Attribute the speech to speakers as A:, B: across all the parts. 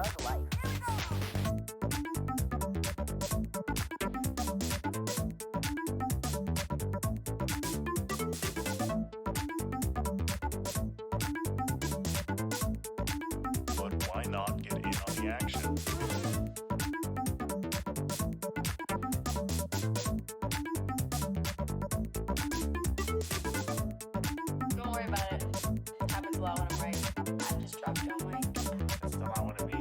A: thug life.
B: But why not get in on the action?
C: Don't worry about it. It happens a lot when I'm right. I just dropped you on mic.
B: That's not what it means.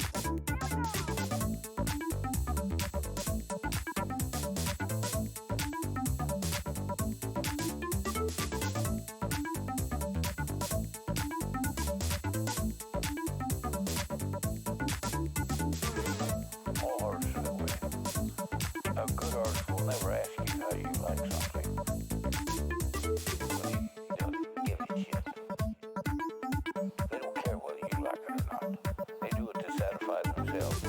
D: All artists are that way. A good artist will never ask you how you like something. But he doesn't give a shit. They don't care whether you like it or not. They do it to satisfy themselves.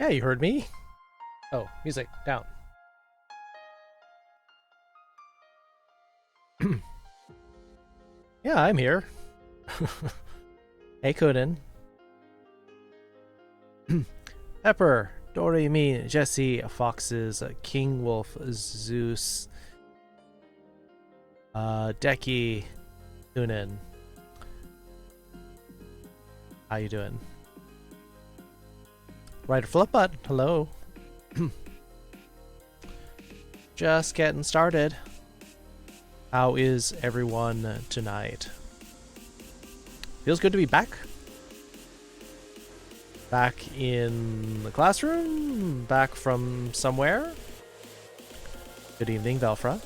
E: Yeah, you heard me. Oh, music down. Yeah, I'm here. Hey, Coden. Pepper, Doremi, Jesse, Foxes, King Wolf, Zeus, Decky, tune in. How you doing? Right, flip button. Hello. Just getting started. How is everyone tonight? Feels good to be back. Back in the classroom, back from somewhere. Good evening, Velfra.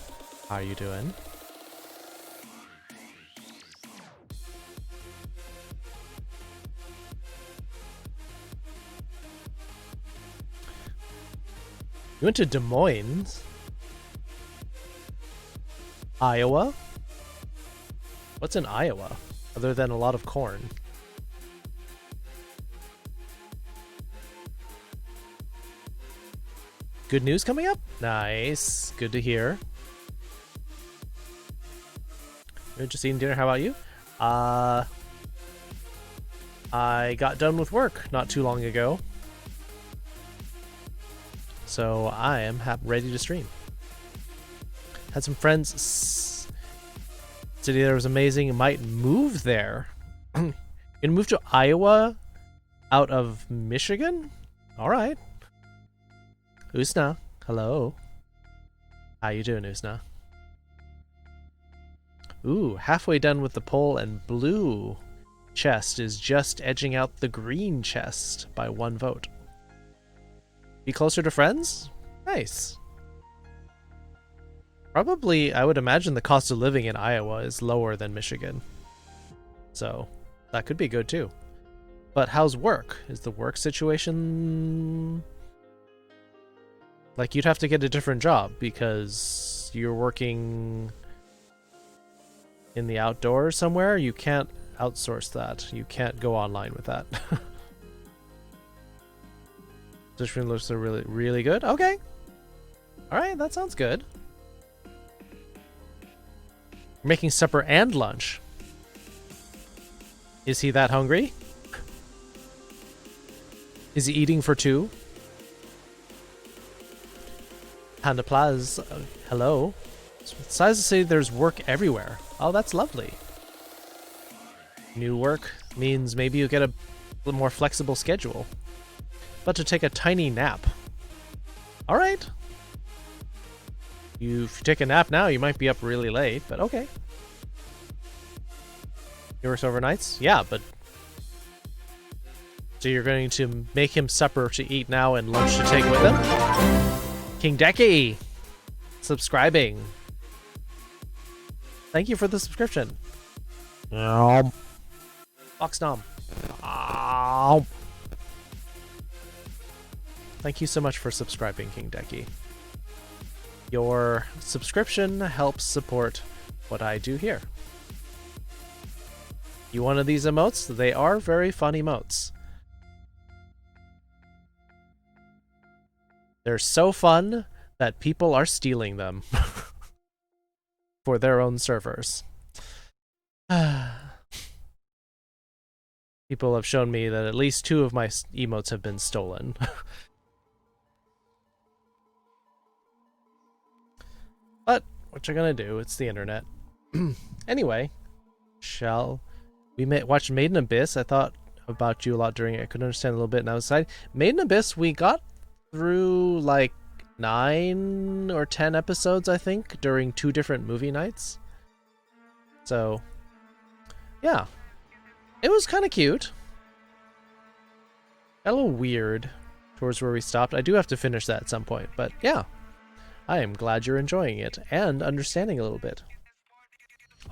E: How are you doing? You went to Des Moines, Iowa? What's in Iowa, other than a lot of corn? Good news coming up? Nice. Good to hear. You're just eating dinner. How about you? I got done with work not too long ago. So I am ready to stream. Had some friends. City there was amazing. Might move there. Gonna move to Iowa out of Michigan? Alright. Usna, hello. How you doing, Usna? Ooh, halfway done with the poll, and blue chest is just edging out the green chest by 1 vote. Be closer to friends? Nice. Probably, I would imagine the cost of living in Iowa is lower than Michigan. So, that could be good too. But how's work? Is the work situation... Like, you'd have to get a different job because you're working in the outdoors somewhere. You can't outsource that. You can't go online with that. This room looks really, really good. Okay. Alright, that sounds good. You're making supper and lunch. Is he that hungry? Is he eating for 2? Panda Plaza, hello. Size of city, there's work everywhere. Oh, that's lovely. New work means maybe you get a little more flexible schedule. But to take a tiny nap. Alright. If you take a nap now, you might be up really late, but okay. He works overnights? Yeah, but... So you're going to make him supper to eat now and lunch to take with him? King Decky, subscribing. Thank you for the subscription. Fox Nom. Thank you so much for subscribing, King Decky. Your subscription helps support what I do here. You one of these emotes? They are very fun emotes. They're so fun that people are stealing them for their own servers. People have shown me that at least 2 of my emotes have been stolen. But what you're gonna do? It's the internet. Anyway, shall we watch Maiden Abyss? I thought about you a lot during it. I couldn't understand a little bit, and I was excited. Maiden Abyss, we got through like 9 or 10 episodes, I think, during 2 different movie nights. So, yeah. It was kind of cute. Got a little weird towards where we stopped. I do have to finish that at some point, but yeah. I am glad you're enjoying it and understanding a little bit.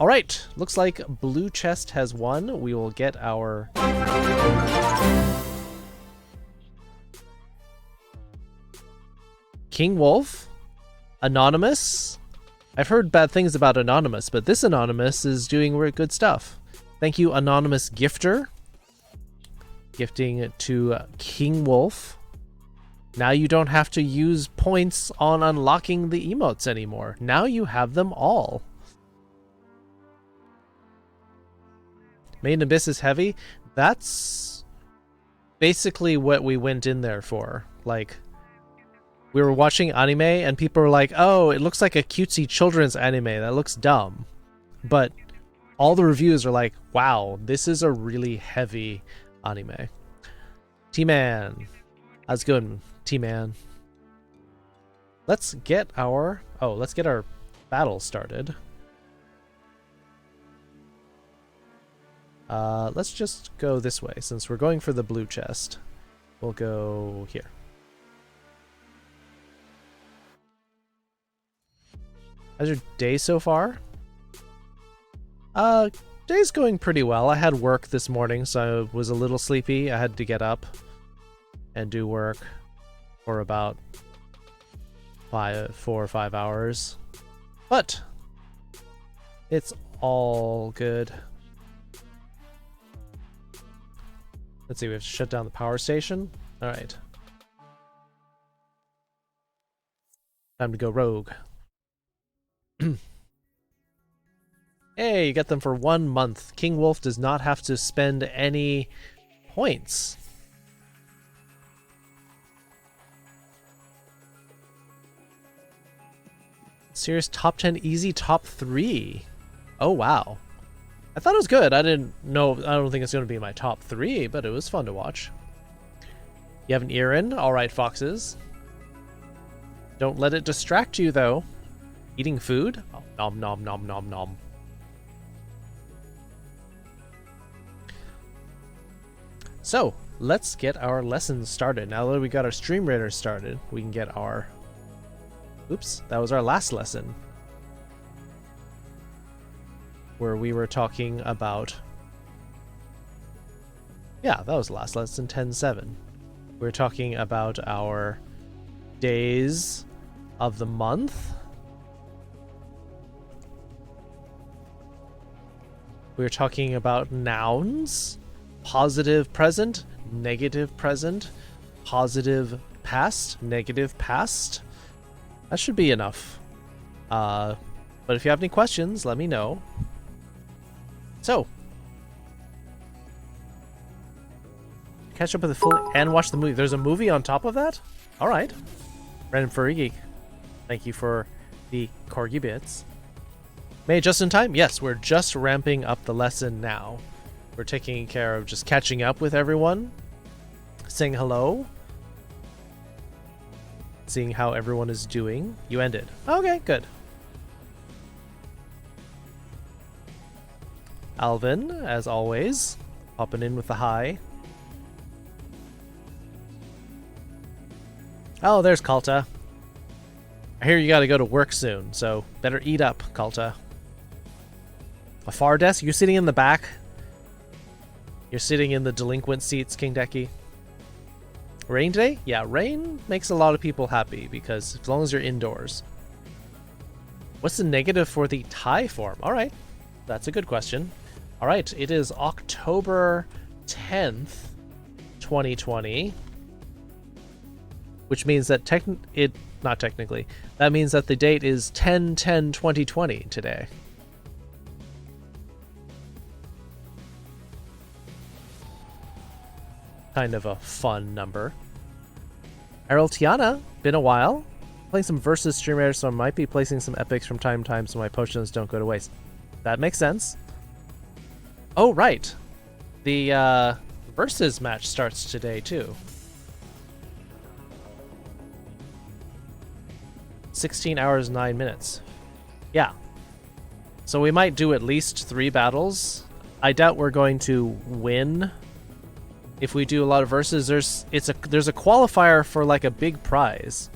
E: Alright, looks like Blue Chest has won. We will get our... King Wolf? Anonymous? I've heard bad things about Anonymous, but this Anonymous is doing really good stuff. Thank you, Anonymous Gifter. Gifting to King Wolf. Now you don't have to use points on unlocking the emotes anymore. Now you have them all. Maiden Abyss is heavy. That's basically what we went in there for. Like, we were watching anime and people were like, oh, it looks like a cutesy children's anime. That looks dumb. But all the reviews are like, wow, this is a really heavy anime. T-Man. How's it going, T-Man? let's get our battle started. Let's just go this way since we're going for the blue chest. We'll go here. How's your day so far? Day's going pretty well. I had work this morning, so I was a little sleepy. I had to get up and do work for about 4 or 5 hours. But it's all good. Let's see, we have to shut down the power station. Alright. Time to go rogue. Hey, you get them for 1 month. King Wolf does not have to spend any points. Serious top 10 easy top 3. Oh wow. I thought it was good. I don't think it's going to be my top 3, but it was fun to watch. You have an ear in? Alright, foxes. Don't let it distract you though. Eating food? Oh, nom nom nom nom nom. So, let's get our lessons started. Now that we got our stream raider started, we can get our... Oops, that was our last lesson. Where we were talking about... Yeah, that was the last lesson, 10-7. We were talking about our days of the month. We were talking about nouns. Positive present, negative present, positive past, negative past. That should be enough. But if you have any questions, let me know. So, catch up with the full and watch the movie. There's a movie on top of that? Alright. Random Furry Geek. Thank you for the corgi bits. Made just in time? Yes, we're just ramping up the lesson now. We're taking care of just catching up with everyone, saying hello, seeing how everyone is doing. You ended. Okay, good. Alvin, as always, popping in with the hi. Oh, there's Kalta. I hear you gotta go to work soon, so better eat up, Kalta. A far desk? You're sitting in the back? You're sitting in the delinquent seats, King Decky. Rain today? Yeah, rain makes a lot of people happy because as long as you're indoors. What's the negative for the Thai form? Alright, that's a good question. Alright, it is October 10th, 2020. Which means that not technically. That means that the date is 10/10/2020 today. Kind of a fun number. Errol Tiana, been a while. Playing some versus streamers, so I might be placing some epics from time to time so my potions don't go to waste. That makes sense. Oh, right. The versus match starts today, too. 16 hours, 9 minutes. Yeah. So we might do at least 3 battles. I doubt we're going to win. If we do a lot of verses, there's a qualifier for like a big prize.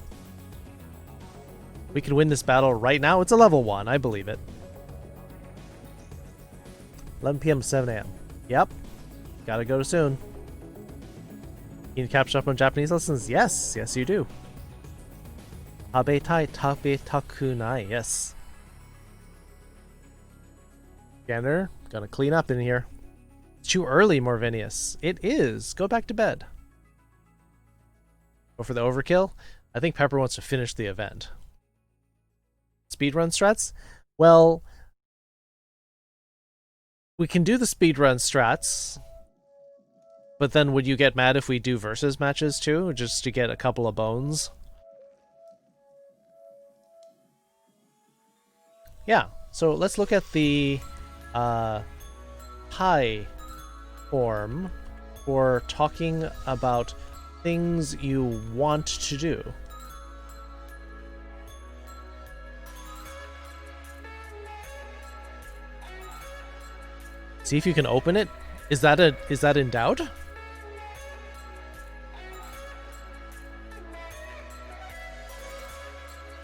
E: We can win this battle right now. It's a level 1, I believe it. 11 p.m. 7 a.m. Yep. Gotta go soon. You can catch up on Japanese lessons? Yes, yes you do. Tabetai tabetakunai, yes. Scanner, gonna clean up in here. It's too early, Morvinius. It is. Go back to bed. Go for the overkill. I think Pepper wants to finish the event. Speedrun strats? Well, we can do the speedrun strats, but then would you get mad if we do versus matches too, just to get a couple of bones? Yeah, so let's look at the Pi form for talking about things you want to do. See if you can open it. Is that in doubt?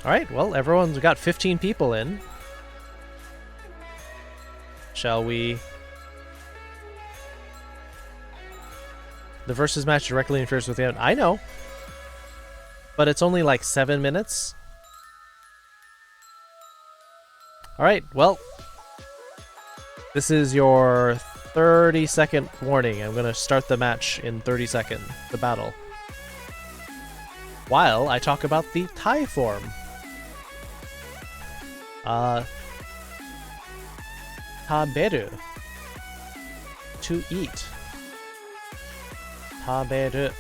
E: Alright, well, everyone's got 15 people in. Shall we? The versus match directly interferes with the end. I know. But it's only like 7 minutes. Alright, well. This is your 30-second warning. I'm going to start the match in 30 seconds. The battle. While I talk about the Thai form. Taberu. To eat. Taberu.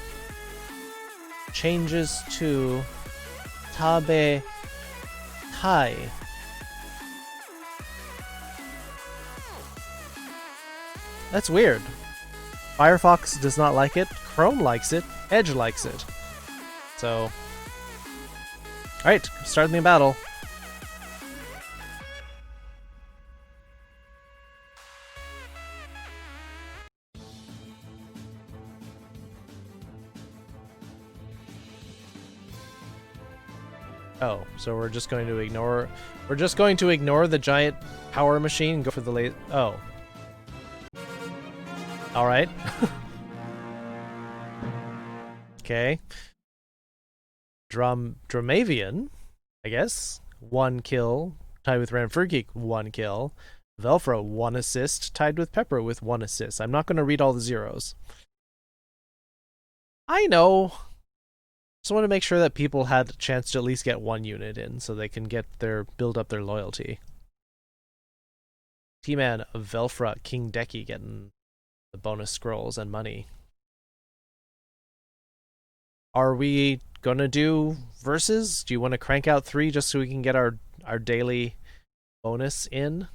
E: Changes to tabe tai. That's weird. Firefox does not like it, Chrome likes it, Edge likes it. So, alright, starting the battle. Oh, so we're just going to ignore the giant power machine and go for the late. Oh. Alright. Okay. Dramavian, I guess. 1 kill. Tied with Ramfurgeek, 1 kill. Velfro, 1 assist. Tied with Pepper with 1 assist. I'm not going to read all the zeros. I know. Just want to make sure that people had a chance to at least get 1 unit in so they can build up their loyalty. T-Man, Velfra, King Decky getting the bonus scrolls and money. Are we gonna do versus? Do you want to crank out 3 just so we can get our daily bonus in?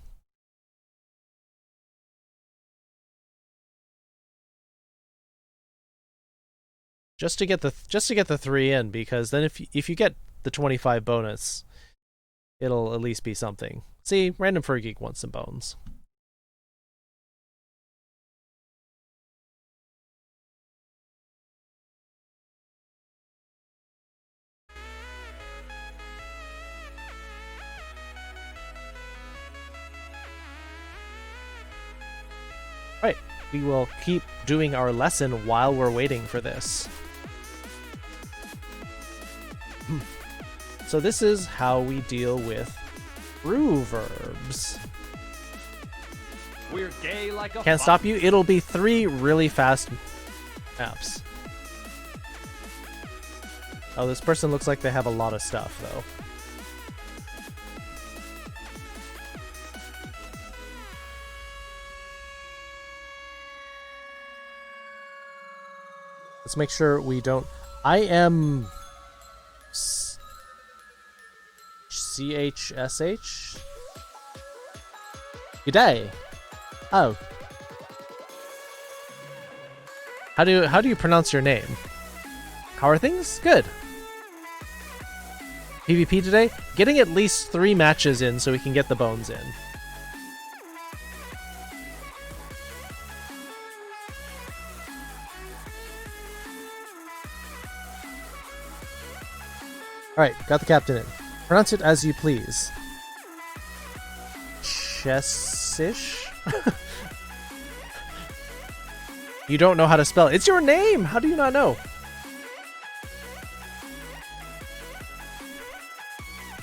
E: Just to get the 3 in, because then if you get the 25 bonus, it'll at least be something. See, Random Fur Geek wants some bones. Right, we will keep doing our lesson while we're waiting for this. So this is how we deal with true verbs.
A: We're gay like a
E: Can't stop you. It'll be 3 really fast maps. Oh, this person looks like they have a lot of stuff, though. Let's make sure we don't... I am... CHSH? Good day. Oh. How do you pronounce your name? How are things? Good. PvP today? Getting at least 3 matches in so we can get the bones in. Alright, got the captain in. Pronounce it as you please. Chessish? You don't know how to spell it. It's your name! How do you not know?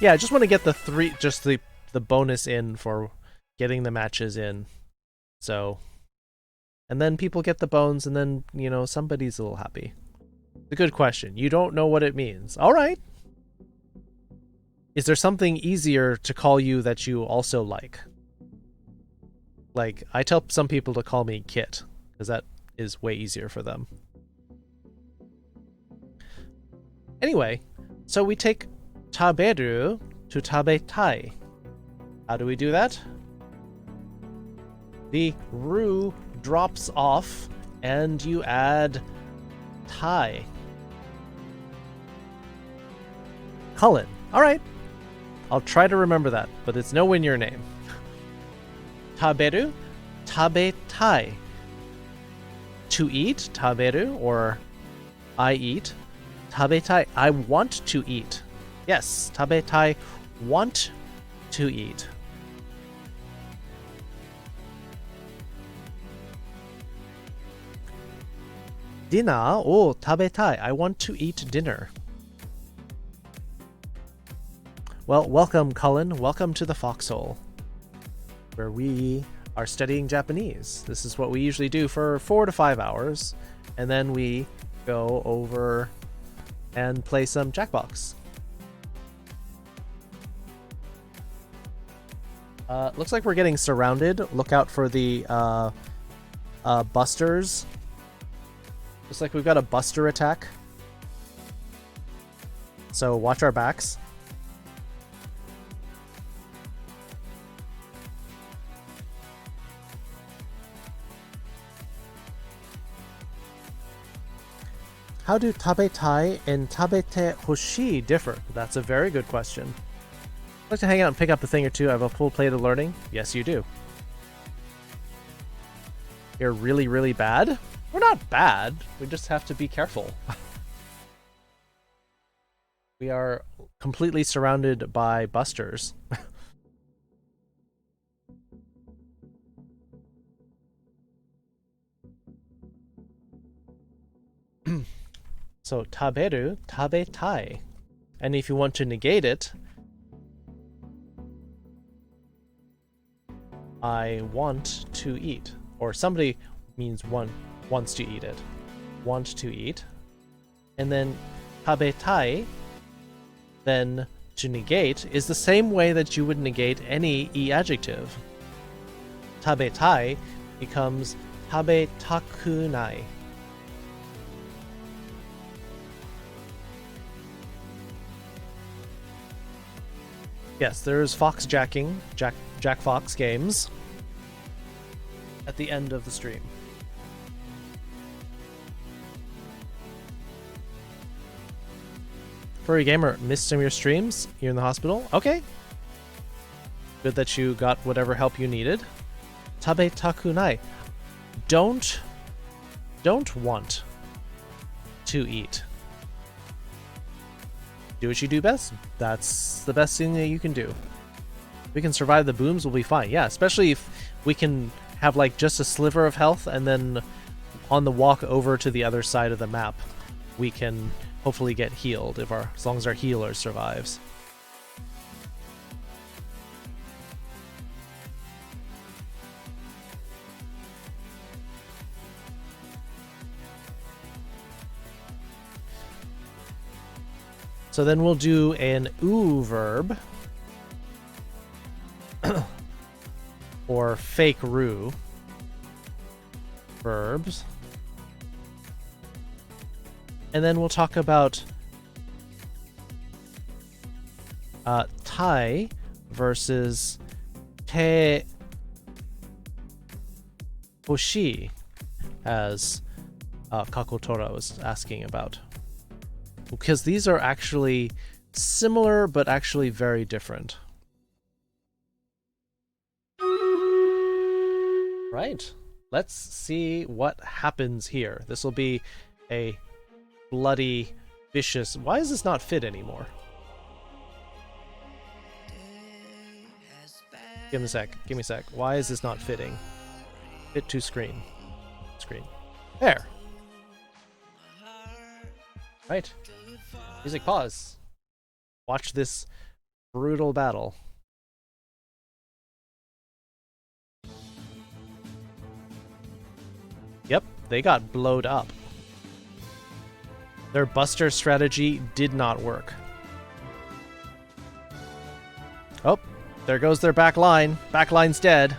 E: Yeah, I just want to get the 3, just the bonus in for getting the matches in. So, and then people get the bones, and then, you know, somebody's a little happy. It's a good question. You don't know what it means. Alright. Is there something easier to call you that you also like? Like, I tell some people to call me Kit, because that is way easier for them. Anyway, so we take taberu to tabetai. How do we do that? The ru drops off, and you add tai. Cullen. Alright. I'll try to remember that, but it's nowhere near your name. Taberu, tabetai. To eat, taberu, or I eat. Tabetai, I want to eat. Yes, tabetai, want to eat. Dinner, oh, tabetai, I want to eat dinner. Well, welcome, Cullen. Welcome to the Foxhole, where we are studying Japanese. This is what we usually do for 4 to 5 hours, and then we go over and play some Jackbox. Looks like we're getting surrounded. Look out for the busters. Looks like we've got a buster attack. So watch our backs. How do tabetai and tabete hoshii differ? That's a very good question. I'd like to hang out and pick up a thing or two. I have a full plate of learning. Yes, you do. You're really, really bad? We're not bad. We just have to be careful. We are completely surrounded by busters. So, taberu, tabetai. And if you want to negate it, I want to eat. Or somebody means one wants to eat it. Want to eat. And then tabetai, then to negate, is the same way that you would negate any e adjective. Tabetai becomes tabetakunai. Yes, there's foxjacking, Jack Fox games at the end of the stream. Furry Gamer, missed some of your streams? You're in the hospital? Okay. Good that you got whatever help you needed. Tabetakunai. Don't want to eat. Do what you do best. That's the best thing that you can do. If we can survive the booms, we'll be fine. Yeah, especially if we can have like just a sliver of health, and then on the walk over to the other side of the map, we can hopefully get healed as long as our healer survives. So then we'll do an oo verb, or fake roo verbs. And then we'll talk about tai versus te hoshi, as Kakotora was asking about. Because these are actually similar, but actually very different. Right. Let's see what happens here. This will be a bloody, vicious... Why does this not fit anymore? Give me a sec. Give me a sec. Why is this not fitting? Fit to screen. Screen. There. Right. Music pause. Watch this brutal battle. Yep, they got blowed up. Their buster strategy did not work. Oh, there goes their back line. Back line's dead.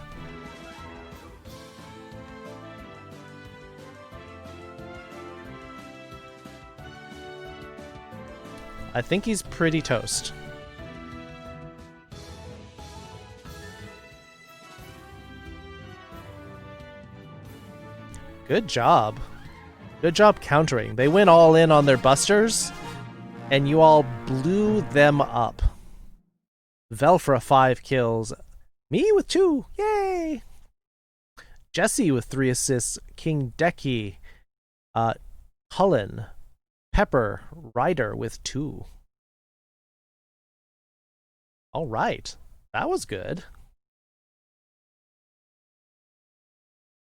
E: I think he's pretty toast. Good job. Good job countering. They went all in on their busters, and you all blew them up. Velfra 5 kills. Me with 2. Yay! Jesse with 3 assists. King Decky. Cullen. Pepper. Ryder with 2. All right. That was good.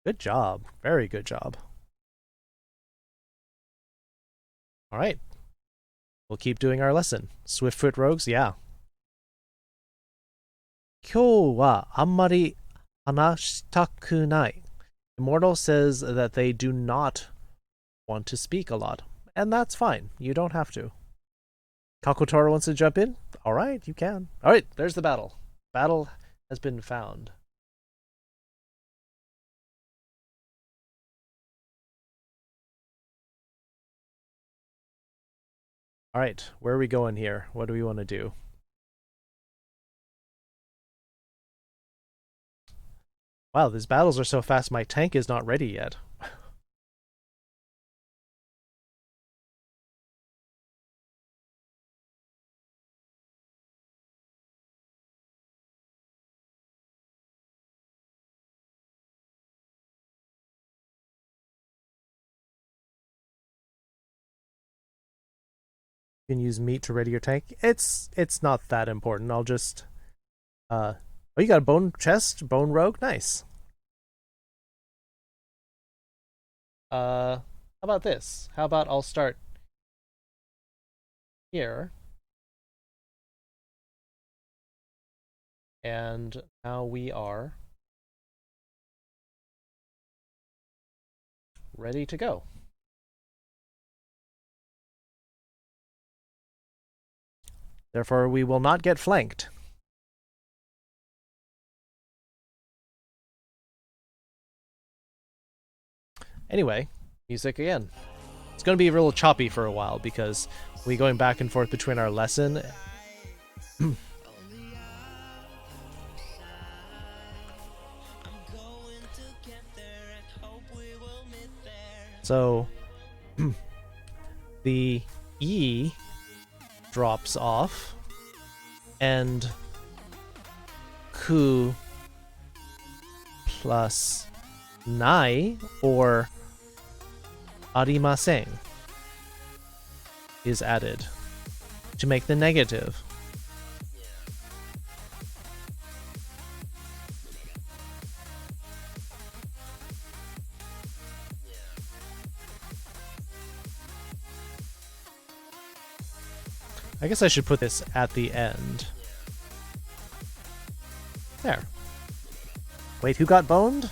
E: Good job. Very good job. All right. We'll keep doing our lesson. Swiftfoot rogues, yeah. 今日はあんまり話したくない. Immortal says that they do not want to speak a lot. And that's fine. You don't have to. Kakotaro wants to jump in? All right, you can. All right, there's the battle. Battle has been found. All right, where are we going here? What do we want to do? Wow, these battles are so fast, my tank is not ready yet. You can use meat to ready your tank. It's not that important. I'll just oh, you got a bone chest, bone rogue, nice. How about this? How about I'll start here. And now we are ready to go. Therefore, we will not get flanked. Anyway, music again. It's going to be a little choppy for a while because we're going back and forth between our lesson. So, the E drops off, and ku plus nai or arimasen is added to make the negative. I guess I should put this at the end. There. Wait, who got boned?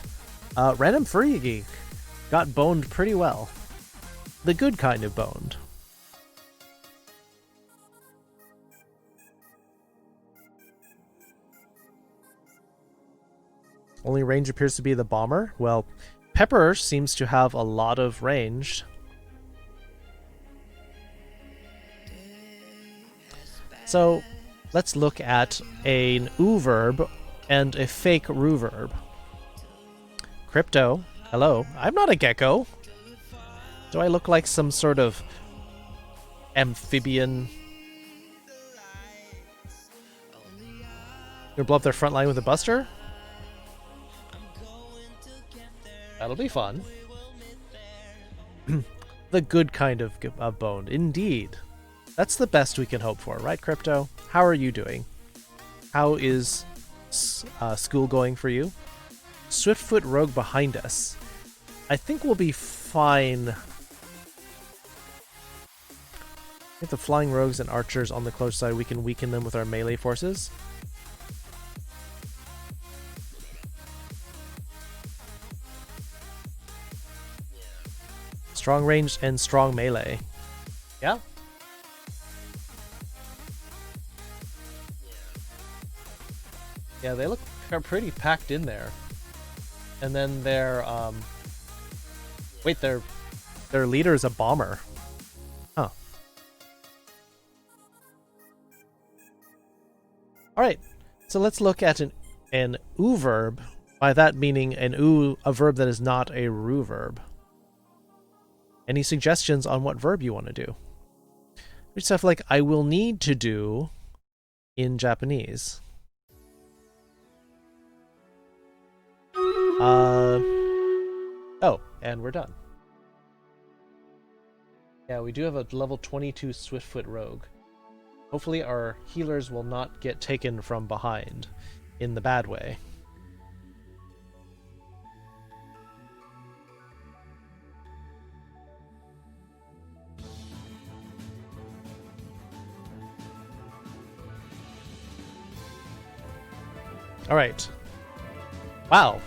E: Random Furry Geek got boned pretty well. The good kind of boned. Only range appears to be the bomber. Well, Pepper seems to have a lot of range. So let's look at an oo verb and a fake roo verb. Crypto, hello. I'm not a gecko. Do I look like some sort of amphibian? Gonna blow up their front line with a buster? That'll be fun. The good kind of boned, indeed. That's the best we can hope for, right, Crypto? How are you doing? How is school going for you? Swiftfoot Rogue behind us. I think we'll be fine. With the flying rogues and archers on the close side, we can weaken them with our melee forces. Strong range and strong melee. Yeah? Yeah, they look pretty packed in there. And then their wait, their leader is a bomber. Huh. Alright, so let's look at an oo verb. By that meaning a verb that is not a roo verb. Any suggestions on what verb you want to do? Stuff like I will need to do in Japanese. and we're done. Yeah, we do have a level 22 Swiftfoot Rogue. Hopefully our healers will not get taken from behind in the bad way. Alright. Wow.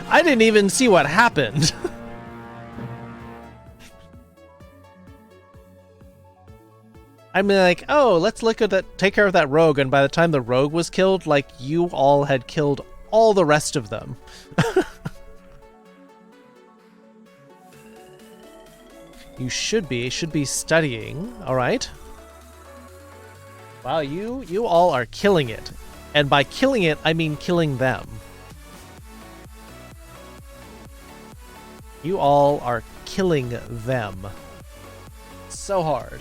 E: I didn't even see what happened. I mean, like, oh, let's look at that, take care of that rogue, and by the time the rogue was killed, like, you all had killed all the rest of them. You should be studying, alright? Wow, you all are killing it. And by killing it, I mean killing them. You all are killing them. So hard.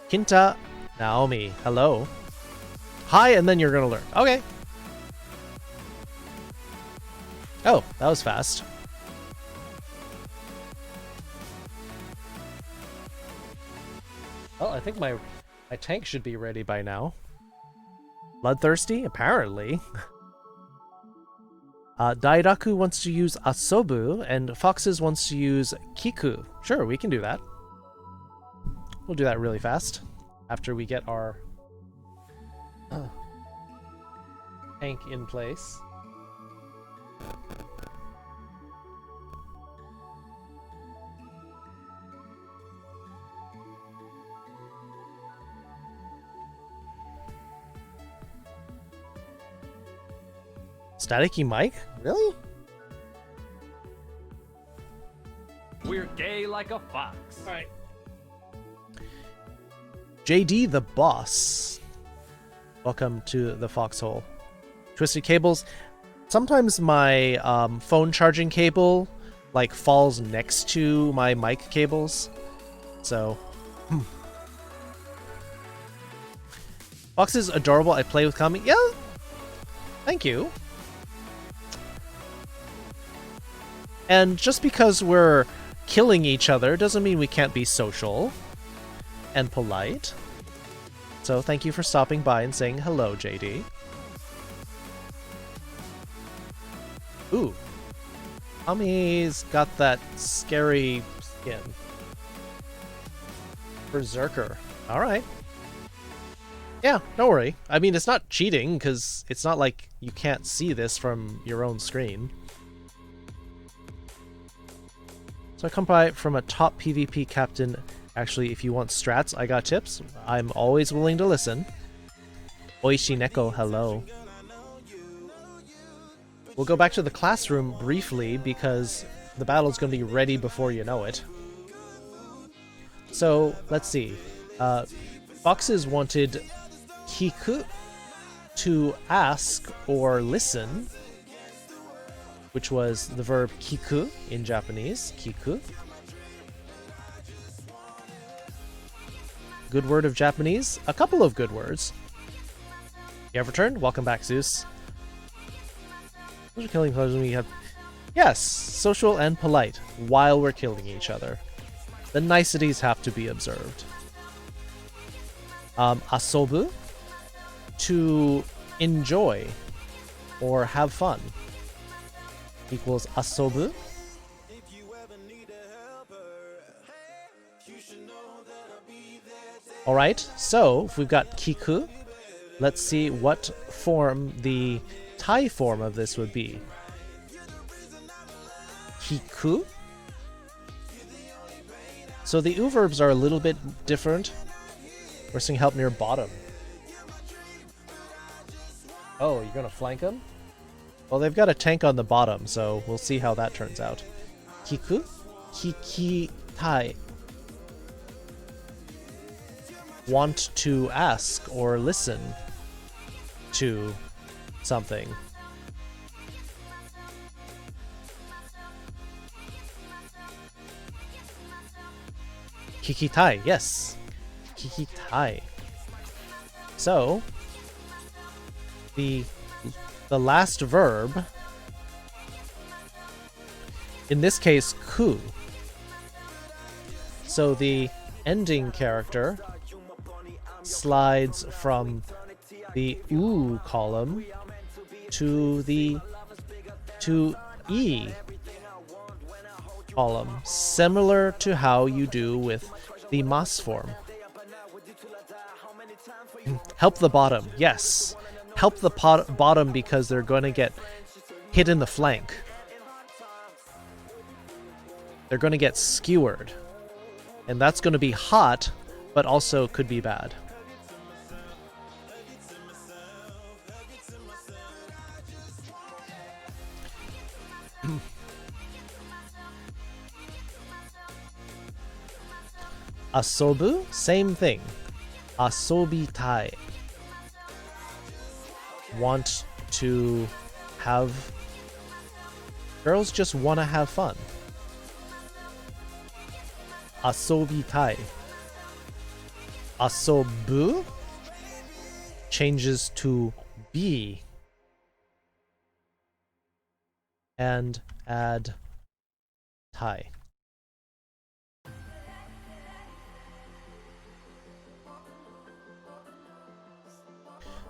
E: Kinta, Naomi, hello. Hi, and then you're gonna learn. Okay. Oh, that was fast. Well, I think my tank should be ready by now. Bloodthirsty? Apparently. Dairaku wants to use Asobu, and Foxes wants to use Kiku. Sure, we can do that. We'll do that really fast after we get our tank in place. Staticky Mike? Really?
A: We're gay like a fox.
E: All right. JD the boss. Welcome to the foxhole. Twisted cables. Sometimes my phone charging cable like falls next to my mic cables. So Fox is adorable. I play with Kami. Yeah. Thank you. And just because we're killing each other doesn't mean we can't be social and polite. So thank you for stopping by and saying hello, JD. Ooh. Kami's got that scary skin. Berserker. Alright. Yeah, don't worry. I mean, it's not cheating, because it's not like you can't see this from your own screen. So I come by from a top PvP captain. Actually, if you want strats, I got tips. I'm always willing to listen. Oishi Neko, hello. We'll go back to the classroom briefly because the battle's going to be ready before you know it. So, let's see. Foxes wanted Kiku to ask or listen, which was the verb kiku in Japanese. Kiku. Good word of Japanese? A couple of good words. You have returned? Welcome back, Zeus. Killing we have... Yes, social and polite while we're killing each other. The niceties have to be observed. Asobu, to enjoy or have fun, equals asobu. Alright, so if we've got kiku, let's see what form the Thai form of this would be. Kiku. So the U verbs are a little bit different. We're seeing help near bottom. Oh, you're gonna flank them? Well, they've got a tank on the bottom, so we'll see how that turns out. Kiku? Kiki Tai. Want to ask or listen to something. Kikitai, yes. Kikitai. So, the the last verb, in this case, ku. So the ending character slides from the u column to the e column, similar to how you do with the mas form. Help the bottom, yes. Help the bottom because they're going to get hit in the flank. They're going to get skewered. And that's going to be hot, but also could be bad. Asobu, same thing. Asobitai. Want to have... Girls just want to have fun. Asobitai. Asobu changes to be. And add tai.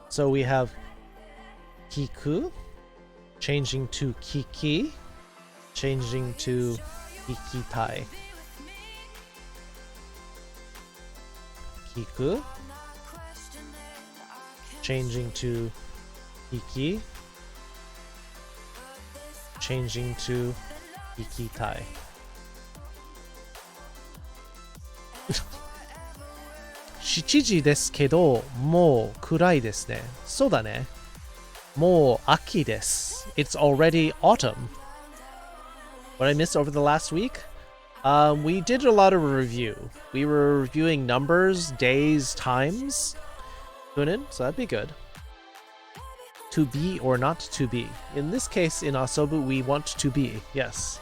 E: So we have kiku, changing to kiki, changing to kikitai. Kiku, changing to kiki, changing to kikitai. 7時ですけど、もう暗いですね。そうだね。もう秋です。It's already autumn. What I missed over the last week? We did a lot of review. We were reviewing numbers, days, times. Tune in, so that'd be good. To be or not to be. In this case, in Asobu, we want to be. Yes.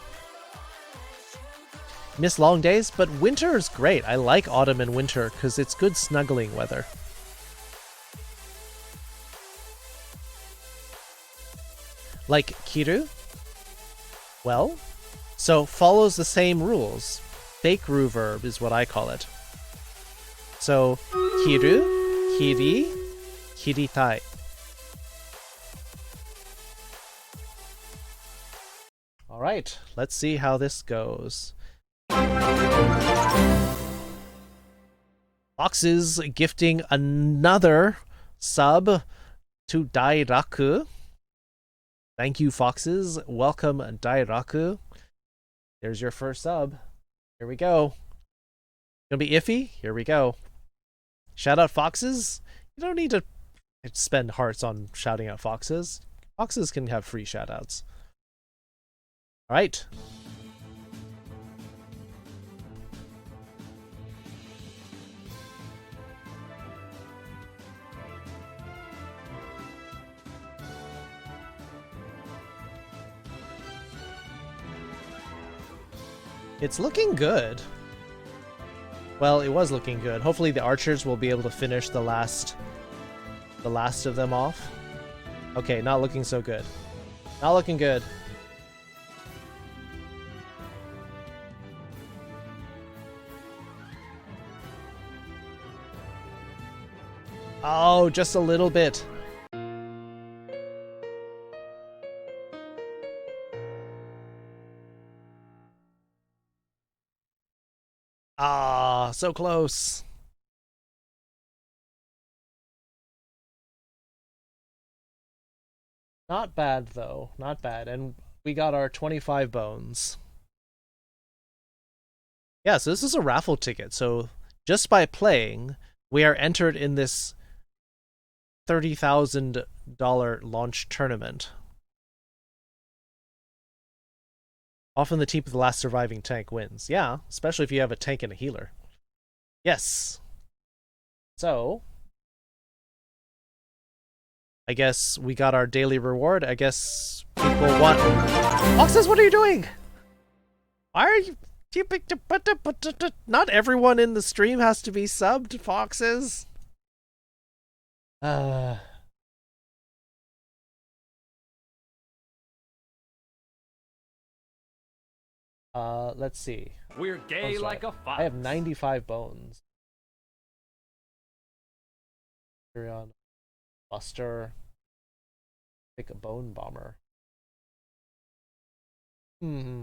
E: Miss long days, but winter is great. I like autumn and winter because it's good snuggling weather. Like kiru? Well, so follows the same rules. Fake-ru verb is what I call it. So, kiru, kiri, kiritai. Alright, let's see how this goes. Foxes gifting another sub to Dairaku. Thank you, Foxes. Welcome, Dairaku. There's your first sub. Here we go. Gonna be iffy? Here we go. Shout out Foxes. You don't need to spend hearts on shouting out Foxes. Foxes can have free shout outs. Alright. It's looking good. Well, it was looking good. Hopefully the archers will be able to finish the last of them off. Okay, not looking so good. Not looking good. Oh, just a little bit. Ah, so close. Not bad, though. Not bad. And we got our 25 bones. Yeah, so this is a raffle ticket. So just by playing, we are entered in this $30,000 launch tournament. Often the team with the last surviving tank wins. Yeah, especially if you have a tank and a healer. Yes. So, I guess we got our daily reward. I guess people want... Foxes, what are you doing? Why are you... Not everyone in the stream has to be subbed, Foxes. Let's see.
A: We're gay
E: Bones
A: like
E: drive.
A: a fox.
E: I have 95 bones. On Buster. Pick a bone bomber. Want.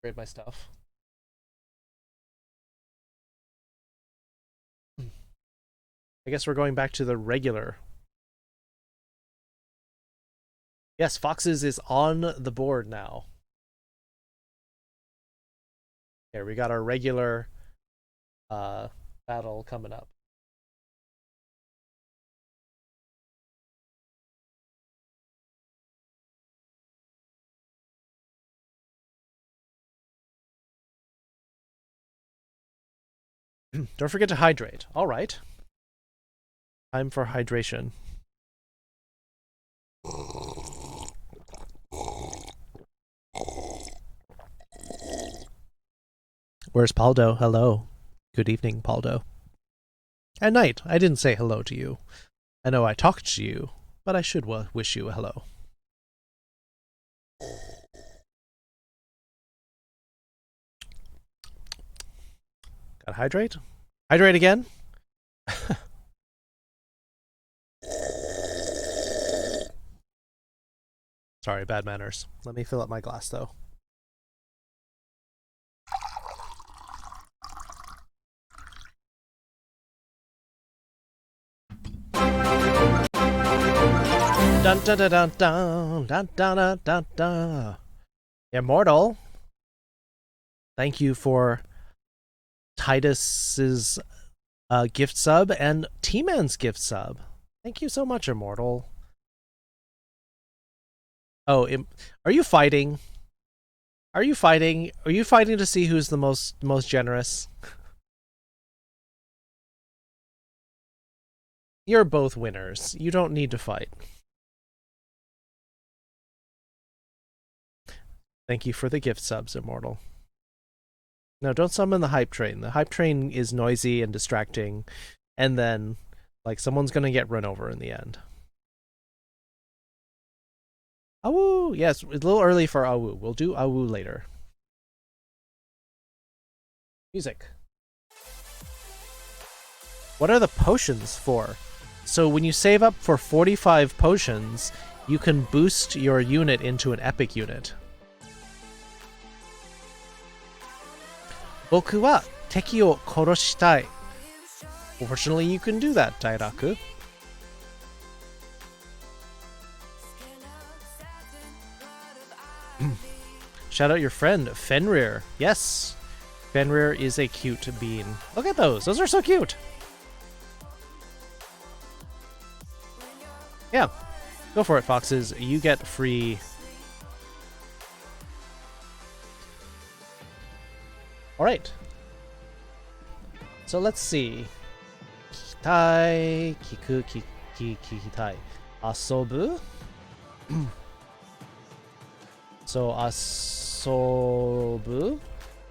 E: Grade my stuff. I guess we're going back to the regular. Yes, Foxes is on the board now. Here, we got our regular battle coming up. Don't forget to hydrate. All right. Time for hydration. Where's Paldo? Hello. Good evening, Paldo. At night, I didn't say hello to you. I know I talked to you, but I should wish you a hello. Gotta hydrate? Hydrate again? Sorry, bad manners. Let me fill up my glass, though. Dun dun dun dun dun dun dun dun dun. Immortal. Thank you for Titus's gift sub and T-Man's gift sub. Thank you so much, Immortal. Oh, are you fighting? Are you fighting? Are you fighting to see who's the most generous? You're both winners. You don't need to fight. Thank you for the gift subs, Immortal. No, don't summon the hype train. The hype train is noisy and distracting, and then, like, someone's gonna get run over in the end. Awoo! Yes, it's a little early for Awoo. We'll do Awoo later. Music. What are the potions for? So when you save up for 45 potions, you can boost your unit into an epic unit. Boku wa teki o koroshitai. Fortunately, you can do that, Dairaku. Shout out your friend, Fenrir. Yes, Fenrir is a cute bean. Look at those. Those are so cute. Yeah, go for it, Foxes. You get free. All right. So let's see. Kitai, kiku, kikitai. Asobu. So asobu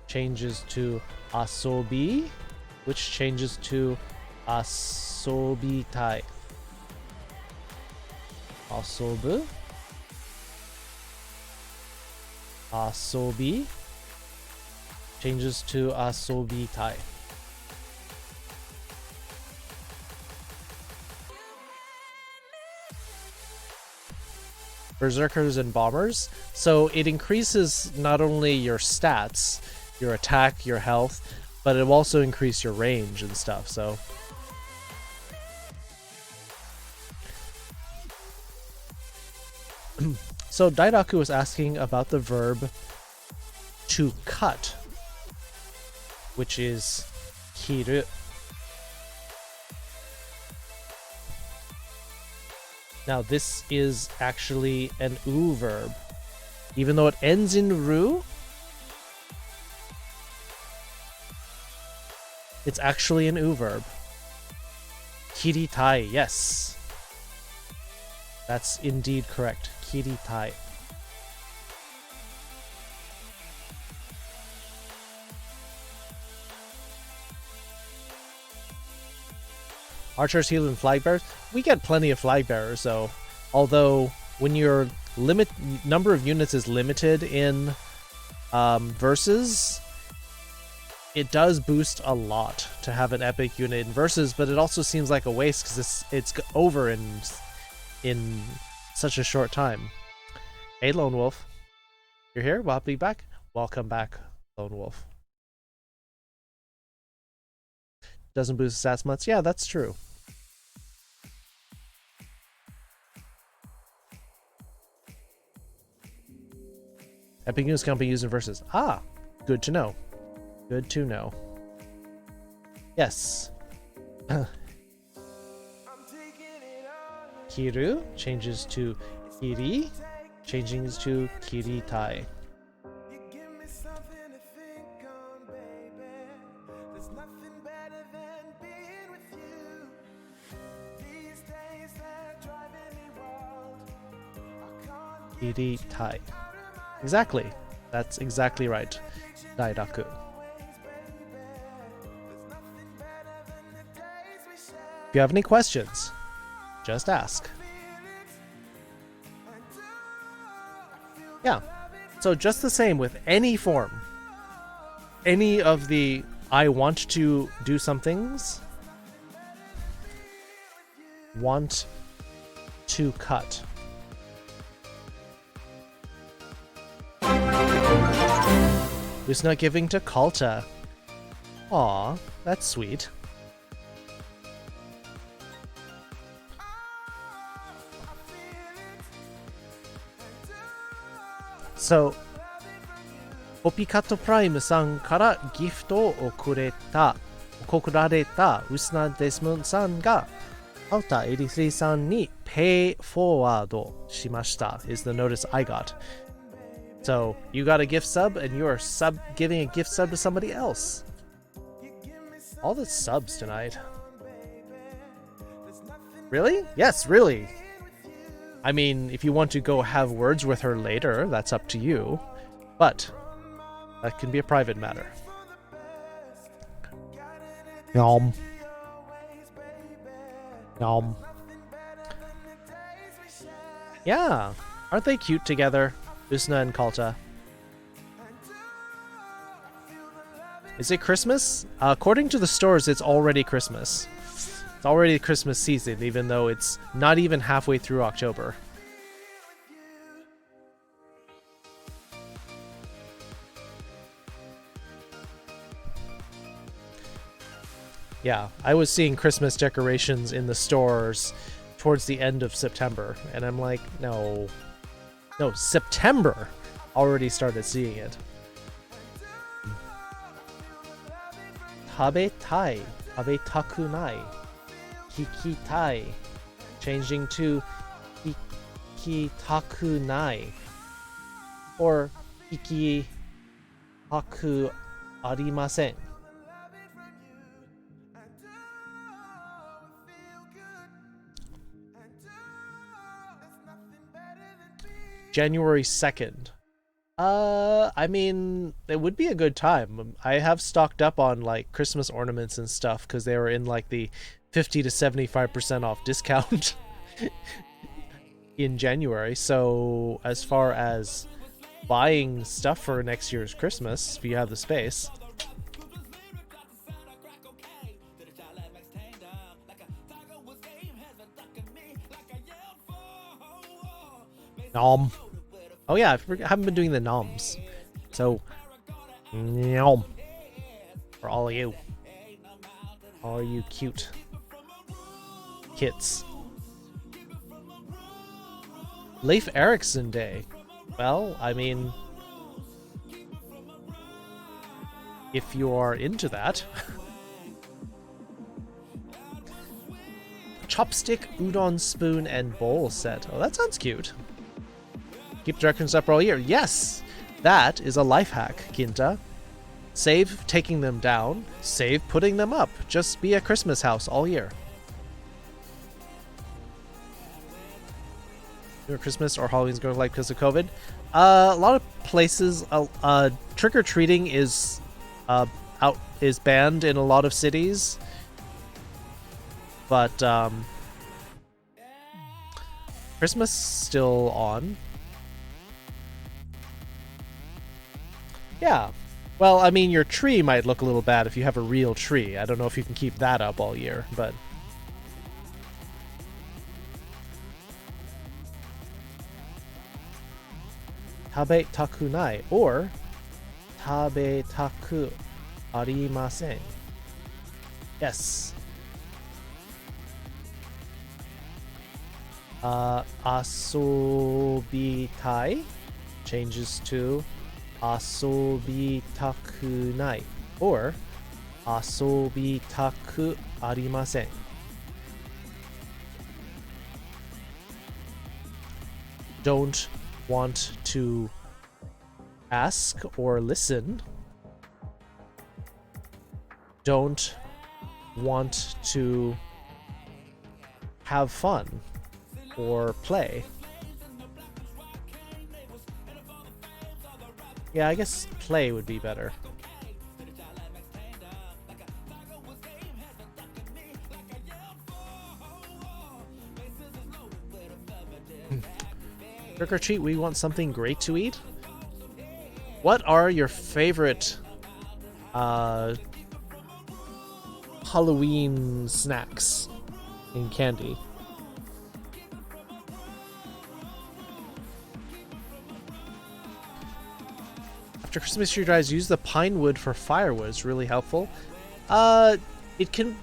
E: changes to asobi, which changes to asobitai. Asobu. Asobi changes to asobitai. Berserkers and bombers. So it increases not only your stats, your attack, your health, but it will also increase your range and stuff. So so Dairaku was asking about the verb to cut, which is kiru. Now this is actually an u verb. Even though it ends in ru, it's actually an u verb. Kiritai, yes. That's indeed correct. Kiritai. Archers, healing, flag bearers. We get plenty of flag bearers, though. Although when your number of units is limited in versus, it does boost a lot to have an epic unit in versus, but it also seems like a waste because it's over in such a short time. Hey, Lone Wolf, you're here. Well, I'll be back. Welcome back, Lone Wolf. Doesn't boost stats much. Yeah, that's true. Epic units can be used in versus. Ah, good to know. Good to know. Yes. Kiru changes to Kiri, changing to Kiritai. Kiritai. Exactly. That's exactly right. Daidaku. If you have any questions, just ask. Yeah. So just the same with any form. Any of the I want to do some things. Want to cut. Who's not giving to Kalta? Aw, that's sweet. So, Popikato Prime さんからギフトを送られたウスナデスムンさんがKalta 83さんに Pay Forward しました is the notice I got. So, you got a gift sub and you are giving a gift sub to somebody else. All the subs tonight. Really? Yes, really. I mean, if you want to go have words with her later, that's up to you. But that can be a private matter. Yum. Yum. Yeah. Aren't they cute together? Usna and Kalta. Is it Christmas? According to the stores, it's already Christmas. It's already Christmas season, even though it's not even halfway through October. Yeah, I was seeing Christmas decorations in the stores towards the end of September, and I'm like, no, September already started seeing it. Tabetai, tabetakunai, hikitai, changing to hikitakunai, or hikitaku arimasen. January 2nd. I mean, it would be a good time. I have stocked up on like Christmas ornaments and stuff because they were in like the 50 to 75% off discount in January. So as far as buying stuff for next year's Christmas, if you have the space. Nom. Oh yeah, I haven't been doing the noms. So, nom. For all of you. All you cute kits. Leif Erikson Day. Well, I mean, if you are into that. Chopstick, udon spoon, and bowl set. Oh, that sounds cute. Keep directions up all year. Yes! That is a life hack, Ginta. Save taking them down. Save putting them up. Just be a Christmas house all year. Your Christmas or Halloween's going like because of COVID? A lot of places, trick-or-treating is banned in a lot of cities. But Christmas still on. Yeah. Well, I mean, your tree might look a little bad if you have a real tree. I don't know if you can keep that up all year, but... Tabe takunai, or tabe taku arimasen. Yes. Asobitai changes to asobitakunai, or asobitaku arimasen. Don't want to ask or listen. Don't want to have fun or play. Yeah, I guess play would be better. Trick or treat, we want something great to eat. What are your favorite Halloween snacks in candy? After Christmas tree dries, use the pine wood for firewood. It's really helpful. It can...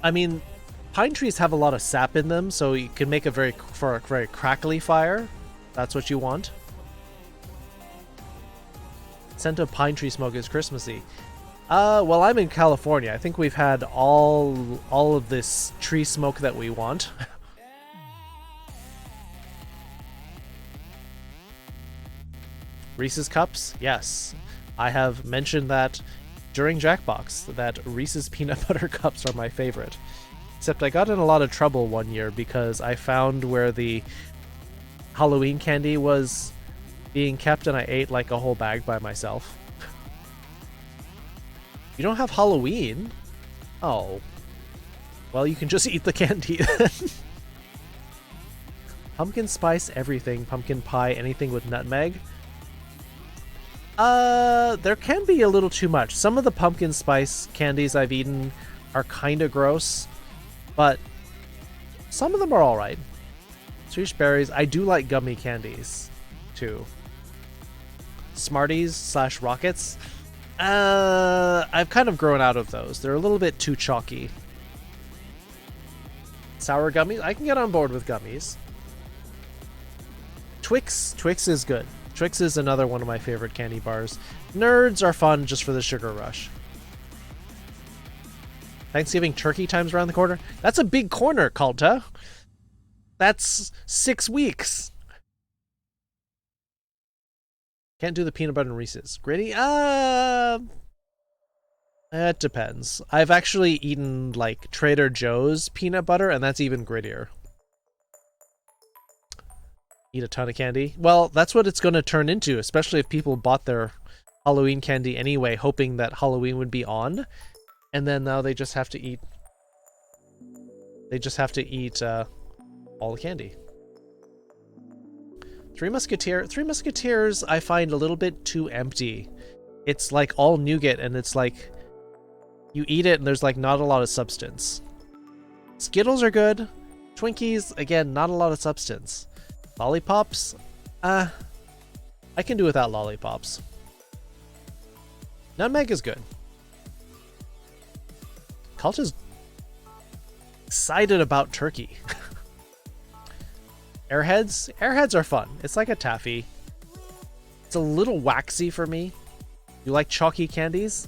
E: I mean, pine trees have a lot of sap in them, so you can make a very crackly fire. That's what you want. Scent of pine tree smoke is Christmassy. Well, I'm in California. I think we've had all of this tree smoke that we want. Reese's Cups? Yes. I have mentioned that during Jackbox, that Reese's Peanut Butter Cups are my favorite. Except I got in a lot of trouble one year because I found where the Halloween candy was being kept and I ate like a whole bag by myself. You don't have Halloween? Oh. Well, you can just eat the candy then. Pumpkin spice everything. Pumpkin pie, anything with nutmeg. There can be a little too much. Some of the pumpkin spice candies I've eaten are kind of gross, but some of them are alright. Swedish berries. I do like gummy candies, too. Smarties / Rockets. I've kind of grown out of those. They're a little bit too chalky. Sour gummies? I can get on board with gummies. Twix is good. Twix is another one of my favorite candy bars. Nerds are fun just for the sugar rush. Thanksgiving turkey time's around the corner. That's a big corner, Kalta. That's 6 weeks. Can't do the peanut butter and Reese's. Gritty? It depends. I've actually eaten like Trader Joe's peanut butter, and that's even grittier. Eat a ton of candy. Well, that's what it's going to turn into, especially if people bought their Halloween candy anyway, hoping that Halloween would be on, and then now they just have to eat. They just have to eat all the candy. Three Musketeers I find a little bit too empty. It's like all nougat, and it's like you eat it and there's like not a lot of substance. Skittles are good. Twinkies, again, not a lot of substance. Lollipops? I can do without lollipops. Nutmeg is good. Cult is excited about turkey. Airheads? Airheads are fun. It's like a taffy. It's a little waxy for me. You like chalky candies?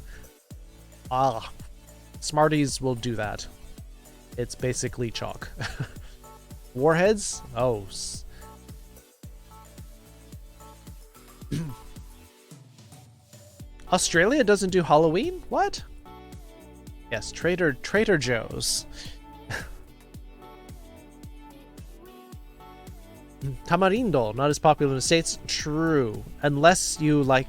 E: Smarties will do that. It's basically chalk. Warheads? Oh. Australia doesn't do Halloween? What? Yes, Trader Joe's. Tamarindo, not as popular in the States. True. Unless you like...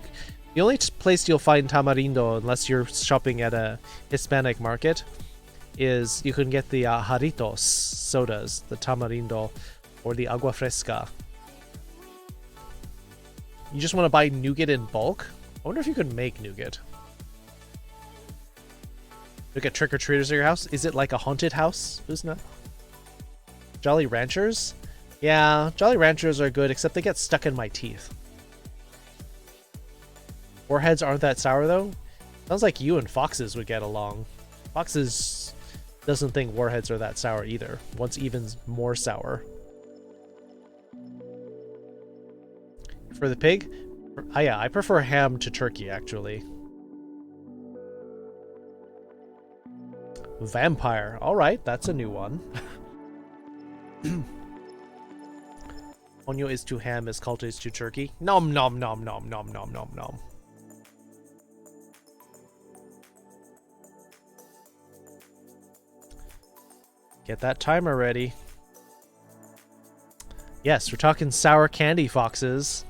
E: The only place you'll find tamarindo, unless you're shopping at a Hispanic market, is you can get the Jaritos sodas, the Tamarindo, or the Agua Fresca. You just want to buy nougat in bulk? I wonder if you could make nougat. Look at trick-or-treaters at your house. Is it like a haunted house? Who's not? Jolly Ranchers? Yeah, Jolly Ranchers are good, except they get stuck in my teeth. Warheads aren't that sour, though? Sounds like you and Foxes would get along. Foxes doesn't think warheads are that sour either. Wants even more sour. For the pig? Yeah, I prefer ham to turkey, actually. Vampire. Alright, that's a new one. Onyo is to ham as Cult is to turkey. Nom nom nom nom nom nom nom nom. Get that timer ready. Yes, we're talking sour candy, Foxes.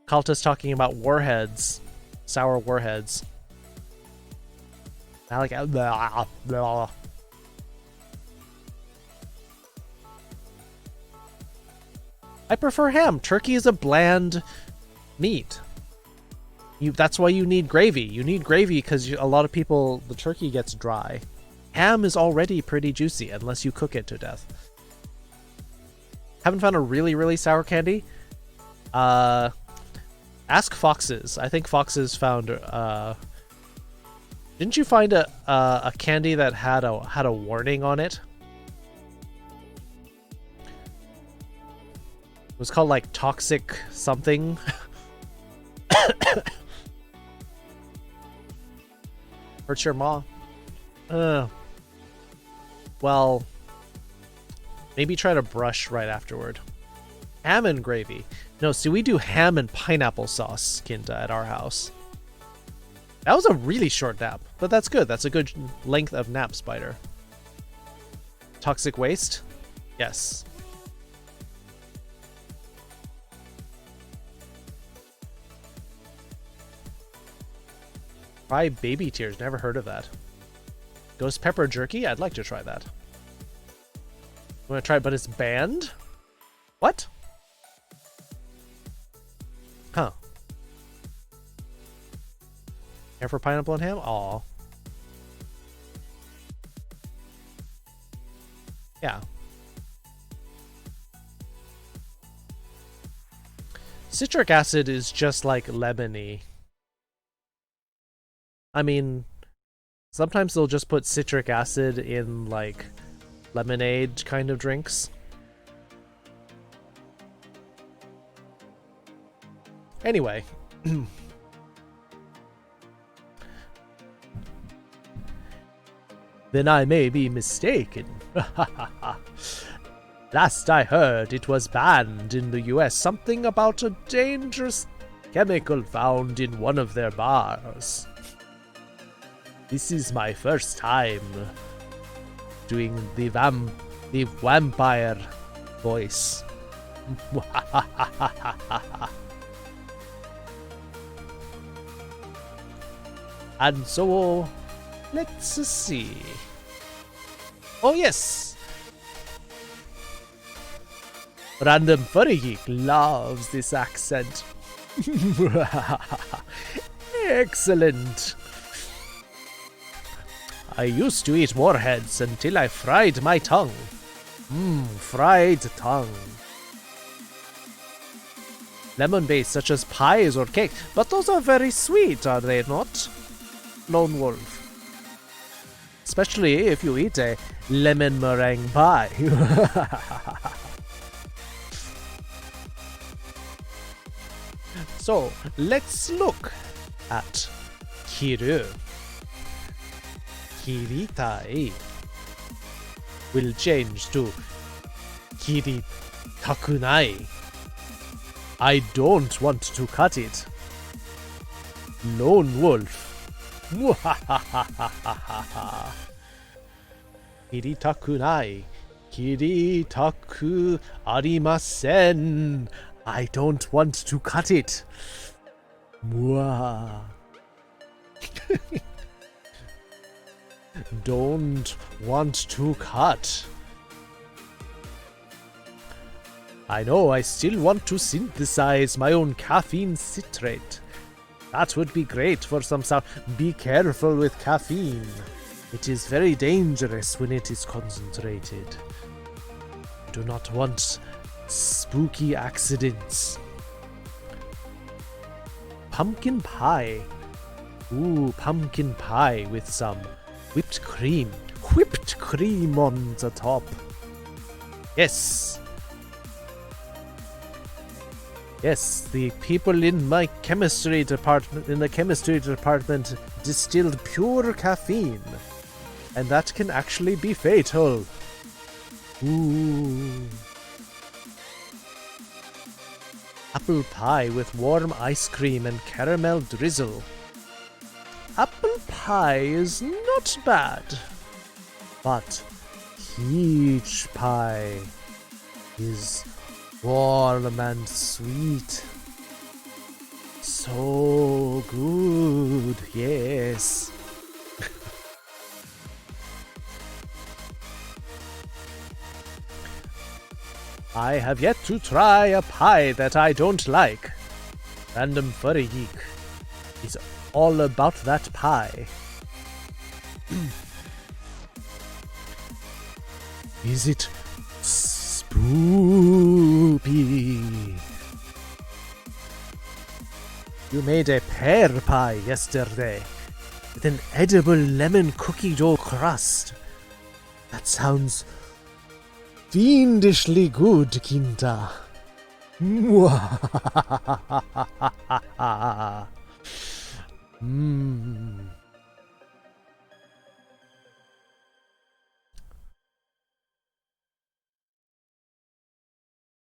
E: Kalta's talking about warheads. Sour warheads. I like blah, blah. I prefer ham. Turkey is a bland meat. That's why you need gravy. You need gravy because a lot of people, the turkey gets dry. Ham is already pretty juicy unless you cook it to death. Haven't found a really, really sour candy? Ask Foxes. I think Foxes found. Didn't you find a candy that had a warning on it? It was called like toxic something. Hurts your maw. Well, maybe try to brush right afterward. Ham and gravy. No, see, we do ham and pineapple sauce, Kinta, at our house. That was a really short nap, but that's good. That's a good length of nap, Spider. Toxic waste? Yes. Try baby tears. Never heard of that. Ghost pepper jerky? I'd like to try that. You want to try it, but it's banned? What? Huh. Care for pineapple and ham? Aw. Yeah. Citric acid is just like lemony. I mean, sometimes they'll just put citric acid in like lemonade kind of drinks. Anyway. Then I may be mistaken. Last I heard, it was banned in the US. Something about a dangerous chemical found in one of their bars. This is my first time doing the vampire voice. And so, let's see. Oh yes! Random Furry Geek loves this accent. Excellent! I used to eat warheads until I fried my tongue. Fried tongue. Lemon-based such as pies or cake, but those are very sweet, are they not? Lone Wolf. Especially if you eat a lemon meringue pie. So, let's look at Kiru. Kiritai will change to Kiritakunai. I don't want to cut it. Lone Wolf. Kiritakunai. Kiritaku arimasen. I don't want to cut it. Mwah. don't want to cut. I know I still want to synthesize my own caffeine citrate. That would be great for some sound. Be careful with caffeine. It is very dangerous when it is concentrated. Do not want spooky accidents. Pumpkin pie. Ooh, pumpkin pie with some whipped cream. Whipped cream on the top. Yes. Yes, the people in my chemistry department, distilled pure caffeine. And that can actually be fatal. Ooh. Apple pie with warm ice cream and caramel drizzle. Apple pie is not bad. But peach pie is warm and sweet. So good, yes. I have yet to try a pie that I don't like. Random Furry Geek is all about that pie. Is it spoopy? You made a pear pie yesterday with an edible lemon cookie dough crust. That sounds fiendishly good, Kinta.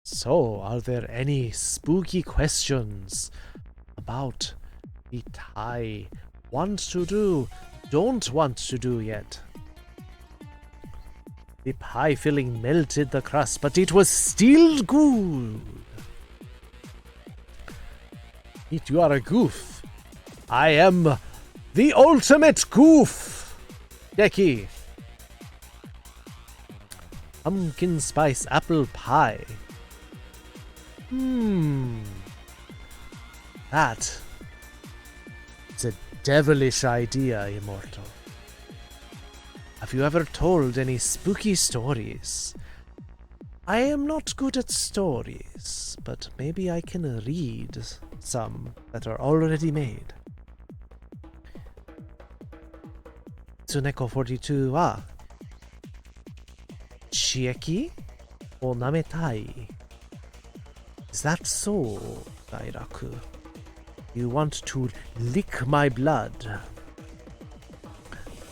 E: So, are there any spooky questions about the Thai want to do, don't want to do yet? The pie filling melted the crust, but it was still good. You are a goof. I am the ultimate goof. Deki. Pumpkin spice apple pie. That is a devilish idea, Immortal. Have you ever told any spooky stories? I am not good at stories, but maybe I can read some that are already made. Tsuneko42 wa Chieki o nametai. Is that so, Dairaku? You want to lick my blood?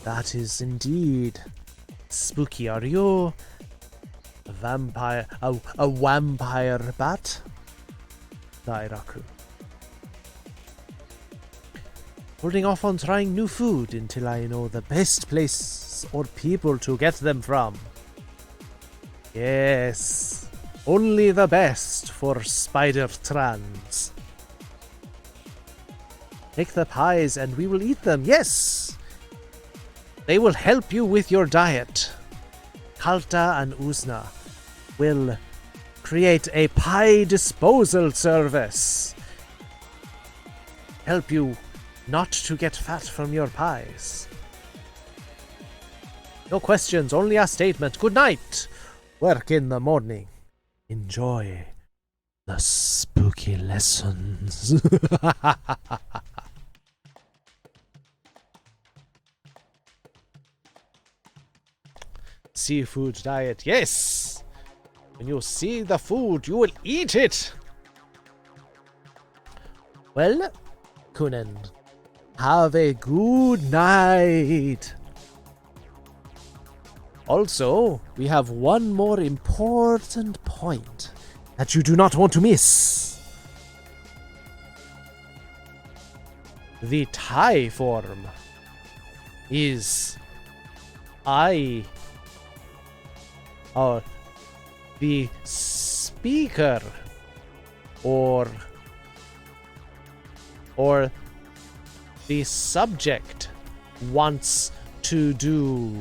E: That is indeed spooky. Are you a vampire? A vampire bat? Dairaku. Holding off on trying new food until I know the best place or people to get them from. Yes. Only the best for spider trans. Take the pies and we will eat them. Yes! They will help you with your diet. Kalta and Uzna will create a pie disposal service. Help you not to get fat from your pies. No questions, only a statement. Good night. Work in the morning. Enjoy the spooky lessons. Seafood diet, yes! When you see the food, you will eat it! Well, Kunen, have a good night! Also, we have one more important point that you do not want to miss. The Thai form is the speaker or the subject wants to do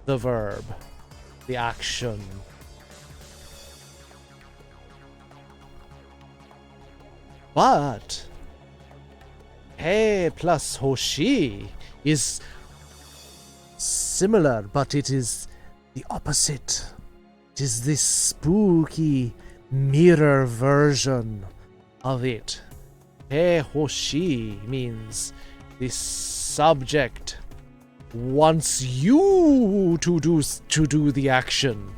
E: the verb, the action. But Hey plus Hoshi is similar, but it is the opposite. It is this spooky mirror version of it. Hey Hoshi means the subject wants you to do the action.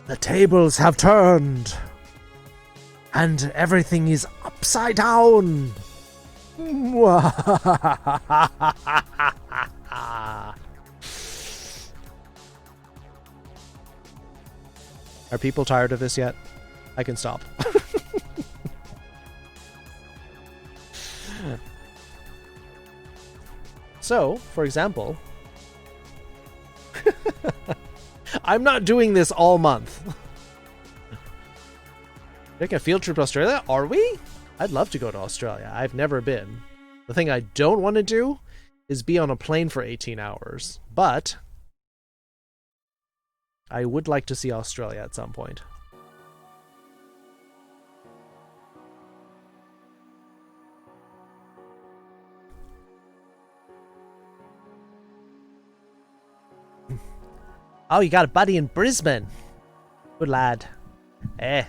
E: The tables have turned, and everything is upside down. Are people tired of this yet? I can stop. So, for example, I'm not doing this all month. Taking a field trip to Australia? Are we? I'd love to go to Australia. I've never been. The thing I don't want to do is be on a plane for 18 hours. But I would like to see Australia at some point. Oh, you got a buddy in Brisbane. Good lad. Yeah,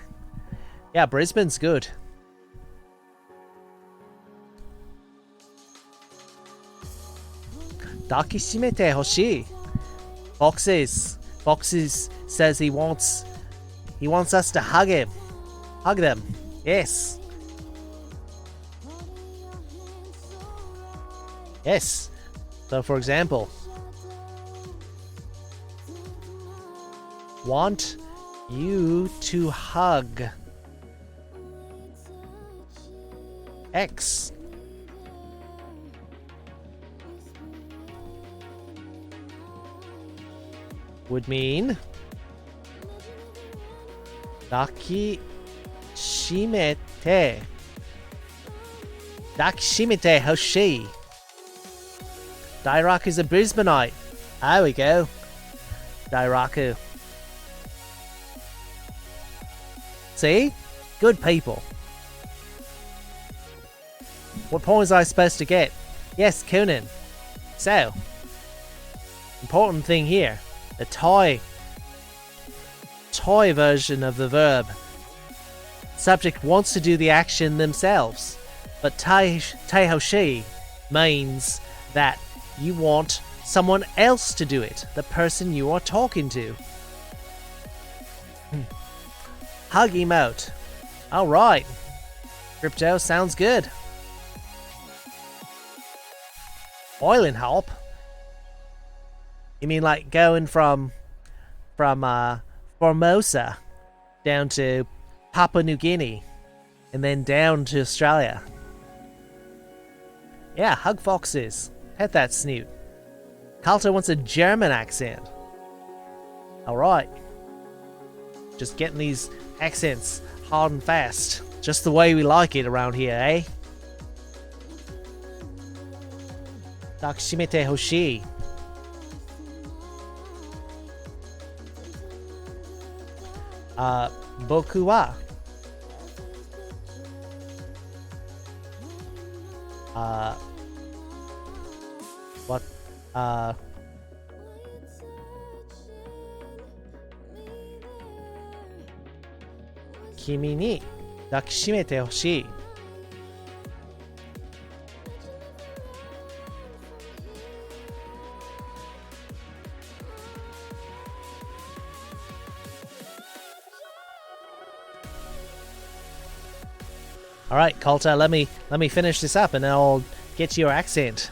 E: Brisbane's good. Dakishimete Hoshi. Foxes says he wants us to hug him. Hug them. Yes. Yes. So for example, want you to hug X. Would mean Dakishimete Hoshi. Dairaku's a Brisbaneite. There we go. Dairaku. See? Good people. What point was I supposed to get? Yes, Kunin. So, important thing here. The toy version of the verb. Subject wants to do the action themselves. But Hoshi means that you want someone else to do it. The person you are talking to. Hug emote. Alright. Crypto sounds good. Oiling help? You mean like going from Formosa down to Papua New Guinea and then down to Australia? Yeah, hug foxes. Pet that snoot. Carlton wants a German accent. Alright. Just getting these accents hard and fast. Just the way we like it around here, eh? Dakishimete Hoshi. Boku wa what Kimi ni dakishimete hoshii. Alright, Kalta, let me finish this up and then I'll get to your accent.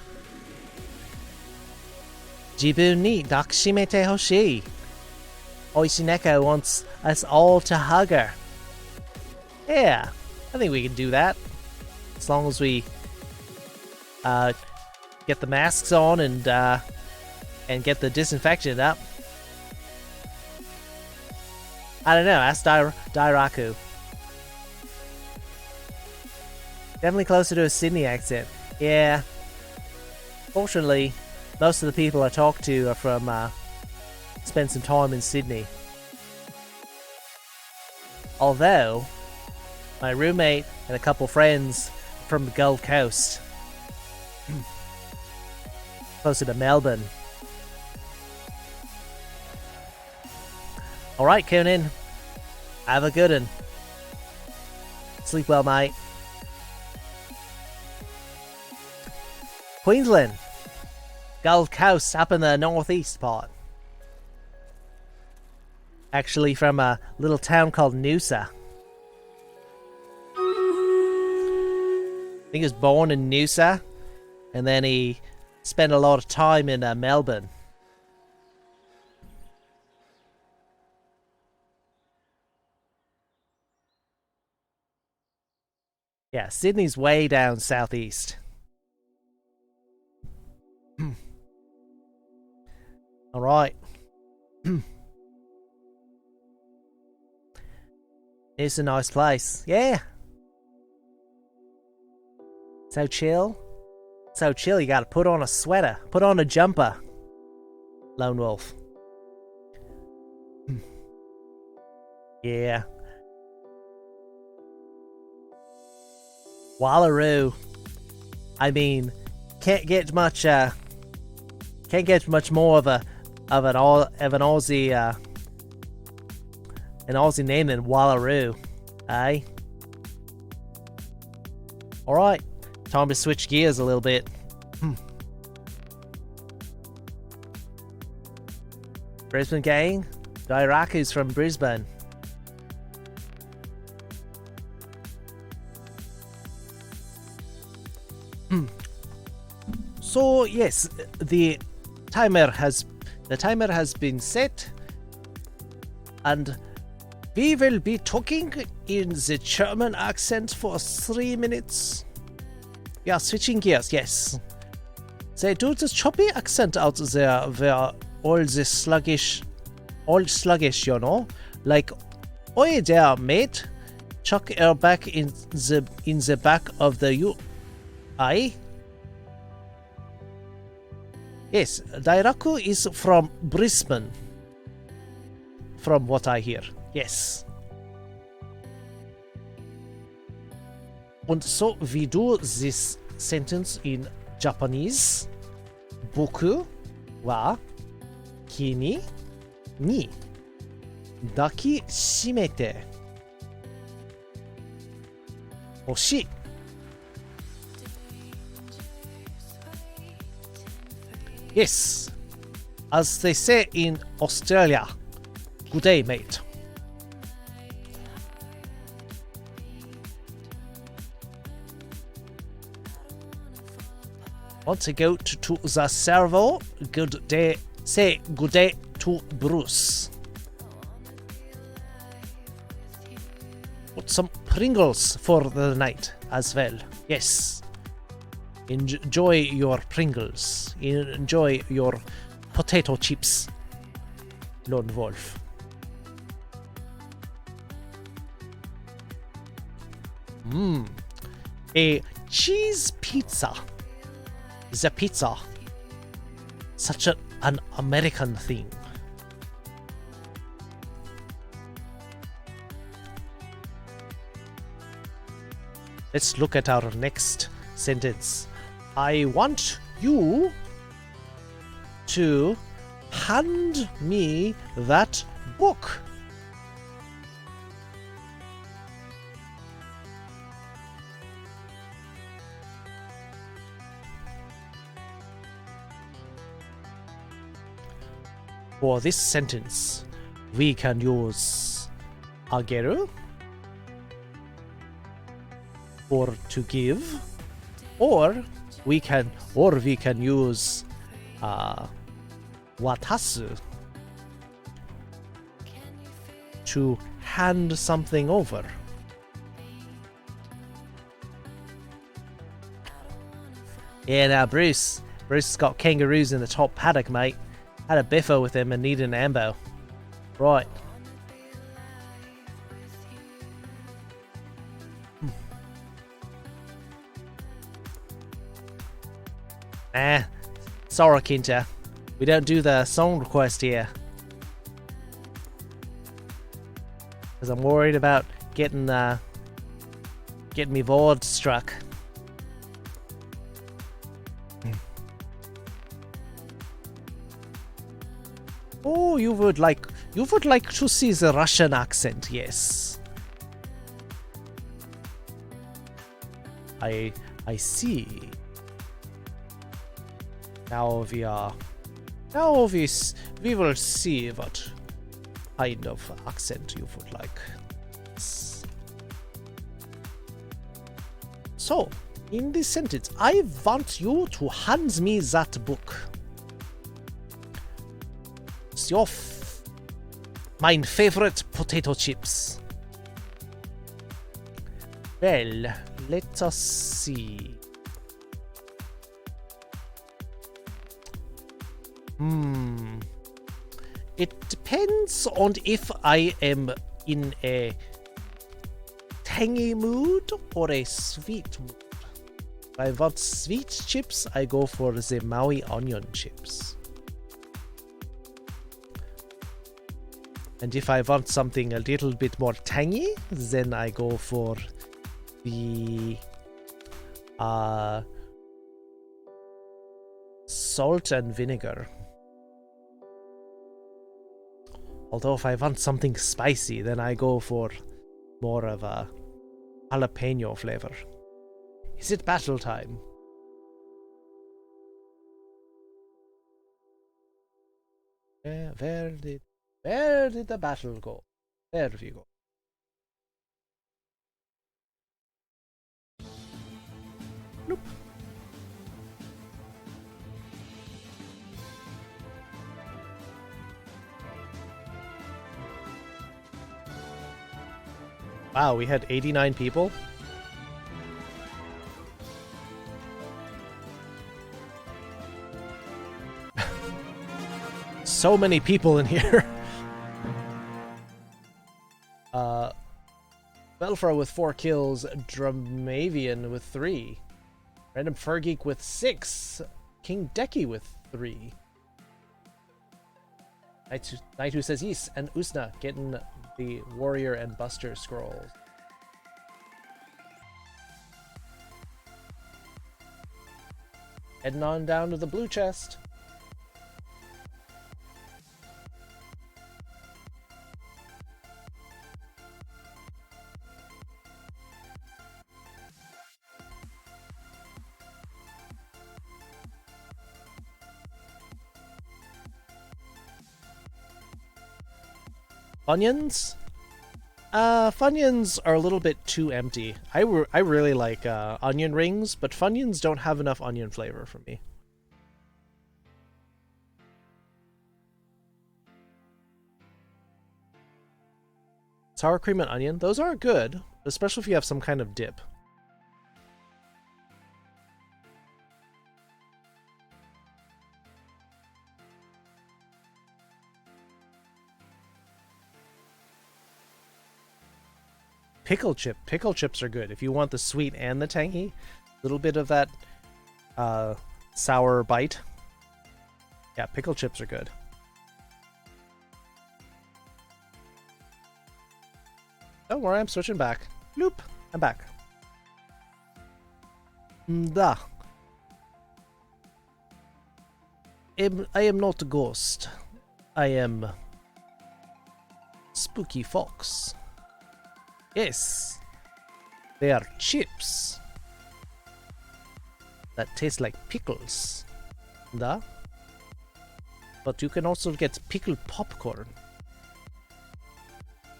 E: Jibun ni dakishimete hoshii. Oishineko wants us all to hug her. Yeah, I think we can do that. As long as we get the masks on and get the disinfectant up. I don't know, ask Dairaku. Definitely closer to a Sydney accent. Yeah. Fortunately, most of the people I talk to are from, spend some time in Sydney. Although, my roommate and a couple friends from the Gold Coast. Closer to Melbourne. Alright, Conan. Have a good one. Sleep well, mate. Queensland. Gold Coast, up in the northeast part. Actually from a little town called Noosa. I think he was born in Noosa, and then he spent a lot of time in Melbourne. Yeah, Sydney's way down southeast. Alright. It's a nice place. Yeah. So chill. So chill, you gotta put on a sweater. Put on a jumper. Lone Wolf. Yeah. Wallaroo. I mean, can't get much more of an Aussie name than Wallaroo, eh? Alright, time to switch gears a little bit. Brisbane gang? Dairaku's from Brisbane. So yes, the timer has been set, and we will be talking in the German accent for 3 minutes. Yeah, switching gears, yes. They do this choppy accent out there where all sluggish, you know? Like, oi there, mate. Chuck her back in the back of the UI. Yes, Dairaku is from Brisbane. From what I hear. Yes. And so we do this sentence in Japanese. Boku wa kimi ni daki shimete hoshii. Yes, as they say in Australia. Good day, mate. Want to go to the servo? Good day. Say good day to Bruce. Put some Pringles for the night as well. Yes. Enjoy your Pringles. Enjoy your potato chips. Lone Wolf. A cheese pizza. The pizza. Such an American thing. Let's look at our next sentence. I want you to hand me that book. For this sentence, we can use ageru or to give, or we can use watasu to hand something over. Yeah, now Bruce has got kangaroos in the top paddock, mate. Had a biffo with him and needed an ambo. Right. Sorry, Kinta. We don't do the song request here. Because I'm worried about getting me board struck. Oh, you would like to see the Russian accent, yes. I see. Now we will see what kind of accent you would like. So, in this sentence, I want you to hand me that book. It's your my favorite potato chips. Well, let us see. It depends on if I am in a tangy mood or a sweet mood. If I want sweet chips, I go for the Maui onion chips. And if I want something a little bit more tangy, then I go for the salt and vinegar. Although if I want something spicy, then I go for more of a jalapeno flavor. Is it battle time? Where did the battle go? There we go. Nope. Wow, we had 89 people. So many people in here. Belfra with 4 kills, Dramavian with 3, Random Furgeek with 6, King Decky with 3. Knight who says yes, and Usna getting the Warrior and Buster scrolls. Heading on down to the blue chest. Funyuns? Funyuns are a little bit too empty. I really like onion rings, but Funyuns don't have enough onion flavor for me. Sour cream and onion, those are good, especially if you have some kind of dip. Pickle chips are good if you want the sweet and the tangy. A little bit of that sour bite. Yeah, pickle chips are good. Don't worry, I'm switching back. Bloop, I'm back. Da. I am not a ghost. I am Spooky Fox. Yes, they are chips that taste like pickles. Da. But you can also get pickled popcorn.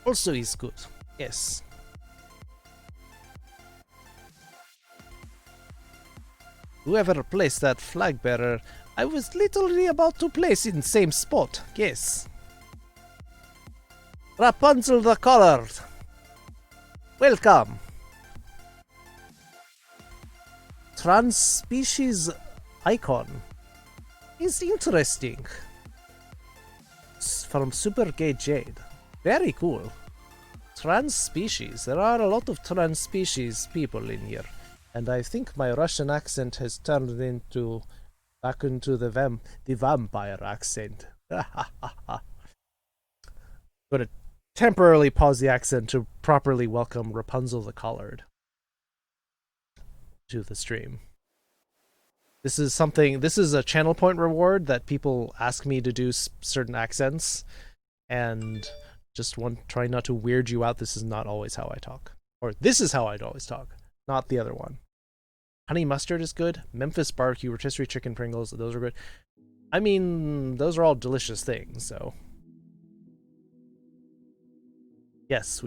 E: Also is good. Yes. Whoever placed that flag bearer, I was literally about to place in same spot. Yes. Rapunzel the Colored. Welcome. Trans-species icon is interesting. From Super Gay Jade. Very cool. Trans-species. There are a lot of trans-species people in here. And I think my Russian accent has turned into back into the vampire accent. Going to temporarily pause the accent to properly welcome Rapunzel the Collared to the stream. This is a channel point reward that people ask me to do certain accents, and just try not to weird you out. This is not always how I talk. Or this is how I'd always talk, not the other one. Honey mustard is good. Memphis barbecue, rotisserie chicken Pringles, those are good. I mean, those are all delicious things, so. Yes,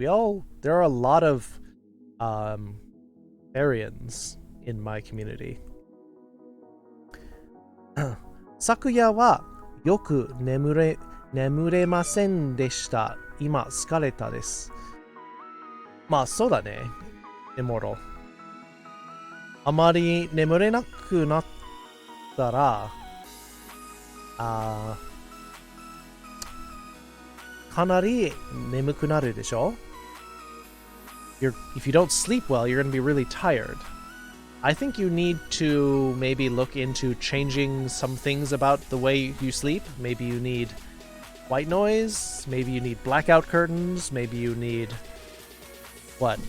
E: there are a lot of Aryans in my community. Sakuya wa yoku nemuremasen deshita. Ima tsukareta desu. まあそうだね、Immortal。あまり眠れなくなったら、かなり眠くなるでしょ? If you don't sleep well, you're going to be really tired. I think you need to maybe look into changing some things about the way you sleep. Maybe you need white noise, maybe you need blackout curtains, maybe you need what?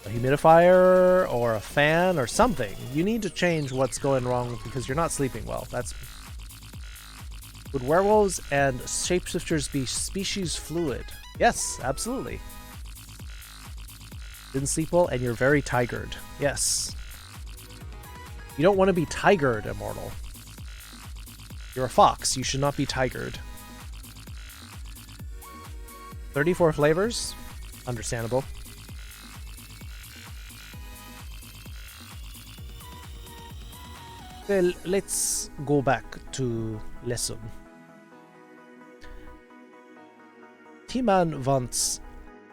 E: A humidifier or a fan or something. You need to change what's going wrong because you're not sleeping well. Would werewolves and shapeshifters be species fluid? Yes, absolutely. Didn't sleep well and you're very tigered. Yes. You don't want to be tigered, Immortal. You're a fox. You should not be tigered. 34 flavors? Understandable. Well, let's go back to lesson. T-Man wants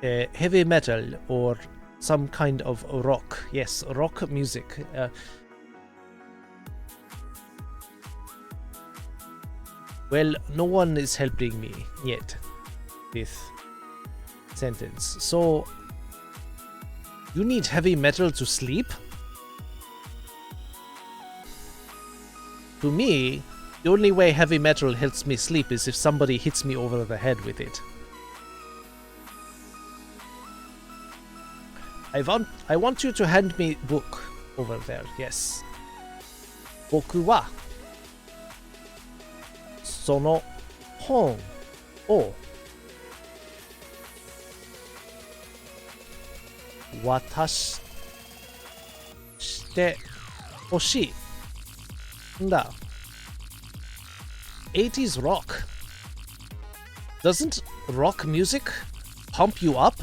E: heavy metal or some kind of rock. Yes, rock music. Well, no one is helping me yet with sentence. So, you need heavy metal to sleep? To me, the only way heavy metal helps me sleep is if somebody hits me over the head with it. I want you to hand me book over there. Yes. 僕はその本を渡してほしいんだ。80s rock. Doesn't rock music pump you up?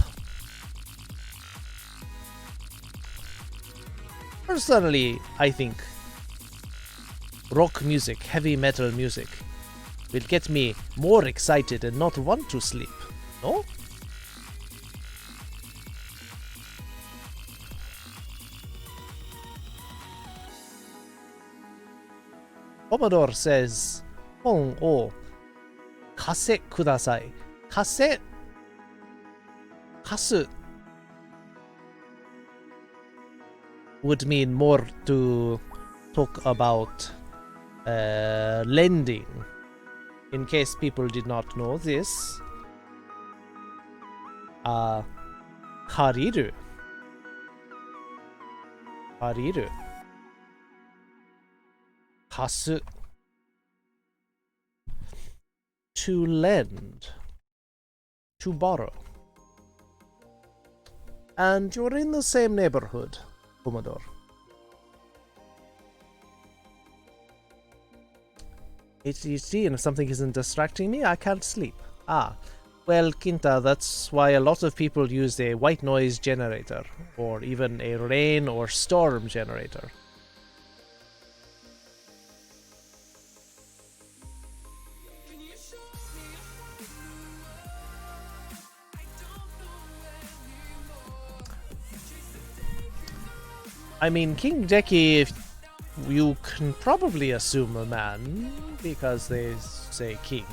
E: Personally, I think rock music, heavy metal music, will get me more excited and not want to sleep. No? Commodore says, 本を貸せください。貸す would mean more to talk about lending. In case people did not know this, 借りる 貸す to lend, to borrow. And you're in the same neighborhood, Commodore. ADHD, and if something isn't distracting me, I can't sleep. Ah, well, Kinta, that's why a lot of people use a white noise generator, or even a rain or storm generator. I mean, King Deki, you can probably assume a man, because they say king.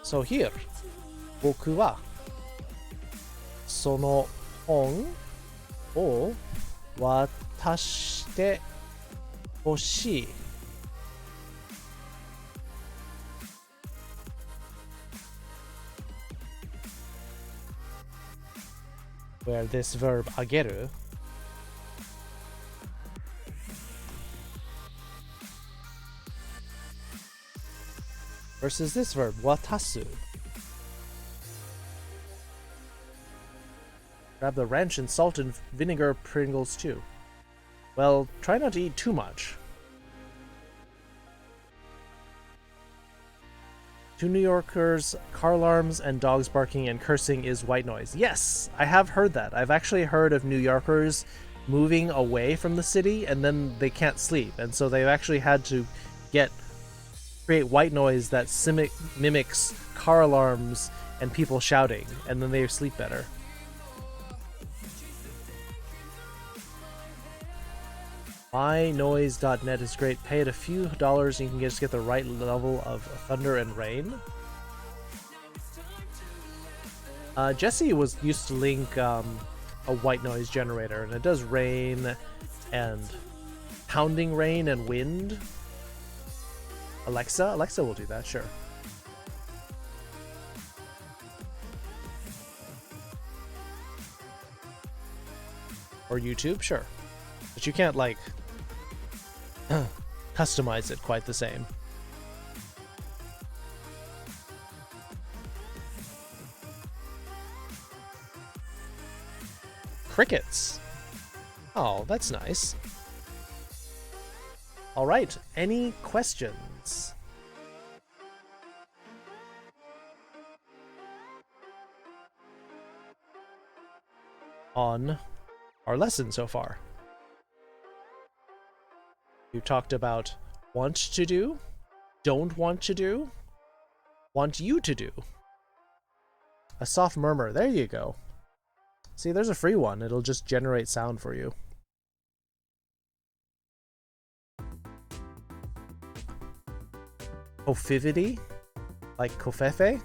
E: So here, 僕はその本を渡してほしい。Where this verb あげる versus this verb 渡す. Grab the ranch and salt and vinegar Pringles too. Well, try not to eat too much. To New Yorkers, car alarms and dogs barking and cursing is white noise. Yes, I have heard that. I've actually heard of New Yorkers moving away from the city and then they can't sleep. And so they've actually had to create white noise that mimics car alarms and people shouting, and then they sleep better. MyNoise.net is great. Pay it a few dollars and you can just get the right level of thunder and rain. Jesse used to link a white noise generator, and it does rain and pounding rain and wind. Alexa will do that, sure. Or YouTube, sure. But you can't, like, customize it quite the same. Crickets. Oh, that's nice. All right, any questions? On our lesson so far. You talked about want to do, don't want to do, want you to do. A soft murmur, there you go. See, there's a free one. It'll just generate sound for you. Kofivity? Like kofefe?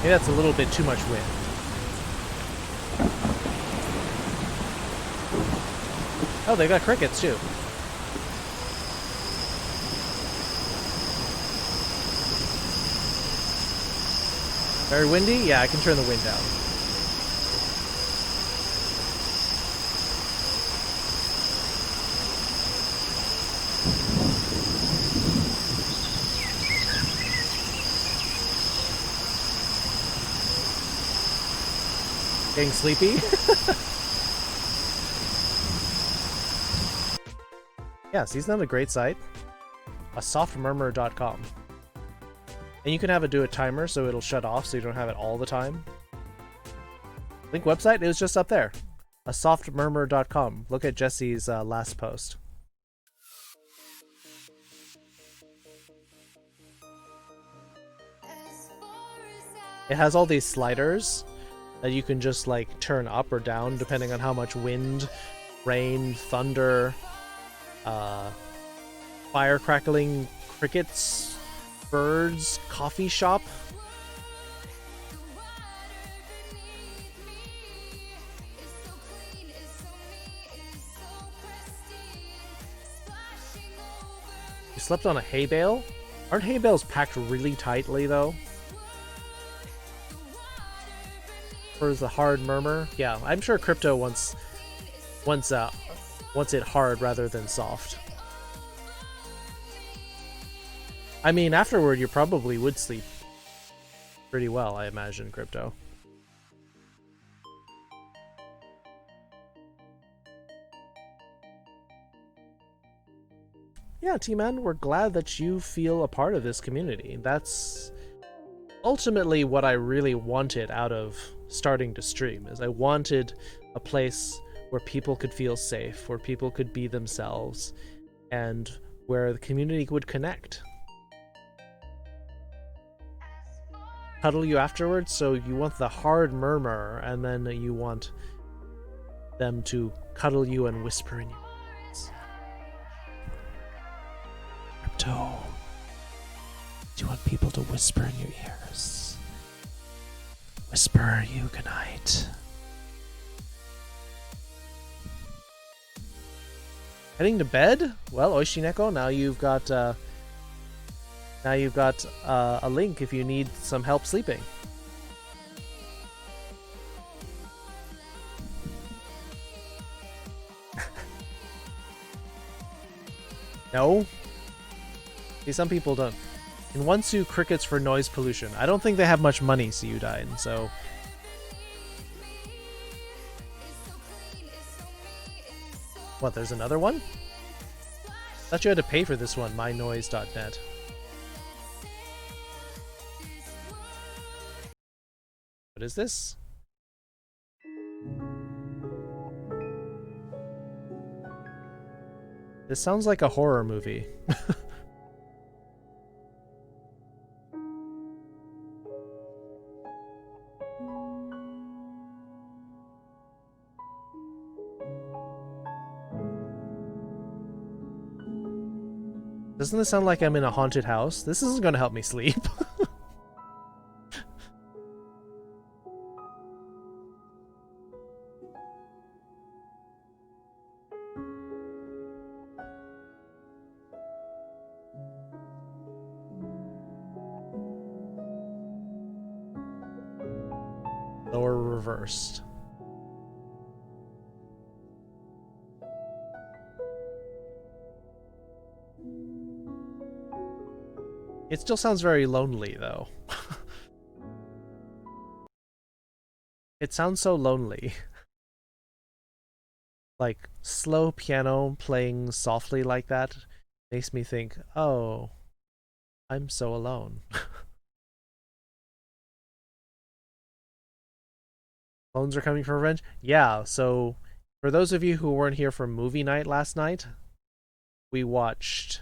E: Maybe that's a little bit too much wind. Oh, they got crickets too. Very windy? Yeah, I can turn the wind down. Getting sleepy? Yeah, see, isn't that a great site? asoftmurmur.com. And you can have it do a timer so it'll shut off so you don't have it all the time. Link website is just up there. asoftmurmur.com. Look at Jesse's last post. It has all these sliders that you can just like turn up or down depending on how much wind, rain, thunder, fire crackling, crickets, birds, coffee shop. You slept on a hay bale? Aren't hay bales packed really tightly though? For the hard murmur? Yeah, I'm sure Crypto wants it hard rather than soft. I mean, afterward you probably would sleep pretty well, I imagine, Crypto. Yeah, T-Man, we're glad that you feel a part of this community. That's ultimately what I really wanted out of starting to stream, is I wanted a place where people could feel safe, where people could be themselves, and where the community would connect. Cuddle you afterwards, so you want the hard murmur, and then you want them to cuddle you and whisper in your ears. Crypto, do you want people to whisper in your ears? Whisper you goodnight. Heading to bed? Well, Oshineko, now you've got a link if you need some help sleeping. No? See, some people don't. In one sue, crickets for noise pollution. I don't think they have much money, see you died, so... What, there's another one? Thought you had to pay for this one, mynoise.net. What is this? This sounds like a horror movie. Doesn't this sound like I'm in a haunted house? This isn't going to help me sleep. Lower reversed. It still sounds very lonely, though. It sounds so lonely. Like, slow piano playing softly like that makes me think, oh, I'm so alone. Phones are coming for revenge? Yeah, so for those of you who weren't here for movie night last night, we watched...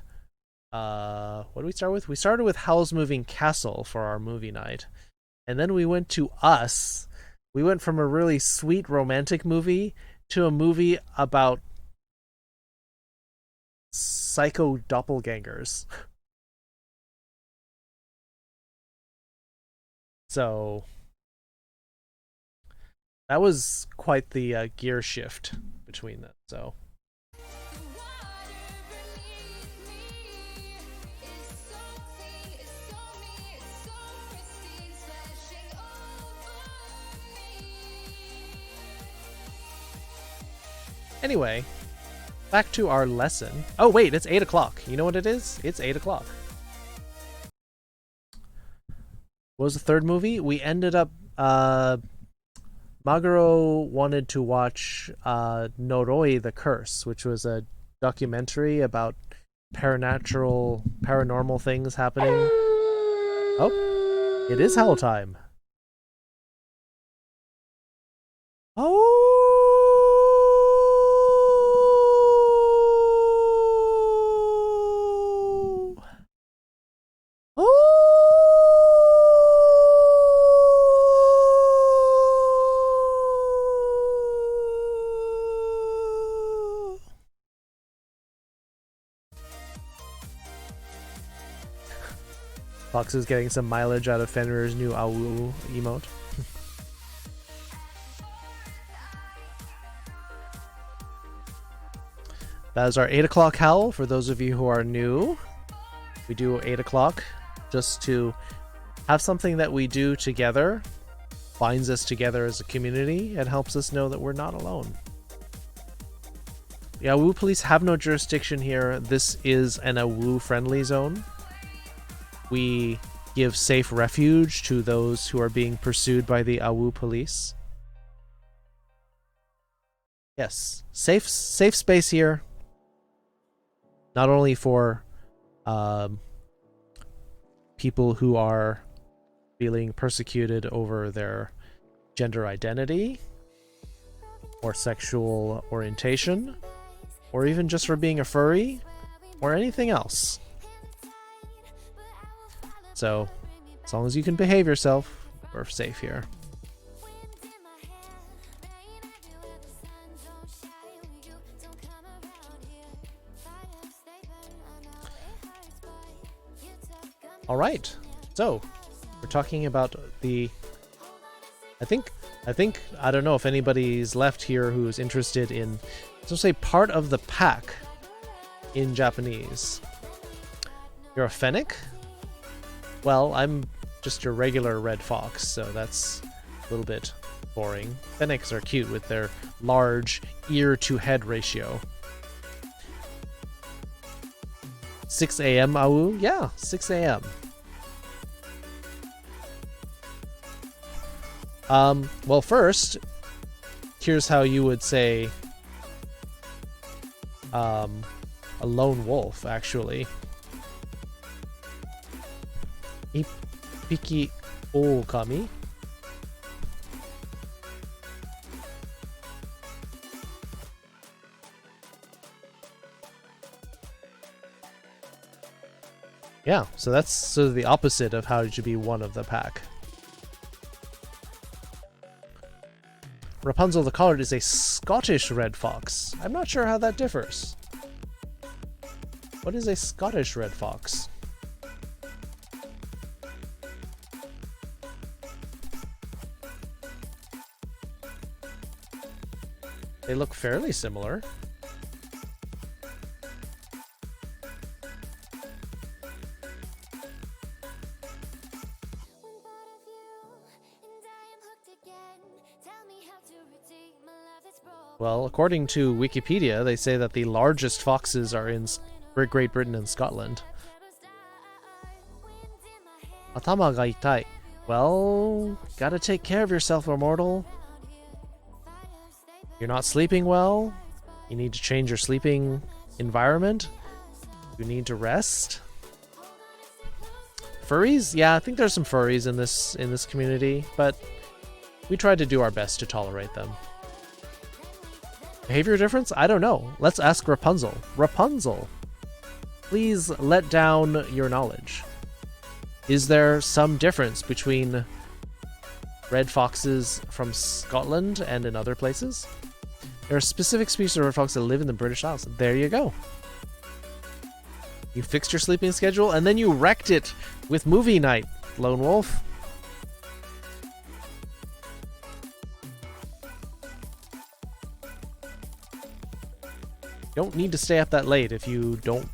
E: what did we start with? We started with Howl's Moving Castle for our movie night. And then we went to Us. We went from a really sweet romantic movie to a movie about psycho doppelgangers. So that was quite the gear shift between them. So anyway, back to our lesson. Oh wait, it's 8 o'clock. You know what it is? It's 8 o'clock. What was the third movie? We ended up, Maguro wanted to watch Noroi the Curse, which was a documentary about paranormal things happening. Oh, it is Howl time. Oh! Fox is getting some mileage out of Fenrir's new Awu emote. That is our 8 o'clock howl for those of you who are new. We do 8 o'clock just to have something that we do together, binds us together as a community, and helps us know that we're not alone. The Awu police have no jurisdiction here. This is an Awu friendly zone. We give safe refuge to those who are being pursued by the Awu police. Yes, safe space here. Not only for people who are feeling persecuted over their gender identity, or sexual orientation, or even just for being a furry, or anything else. So, as long as you can behave yourself, we're safe here. All right, so we're talking about the. I think I don't know if anybody's left here who's interested in, let's say, part of the pack in Japanese. You're a fennec? Well, I'm just your regular red fox, so that's a little bit boring. Fennecs are cute with their large ear-to-head ratio. 6 a.m. Au? Yeah, 6 a.m. Well, first, here's how you would say a lone wolf, actually. Ippiki ookami. Yeah, so that's sort of the opposite of how you should be one of the pack. Rapunzel the Collared is a Scottish red fox. I'm not sure how that differs. What is a Scottish red fox? They look fairly similar. Well, according to Wikipedia, they say that the largest foxes are in Great Britain and Scotland. Atama ga itai. Well, gotta take care of yourself, immortal. You're not sleeping well. You need to change your sleeping environment. You need to rest. Furries? Yeah, I think there's some furries in this community, but we try to do our best to tolerate them. Behavior difference? I don't know. Let's ask Rapunzel. Rapunzel, please let down your knowledge. Is there some difference between red foxes from Scotland and in other places? There are specific species of red foxes that live in the British Isles. There you go. You fixed your sleeping schedule and then you wrecked it with movie night, Lone Wolf. Don't need to stay up that late if you don't.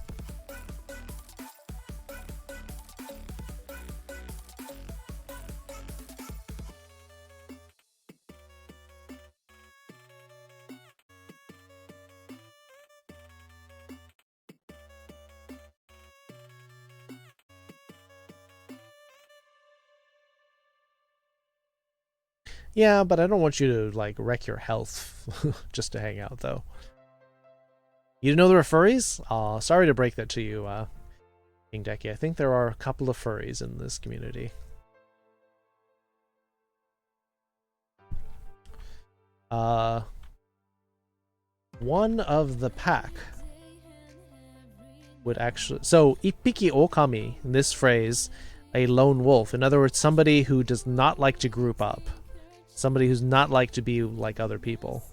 E: Yeah, but I don't want you to like wreck your health just to hang out though. You didn't know there were furries? Aw, sorry to break that to you, King Decky. I think there are a couple of furries in this community. One of the pack would actually... So, Ippiki Okami, in this phrase, a lone wolf. In other words, somebody who does not like to group up. Somebody who's not like to be like other people.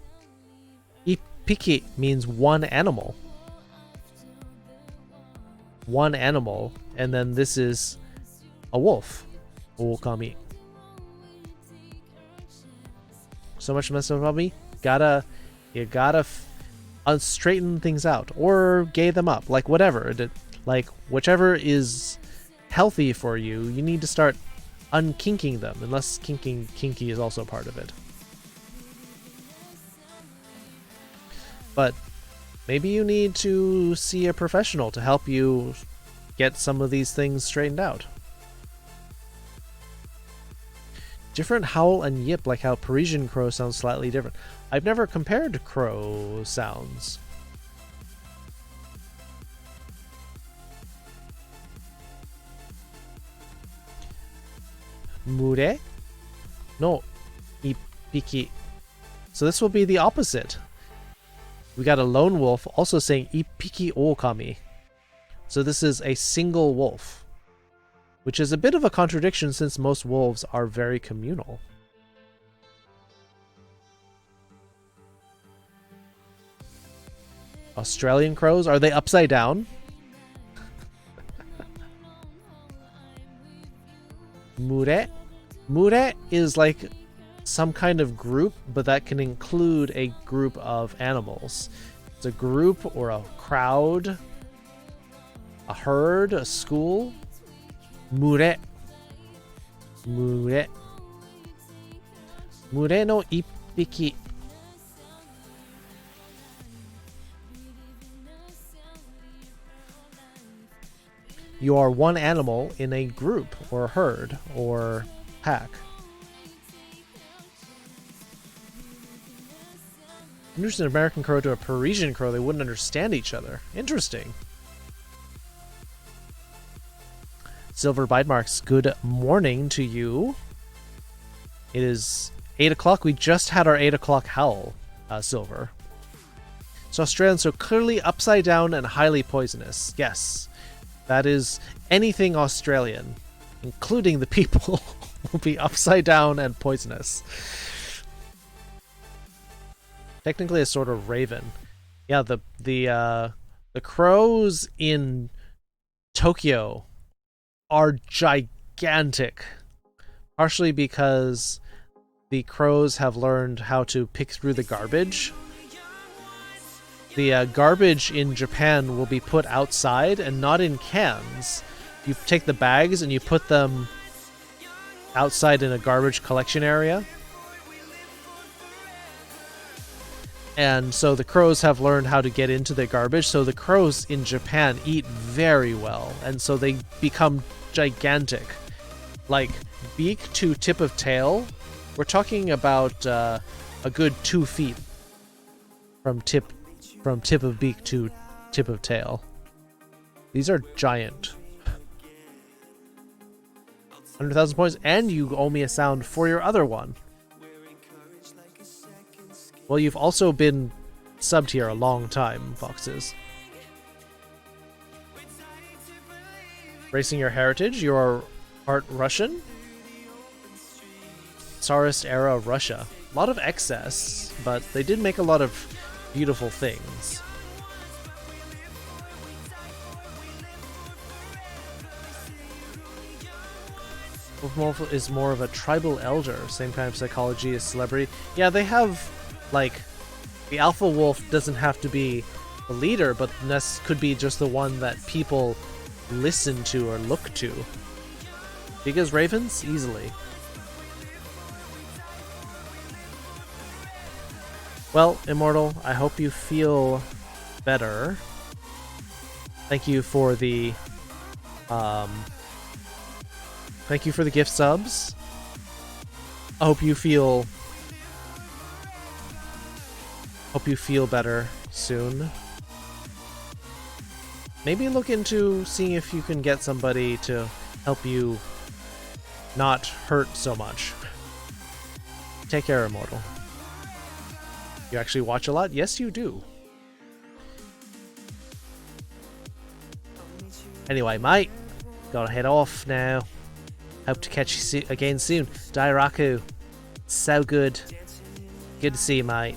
E: Ippiki means one animal. One animal, and then this is a wolf. Okami. So much mess about me. You gotta straighten things out or gay them up, like whatever. Like whichever is healthy for you, you need to start unkinking them, unless kinky is also part of it. But maybe you need to see a professional to help you get some of these things straightened out. Different howl and yip, like how Parisian crow sounds slightly different. I've never compared crow sounds. Mure no ippiki So this will be the opposite. We got a lone wolf also saying Ipiki Okami. So this is a single wolf, which is a bit of a contradiction since most wolves are very communal. Australian crows, are they upside down? Mure? Mure is like some kind of group, but that can include a group of animals. It's a group or a crowd, a herd, a school. Mure. Mure. Mure no ippiki. You are one animal in a group or herd or pack. Introducing an American crow to a Parisian crow, they wouldn't understand each other. Interesting. Silver Bite Marks, good morning to you. It is 8 o'clock. We just had our 8 o'clock howl, Silver. So Australian, so clearly upside down and highly poisonous. Yes. That is anything Australian, including the people, will be upside down and poisonous. Technically a sort of raven. Yeah, the crows in Tokyo are gigantic. Partially because the crows have learned how to pick through the garbage. The garbage in Japan will be put outside and not in cans. You take the bags and you put them outside in a garbage collection area. And so the crows have learned how to get into the garbage. So the crows in Japan eat very well. And so they become gigantic. Like beak to tip of tail. We're talking about a good 2 feet from tip of beak to tip of tail. These are giant. 100,000 points, and you owe me a sound for your other one. Well, you've also been subbed here a long time, Foxes. Racing your heritage, your art Russian? Tsarist era Russia. A lot of excess, but they did make a lot of beautiful things. Wolfmorph is more of a tribal elder, same kind of psychology as celebrity. Yeah, they have, like, the alpha wolf doesn't have to be the leader, but this could be just the one that people listen to or look to. Big as ravens? Easily. Well, Immortal, I hope you feel better. Thank you for the gift subs. I hope you feel better soon. Maybe look into seeing if you can get somebody to help you not hurt so much. Take care, Immortal. You actually watch a lot? Yes, you do. Anyway, mate, gotta head off now. Hope to catch you again soon. Dairaku, so good. Good to see you, mate.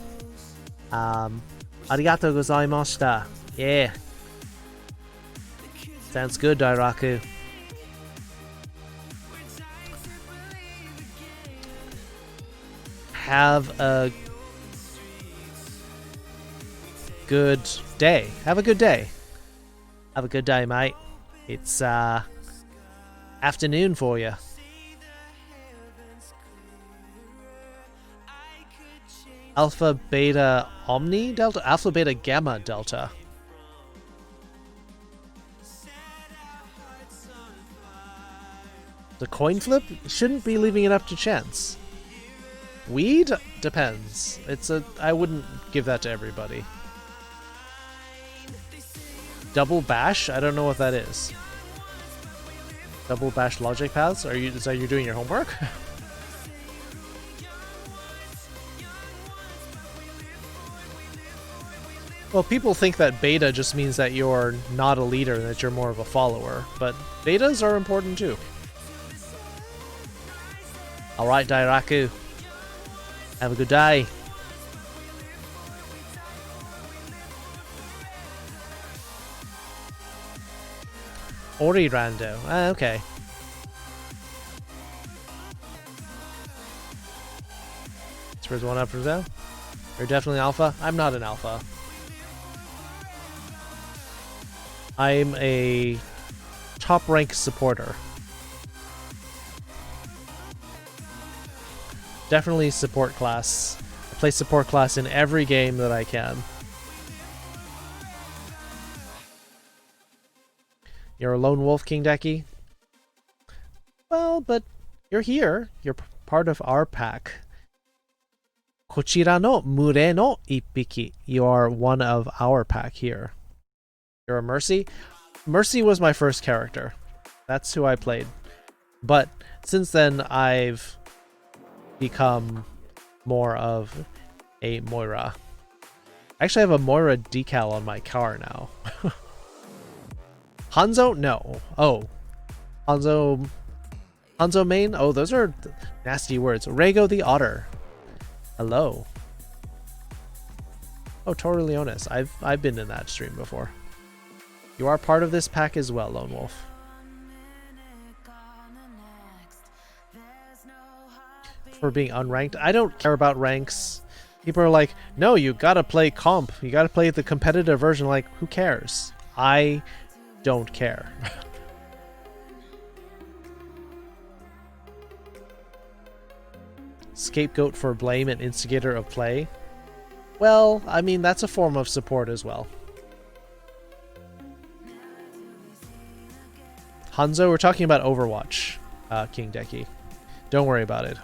E: Arigatou gozaimashita. Yeah. Sounds good, Dairaku. Have a good day. Have a good day. Have a good day, mate. It's afternoon for you. Alpha, beta, omni, delta? Alpha, beta, gamma, delta. The coin flip? Shouldn't be leaving it up to chance. Weed? Depends. I wouldn't give that to everybody. Double bash? I don't know what that is. Double bash logic paths? Is that you're doing your homework? Well, people think that beta just means that you're not a leader, that you're more of a follower, but betas are important too. Alright, Dairaku. Have a good day. Ori Rando. Ah, okay. Where's one up from there? You're definitely alpha? I'm not an alpha. I'm a top rank supporter. Definitely support class. I play support class in every game that I can. You're a lone wolf, King Decky? Well, but you're here. You're part of our pack. Kochira no mure no ippiki. You are one of our pack here. You're a Mercy? Mercy was my first character. That's who I played. But since then, I've become more of a Moira. I actually have a Moira decal on my car now. Hanzo? No. Oh. Hanzo main? Oh, those are nasty words. Rego the Otter. Hello. Oh, Toru Leonis. I've been in that stream before. You are part of this pack as well, Lone Wolf. For being unranked, I don't care about ranks. People are like, no, you gotta play comp. You gotta play the competitive version. Like, who cares? I don't care. Scapegoat for blame and instigator of play. Well, I mean, that's a form of support as well. Hanzo, we're talking about Overwatch, King Decky. Don't worry about it.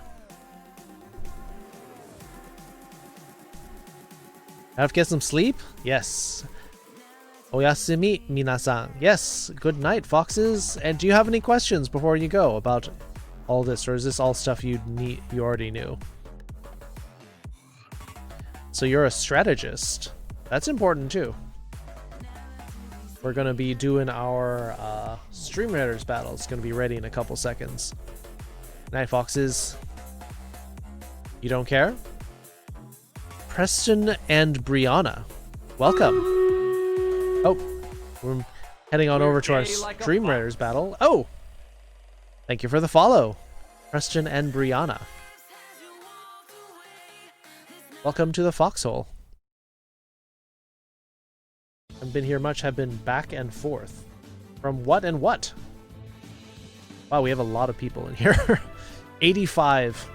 E: Have to get some sleep? Yes. Oyasumi minasan. Yes, good night, foxes. And do you have any questions before you go about all this, or is this all stuff you already knew? So you're a strategist. That's important too. We're gonna be doing our Stream Raiders battle. It's gonna be ready in a couple seconds. Night, foxes. You don't care? Preston and Brianna, welcome. Oh, we're heading on over to our Stream Raiders battle. Oh, thank you for the follow, Preston and Brianna. Welcome to the foxhole. Haven't been here much, have been back and forth. From what and what? Wow, we have a lot of people in here. 85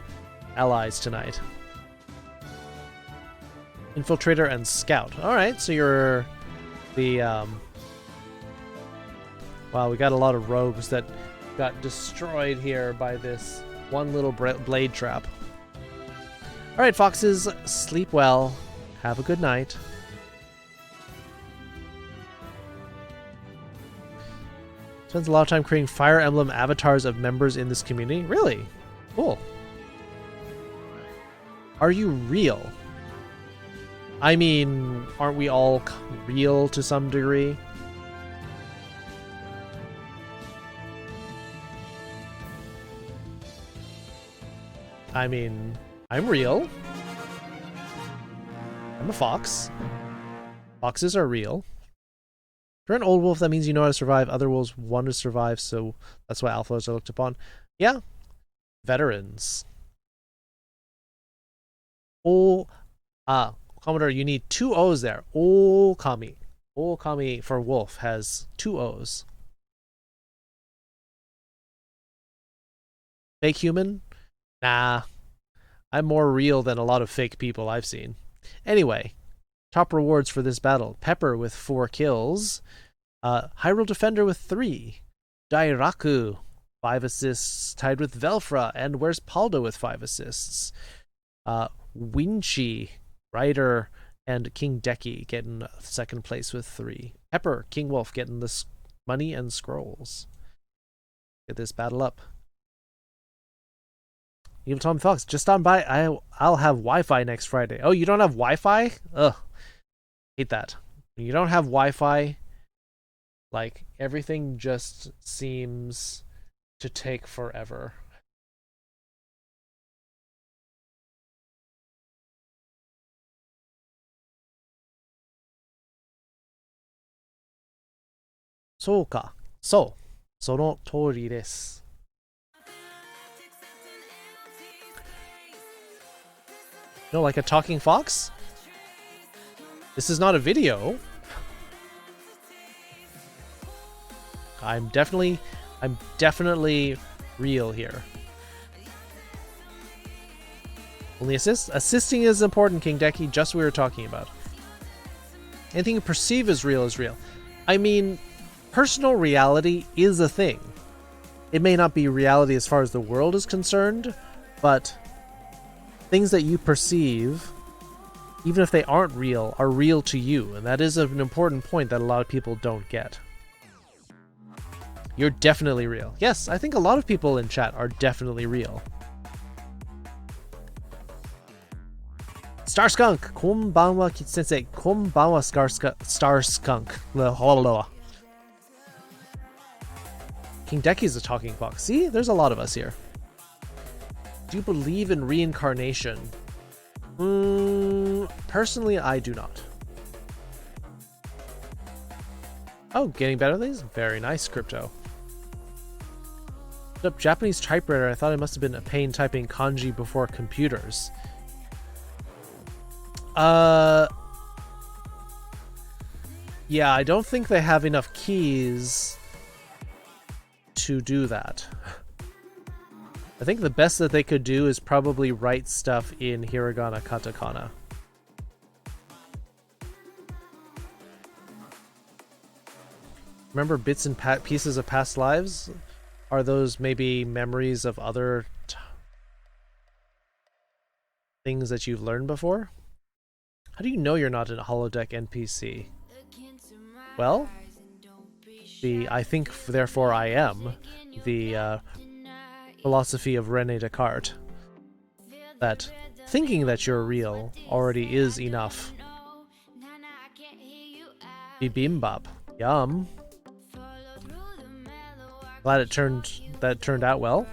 E: allies tonight. Infiltrator and Scout. Alright, so you're the, wow, we got a lot of rogues that got destroyed here by this one little blade trap. Alright, foxes, sleep well. Have a good night. Spends a lot of time creating Fire Emblem avatars of members in this community. Really? Cool. Are you real? I mean, aren't we all real to some degree? I mean, I'm real. I'm a fox. Foxes are real. If you're an old wolf, that means you know how to survive. Other wolves want to survive, so that's why alphas are looked upon. Yeah. Veterans. Oh, Commodore, you need 2 O's there. Okami. Okami for wolf has 2 O's. Fake human? Nah. I'm more real than a lot of fake people I've seen. Anyway, top rewards for this battle. Pepper with 4 kills. Hyrule Defender with 3. Dairaku, 5 assists, tied with Velfra. And where's Paldo with 5 assists? Winchi, Ryder, and King Decky getting 2nd place with 3. Pepper, King Wolf getting the money and scrolls. Get this battle up. Evil Tom Fox, just on by. I'll have Wi-Fi next Friday. Oh, you don't have Wi-Fi? Ugh. Hate that. When you don't have Wi-Fi, like, everything just seems to take forever. So ka. So. その通りです。No, like a talking fox? This is not a video. I'm definitely real here. Only assisting is important, King Decky, just what we were talking about. Anything you perceive as real is real. I mean, personal reality is a thing. It may not be reality as far as the world is concerned, but things that you perceive, even if they aren't real, are real to you. And that is an important point that a lot of people don't get. You're definitely real. Yes, I think a lot of people in chat are definitely real. Star Skunk! Konbanwa Sensei. Konbanwa Star Skunk. King Decky's a talking fox. See? There's a lot of us here. Do you believe in reincarnation? Personally, I do not. Oh, getting better at these? Very nice, Crypto. Up Japanese typewriter. I thought it must have been a pain typing kanji before computers. Yeah, I don't think they have enough keys to do that. I think the best that they could do is probably write stuff in hiragana katakana. Remember bits and pieces of past lives? Are those maybe memories of other things that you've learned before? How do you know you're not a holodeck NPC? Well, I think therefore I am, the philosophy of René Descartes, that thinking that you're real already is enough. Bibimbap, yum. Glad it turned out well.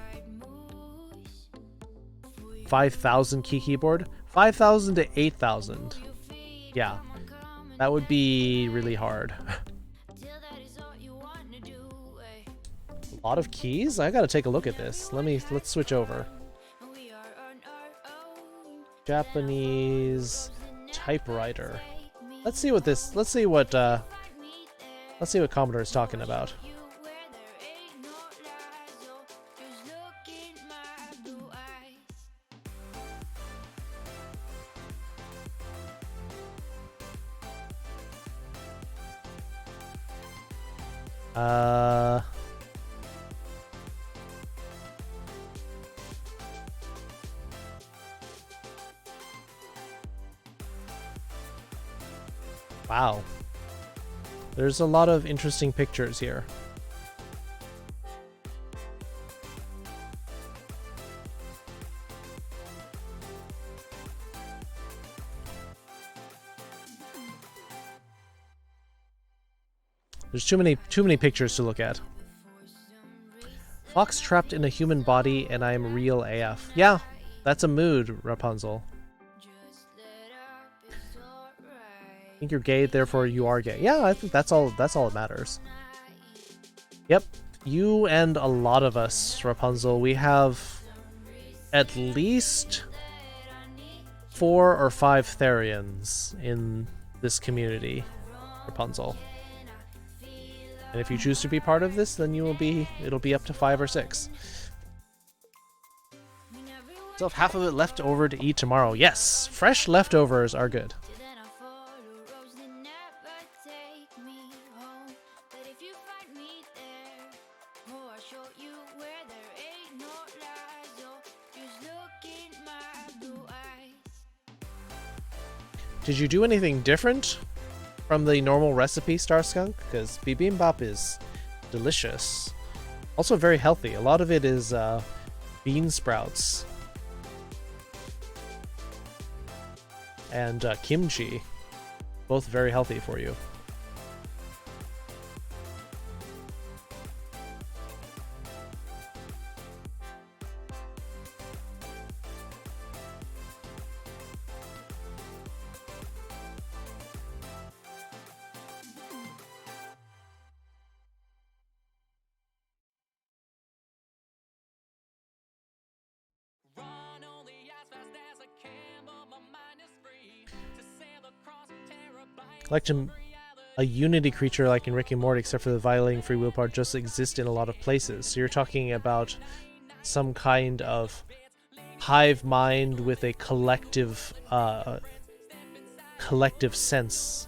E: 5,000 key keyboard, 5,000 to 8,000. Yeah, that would be really hard. A lot of keys? I gotta take a look at this. Let's switch over. Japanese typewriter. Let's see what Commodore is talking about. Wow. There's a lot of interesting pictures here. There's too many pictures to look at. Fox trapped in a human body and I am real AF. Yeah, that's a mood, Rapunzel. Think you're gay, therefore you are gay. Yeah, I think that's all that matters. Yep. You and a lot of us, Rapunzel, we have at least 4 or 5 Therians in this community, Rapunzel. And if you choose to be part of this, then it'll be up to 5 or 6. Still have half of it left over to eat tomorrow. Yes, fresh leftovers are good. Did you do anything different from the normal recipe, Starskunk? Because bibimbap is delicious. Also very healthy. A lot of it is bean sprouts. And kimchi. Both very healthy for you. like to a unity creature like in Rick and Morty, except for the violating free will part, just exist in a lot of places. So you're talking about some kind of hive mind with a collective sense.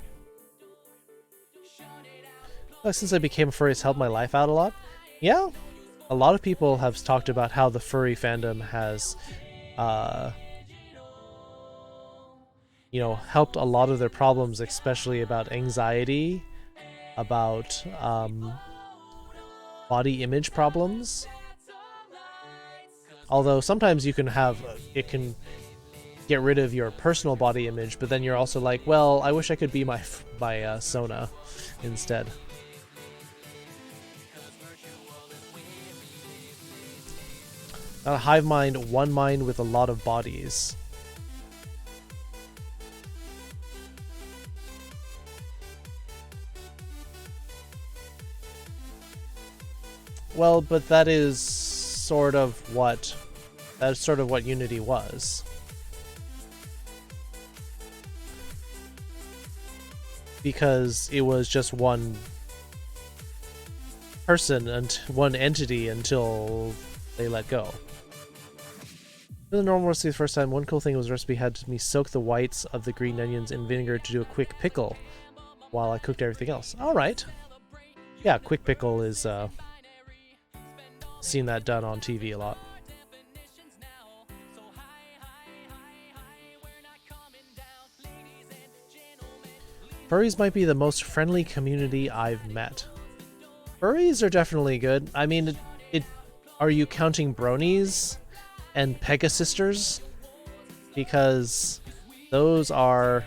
E: Since I became a furry, it's helped my life out a lot. Yeah, a lot of people have talked about how the furry fandom has you know, helped a lot of their problems, especially about anxiety, about body image problems. Although sometimes you can have, it can get rid of your personal body image, but then you're also like, well, I wish I could be my Sona instead. Not a hive mind, one mind with a lot of bodies. Well, but that is sort of what Unity was. Because it was just one person and one entity until they let go. In the normal recipe the first time, one cool thing was the recipe had me soak the whites of the green onions in vinegar to do a quick pickle while I cooked everything else. Alright. Yeah, quick pickle is seen that done on TV a lot. Furries might be the most friendly community I've met. Furries are definitely good. I mean, are you counting bronies and Pegasisters? Because those are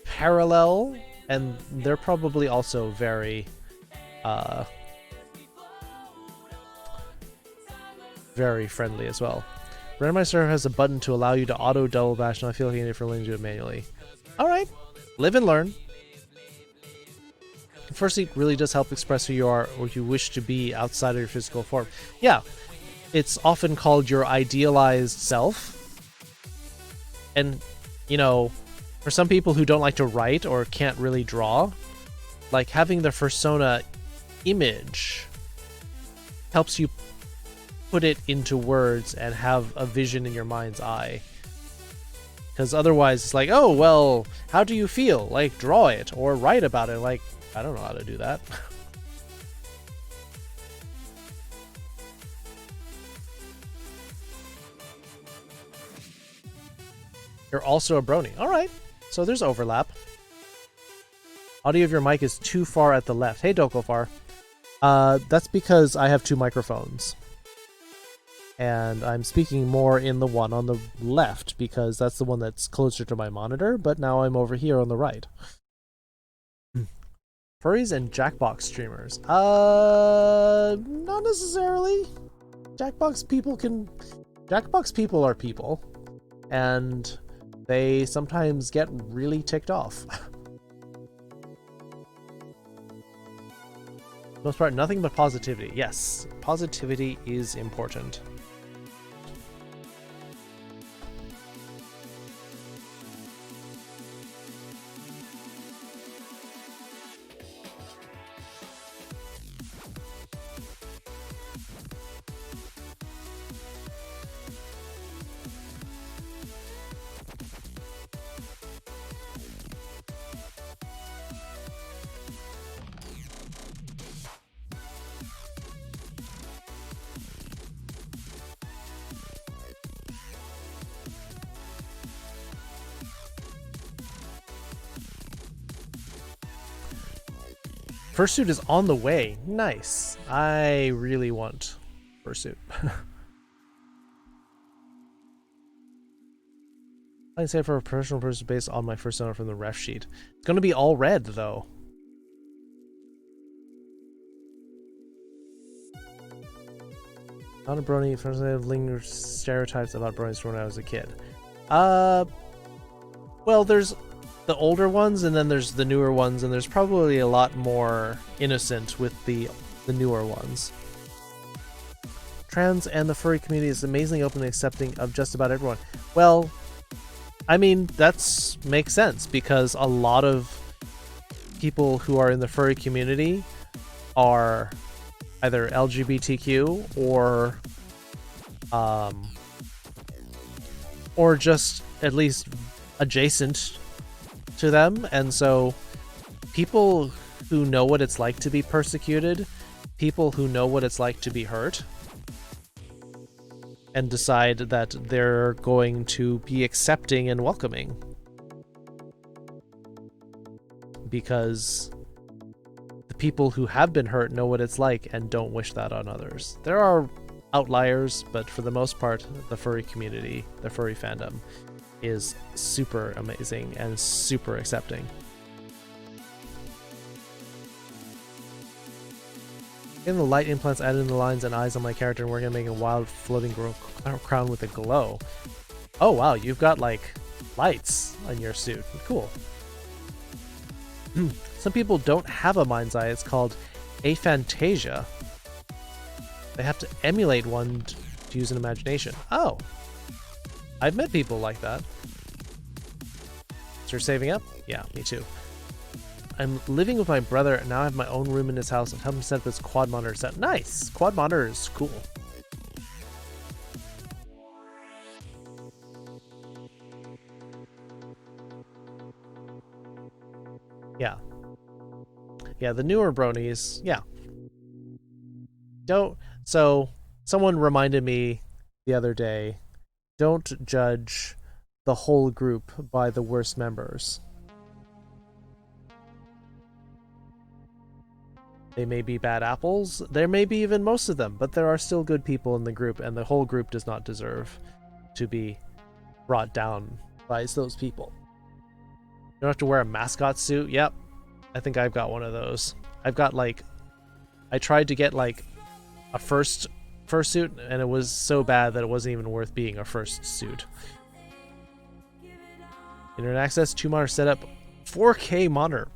E: parallel, and they're probably also very very friendly as well. Randomizer server has a button to allow you to auto double bash, and I feel like I need to do it manually. Alright, live and learn. Firstly, it really does help express who you are or you wish to be outside of your physical form. Yeah, it's often called your idealized self. And, you know, for some people who don't like to write or can't really draw, like having the fursona image helps you put it into words and have a vision in your mind's eye. Because otherwise it's like, oh, well, how do you feel? Like, draw it or write about it. Like, I don't know how to do that. You're also a brony. Alright, so there's overlap. Audio of your mic is too far at the left. Hey, Dokofar. That's because I have two microphones. And I'm speaking more in the one on the left because that's the one that's closer to my monitor, but now I'm over here on the right. Furries and Jackbox streamers. Not necessarily. Jackbox people are people, and they sometimes get really ticked off. Most part, nothing but positivity. Yes, positivity is important. Fursuit is on the way. Nice. I really want Fursuit. I can say for a personal person based on my fursona from the ref sheet. It's going to be all red, though. Not a brony. First, I have lingering stereotypes about bronies from when I was a kid. Well, there's the older ones, and then there's the newer ones, and there's probably a lot more innocent with the newer ones. Trans and the furry community is amazingly open and accepting of just about everyone. Well, I mean, that's makes sense because a lot of people who are in the furry community are either LGBTQ or just at least adjacent to them, and so people who know what it's like to be persecuted, people who know what it's like to be hurt, and decide that they're going to be accepting and welcoming. Because the people who have been hurt know what it's like and don't wish that on others. There are outliers, but for the most part, the furry community, the furry fandom, is super amazing and super accepting. Getting the light implants added in the lines and eyes on my character, and we're gonna make a wild floating crown with a glow. Oh wow, you've got like lights on your suit. Cool. Some people don't have a mind's eye. It's called aphantasia. They have to emulate one to use an imagination. Oh, I've met people like that. So you're saving up? Yeah, me too. I'm living with my brother, and now I have my own room in his house and help him set up his quad monitor set. Nice! Quad monitor is cool. Yeah. Yeah, the newer bronies, yeah. So, someone reminded me the other day, don't judge the whole group by the worst members. They may be bad apples, there may be even most of them, but there are still good people in the group, and the whole group does not deserve to be brought down by those people. You don't have to wear a mascot suit? Yep. I think I've got one of those. I've got like... I tried to get like a first suit, and it was so bad that it wasn't even worth being a first suit. Internet access, 2 monitor setup, 4K monitor.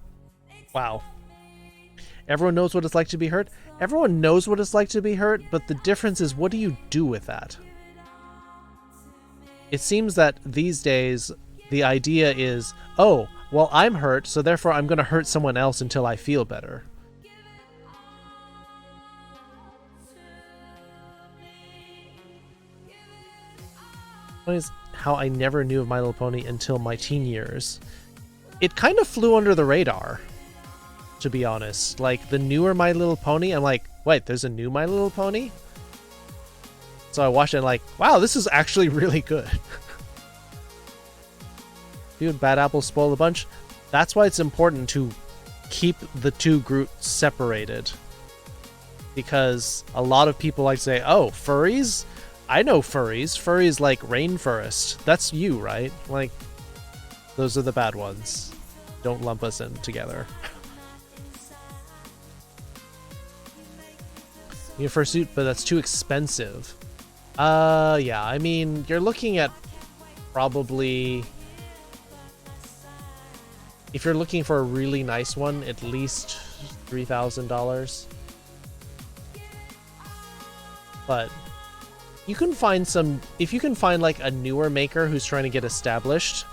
E: Wow. Everyone knows what it's like to be hurt? Everyone knows what it's like to be hurt, but the difference is, what do you do with that? It seems that these days, the idea is, oh, well, I'm hurt, so therefore I'm going to hurt someone else until I feel better. Funny is how I never knew of My Little Pony until my teen years. It kind of flew under the radar, to be honest. Like, the newer My Little Pony, I'm like, wait, there's a new My Little Pony? So I watched it and like, wow, this is actually really good. Dude, bad apples spoil the bunch. That's why it's important to keep the two groups separated. Because a lot of people like to say, oh, furries? I know furries. Furries like rainforest. That's you, right? Like, those are the bad ones. Don't lump us in together. You need a fursuit, but that's too expensive. Yeah, I mean, you're looking at probably... If you're looking for a really nice one, at least $3,000. But you can find some... If you can find like a newer maker who's trying to get established,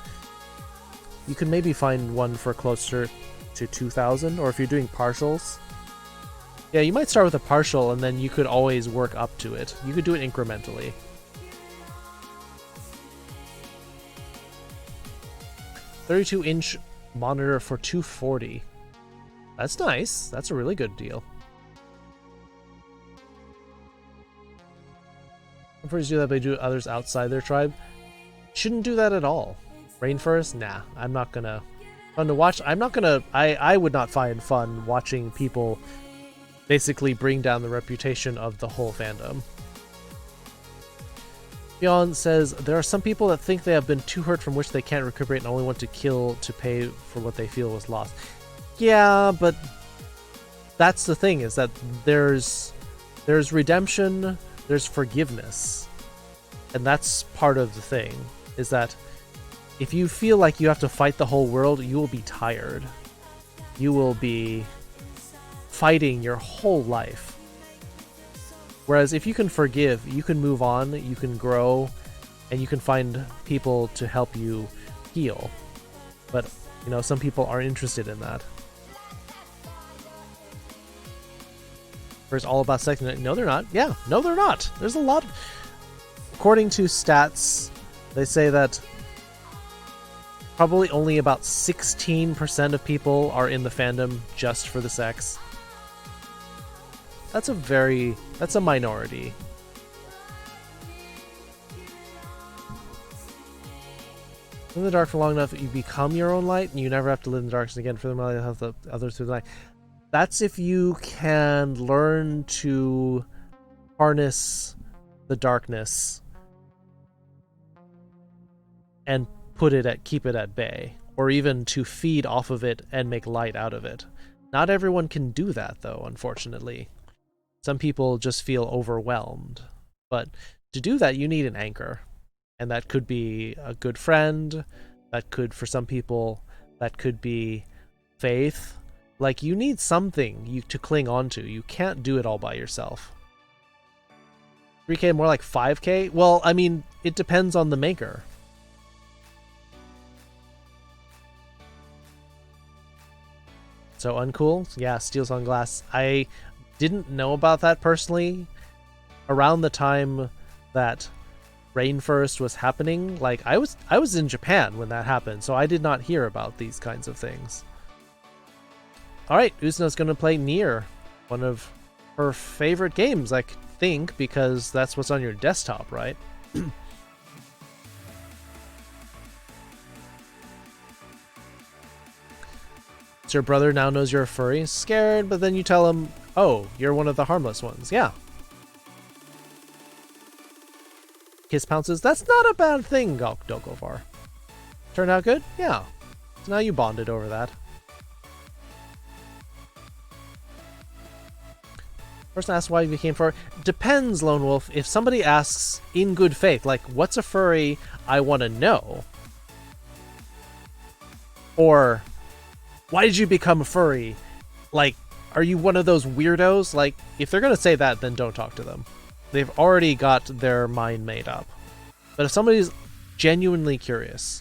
E: you can maybe find one for closer to $2,000, or if you're doing partials. Yeah, you might start with a partial and then you could always work up to it. You could do it incrementally. $32-inch monitor for $240. That's nice. That's a really good deal. Some furries do that, but they do others outside their tribe. Shouldn't do that at all. Rainforest? Nah, I'm not gonna... Fun to watch? I'm not gonna... I would not find fun watching people basically bring down the reputation of the whole fandom. Beyond says, there are some people that think they have been too hurt from which they can't recuperate and only want to kill to pay for what they feel was lost. Yeah, but that's the thing, is that there's redemption, there's forgiveness. And that's part of the thing, is that if you feel like you have to fight the whole world, you will be tired. You will be fighting your whole life. Whereas if you can forgive, you can move on, you can grow, and you can find people to help you appeal. But, you know, some people aren't interested in that. It's all about sex. No, they're not. Yeah, no, they're not. There's a lot. According to stats, they say that probably only about 16% of people are in the fandom just for the sex. That's a minority. In the dark for long enough, you become your own light, and you never have to live in the darkness again. For the health of others through the night. That's if you can learn to harness the darkness and keep it at bay, or even to feed off of it and make light out of it. Not everyone can do that, though, unfortunately. Some people just feel overwhelmed. But to do that, you need an anchor. And that could be a good friend. That could, for some people, that could be faith. Like, you need something to cling on to. You can't do it all by yourself. 3K, more like 5K? Well, I mean, it depends on the maker. So uncool? Yeah, steals on glass. I didn't know about that personally. Around the time that Rainforest was happening, like I was in Japan when that happened, so I did not hear about these kinds of things. Alright, Usna's gonna play Nier, one of her favorite games, I think, because that's what's on your desktop, right? So your brother now knows you're a furry? Scared, but then you tell him, oh, you're one of the harmless ones. Yeah. Kiss pounces, that's not a bad thing, don't go far. Turned out good? Yeah. So now you bonded over that. Person asks why you became furry. Depends, Lone Wolf. If somebody asks in good faith, like, what's a furry, I want to know. Or, why did you become a furry? Like, are you one of those weirdos? Like, if they're going to say that, then don't talk to them. They've already got their mind made up. But if somebody's genuinely curious,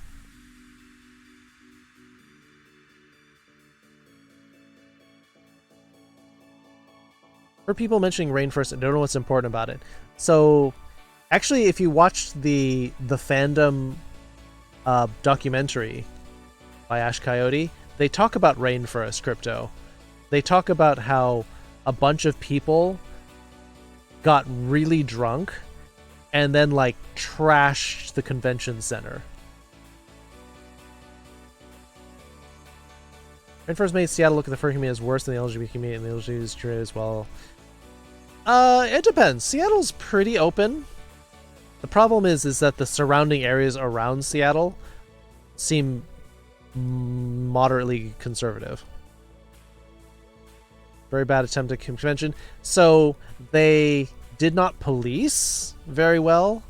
E: for people mentioning Rainforest, I don't know what's important about it. So, actually, if you watched the fandom documentary by Ash Coyote, they talk about Rainforest crypto. They talk about how a bunch of people got really drunk and then like trashed the convention center. Rainforest made Seattle look at the furry community as worse than the LGBT community, and the LGBT is true as well. It depends. Seattle's pretty open. The problem is that the surrounding areas around Seattle seem moderately conservative. Very bad attempt at convention. So they did not police very well.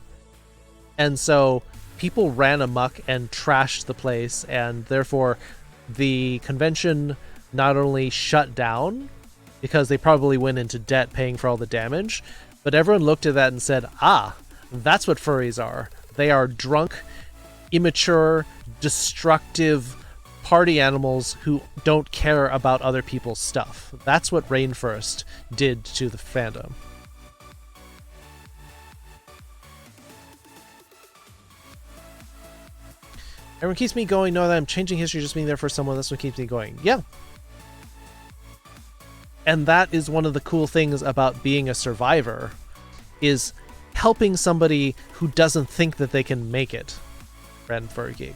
E: And so people ran amok and trashed the place, and therefore the convention not only shut down because they probably went into debt paying for all the damage, but everyone looked at that and said, ah, that's what furries are. They are drunk, immature, destructive party animals who don't care about other people's stuff. That's what Rainforest did to the fandom. Everyone keeps me going, know that I'm changing history, just being there for someone. That's what keeps me going. Yeah. And that is one of the cool things about being a survivor, is helping somebody who doesn't think that they can make it. Ren Furry Geek.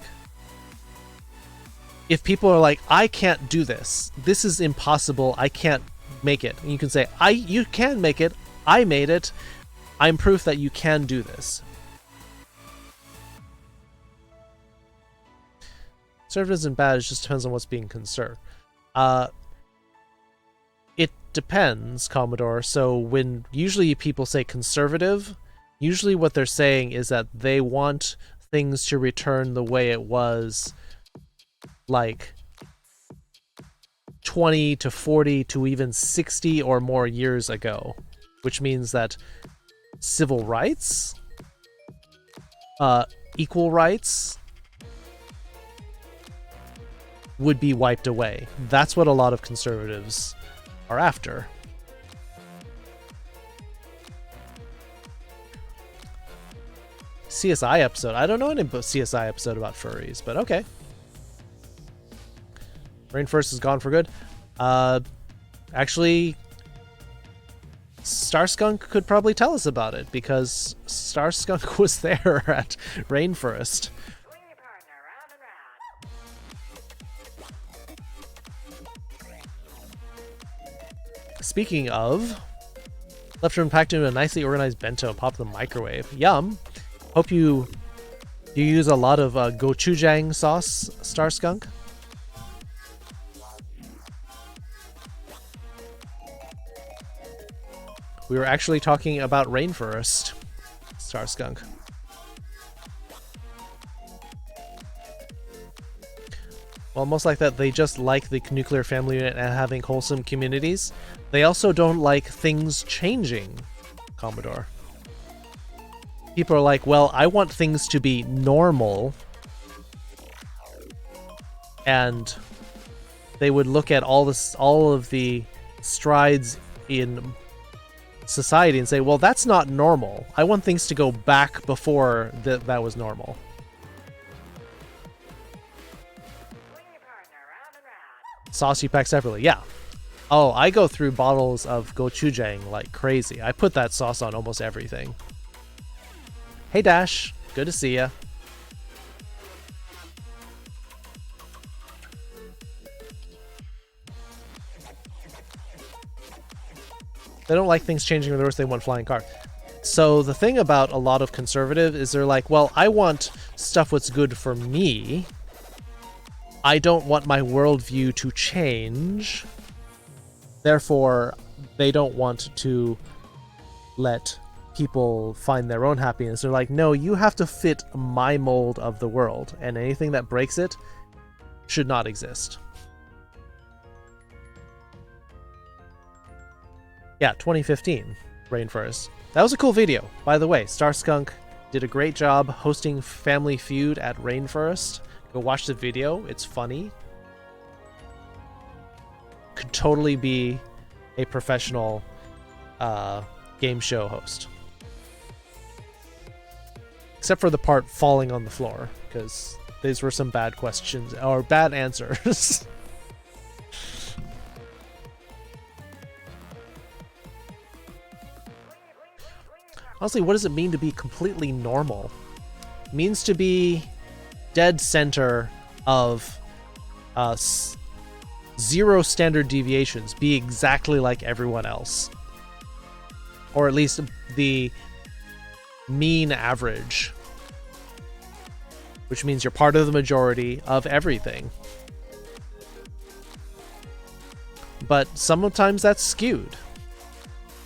E: If people are like, I can't do this. This is impossible. I can't make it. And you can say, you can make it. I made it. I'm proof that you can do this. Conservative isn't bad. It just depends on what's being conserved. It depends, Commodore. So when usually people say conservative, usually what they're saying is that they want things to return the way it was like 20 to 40 to even 60 or more years ago, which means that civil rights, equal rights, would be wiped away. That's what a lot of conservatives are after. CSI episode. I don't know any CSI episode about furries, but okay. Rainforest is gone for good. Actually, Starskunk could probably tell us about it, because Starskunk was there at Rainforest. Speaking of, left room packed into a nicely organized bento and popped in the microwave. Yum! Hope you use a lot of gochujang sauce, Starskunk. We were actually talking about Rainforest, Starskunk. Well, most like that, they just like the nuclear family unit and having wholesome communities. They also don't like things changing, Commodore. People are like, well, I want things to be normal. And they would look at all of the strides in society and say, well, that's not normal. I want things to go back before that was normal. Sauce you pack separately. Yeah. Oh, I go through bottles of gochujang like crazy. I put that sauce on almost everything. Hey Dash, good to see ya. They don't like things changing, or the worse, they want flying cars. So the thing about a lot of conservative is they're like, well, I want stuff what's good for me. I don't want my worldview to change. Therefore, they don't want to let people find their own happiness. They're like, no, you have to fit my mold of the world, and anything that breaks it should not exist. Yeah, 2015, Rainforest. That was a cool video. By the way, Starskunk did a great job hosting Family Feud at Rainforest. Go watch the video. It's funny. Could totally be a professional game show host. Except for the part falling on the floor, because these were some bad questions, or bad answers. Honestly, what does it mean to be completely normal? It means to be dead center of zero standard deviations, be exactly like everyone else. Or at least the mean average. Which means you're part of the majority of everything. But sometimes that's skewed.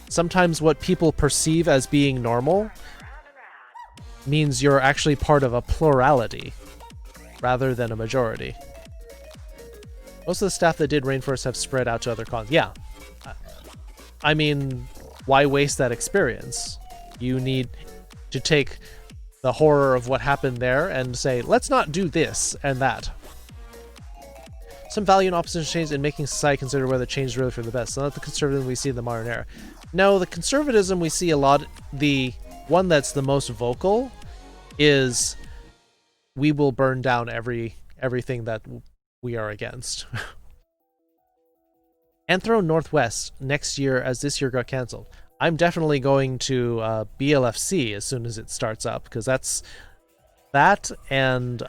E: Sometimes what people perceive as being normal means you're actually part of a plurality rather than a majority. Most of the staff that did Rainforest have spread out to other cons. Yeah. I mean, why waste that experience? You need to take the horror of what happened there and say, let's not do this and that. Some value in opposition change in making society consider whether change is really for the best. Not the conservatism we see in the modern era. No, the conservatism we see a lot, the one that's the most vocal is we will burn down everything that we are against. Anthro Northwest next year, as this year got cancelled. I'm definitely going to BLFC as soon as it starts up, because that and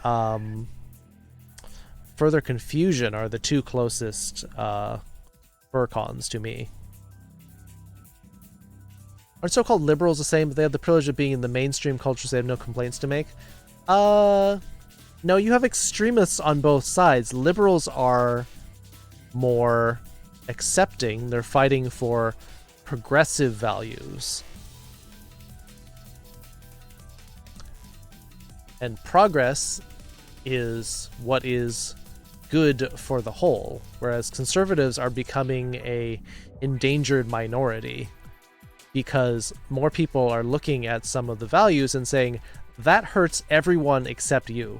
E: Further Confusion are the two closest fur cons to me. Are so-called liberals the same, but they have the privilege of being in the mainstream culture, so they have no complaints to make? No, you have extremists on both sides. Liberals are more accepting. They're fighting for progressive values. And progress is what is good for the whole, whereas conservatives are becoming a endangered minority because more people are looking at some of the values and saying, that hurts everyone except you.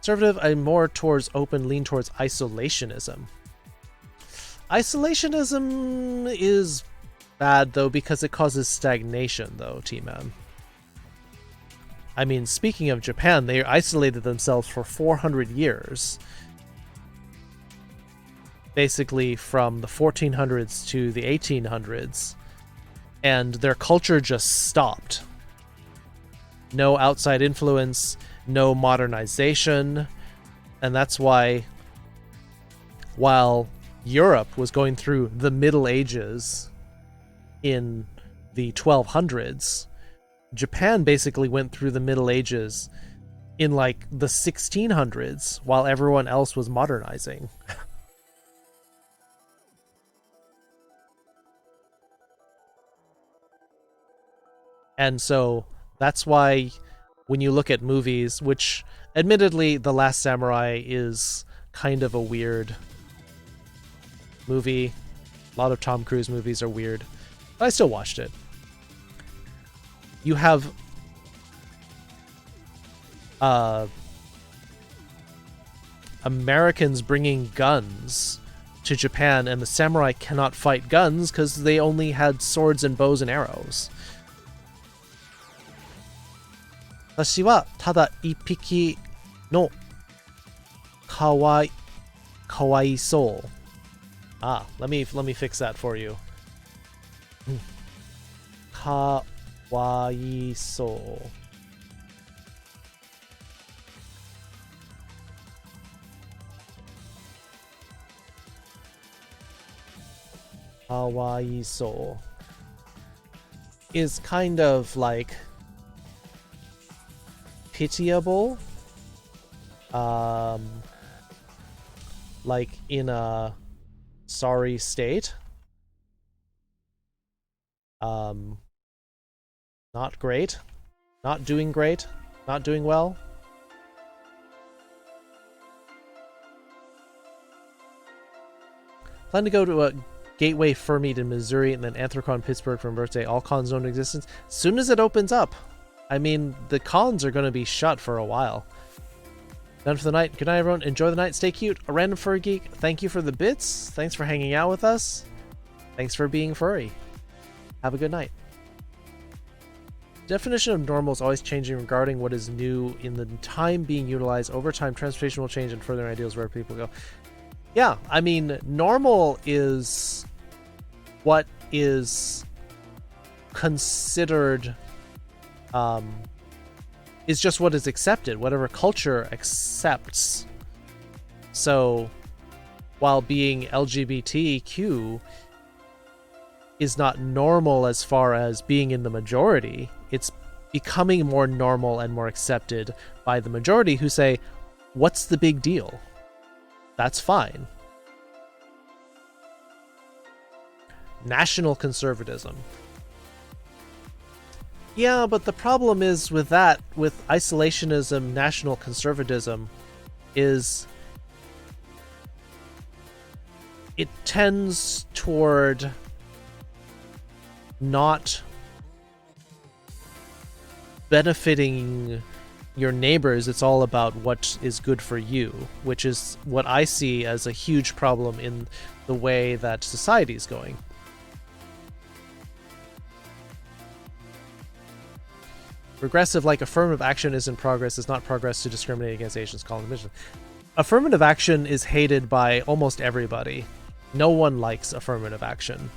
E: Conservative, I'm more towards open, lean towards isolationism. Isolationism is bad, though, because it causes stagnation, though, T-Man. I mean, speaking of Japan, they isolated themselves for 400 years. Basically from the 1400s to the 1800s. And their culture just stopped. No outside influence, no modernization. And that's why, while Europe was going through the Middle Ages in the 1200s, Japan basically went through the Middle Ages in like the 1600s while everyone else was modernizing. And so that's why when you look at movies, which admittedly The Last Samurai is kind of a weird movie. A lot of Tom Cruise movies are weird. But I still watched it. You have Americans bringing guns to Japan, and the samurai cannot fight guns because they only had swords and bows and arrows. 私はただ一匹のかわいそう。Ah, let me fix that for you. かわいそう。かわいそう is kind of like pitiable, like in a sorry state, not great, not doing great, not doing well. Plan to go to a Gateway Fur Meet in Missouri and then Anthrocon Pittsburgh for my birthday. All cons known in existence. As soon as it opens up. I mean, the cons are going to be shut for a while. Done for the night. Good night, everyone. Enjoy the night. Stay cute. A random furry geek. Thank you for the bits. Thanks for hanging out with us. Thanks for being furry. Have a good night. Definition of normal is always changing regarding what is new in the time being utilized. Over time, transportation will change and further ideals where people go. Yeah, I mean, normal is what is considered, is just what is accepted, whatever culture accepts. So, while being LGBTQ is not normal as far as being in the majority, it's becoming more normal and more accepted by the majority who say, what's the big deal? That's fine. National conservatism. Yeah, but the problem is with that, with isolationism, national conservatism, is it tends toward not benefiting your neighbors. It's all about what is good for you, which is what I see as a huge problem in the way that society is going. Regressive, like affirmative action is in progress, is not progress to discriminate against Asians, calling mission. Affirmative action is hated by almost everybody. No one likes affirmative action.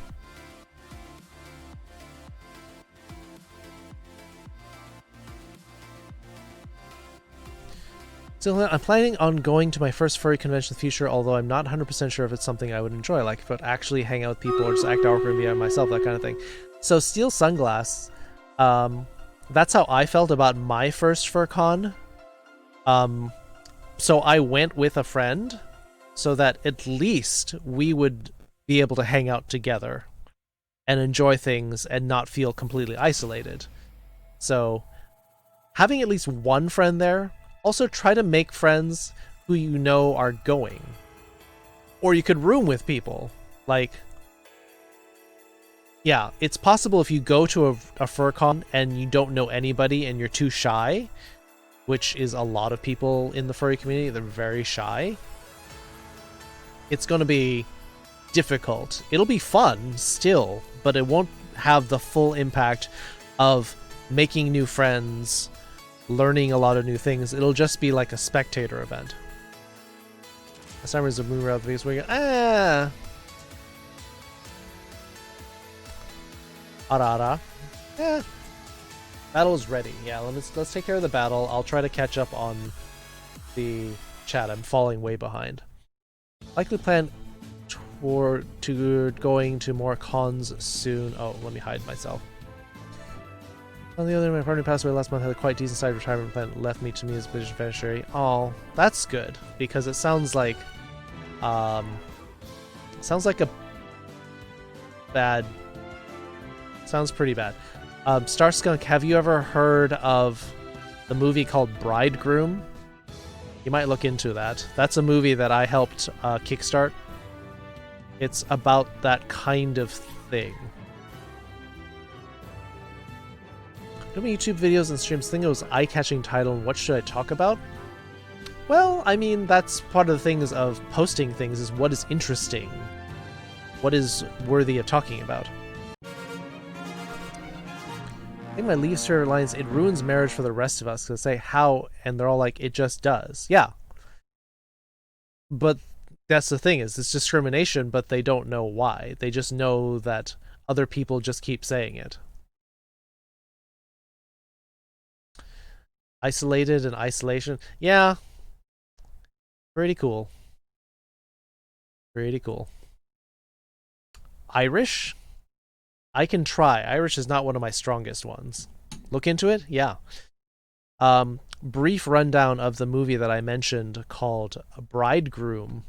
E: So I'm planning on going to my first furry convention in the future, although I'm not 100% sure if it's something I would enjoy, like if I'd actually hang out with people or just act awkward and be on myself, that kind of thing. So Steel Sunglass, that's how I felt about my first FurCon. So I went with a friend so that at least we would be able to hang out together and enjoy things and not feel completely isolated. So having at least one friend there. Also, try to make friends who you know are going. Or you could room with people. Like, yeah, it's possible if you go to a FurCon and you don't know anybody and you're too shy, which is a lot of people in the furry community. They're very shy. It's going to be difficult. It'll be fun still, but it won't have the full impact of making new friends, learning a lot of new things. It'll just be like a spectator event. Summers of Moon Rail videos where Arara. Battle's ready. Yeah, let's take care of the battle. I'll try to catch up on the chat. I'm falling way behind. Likely plan to going to more cons soon. Oh, let me hide myself. On the other hand, my partner passed away last month, had a quite decent side retirement plan, left me to me as a British beneficiary. Oh, that's good, because it sounds like a bad, sounds pretty bad. Starskunk, have you ever heard of the movie called Bridegroom? You might look into that. That's a movie that I helped kickstart. It's about that kind of thing. How many YouTube videos and streams think it was eye-catching title, and what should I talk about? Well, I mean, that's part of the things of posting things, is what is interesting. What is worthy of talking about. I think my leaves her lines, it ruins marriage for the rest of us. Because say how, and they're all like, it just does. Yeah. But that's the thing, is it's discrimination, but they don't know why. They just know that other people just keep saying it. Isolated and isolation. Yeah. Pretty cool. Pretty cool. Irish? I can try. Irish is not one of my strongest ones. Look into it? Yeah. Brief rundown of the movie that I mentioned called Bridegroom.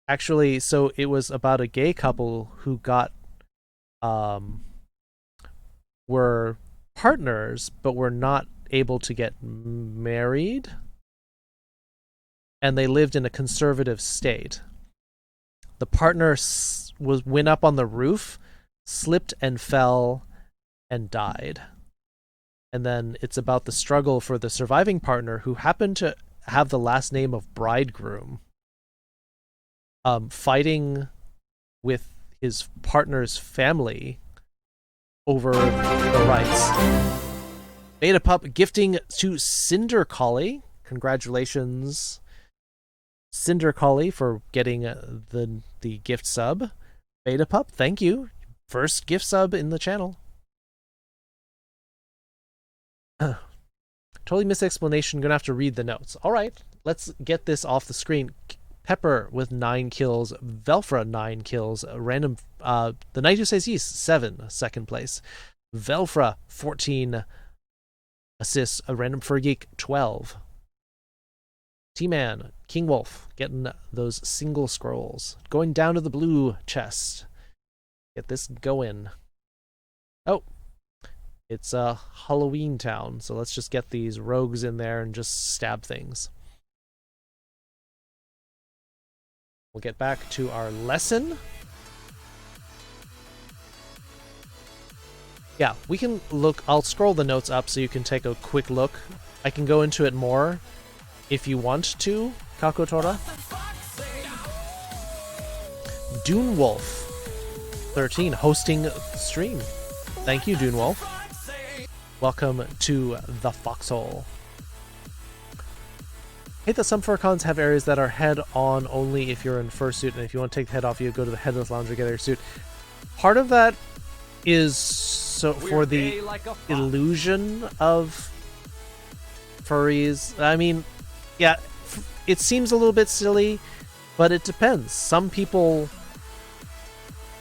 E: Actually, so it was about a gay couple who got were partners but were not able to get married, and they lived in a conservative state. The partner went up on the roof, slipped and fell and died. And then it's about the struggle for the surviving partner, who happened to have the last name of Bridegroom, fighting with his partner's family over the rights. Beta Pup gifting to Cinder Collie. Congratulations, Cinder Collie, for getting the gift sub. Beta Pup, thank you. First gift sub in the channel. Totally missed explanation. Gonna have to read the notes. All right, let's get this off the screen. Pepper with 9 kills. Velfra 9 kills. Random. The Knight Who Says Yeast 7, second place. Velfra 14 assists. A Random Fur Geek 12. T-Man, King Wolf, getting those single scrolls. Going down to the blue chest. Get this going. Oh, it's a Halloween town, so let's just get these rogues in there and just stab things. We'll get back to our lesson. Yeah, we can look. I'll scroll the notes up so you can take a quick look. I can go into it more if you want to, Kakotora. Dune Wolf 13 hosting stream. Thank you, Dune Wolf. Welcome to the Foxhole. Hate that some furcons have areas that are head on only if you're in fursuit, and if you want to take the head off, you go to the headless lounge or get your suit. Part of that is so for the illusion of furries. I mean, yeah, it seems a little bit silly, but it depends. Some people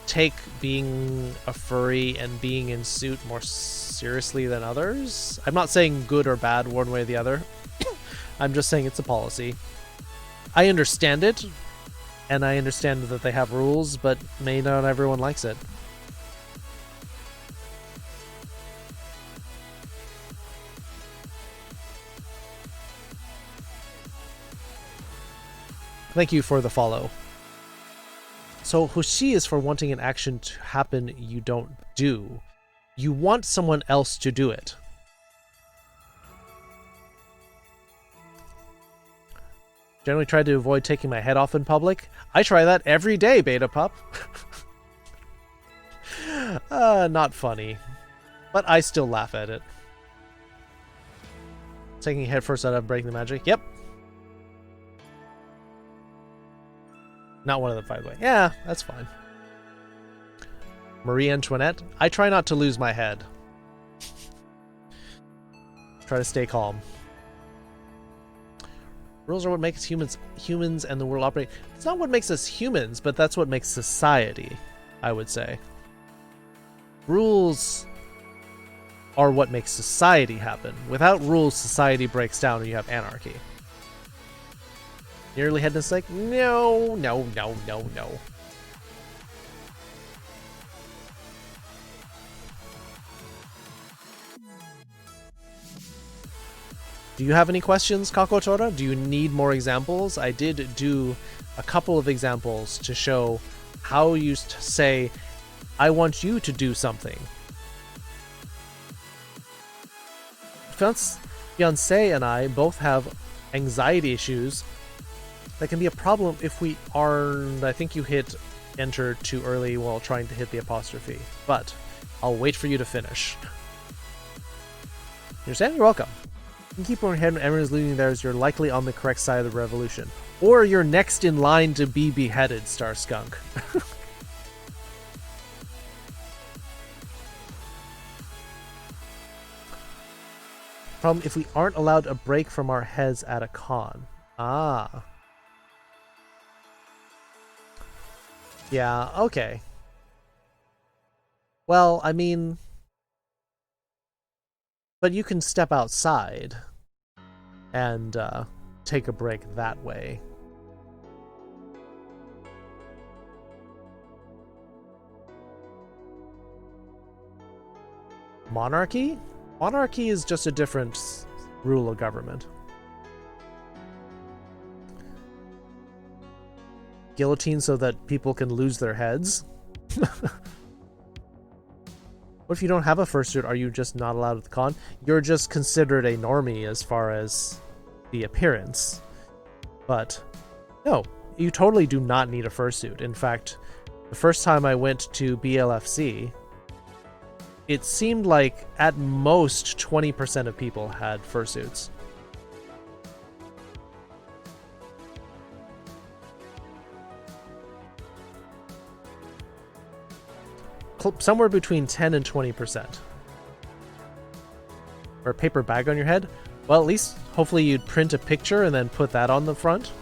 E: take being a furry and being in suit more seriously than others. I'm not saying good or bad one way or the other. I'm just saying it's a policy. I understand it, and I understand that they have rules, but may not everyone likes it. Thank you for the follow. So Hoshi is for wanting an action to happen you don't do. You want someone else to do it. Generally try to avoid taking my head off in public. I try that every day, Beta Pup. Not funny. But I still laugh at it. Taking your head first out of breaking the magic. Yep. Not one of them, by the way. Yeah, that's fine. Marie Antoinette. I try not to lose my head. Try to stay calm. Rules are what makes humans and the world operate. It's not what makes us humans, but that's what makes society, I would say. Rules are what makes society happen. Without rules, society breaks down and you have anarchy. Nearly headless like, no, no, no, no, no. Do you have any questions, Kakotora? Do you need more examples? I did do a couple of examples to show how you say, I want you to do something. Fiancé and I both have anxiety issues that can be a problem if we aren't... I think you hit enter too early while trying to hit the apostrophe, but I'll wait for you to finish. You understand? You're welcome. You can keep on ahead when everyone's leading theirs. You're likely on the correct side of the revolution. Or you're next in line to be beheaded, Star Skunk. Problem if we aren't allowed a break from our heads at a con. Ah. Yeah, okay. Well, I mean... But you can step outside and take a break that way. Monarchy? Monarchy is just a different rule of government. Guillotine so that people can lose their heads? What if you don't have a fursuit? Are you just not allowed at the con? You're just considered a normie as far as the appearance. But no, you totally do not need a fursuit. In fact, the first time I went to BLFC, it seemed like at most 20% of people had fursuits. Somewhere between 10 and 20%. Or a paper bag on your head? Well, at least hopefully you'd print a picture and then put that on the front.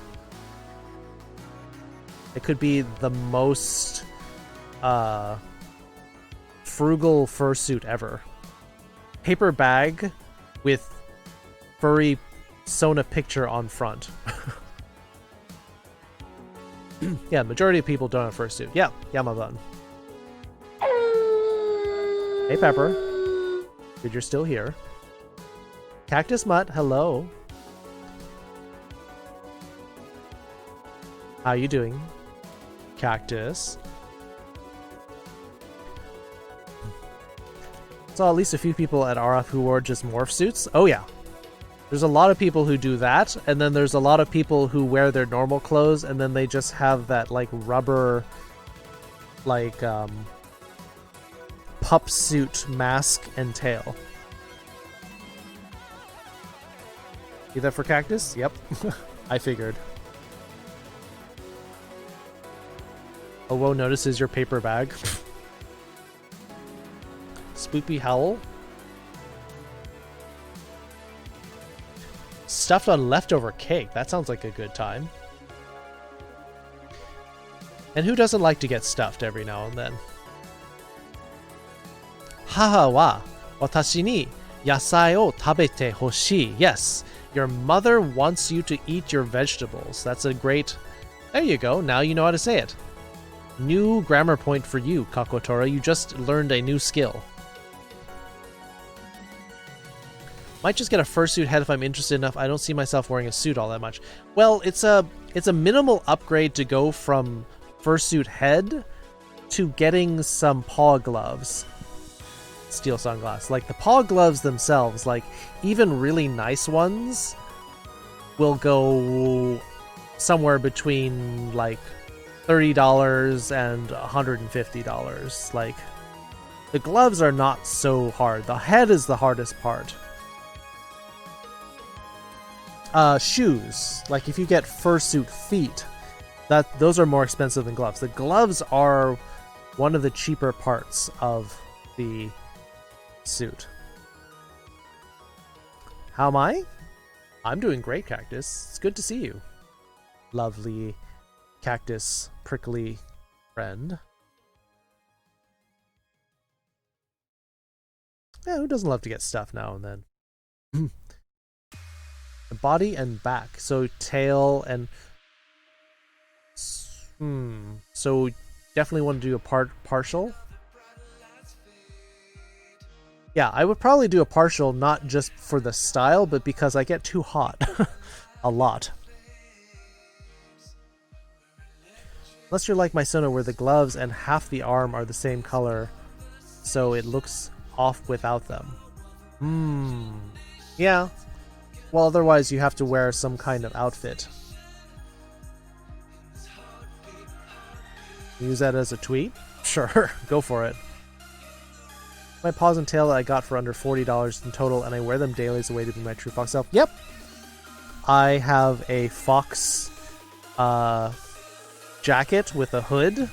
E: It could be the most frugal fursuit ever. Paper bag with furry Sona picture on front. Yeah, majority of people don't have fursuit. Yeah, Yamaban. Hey, Pepper. Good you're still here. Cactus Mutt, hello. How you doing? Cactus. Saw at least a few people at RF who wore just morph suits. Oh yeah. There's a lot of people who do that, and then there's a lot of people who wear their normal clothes and then they just have that like rubber like pup suit mask and tail. See that for Cactus? Yep. I figured. Oh, whoa, notices your paper bag. Spoopy Howl. Stuffed on leftover cake. That sounds like a good time. And who doesn't like to get stuffed every now and then? Haha wa watashi ni yasai o tabete hoshii. Yes, your mother wants you to eat your vegetables. That's a great... There you go. Now you know how to say it. New grammar point for you, Kakotora. You just learned a new skill. Might just get a fursuit head if I'm interested enough. I don't see myself wearing a suit all that much. Well, it's a minimal upgrade to go from fursuit head to getting some paw gloves. Steel sunglass. Like the paw gloves themselves, like even really nice ones will go somewhere between like $30 and $150. Like, the gloves are not so hard. The head is the hardest part. Shoes, like if you get fursuit feet, those are more expensive than gloves. The gloves are one of the cheaper parts of the suit. How am I? I'm doing great, Cactus. It's good to see you. Lovely Cactus prickly friend. Yeah, who doesn't love to get stuff now and then? The body and back. So tail and... So definitely want to do a partial. Yeah, I would probably do a partial, not just for the style, but because I get too hot. A lot. Unless you're like my Sono, where the gloves and half the arm are the same color, so it looks off without them. Yeah. Well, otherwise you have to wear some kind of outfit. Use that as a tweet? Sure, go for it. My paws and tail that I got for under $40 in total, and I wear them daily as a way to be my true fox self. Yep! I have a fox jacket with a hood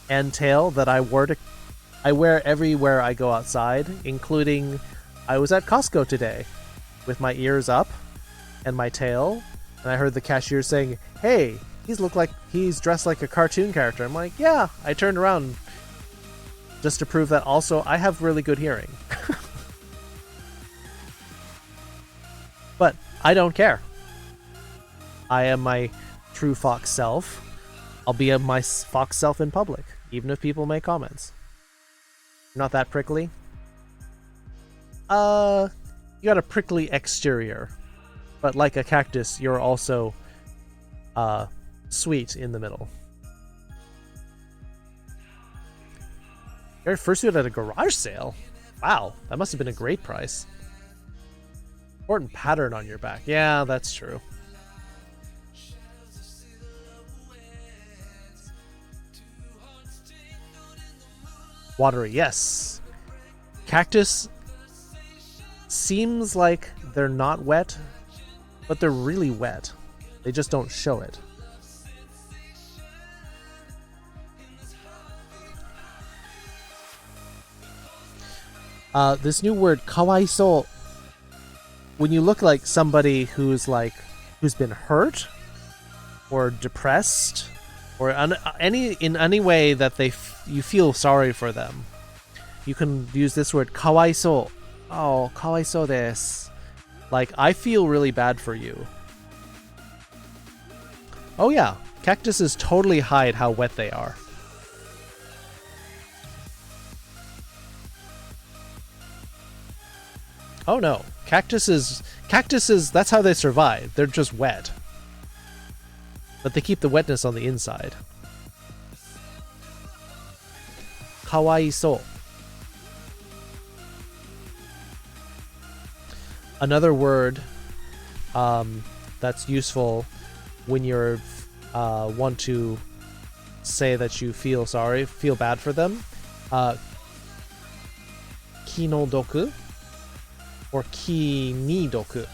E: and tail that I wear everywhere I go outside, including I was at Costco today with my ears up and my tail, and I heard the cashier saying, "Hey, he's dressed like a cartoon character." I'm like, yeah. I turned around just to prove that also I have really good hearing. But I don't care. I am my true fox self. I'll be my fox self in public, even if people make comments. Not that prickly? You got a prickly exterior, but like a cactus, you're also sweet in the middle. Your fursuit at a garage sale? Wow, that must have been a great price. Important pattern on your back. Yeah, that's true. Watery, yes. Cactus seems like they're not wet, but they're really wet. They just don't show it. This new word, kawaiso, when you look like somebody who's been hurt or depressed or in any way that you feel sorry for them, you can use this word, kawaiso. Oh, kawaiso desu. Like, I feel really bad for you. Oh yeah, cactuses totally hide how wet they are. Oh no, cactuses, that's how they survive. They're just wet. But they keep the wetness on the inside. Kawaiso. Another word that's useful when you're want to say that you feel bad for them. Kinodoku or kinidoku.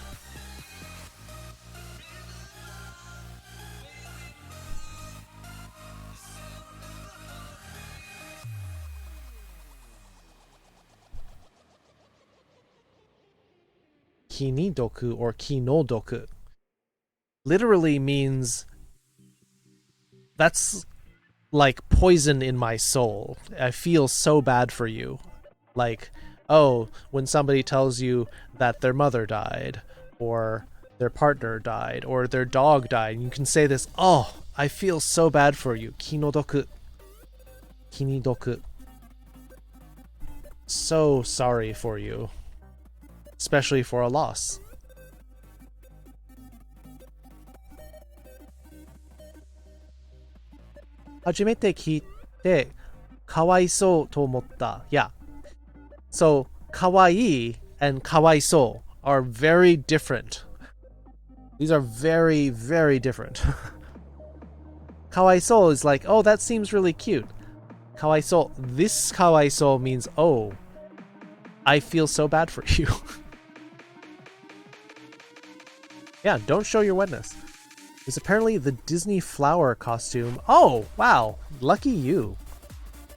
E: Kinidoku or kinodoku literally means that's like poison in my soul. I feel so bad for you. Like, oh, when somebody tells you that their mother died or their partner died or their dog died, and you can say this, oh, I feel so bad for you. Kinodoku. Kinidoku. So sorry for you. Especially for a loss. Hajimete kiite kawaisou to omotta. Yeah. So kawaii and kawaiso are very different. These are very, very different. Kawaiso is like, oh, that seems really cute. Kawaiso, this kawaiso means, oh, I feel so bad for you. Yeah, don't show your wetness. It's apparently the Disney flower costume. Oh, wow. Lucky you.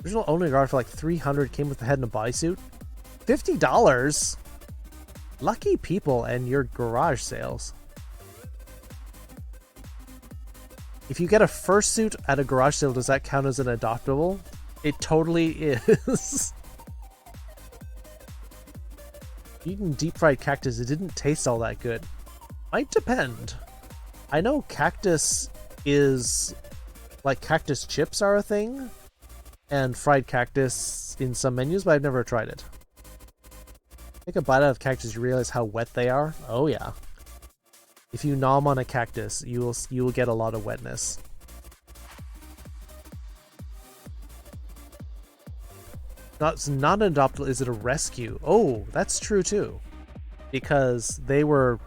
E: Original owner guard for like 300 came with the head and a bodysuit. $50? Lucky people and your garage sales. If you get a fursuit at a garage sale, does that count as an adoptable? It totally is. Eating deep fried cactus, it didn't taste all that good. Might depend. I know cactus is, like, cactus chips are a thing, and fried cactus in some menus, but I've never tried it. Take a bite out of cactus, you realize how wet they are. Oh yeah. If you nom on a cactus, you will get a lot of wetness. It's not an adoptable, is it a rescue? Oh, that's true too. Because they were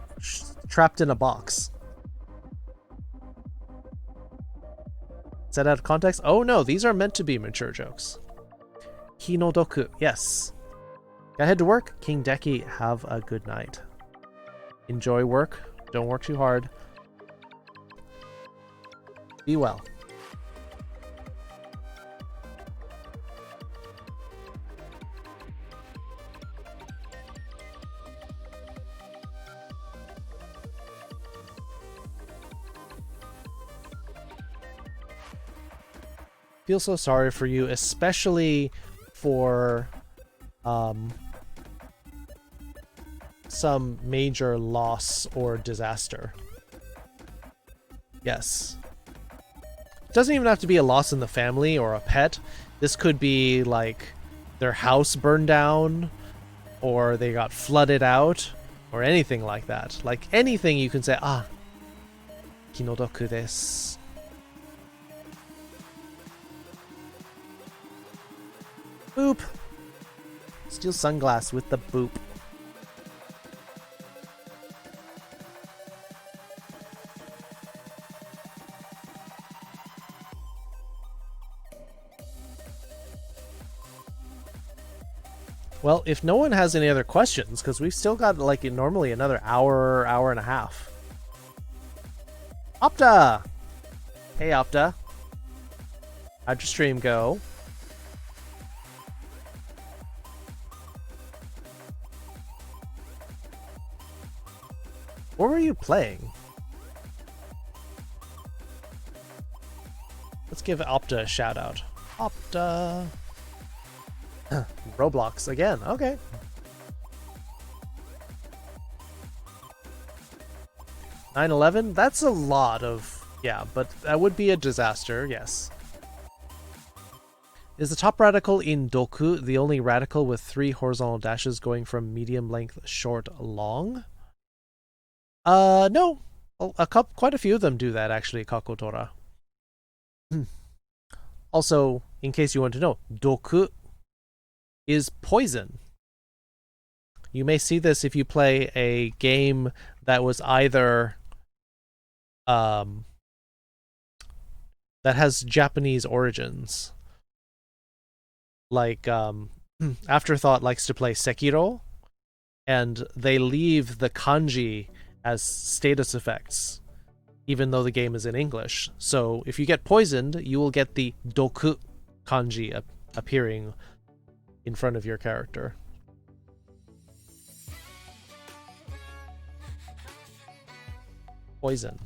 E: trapped in a box. Set out of context? Oh no, these are meant to be mature jokes. Hinodoku, yes. Gotta head to work. King Deki, have a good night. Enjoy work. Don't work too hard. Be well. Feel so sorry for you, especially for some major loss or disaster. Yes. It doesn't even have to be a loss in the family or a pet. This could be like their house burned down, or they got flooded out, or anything like that. Like anything you can say, ah, kinodoku desu. Boop. Steel sunglass with the boop. Well, if no one has any other questions, because we've still got like normally another hour, hour and a half. Opta! Hey Opta. How'd your stream go? What were you playing? Let's give Opta a shout out. Opta. Roblox again. Okay. 9/11? That's a lot of... Yeah, but that would be a disaster, yes. Is the top radical in Doku the only radical with 3 horizontal dashes going from medium length, short, long? No. Quite a few of them do that, actually, Kakotora. Also, in case you want to know, Doku is poison. You may see this if you play a game that was either that has Japanese origins. Like Afterthought likes to play Sekiro, and they leave the kanji as status effects even though the game is in English. So if you get poisoned, you will get the doku kanji appearing in front of your character. Poison.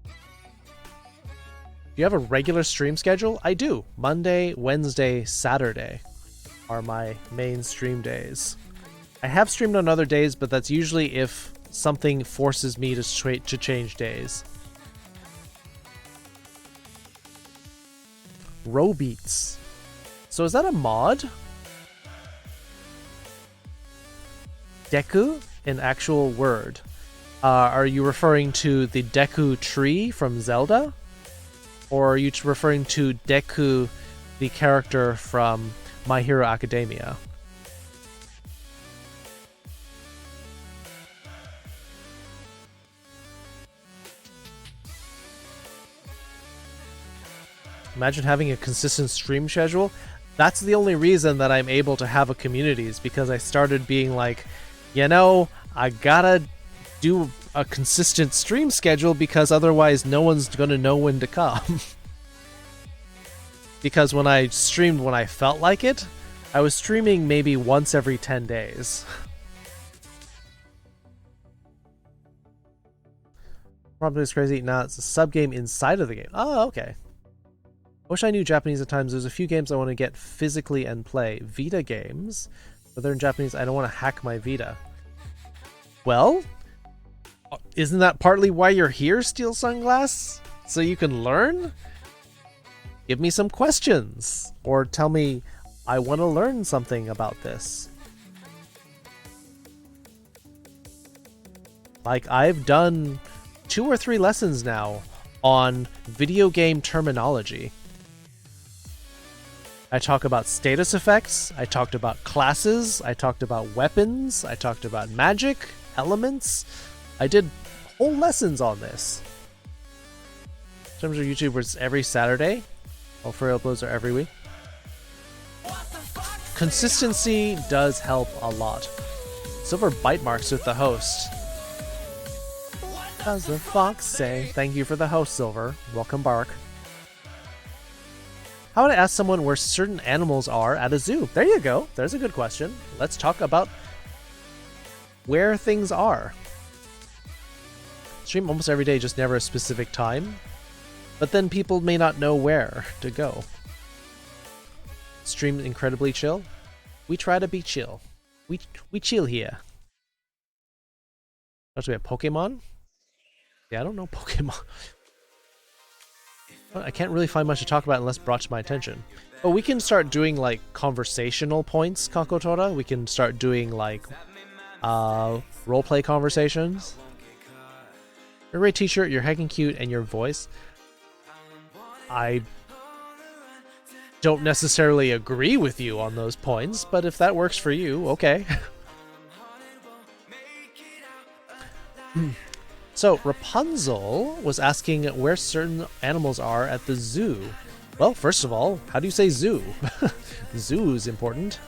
E: Do you have a regular stream schedule? I do. Monday, Wednesday, Saturday are my main stream days. I have streamed on other days, but that's usually if something forces me to change days. Robeats. So is that a mod? Deku? An actual word. Are you referring to the Deku tree from Zelda? Or are you referring to Deku, the character from My Hero Academia? Imagine having a consistent stream schedule. That's the only reason that I'm able to have a community, is because I started being like, you know, I gotta do a consistent stream schedule because otherwise no one's gonna know when to come. Because when I streamed when I felt like it, I was streaming maybe once every 10 days. Probably is crazy. Nah, it's a sub game inside of the game. Oh, okay. Wish I knew Japanese at times. There's a few games I want to get physically and play. Vita games, but they're in Japanese. I don't want to hack my Vita. Well, isn't that partly why you're here, Steel Sunglass? So you can learn? Give me some questions. Or tell me, I want to learn something about this. Like, I've done 2 or 3 lessons now on video game terminology. I talk about status effects, I talked about classes, I talked about weapons, I talked about magic, elements. I did whole lessons on this. In terms of YouTube, it's every Saturday. All furry uploads are every week. Consistency does help a lot. Silver bite marks with the host. How's the fox say? Thank you for the host, Silver. Welcome, Bark. How would I ask someone where certain animals are at a zoo? There you go. There's a good question. Let's talk about where things are. Stream almost every day, just never a specific time. But then people may not know where to go. Stream incredibly chill. We try to be chill. We chill here. Not to be a Pokemon? Yeah, I don't know Pokemon. I can't really find much to talk about unless brought to my attention. But we can start doing like conversational points, Kakotora. We can start doing like roleplay conversations. You're a great t-shirt, you're heckin' cute, and your voice. I don't necessarily agree with you on those points, but if that works for you, okay. So, Rapunzel was asking where certain animals are at the zoo. Well, first of all, how do you say zoo? Zoo is important.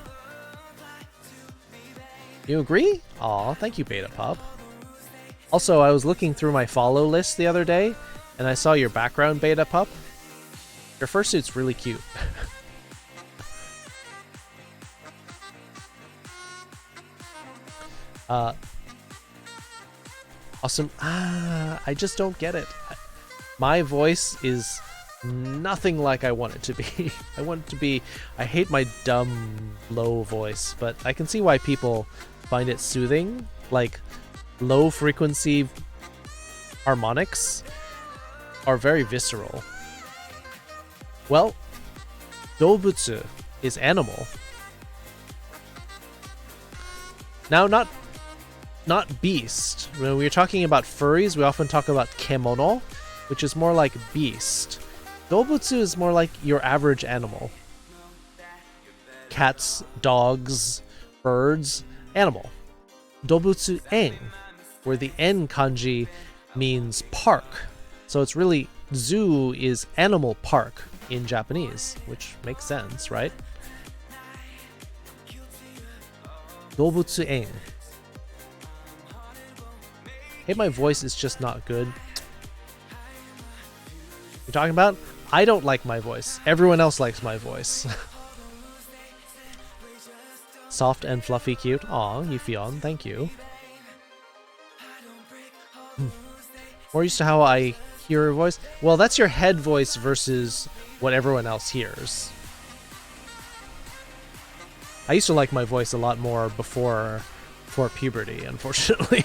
E: You agree? Aw, thank you, Beta Pup. Also, I was looking through my follow list the other day, and I saw your background, Beta Pup. Your fursuit's really cute. Awesome. I just don't get it. My voice is nothing like I want it to be. I want it to be... I hate my dumb, low voice, but I can see why people find it soothing. Like, low-frequency harmonics are very visceral. Well, Doubutsu is animal. Now, not beast. When we're talking about furries, we often talk about kemono, which is more like beast. Doubutsu is more like your average animal. Cats, dogs, birds, animal. Doubutsu en, where the en kanji means park. So it's really, zoo is animal park in Japanese, which makes sense, right? Doubutsu en. Hey, my voice is just not good. You're talking about? I don't like my voice. Everyone else likes my voice. Soft and fluffy cute. Aw, Yufion, thank you. More used to how I hear your voice. Well, that's your head voice versus what everyone else hears. I used to like my voice a lot more before puberty, unfortunately.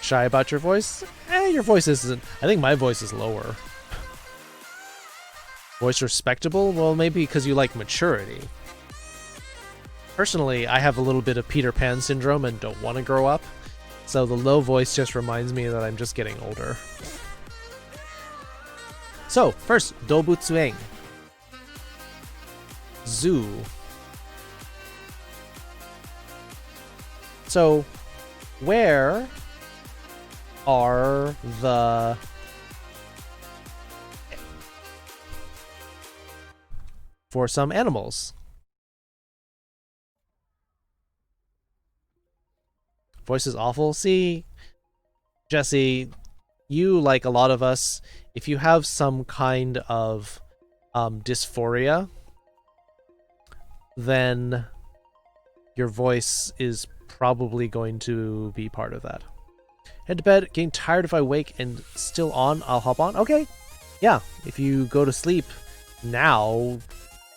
E: Shy about your voice? Your voice isn't. I think my voice is lower. Voice respectable? Well, maybe because you like maturity. Personally, I have a little bit of Peter Pan syndrome and don't want to grow up. So the low voice just reminds me that I'm just getting older. So, first, Doubutsu-en. Zoo. So, where are the for some animals. Voice is awful. See, Jesse, you, like a lot of us, if you have some kind of dysphoria, then your voice is probably going to be part of that. Head to bed, getting tired if I wake and still on, I'll hop on. Okay, yeah, if you go to sleep now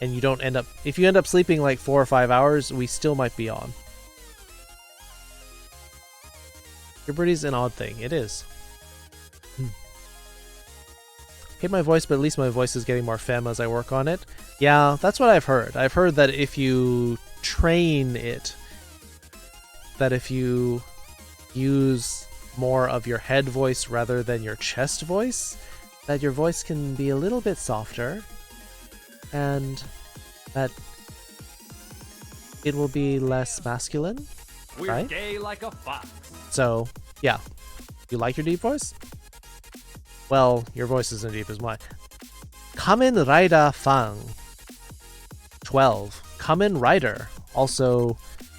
E: and you don't end up, if you end up sleeping like 4 or 5 hours, we still might be on. Puberty's an odd thing. It is. Hate my voice, but at least my voice is getting more femme as I work on it. Yeah, that's what I've heard. I've heard that if you train it, that if you use more of your head voice rather than your chest voice, that your voice can be a little bit softer, and that it will be less masculine.
A: We're
E: right?
A: gay like a fox.
E: So, yeah. You like your deep voice? Well, your voice isn't deep as mine. Kamen Rider Fang. 12. Kamen Rider, also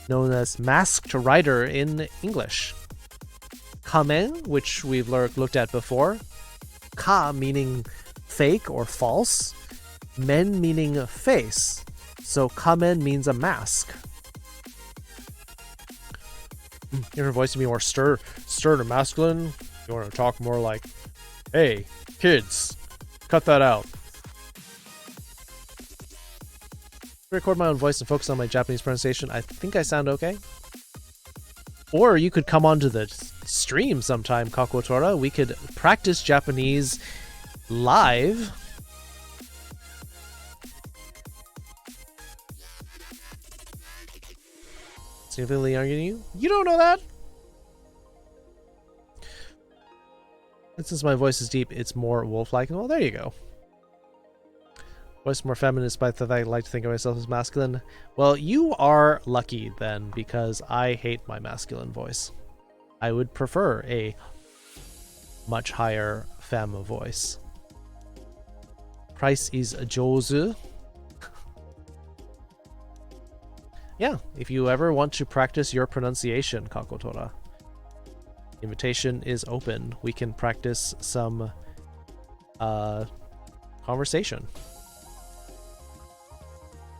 E: known as Masked Rider in English. Kamen, which we've looked at before. Ka meaning fake or false. Men meaning face. So kamen means a mask. Your voice to be more stern and masculine. You want to talk more like, hey, kids, cut that out. Record my own voice and focus on my Japanese pronunciation. I think I sound okay. Or you could come onto the stream sometime, Kakotora. We could practice Japanese live. Significantly younger than you? You don't know that? And since my voice is deep, it's more wolf-like. Well, there you go. Voice more feminine despite the fact I like to think of myself as masculine. Well, you are lucky then, because I hate my masculine voice. I would prefer a much higher femme voice. Price is Jozu. Yeah, if you ever want to practice your pronunciation, Kakotora, invitation is open. We can practice some conversation.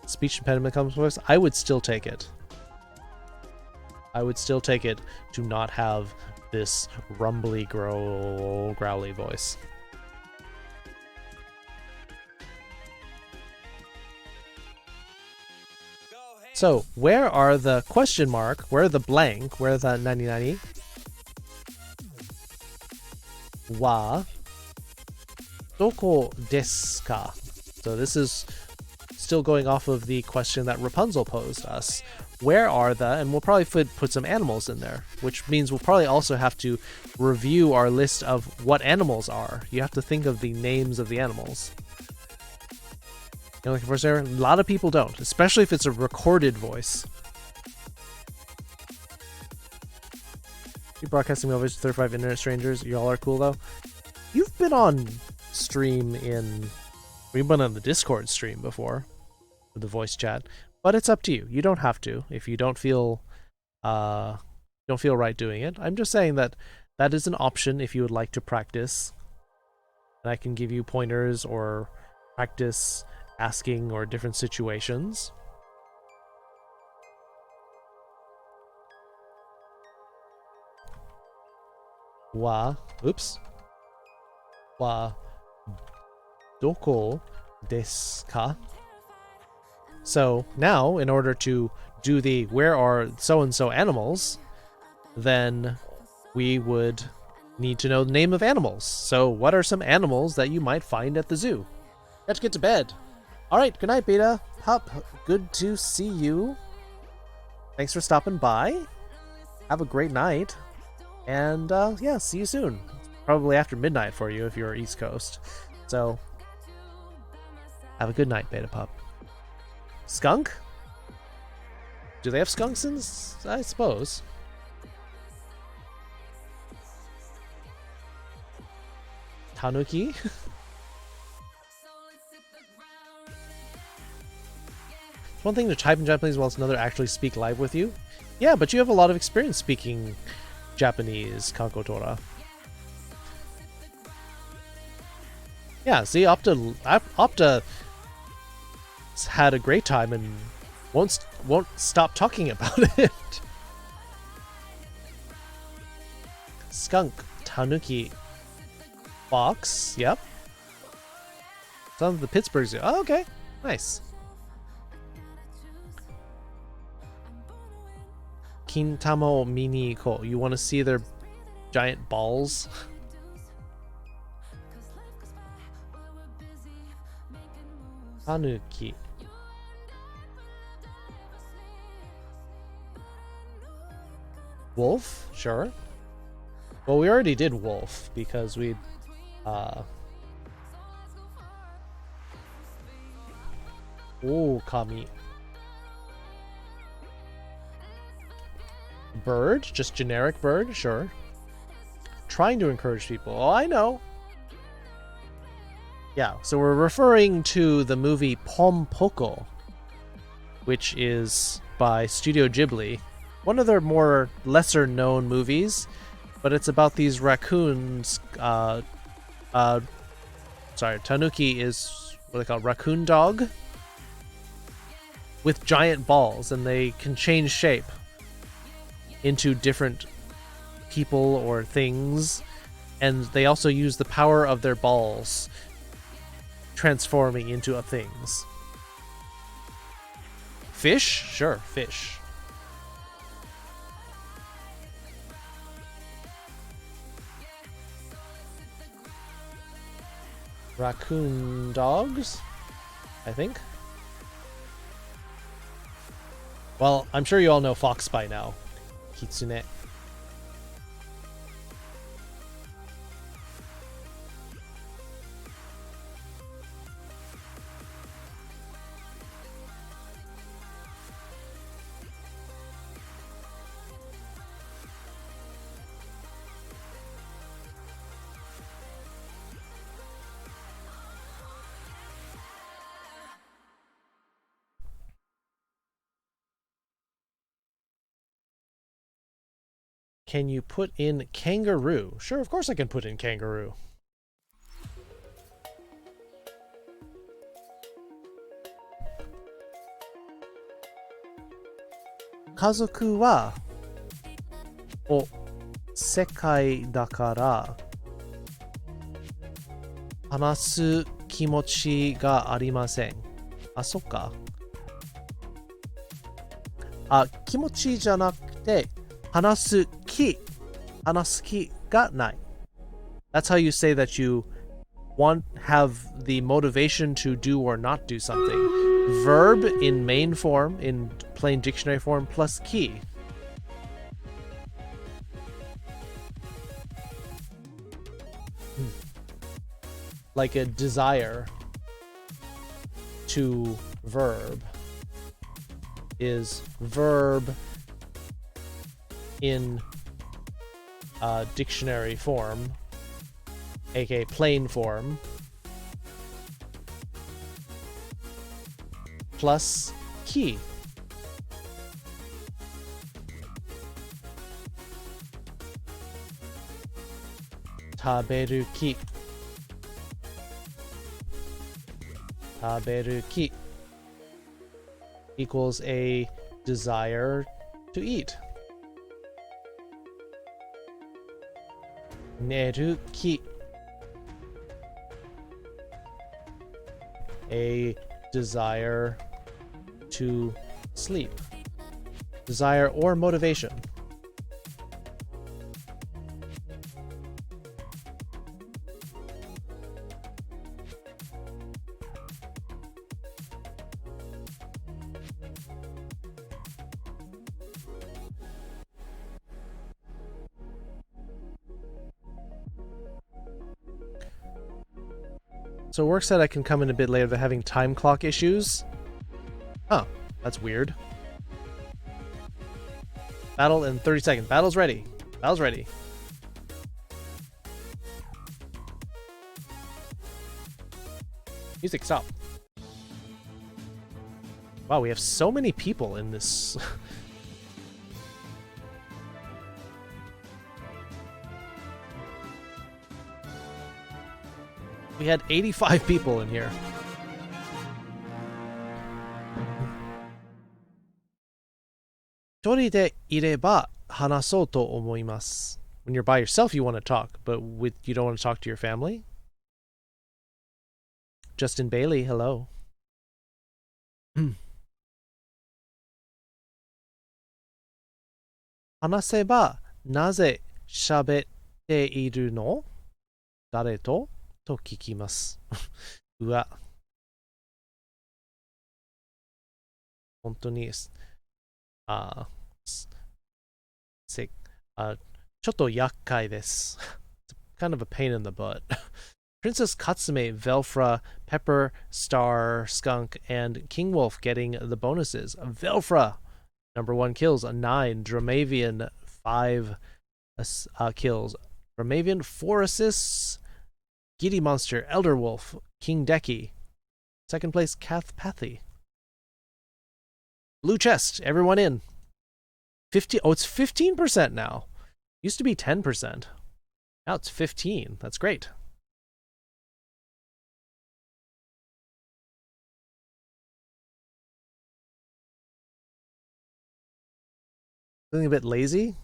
E: Speech impediment comes with us. I would still take it. I would still take it to not have this rumbly, growly voice. So, where are the question mark? Where are the blank? Where are the 9090? Wa doko desu ka? So this is still going off of the question that Rapunzel posed us. Where are the, and we'll probably put some animals in there, which means we'll probably also have to review our list of what animals are. You have to think of the names of the animals. You know, looking for Sarah? A lot of people don't, especially if it's a recorded voice. You broadcasting over to 35 internet strangers. You all are cool though. You've been on stream we've been on the Discord stream before with the voice chat, but it's up to you. You don't have to if you don't feel right doing it. I'm just saying that that is an option if you would like to practice. And I can give you pointers or practice asking or different situations. Wa doko desu ka? So now, in order to do the where are so-and-so animals, then we would need to know the name of animals. So what are some animals that you might find at the zoo? Got to get to bed. Alright, good night, Beta. Pup, good to see you. Thanks for stopping by. Have a great night. And, yeah, see you soon. Probably after midnight for you if you're East Coast. So, have a good night, Beta Pup. Skunk? Do they have skunks in this? I suppose. Tanuki? It's one thing to type in Japanese while it's another actually speak live with you. Yeah, but you have a lot of experience speaking Japanese, Kankotora. Yeah, see, Opta had a great time and won't stop talking about it. Skunk, tanuki, fox. Yep. Some of the Pittsburghs. Oh, okay, nice. Kintamo mini ko. You want to see their giant balls? Tanuki. Wolf? Sure. Well, we already did wolf because we oh, kami. Bird? Just generic bird? Sure. Trying to encourage people. Oh, I know. Yeah, so we're referring to the movie Pom Poko, which is by Studio Ghibli. One of their more lesser known movies, but it's about these raccoons. Tanuki is what they call raccoon dog with giant balls, and they can change shape into different people or things, and they also use the power of their balls transforming into things. Fish? Sure, fish. Raccoon dogs, I think. Well, I'm sure you all know fox by now. Kitsune. Can you put in kangaroo? Sure, of course I can put in kangaroo. Kazoku wa o sekai dakara hanasu kimochi ga arimasen. Ah, sokka. Ah, kimochi じゃなくて hanasu ki ga nai. That's how you say that you have the motivation to do or not do something. Verb in main form, in plain dictionary form, plus ki. Like a desire to verb is verb in dictionary form, aka plain form, plus ki. Taberu ki. Taberu ki equals a desire to eat. Neru ki, a desire to sleep. Desire or motivation. So Work said I can come in a bit later. They're having time clock issues. Oh, that's weird. Battle in 30 seconds. Battle's ready. Battle's ready. Music, stop. Wow, we have so many people in this. We had 85 people in here. When you're by yourself, you want to talk, but you don't want to talk to your family? Justin Bailey, hello. Hanaseba naze shabette iru no? Dare to? To kikimasu. うわ。本当に、ちょっと厄介です。Kind of a pain in the butt. Princess Katsume, Velfra, Pepper, Star, Skunk, and King Wolf getting the bonuses. Velfra, #1 kills, 9. Dramavian, 5 kills. Dramavian, 4 assists. Giddy Monster, Elder Wolf, King Decky. Second place, Kath Pathy. Blue chest, everyone in. 50. Oh, it's 15% now. Used to be 10%. Now it's 15. That's great. Feeling a bit lazy?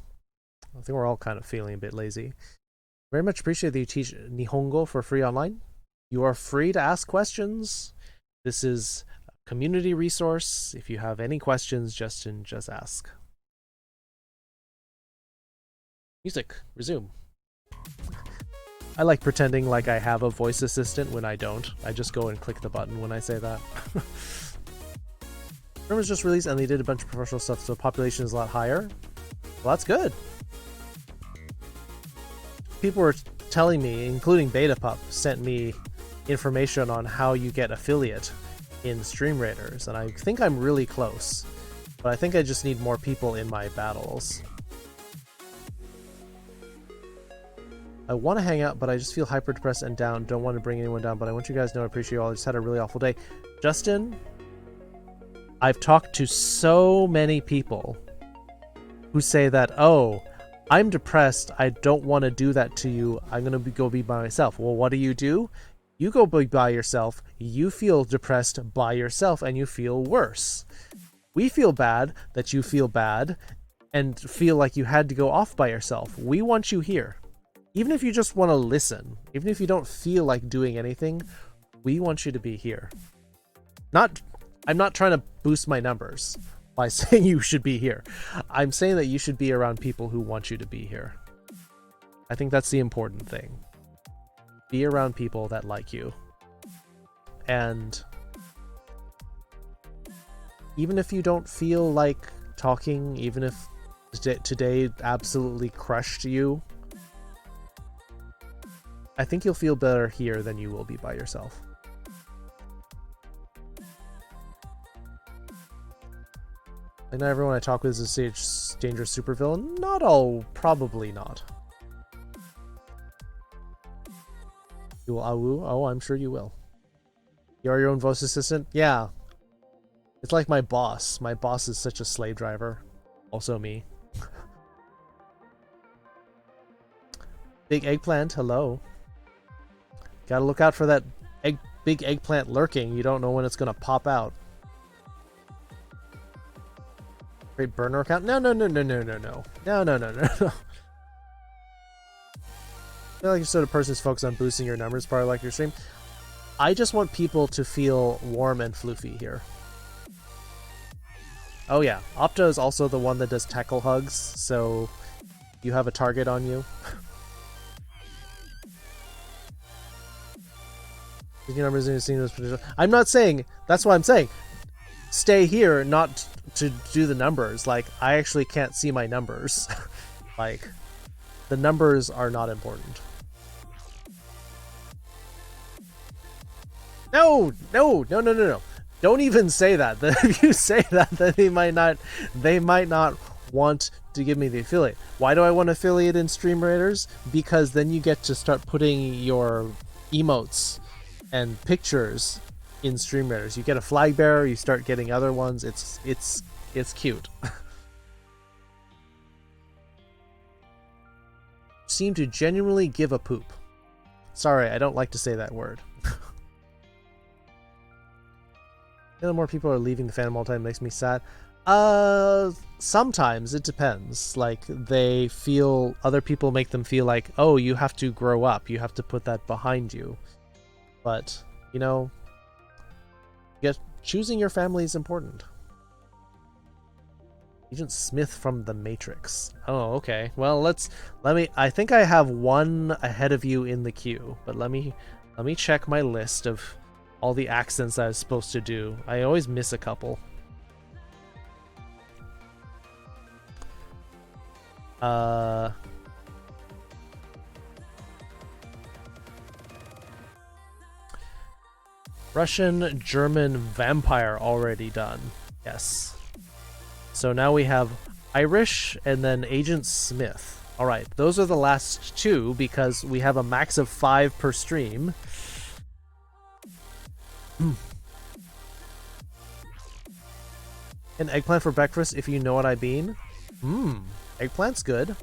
E: I think we're all kind of feeling a bit lazy. Very much appreciate that you teach Nihongo for free online. You are free to ask questions. This is a community resource. If you have any questions, just ask. Music, resume. I like pretending like I have a voice assistant when I don't. I just go and click the button when I say that. Room was just released and they did a bunch of professional stuff, so population is a lot higher. Well, that's good. People were telling me, including BetaPup, sent me information on how you get affiliate in Stream Raiders, and I think I'm really close. But I think I just need more people in my battles. I want to hang out, but I just feel hyper depressed and down. Don't want to bring anyone down, but I want you guys to know I appreciate you all. I just had a really awful day. Justin, I've talked to so many people who say that, oh, I'm depressed, I don't want to do that to you, I'm going to go be by myself. Well, what do? You go be by yourself, you feel depressed by yourself, and you feel worse. We feel bad that you feel bad and feel like you had to go off by yourself. We want you here. Even if you just want to listen, even if you don't feel like doing anything, we want you to be here. I'm not trying to boost my numbers by saying you should be here. I'm saying that you should be around people who want you to be here. I think that's the important thing. Be around people that like you. And even if you don't feel like talking, even if today absolutely crushed you, I think you'll feel better here than you will be by yourself. And not everyone I talk with is a dangerous supervillain. Not all, probably not. You will awoo? Oh, I'm sure you will. You are your own voice assistant? Yeah. It's like my boss. My boss is such a slave driver. Also me. Big eggplant, hello. Gotta look out for that big eggplant lurking. You don't know when it's gonna pop out. Great burner account? No. No. I feel like you're sort of person who's focused on boosting your numbers, probably like your stream. I just want people to feel warm and floofy here. Oh yeah, Opta is also the one that does tackle hugs, so you have a target on you. I'm not saying, that's what I'm saying. Stay here, not to do the numbers. Like, I actually can't see my numbers. Like, the numbers are not important. No. Don't even say that. If you say that, then they might not want to give me the affiliate. Why do I want affiliate in Stream Raiders? Because then you get to start putting your emotes and pictures in Stream Raiders. You get a flag bearer, you start getting other ones. It's cute. Seem to genuinely give a poop. Sorry, I don't like to say that word. The more people are leaving the fandom all the time makes me sad. Sometimes it depends. Like, they feel, other people make them feel like, oh, you have to grow up, you have to put that behind you. But, you know, choosing your family is important. Agent Smith from The Matrix. Oh, okay. Well, let me, I think I have one ahead of you in the queue, but let me check my list of all the accents I was supposed to do. I always miss a couple. Russian, German, vampire already done. Yes. So now we have Irish and then Agent Smith. Alright, those are the last two because we have a max of 5 per stream. An eggplant for breakfast, if you know what I mean. Eggplant's good.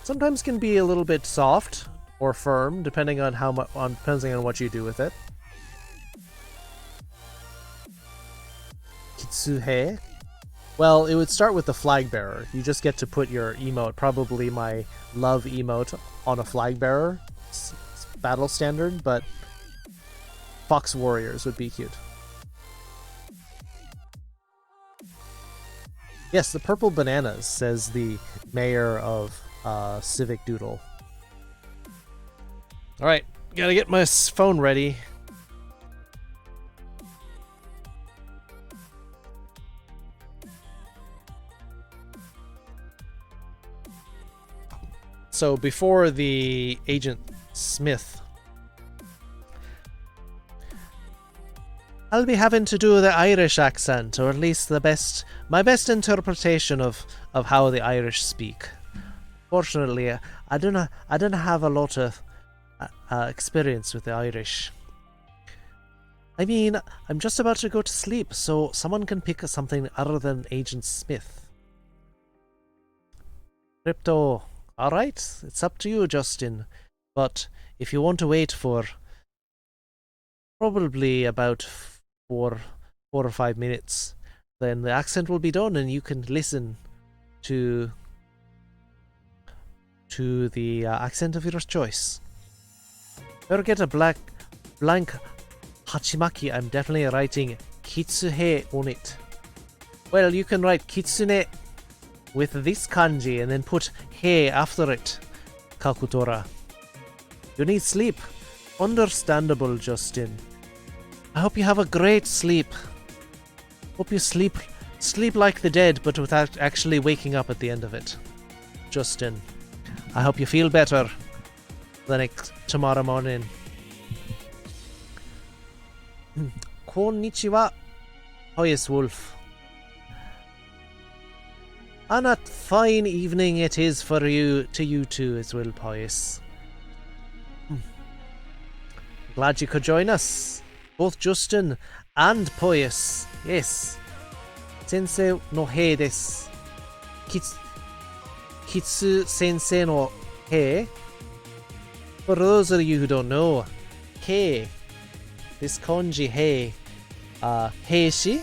E: Sometimes can be a little bit soft or firm, depending on depending on what you do with it. Kitsuhei. Well, it would start with the flag bearer. You just get to put your emote, probably my love emote, on a flag bearer. It's battle standard, but Fox Warriors would be cute. Yes, the purple bananas, says the mayor of Civic Doodle. Alright, gotta get my phone ready. So before the Agent Smith, I'll be having to do the Irish accent, or at least my best interpretation of how the Irish speak. Fortunately, I don't have a lot of experience with the Irish. I mean, I'm just about to go to sleep, so someone can pick something other than Agent Smith. Crypto. Alright, it's up to you, Justin. But if you want to wait for probably about 4 or 5 minutes, then the accent will be done and you can listen to the accent of your choice. Better get a blank hachimaki. I'm definitely writing kitsuhei on it. Well, you can write kitsune with this kanji and then put hei after it, Kakutora. You need sleep. Understandable, Justin. I hope you have a great sleep. Hope you sleep like the dead, but without actually waking up at the end of it. Justin, I hope you feel better tomorrow morning. Konnichiwa. Oh yes, Wolf. And a fine evening it is for you too as well, Pius. Glad you could join us, both Justin and Pius. Yes. Sensei no hei desu. Kitsu sensei no hei. For those of you who don't know, hei, this kanji hei, heishi.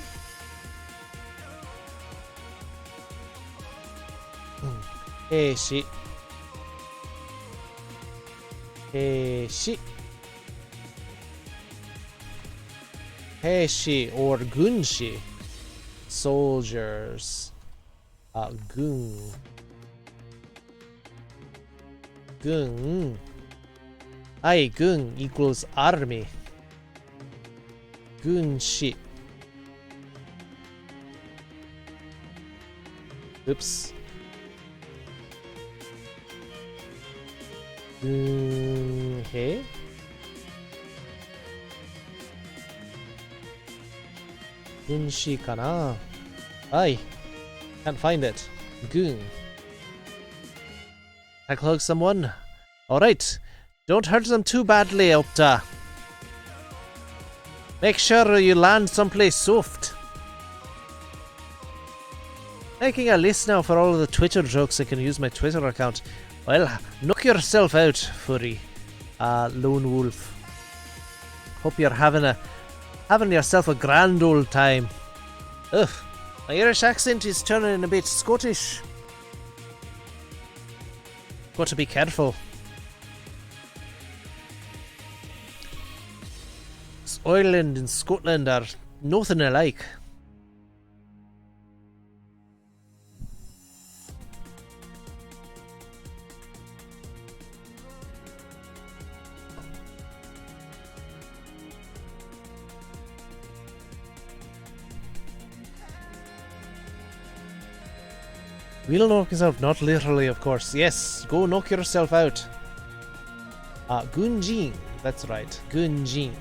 E: Heishi. Heishi. Heishi or gunshi. Soldiers. Gun. Gun. Gun equals army. Gunshi. Oops. Hey. Gunshi kana? Ay, can't find it. Gun. I clog someone. Alright. Don't hurt them too badly, Opta. Make sure you land someplace soft. Making a list now for all of the Twitter jokes I can use my Twitter account. Well, knock yourself out, furry. Lone wolf. Hope you're having yourself a grand old time. Ugh, my Irish accent is turning a bit Scottish. Got to be careful. Ireland and Scotland are nothing alike. We'll knock yourself, not literally, of course. Yes, go knock yourself out. Gunjin, that's right, Gunjin.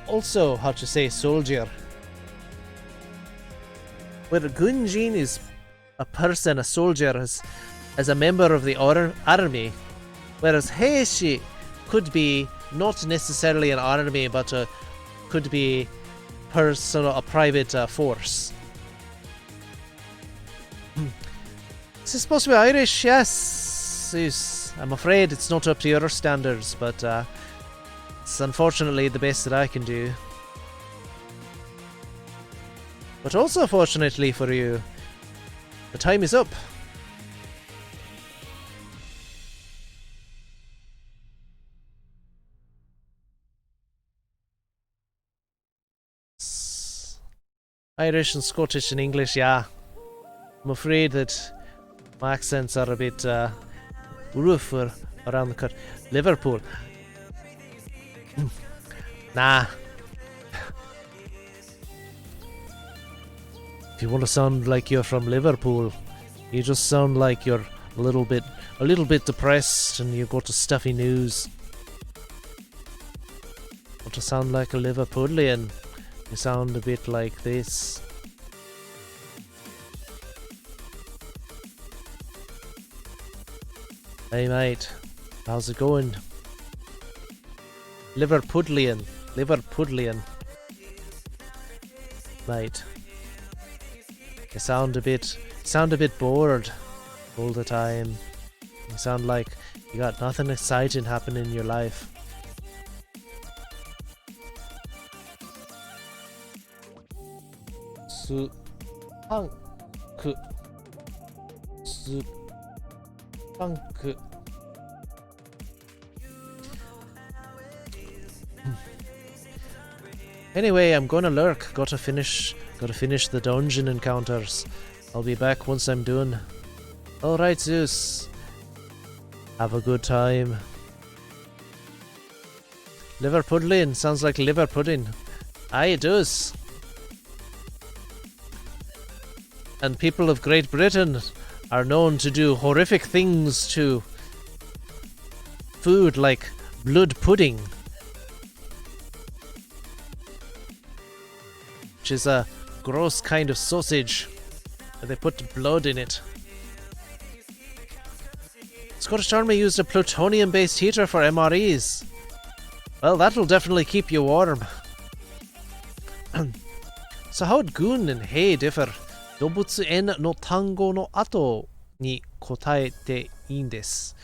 E: Also, how to say soldier. Where Gunjin is a person, a soldier, as a member of the army, whereas Heishi could be not necessarily an army, but could be a private force. This is supposed to be Irish, yes. I'm afraid it's not up to your standards, but it's unfortunately the best that I can do. But also, fortunately for you, the time is up. Irish and Scottish and English, yeah. I'm afraid that my accents are a bit rough around the cut. Liverpool. Nah. If you want to sound like you're from Liverpool, you just sound like you're a little bit depressed and you got a stuffy nose. Want to sound like a Liverpudlian, you sound a bit like this. Hey mate, how's it going? Liverpudlian. Mate. You sound a bit bored all the time. You sound like you got nothing exciting happening in your life. Punk. Anyway, I'm gonna lurk. Gotta finish the dungeon encounters. I'll be back once I'm done. Alright, Zeus. Have a good time. Liverpudlian sounds like liver pudding. Aye, it does. And people of Great Britain are known to do horrific things to food like blood pudding, which is a gross kind of sausage where they put blood in it. Scottish Army used a plutonium-based heater for MREs. Well, that'll definitely keep you warm. So how'd Goon and Hei differ? 動物園の単語の後に答えていいんです。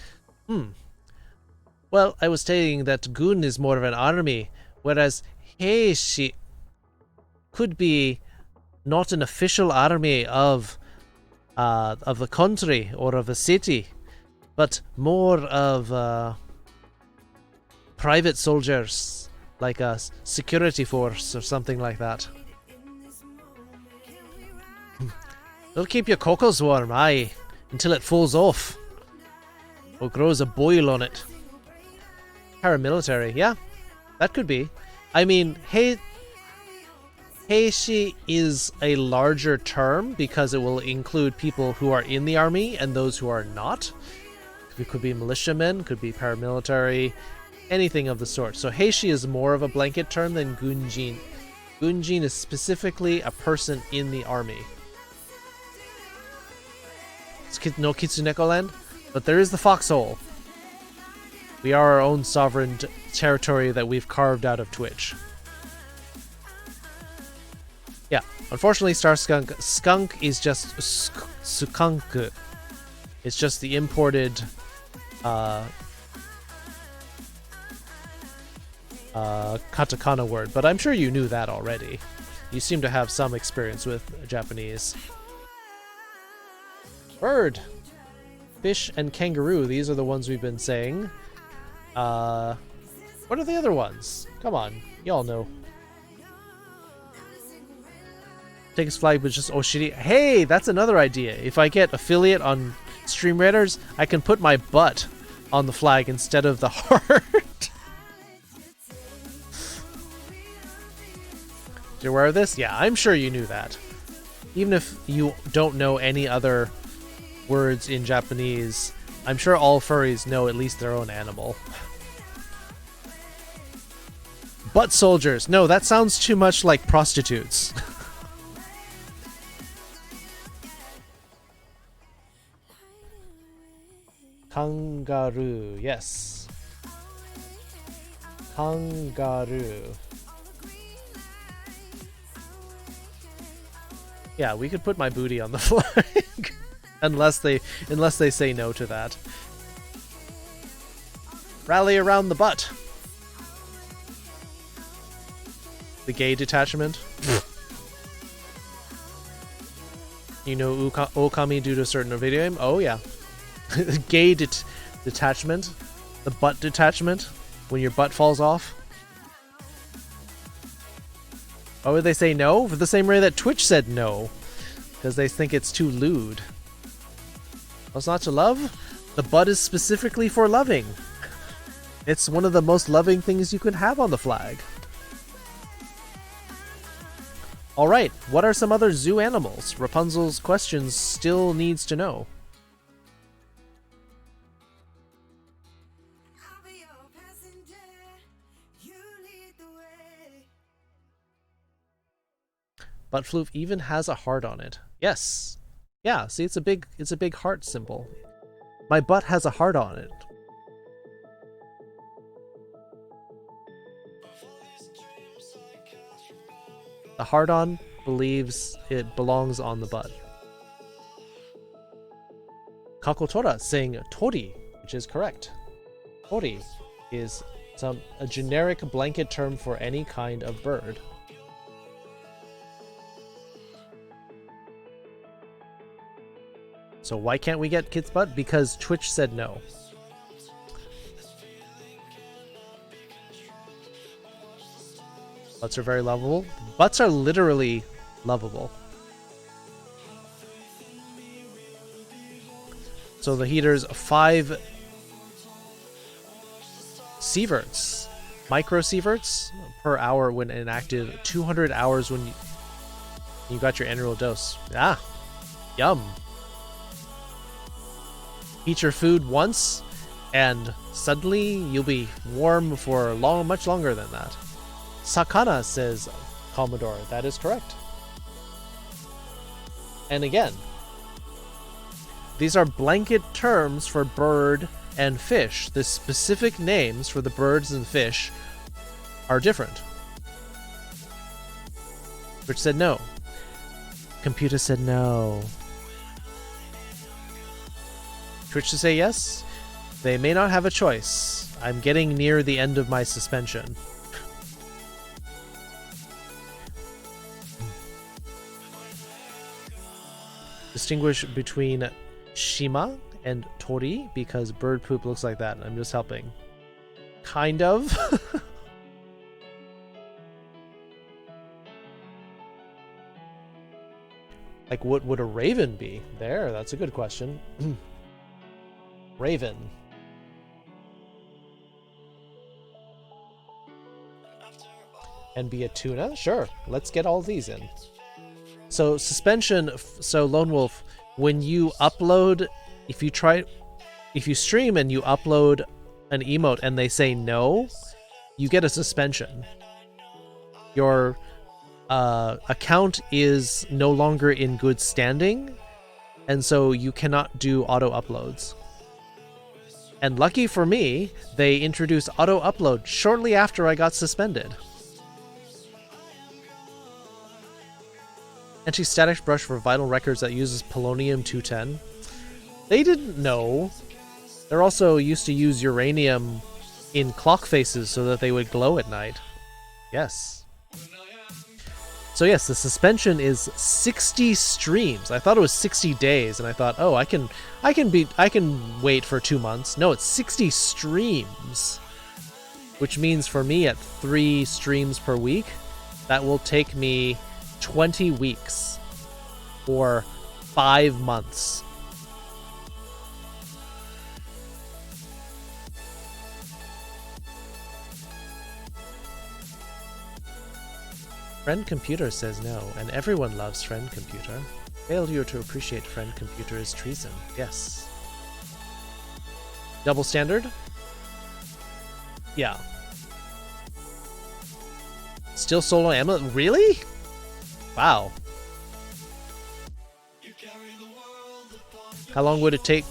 E: Well, I was saying that Goon is more of an army, whereas Heishi could be not an official army of the country or of a city, but more of private soldiers, like a security force or something like that. It'll keep your cockles warm, aye, until it falls off or grows a boil on it. Paramilitary, yeah, that could be. I mean, Heishi is a larger term because it will include people who are in the army and those who are not. It could be militiamen, could be paramilitary, anything of the sort. So Heishi is more of a blanket term than Gunjin. Gunjin is specifically a person in the army. It's no Kitsuneko land, but there is the foxhole. We are our own sovereign territory that we've carved out of Twitch. Yeah, unfortunately, Star Skunk is just skunk. It's just the imported katakana word, but I'm sure you knew that already. You seem to have some experience with Japanese. Bird, fish, and kangaroo. These are the ones we've been saying. What are the other ones? Come on, y'all know. Take his flag, but just Oshiri. Hey, that's another idea. If I get affiliate on Stream Raiders, I can put my butt on the flag instead of the heart. You're aware of this? Yeah, I'm sure you knew that. Even if you don't know any other words in Japanese, I'm sure all furries know at least their own animal. Butt soldiers. No, that sounds too much like prostitutes. Kangaroo, yes. Kangaroo. Yeah, we could put my booty on the flag. unless they say no to that. Rally around the butt. The gay detachment. You know Okami due to a certain video game? Oh yeah. Gay detachment. The butt detachment. When your butt falls off. Why would they say no? For the same way that Twitch said no. Because they think it's too lewd. What's not to love? The butt is specifically for loving. It's one of the most loving things you can have on the flag. Alright, what are some other zoo animals? Rapunzel's questions still needs to know. Butt floof even has a heart on it. Yes. Yeah, see, it's a big heart symbol. My butt has a heart on it. The heart-on believes it belongs on the butt. Kakotora saying tori, which is correct. Tori is a generic blanket term for any kind of bird. So why can't we get Kit's butt? Because Twitch said no. Butts are very lovable. Butts are literally lovable. So the heater's 5 sieverts, micro sieverts per hour when inactive, 200 hours when you got your annual dose. Ah, yum. Eat your food once, and suddenly you'll be warm for much longer than that. Sakana, says Commodore. That is correct. And again, these are blanket terms for bird and fish. The specific names for the birds and fish are different. Which said no. Computer said no. Twitch to say yes? They may not have a choice. I'm getting near the end of my suspension. Distinguish between Shima and Tori because bird poop looks like that. I'm just helping. Kind of. Like, what would a raven be? There, that's a good question. Raven. And be a tuna? Sure, let's get all these in. So suspension, so Lone Wolf, when you upload, if you stream and you upload an emote and they say no, you get a suspension. Your account is no longer in good standing, and so you cannot do auto uploads. And lucky for me, they introduced auto-upload shortly after I got suspended. Anti-static brush for vinyl records that uses polonium-210. They didn't know. They're also used to use uranium in clock faces so that they would glow at night. Yes. So yes, the suspension is 60 streams. I thought it was 60 days, and I thought, oh, I can wait for 2 months. No, it's 60 streams, which means for me at 3 streams per week, that will take me 20 weeks or 5 months. Friend Computer says no, and everyone loves Friend Computer. Failure to appreciate Friend Computer is treason. Yes. Double standard? Yeah. Still solo ammo? Really? Wow. How long would it take?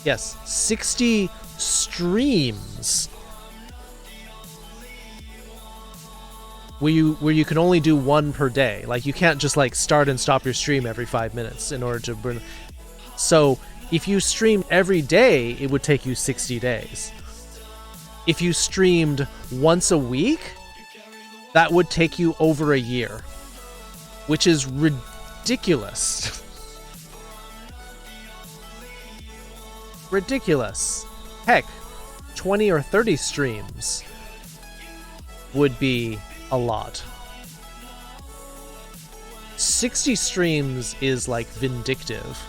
E: Yes, 60 streams. Where you can only do 1 per day. Like, you can't just like start and stop your stream every 5 minutes in order to burn. So if you streamed every day, it would take you 60 days. If you streamed once a week, that would take you over a year, which is ridiculous. Ridiculous. Heck, 20 or 30 streams would be a lot. 60 streams is like vindictive.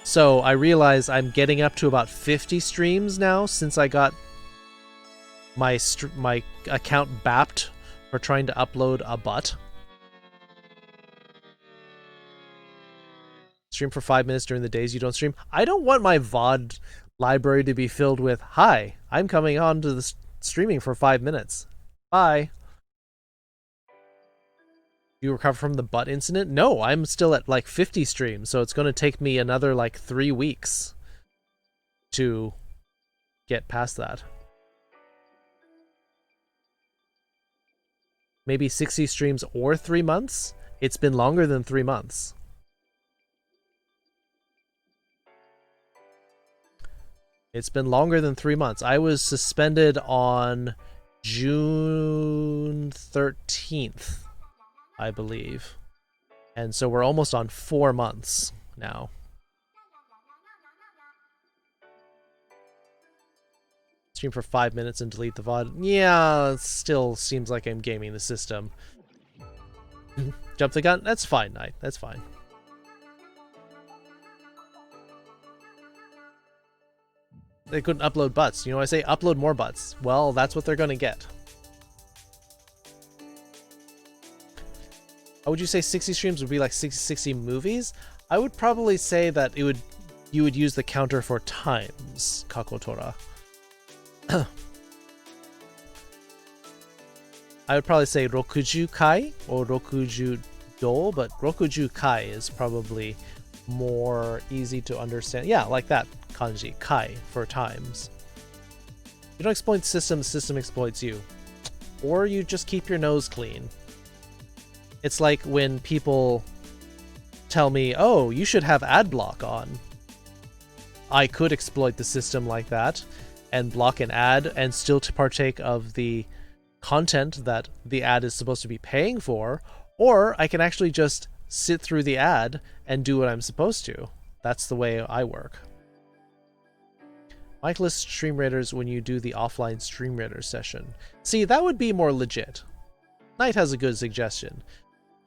E: So I realize I'm getting up to about 50 streams now since I got my account bapped for trying to upload a butt. Stream for 5 minutes during the days you don't stream. I don't want my VOD library to be filled with, hi, I'm coming on to the streaming for 5 minutes. Bye. You recover from the butt incident? No, I'm still at like 50 streams, so it's going to take me another like 3 weeks to get past that. Maybe 60 streams or 3 months? It's been longer than 3 months. It's been longer than 3 months. I was suspended on June 13th, I believe. And so we're almost on 4 months now. Stream for 5 minutes and delete the VOD. Yeah, it still seems like I'm gaming the system. Jump the gun? That's fine, Knight. That's fine. They couldn't upload butts. You know, I say upload more butts. Well, that's what they're going to get. How would you say 60 streams would be like 60 movies? I would probably say that you would use the counter for times, Kakotora. I would probably say Rokuju Kai or Rokuju Do, but Rokuju Kai is probably more easy to understand. Yeah, like that kanji, Kai, for times. You don't exploit the system exploits you. Or you just keep your nose clean. It's like when people tell me, oh, you should have ad block on. I could exploit the system like that and block an ad and still to partake of the content that the ad is supposed to be paying for, or I can actually just sit through the ad and do what I'm supposed to. That's the way I work. Mic-less stream raiders when you do the offline stream raider session. See, that would be more legit. Knight has a good suggestion.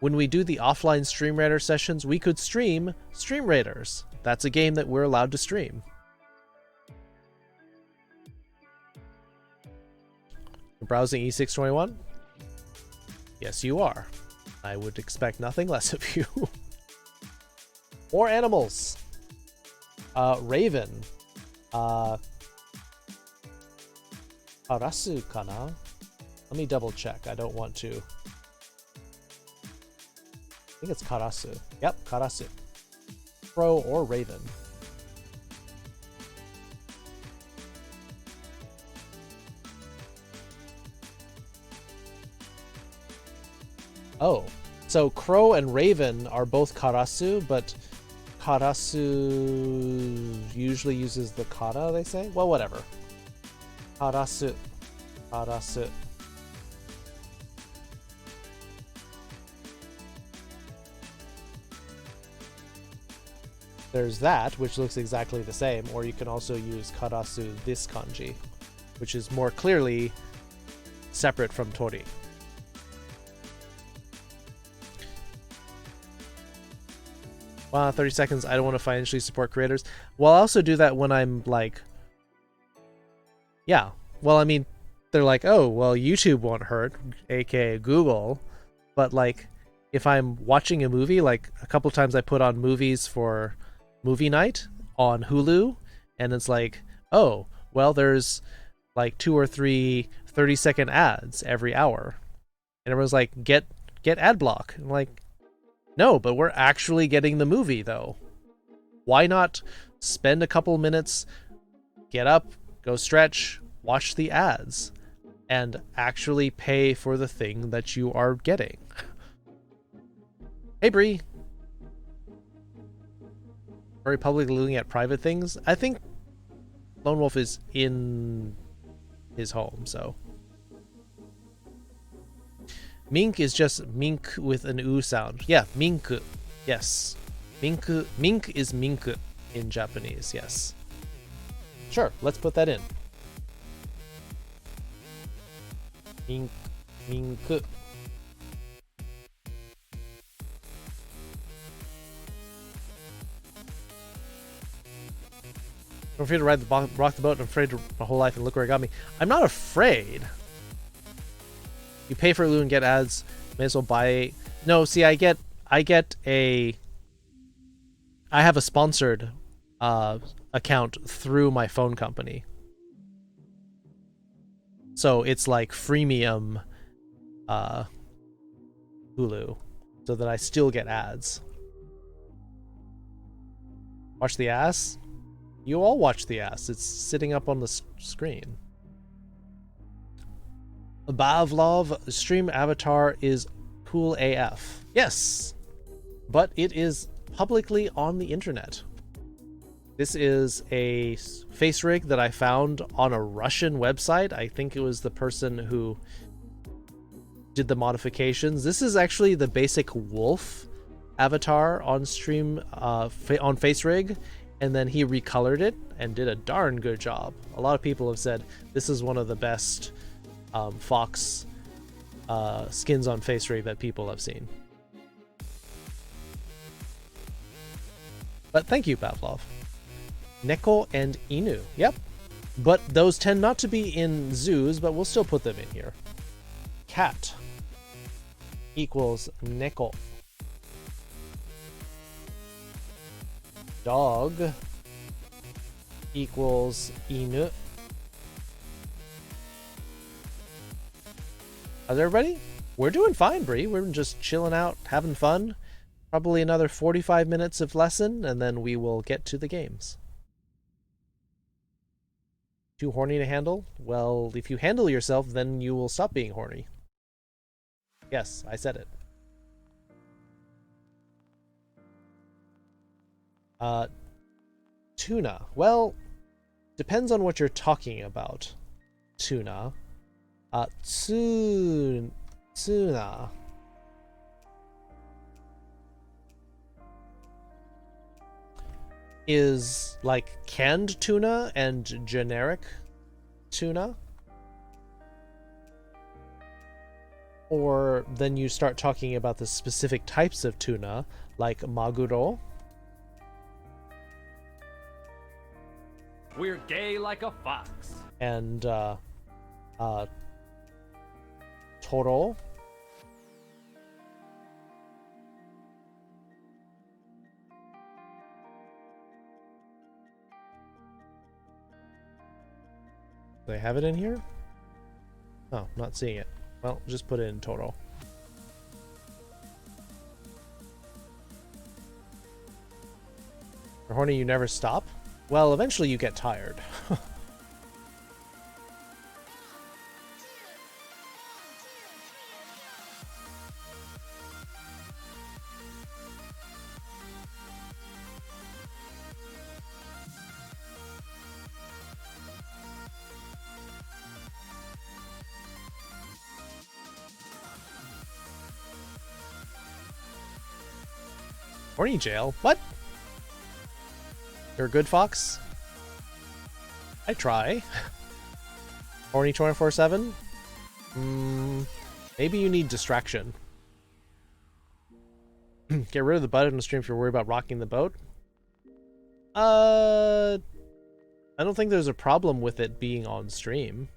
E: When we do the offline stream raider sessions, we could stream Stream Raiders. That's a game that we're allowed to stream. You're browsing E621? Yes, you are. I would expect nothing less of you. More animals. Raven. Karasu kana? Let me double check. I don't want to. I think it's Karasu. Yep, Karasu. Crow or Raven. Oh, so Crow and Raven are both Karasu, but Karasu usually uses the kata, they say? Well, whatever. Karasu. Karasu. There's that, which looks exactly the same, or you can also use karasu, this kanji, which is more clearly separate from tori. Wow, 30 seconds. I don't want to financially support creators. Well, I also do that when I'm like, yeah. Well, I mean, they're like, oh, well, YouTube won't hurt, aka Google. But like, if I'm watching a movie, like a couple times I put on movies for movie night on Hulu, and it's like, oh, well, there's like 2 or 3 30-second ads every hour. And everyone's like, get ad block. I'm like, no, but we're actually getting the movie, though. Why not spend a couple minutes, get up, go stretch, watch the ads, and actually pay for the thing that you are getting? Hey, Bree. Very publicly looking at private things. I think Lone Wolf is in his home, so. Mink is just mink with an oo sound. Yeah, mink. Yes. Mink is mink in Japanese, yes. Sure, let's put that in. Mink. I'm afraid to rock the boat. I'm afraid to my whole life, and look where it got me. I'm not afraid. You pay for Hulu and get ads. May as well buy. No, see, I have a sponsored account through my phone company, so it's like freemium Hulu, so that I still get ads. Watch the ass. You all watch the ass. It's sitting up on the screen. Bavlov stream avatar is cool AF. Yes, but it is publicly on the internet. This is a face rig that I found on a Russian website. I think it was the person who did the modifications. This is actually the basic wolf avatar on stream on face rig, and then he recolored it and did a darn good job. A lot of people have said this is one of the best fox skins on face rig that people have seen. But thank you, Pavlov. Neko and Inu. Yep. But those tend not to be in zoos, but we'll still put them in here. Cat equals Neko. Dog equals Inu. How's everybody? We're doing fine, Bree. We're just chilling out, having fun. Probably another 45 minutes of lesson, and then we will get to the games. Too horny to handle? Well, if you handle yourself, then you will stop being horny. Yes, I said it. Tuna. Well, depends on what you're talking about. Tuna. Tuna. Is like canned tuna and generic tuna. Or then you start talking about the specific types of tuna, like maguro.
A: We're gay like a fox.
E: And toro. Do they have it in here? Oh, not seeing it. Well, just put it in toro. You're horny, you never stop? Well, eventually you get tired. Horny jail? What? You're a good fox? I try. Horny 24/7? Maybe you need distraction. Get rid of the butt on the stream if you're worried about rocking the boat. I don't think there's a problem with it being on stream.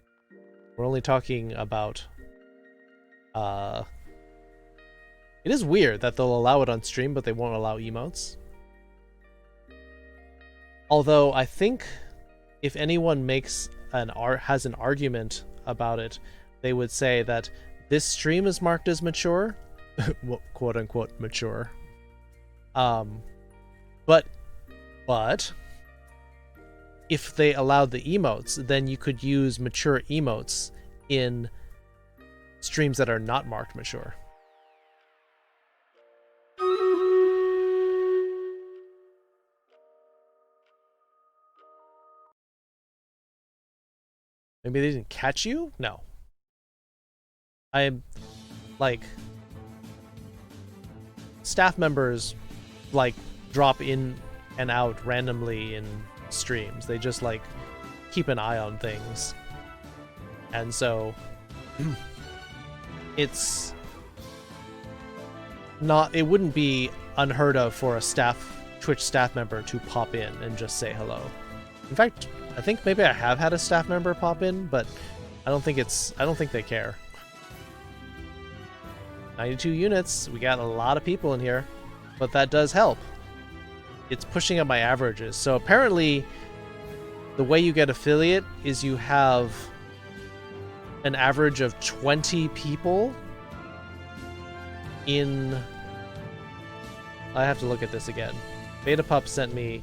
E: We're only talking about... It is weird that they'll allow it on stream, but they won't allow emotes. Although, I think if anyone makes has an argument about it, they would say that this stream is marked as mature. Quote-unquote mature. But if they allowed the emotes, then you could use mature emotes in streams that are not marked mature. Maybe they didn't catch you? No. I'm like staff members like drop in and out randomly in streams. They just like keep an eye on things. And so it wouldn't be unheard of for a Twitch staff member to pop in and just say hello. In fact, I think maybe I have had a staff member pop in, but I don't think they care. 92 units, we got a lot of people in here, but that does help. It's pushing up my averages. So apparently the way you get affiliate is you have an average of 20 people in... I have to look at this again. BetaPup sent me...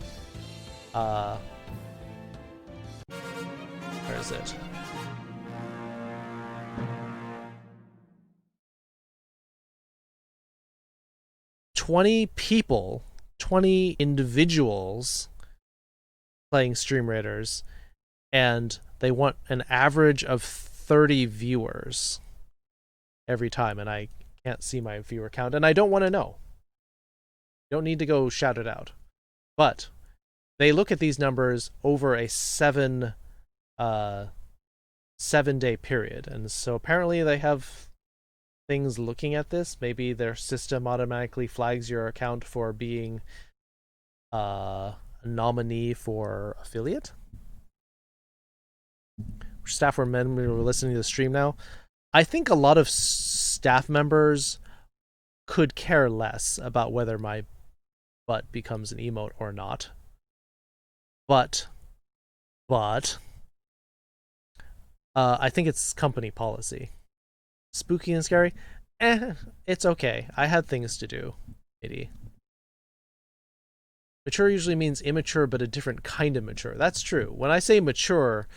E: where is it? ...20 individuals playing Stream Raiders, and they want an average of 30 viewers every time, and I can't see my viewer count, and I don't want to know. You don't need to go shout it out. But they look at these numbers over a 7-day period, and so apparently they have things looking at this. Maybe their system automatically flags your account for being a nominee for affiliate. Staff or members who are listening to the stream now. I think a lot of staff members could care less about whether my butt becomes an emote or not. But I think it's company policy. Spooky and scary? It's okay. I had things to do. Maybe. Mature usually means immature, but a different kind of mature. That's true. When I say mature,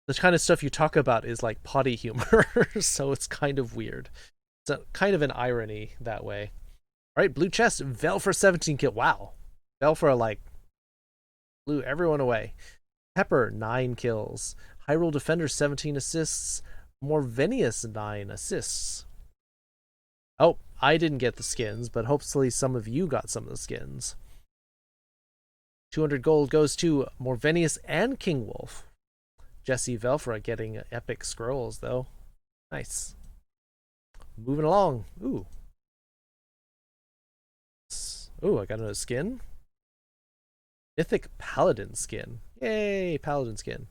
E: the kind of stuff you talk about is like potty humor, so it's kind of weird. It's kind of an irony that way. All right, blue chest, Vel for 17 kill. Wow. Vel for like blew everyone away. Pepper, 9 kills. Hyrule Defender, 17 assists. Morvenius, 9 assists. Oh, I didn't get the skins, but hopefully some of you got some of the skins. 200 gold goes to Morvenius and King Wolf. Jesse Velfra getting epic scrolls, though. Nice. Moving along. Ooh. Ooh, I got another skin. Mythic Paladin skin. Yay, Paladin skin.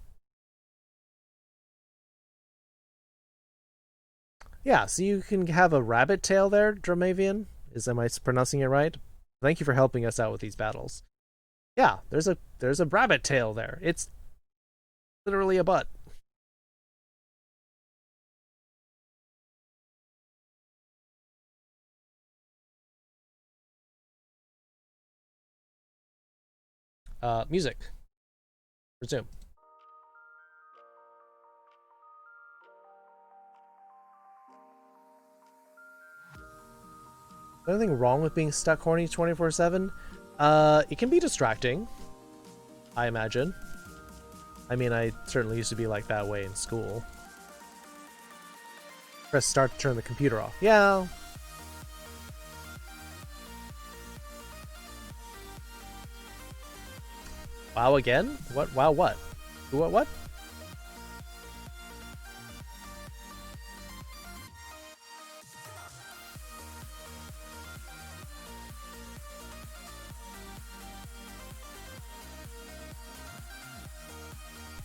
E: Yeah, so you can have a rabbit tail there, Dramavian. Am I pronouncing it right? Thank you for helping us out with these battles. Yeah, there's a rabbit tail there. It's literally a butt. Music. Resume. Anything wrong with being stuck horny 24/7? It can be distracting, I imagine. I mean, I certainly used to be like that way in school. Press start to turn the computer off. Yeah. Wow again? What? Wow what? What?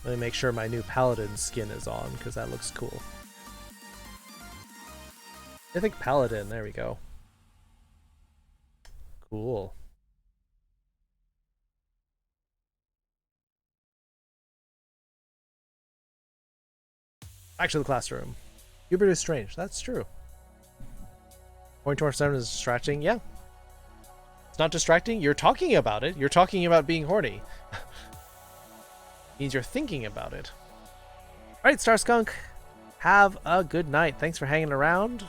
E: Let me make sure my new Paladin skin is on, because that looks cool. I think Paladin, there we go. Cool. Back to the classroom. Hubert is strange, that's true. Point 27 is distracting, yeah. It's not distracting, you're talking about it. You're talking about being horny. Means you're thinking about it. Alright, Star Skunk. Have a good night. Thanks for hanging around.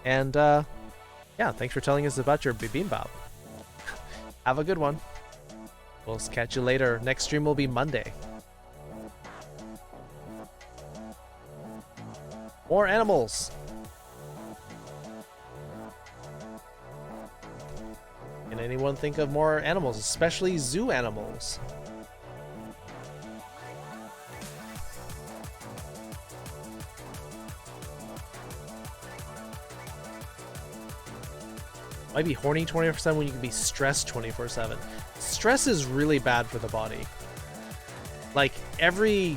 E: And, yeah, thanks for telling us about your bibimbap. Have a good one. We'll catch you later. Next stream will be Monday. More animals. Can anyone think of more animals, especially zoo animals? Might be horny 24/7 when you can be stressed 24/7. Stress is really bad for the body. Like, every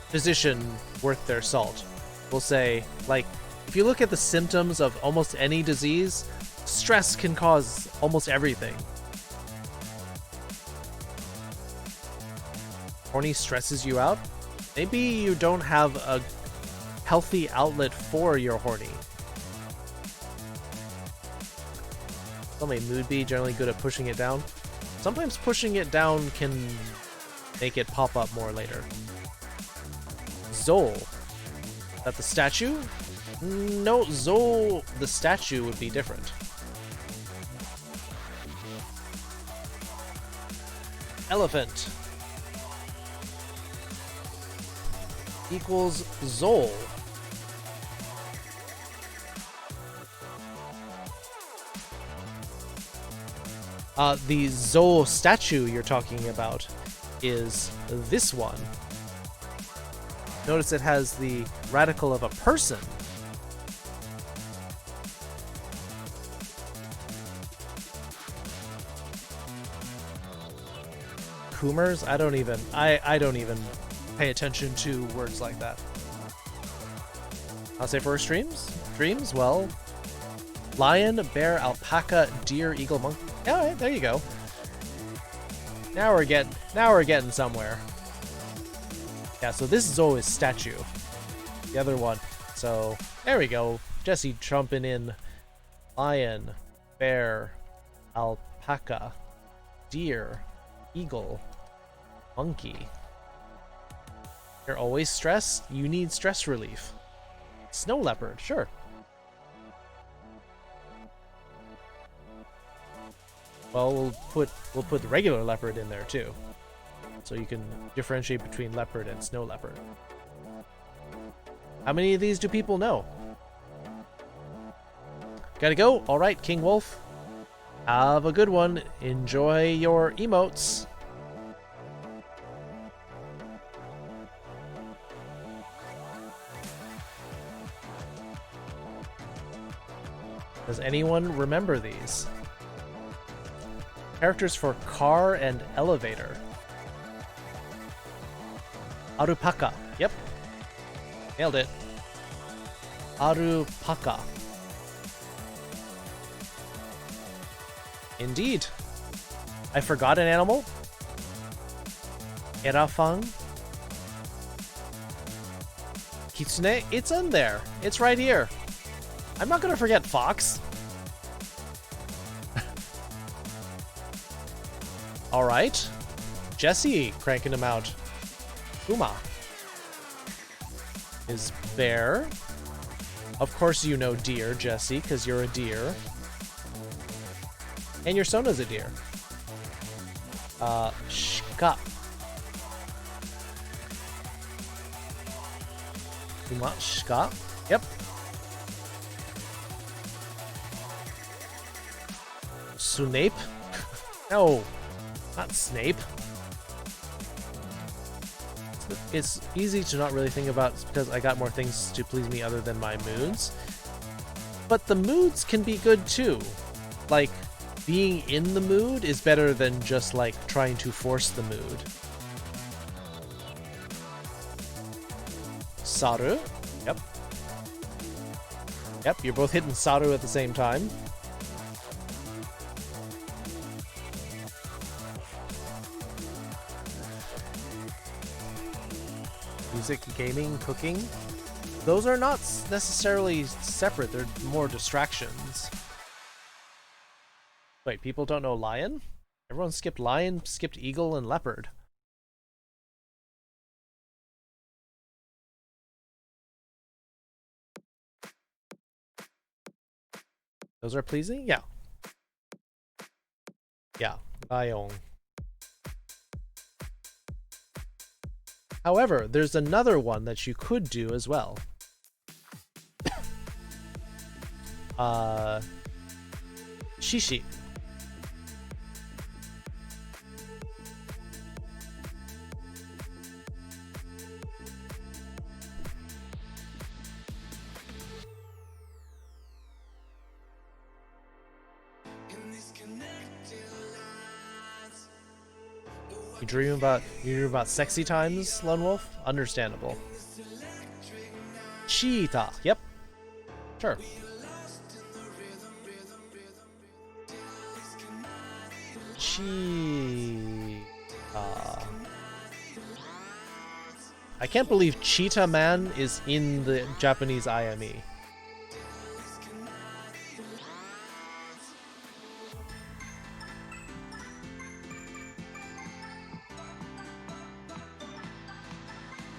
E: physician worth their salt will say, like, if you look at the symptoms of almost any disease, stress can cause almost everything. Horny stresses you out? Maybe you don't have a healthy outlet for your horny. Tell me, Mood be generally good at pushing it down? Sometimes pushing it down can make it pop up more later. Zol. Is that the statue? No, Zol, the statue would be different. Elephant. Equals Zol. The Zol statue you're talking about is this one. Notice it has the radical of a person. Coomers? I don't even pay attention to words like that. I'll say for streams? Dreams? Well, lion, bear, alpaca, deer, eagle, monkey. All right, there you go. Now we're getting somewhere. Yeah, so this is always statue. The other one. So there we go. Jesse trumping in lion, bear, alpaca, deer, eagle, monkey. You're always stressed? You need stress relief. Snow leopard, sure. Well, we'll put the regular leopard in there too, so you can differentiate between leopard and snow leopard. How many of these do people know? Gotta go. All right, King Wolf. Have a good one. Enjoy your emotes. Does anyone remember these? Characters for car and elevator. Arupaka. Yep. Nailed it. Arupaka. Indeed. I forgot an animal. Erafang. Kitsune. It's in there. It's right here. I'm not gonna forget fox. Alright. Jesse cranking him out. Uma is bear. Of course you know deer, Jesse, because you're a deer. And your Sona's a deer. Shka. Uma, shka. Yep. Snape? No. Not Snape. it's easy to not really think about because I got more things to please me other than my moods. But the moods can be good too. Like, being in the mood is better than just like trying to force the mood. Saru? Yep. Yep, you're both hitting Saru at the same time. Music, gaming, cooking. Those are not necessarily separate, they're more distractions. Wait, people don't know lion? Everyone skipped lion, skipped eagle, and leopard. Those are pleasing? Yeah. Yeah, lion. However, there's another one that you could do as well. Shishi. You dream about sexy times, Lone Wolf? Understandable. Cheetah. Yep. Sure. Cheetah. I can't believe Cheetah Man is in the Japanese IME.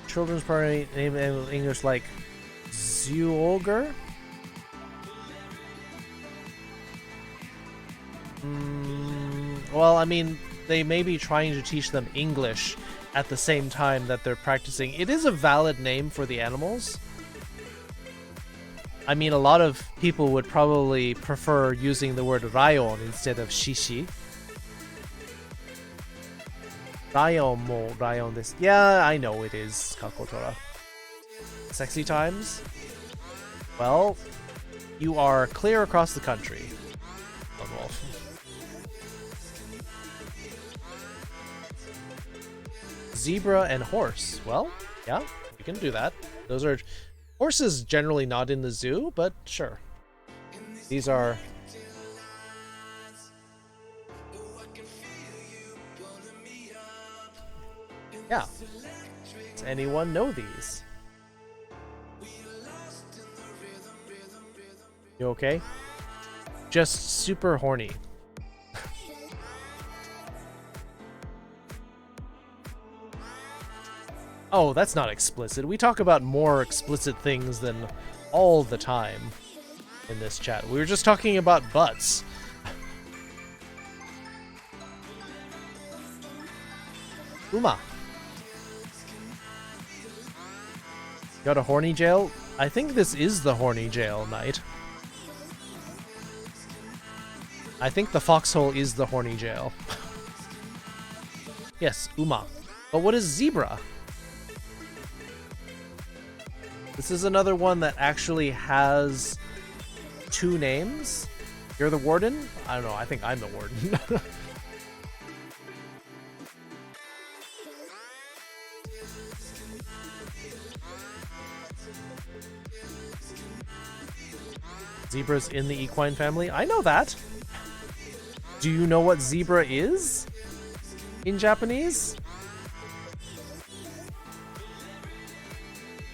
E: Children's party name in English like Zyuoger? Well, I mean, they may be trying to teach them English at the same time that they're practicing. It is a valid name for the animals. I mean, a lot of people would probably prefer using the word rayon instead of shishi. Rayon mo rayon this. Yeah, I know it is, Kakotora. Sexy times? Well, you are clear across the country. Lone Wolf. Zebra and horse. Well, yeah, you can do that. Those are horses generally not in the zoo, but sure. These are yeah. Does anyone know these? You okay? Just super horny. Oh, that's not explicit. We talk about more explicit things than all the time in this chat. We were just talking about butts. Uma. Got a horny jail? I think this is the horny jail night. I think the foxhole is the horny jail. Yes, Uma. But what is zebra? This is another one that actually has two names. You're the warden? I don't know, I think I'm the warden. Zebra's in the equine family? I know that. Do you know what zebra is in Japanese?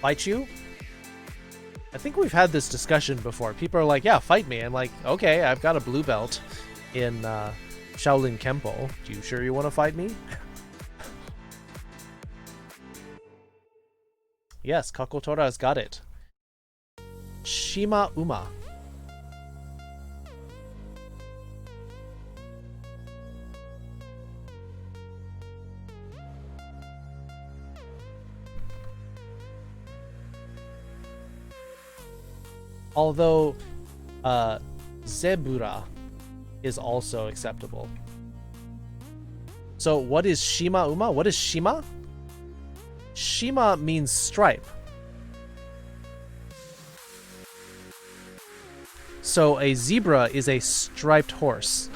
E: Fight you? I think we've had this discussion before. People are like, yeah, fight me. I'm like, okay, I've got a blue belt in Shaolin Kempo. Do you sure you want to fight me? Yes, Kakotora's got it. Shima Uma. Although, zebra is also acceptable. So what is Shima Uma? What is Shima? Shima means stripe. So a zebra is a striped horse.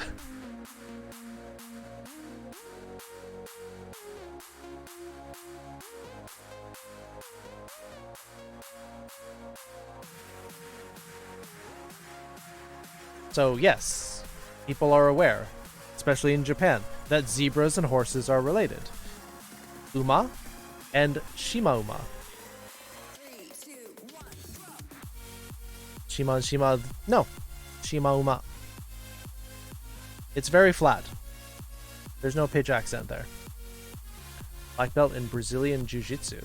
E: So yes, people are aware, especially in Japan, that zebras and horses are related. Uma and Shima Uma. Shima and Shima, no, Shima Uma. It's very flat. There's no pitch accent there. Black belt in Brazilian Jiu-Jitsu.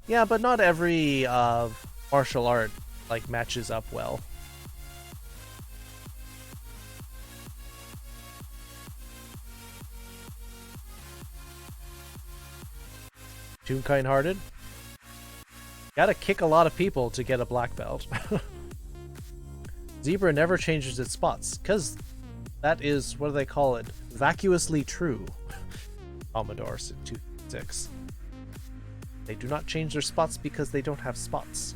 E: Yeah, but not every martial art like matches up well. Too kind-hearted. Gotta kick a lot of people to get a black belt. Zebra never changes its spots, because that is, what do they call it? Vacuously true. Commodore 256. They do not change their spots because they don't have spots.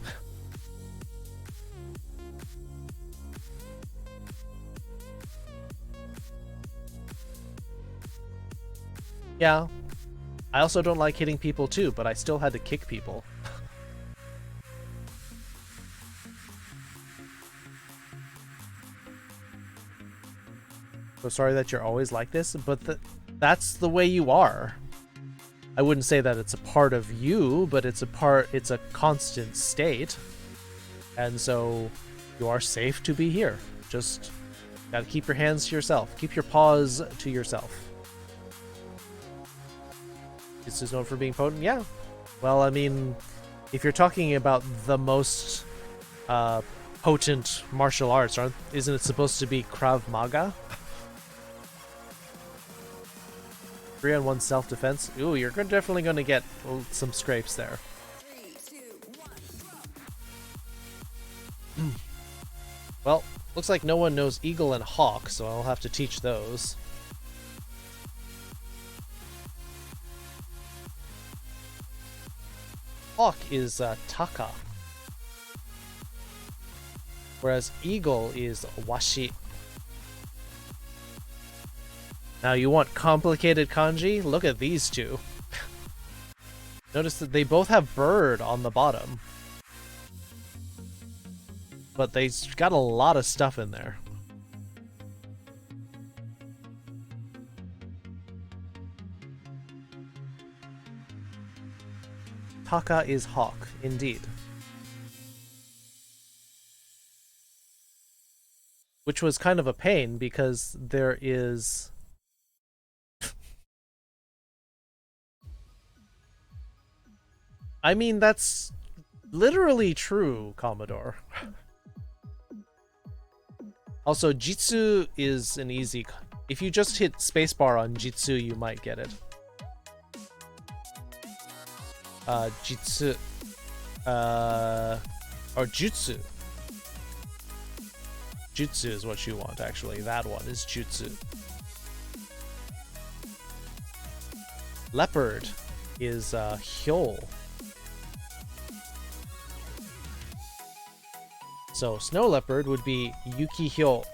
E: Yeah. I also don't like hitting people too, but I still had to kick people. So sorry that you're always like this, but that's the way you are. I wouldn't say that it's a part of you, but it's a constant state. And so you are safe to be here. Just gotta keep your hands to yourself. Keep your paws to yourself. This is known for being potent? Yeah. Well, I mean, if you're talking about the most potent martial arts, isn't it supposed to be Krav Maga? 3-on-1 self-defense? Ooh, you're definitely going to get some scrapes there.
C: 3, 2, 1.
E: Well, looks like no one knows Eagle and Hawk, so I'll have to teach those. Hawk is Taka, whereas Eagle is Washi. Now you want complicated kanji? Look at these two. Notice that they both have bird on the bottom. But they've got a lot of stuff in there. Taka is hawk, indeed. Which was kind of a pain because there is... I mean, that's literally true, Commodore. Also, Jitsu is an easy... If you just hit spacebar on Jitsu, you might get it. Jitsu... or Jutsu. Jutsu is what you want, actually. That one is Jutsu. Leopard is Hyol. So snow leopard would be Yuki Hyol.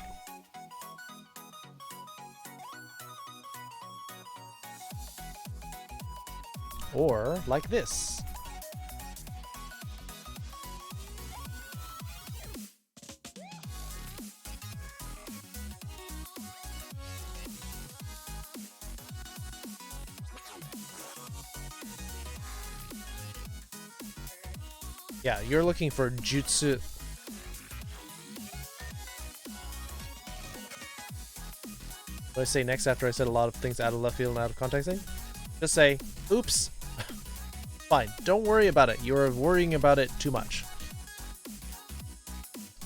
E: Or like this. Yeah, you're looking for jutsu. What do I say next after I said a lot of things out of left field and out of context? Just say, oops. Fine, don't worry about it. You're worrying about it too much.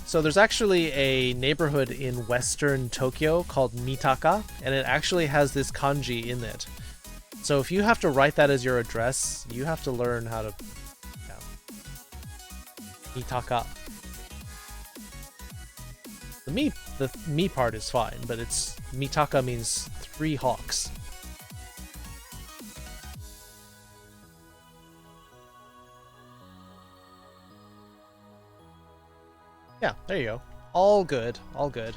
E: So there's actually a neighborhood in western Tokyo called Mitaka, and it actually has this kanji in it. So if you have to write that as your address, you have to learn how to... Mitaka. The me part is fine, but it's Mitaka means 3 hawks. Yeah, there you go. All good, all good.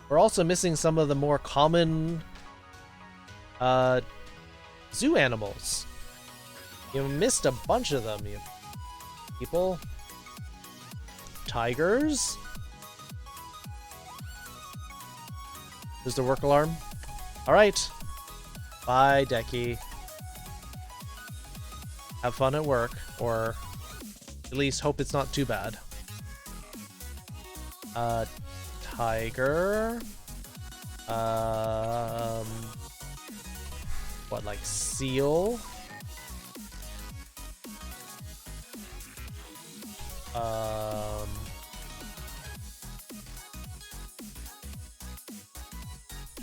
E: We're also missing some of the more common zoo animals. You missed a bunch of them, you people. Tigers? Is the work alarm? Alright. Bye, Decky. Have fun at work, or at least hope it's not too bad. Tiger. What, like seal?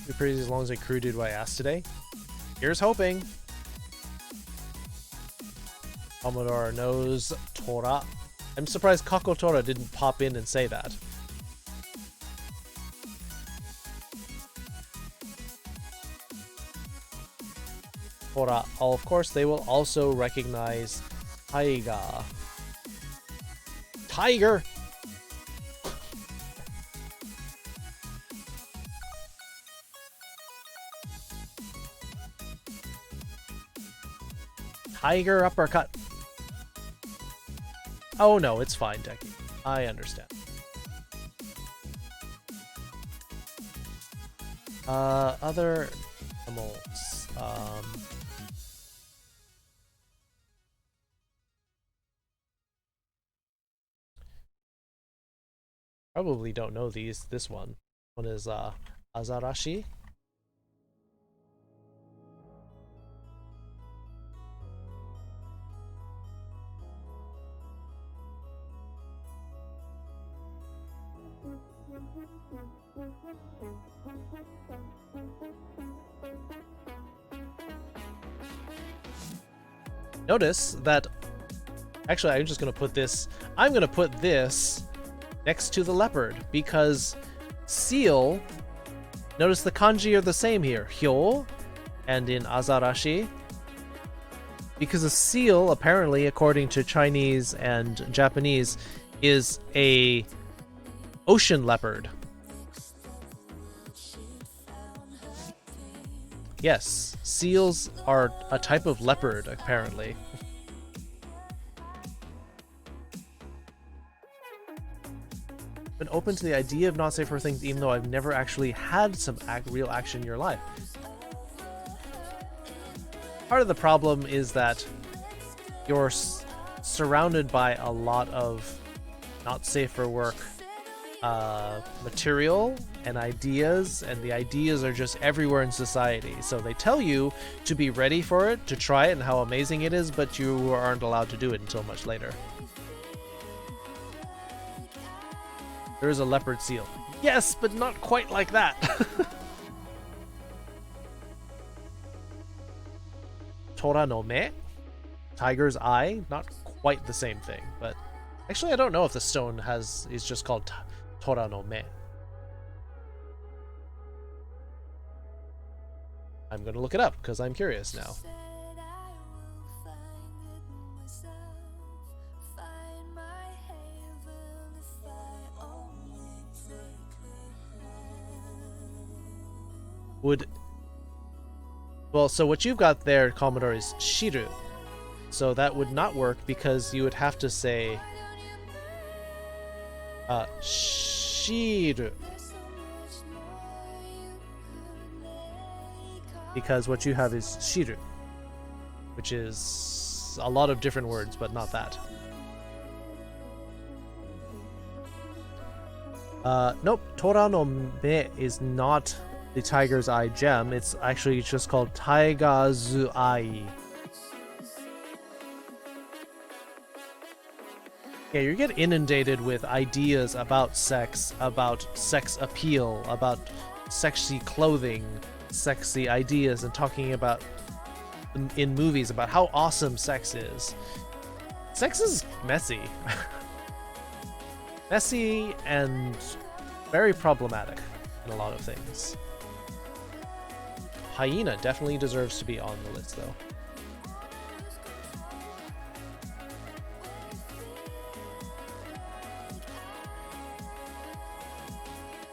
E: Be pretty as long as I crew did what I asked today. Here's hoping. Commodore knows Tora. I'm surprised Kako Tora didn't pop in and say that. Tora. Oh, of course, they will also recognize Taiga. Tiger! Tiger uppercut. Oh no, it's fine, Decky. I understand. Other animals. Probably don't know these. This one. One is Azarashi. Notice that actually I'm just gonna put this next to the leopard because seal, notice the kanji are the same here, hyo, and in Azarashi, because a seal apparently according to Chinese and Japanese is a ocean leopard. Yes, seals are a type of leopard, apparently. Been open to the idea of not safe for things even though I've never actually had some real action in your life. Part of the problem is that you're surrounded by a lot of not safe for work material and ideas, and the ideas are just everywhere in society. So they tell you to be ready for it, to try it, and how amazing it is, but you aren't allowed to do it until much later. There is a leopard seal. Yes, but not quite like that. Tora no me, tiger's eye, not quite the same thing, but actually I don't know if the stone is just called Tora no me. I'm gonna look it up because I'm curious now. Well, so what you've got there, Commodore, is shiru. So that would not work because you would have to say shiru. Because what you have is shiru, which is a lot of different words, but not that. Nope, Tora no me is not the tiger's eye gem. It's actually just called Taigazu Ai. Yeah, you get inundated with ideas about sex appeal, about sexy clothing, sexy ideas, and talking about in movies about how awesome sex is. Sex is messy. Messy and very problematic in a lot of things. Hyena definitely deserves to be on the list, though.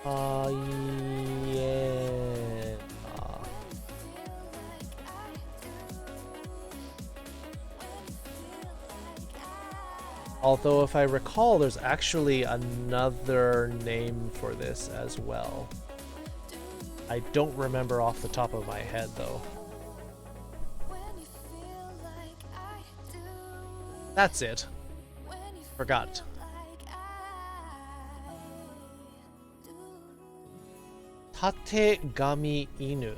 E: Yeah. Although, if I recall, there's actually another name for this as well. I don't remember off the top of my head, though. That's it. Forgot. Tategami Inu.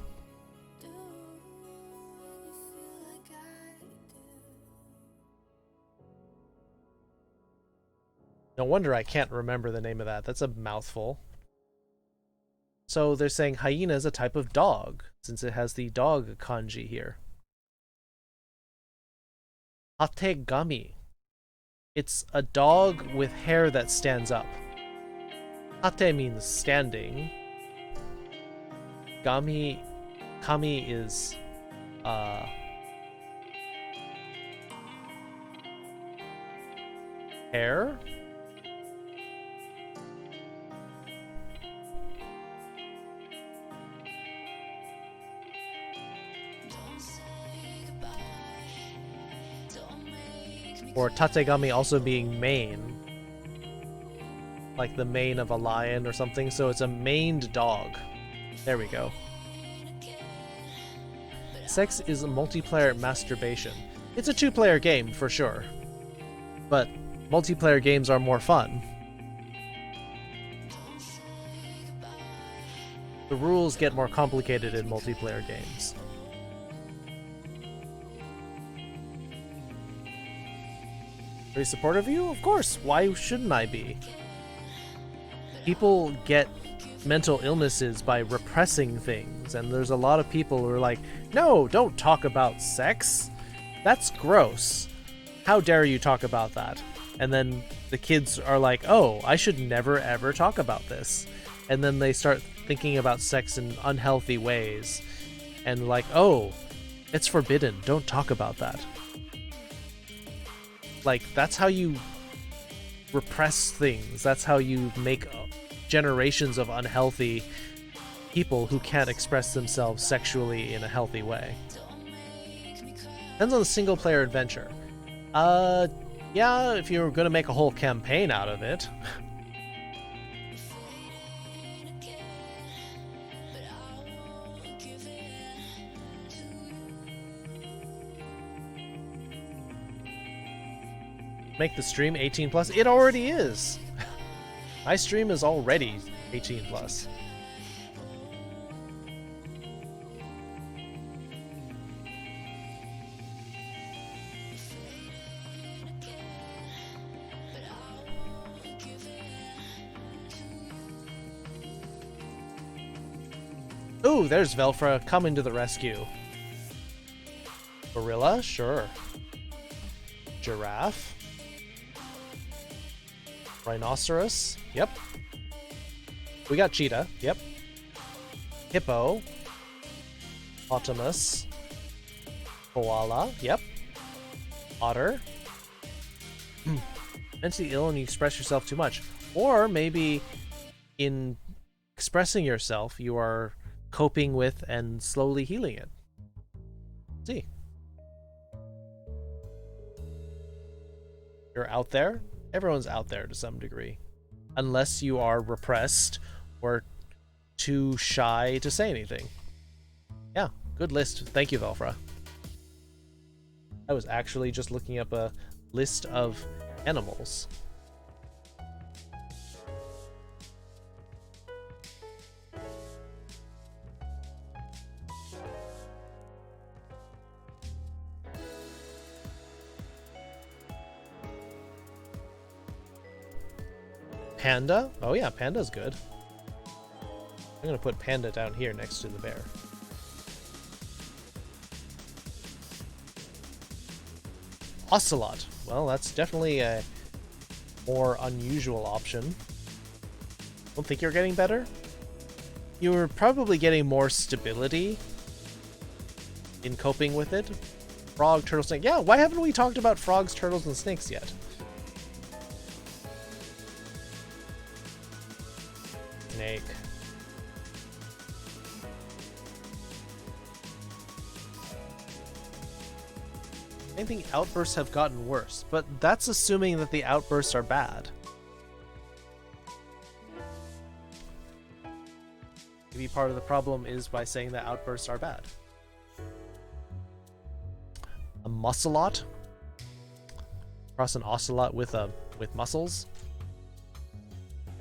E: No wonder I can't remember the name of that. That's a mouthful. So they're saying hyena is a type of dog, since it has the dog kanji here. Tategami. It's a dog with hair that stands up. Tate means standing. Kami is hair? Or tategami also being mane. Like the mane of a lion or something, so it's a maned dog. There we go. Sex is multiplayer masturbation. It's a two-player game, for sure. But multiplayer games are more fun. The rules get more complicated in multiplayer games. Very supportive of you? Of course. Why shouldn't I be? People get mental illnesses by repressing things, and there's a lot of people who are like, no, don't talk about sex. That's gross. How dare you talk about that? And then the kids are like, oh, I should never ever talk about this. And then they start thinking about sex in unhealthy ways. And like, oh, it's forbidden. Don't talk about that. Like, that's how you repress things. That's how you make generations of unhealthy people who can't express themselves sexually in a healthy way. Depends on the single player adventure. Yeah, if you're gonna make a whole campaign out of it. Make the stream 18 plus. It already is. My stream is already 18 plus. Ooh, there's Velfra coming to the rescue. Gorilla? Sure. Giraffe? Rhinoceros? Yep. We got cheetah. Yep. Hippo. Hippopotamus. Koala. Yep. Otter. Mentally ill and you express yourself too much. Or maybe in expressing yourself, you are coping with and slowly healing it. Let's see. You're out there? Everyone's out there to some degree. Unless you are repressed or too shy to say anything. Yeah, good list. Thank you, Velfra. I was actually just looking up a list of animals. Panda? Oh yeah, panda's good. I'm gonna put panda down here next to the bear. Ocelot. Well, that's definitely a more unusual option. Don't think you're getting better? You were probably getting more stability in coping with it. Frog, turtle, snake. Yeah, why haven't we talked about frogs, turtles, and snakes yet? snake. I think outbursts have gotten worse, but that's assuming that the outbursts are bad. Maybe part of the problem is by saying that outbursts are bad. A muscelot? Cross an ocelot with muscles?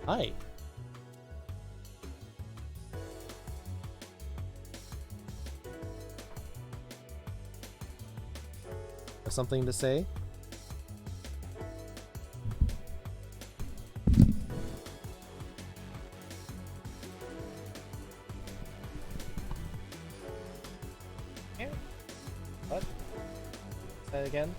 E: Hi. Have something to say? What? Say it again.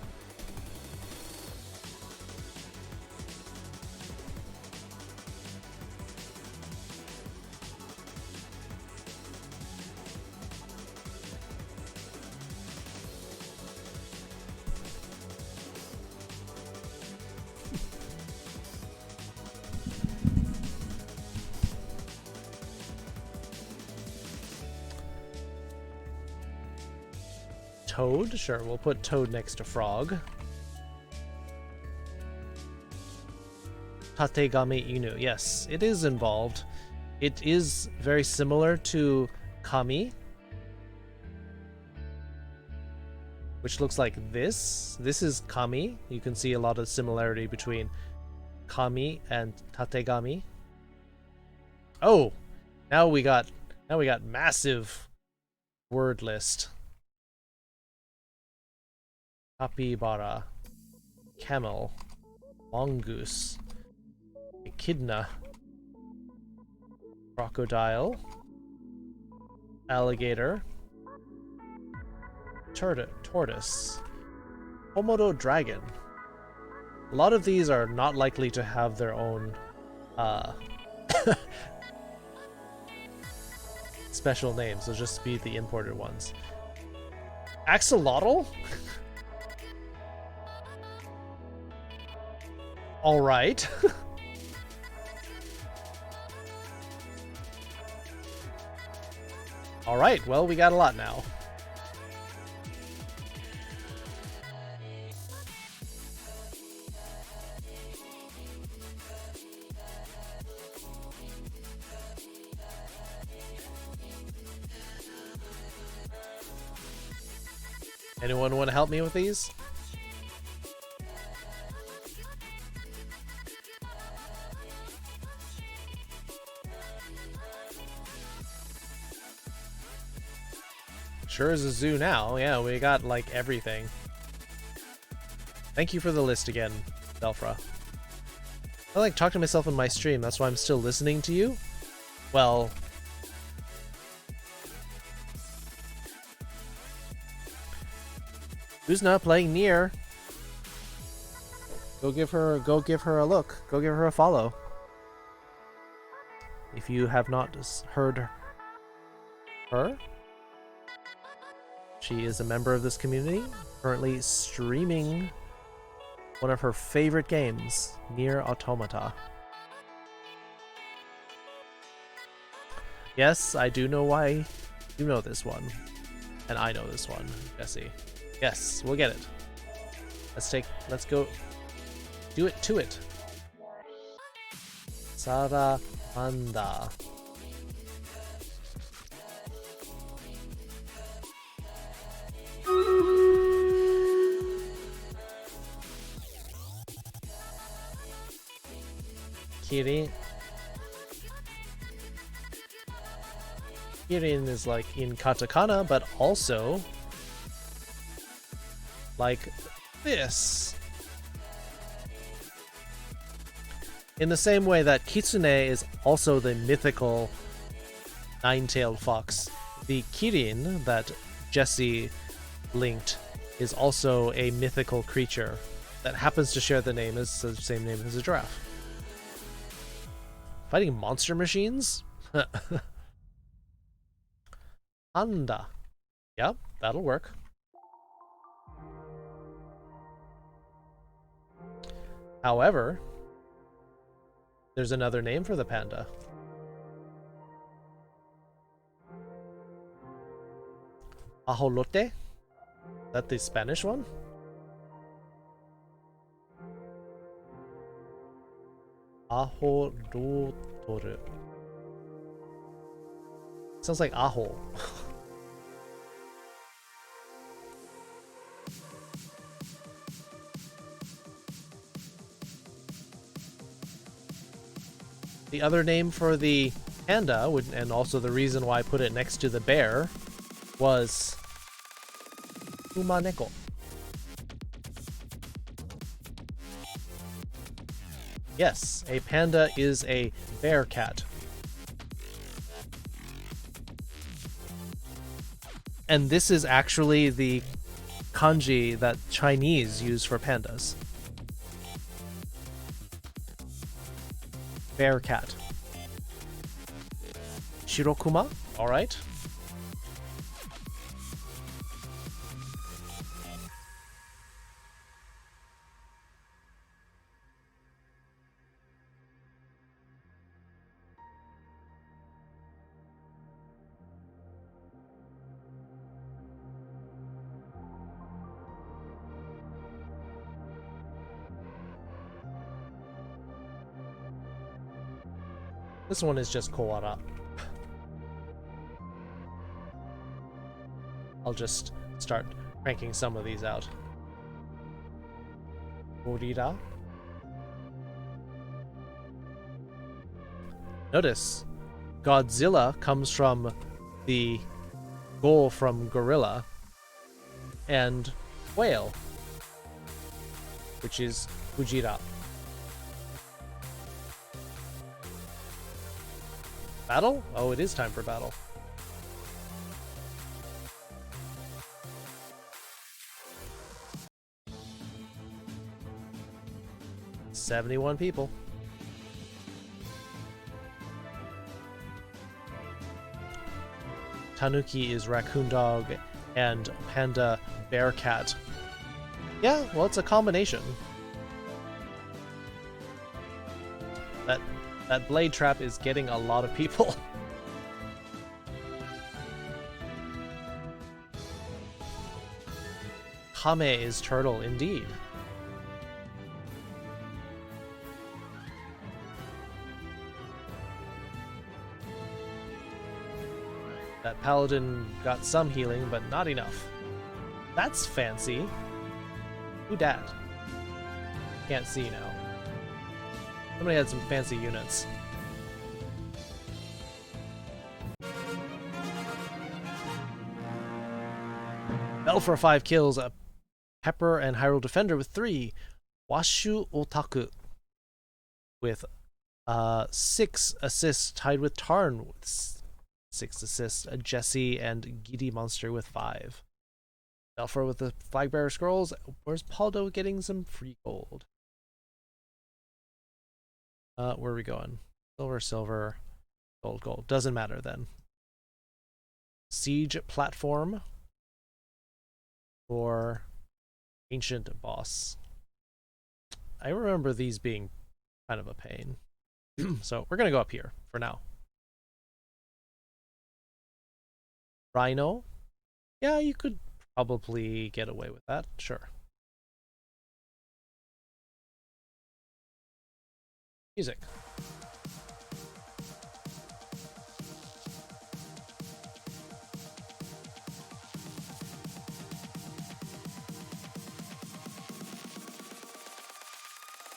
E: Toad? Sure, we'll put Toad next to Frog. Tategami Inu. Yes, it is involved. It is very similar to Kami, which looks like this. This is Kami. You can see a lot of similarity between Kami and Tategami. Oh, now we got massive word list. Capybara, camel, mongoose, echidna, crocodile, alligator, tortoise, Komodo dragon. A lot of these are not likely to have their own special names. They'll just be the imported ones. Axolotl? All right. All right, well, we got a lot now. Anyone want to help me with these? Sure is a zoo now. Yeah, we got like everything. Thank you for the list again, Belfra. I like talk to myself in my stream, that's why I'm still listening to you. Well, who's not playing Nier? Go give her a look. Go give her a follow. If you have not heard her, she is a member of this community, currently streaming one of her favorite games, Nier Automata. Yes, I do know why you know this one. And I know this one, Jesse. Yes, we'll get it. Let's go do it to it. Saramanda. Kirin. Kirin is like in katakana, but also like this. In the same way that Kitsune is also the mythical nine-tailed fox, the Kirin that Jesse linked is also a mythical creature that happens to share the same name as a giraffe. Fighting monster machines? Panda. Yep, that'll work. However, there's another name for the panda. Ajolote? Is that the Spanish one? Ajolotoru. Sounds like ajo. The other name for the panda, and also the reason why I put it next to the bear, was Umaneko. Yes, a panda is a bear cat. And this is actually the kanji that Chinese use for pandas. Bear cat. Shirokuma? Alright. This one is just koala. I'll just start cranking some of these out. Gorilla. Notice, Godzilla comes from the go from gorilla, and whale, which is Ujira. Battle? Oh, it is time for battle. $71 people. Tanuki is raccoon dog and panda bear cat. Yeah, well, it's a combination. That blade trap is getting a lot of people. Kame is turtle, indeed. That paladin got some healing, but not enough. That's fancy. Who dat? Can't see now. Somebody had some fancy units. Bell for 5 kills, a Pepper and Hyrule Defender with 3. Washu Otaku with 6 assists, tied with Tarn with 6 assists. Jesse and Giddy Monster with 5. Belfer with the Flagbearer Scrolls. Where's Paldo getting some free gold? Where are we going? Silver, silver, gold, gold. Doesn't matter then. Siege platform for Ancient Boss. I remember these being kind of a pain. So we're going to go up here for now. Rhino. Yeah, you could probably get away with that. Sure. Music.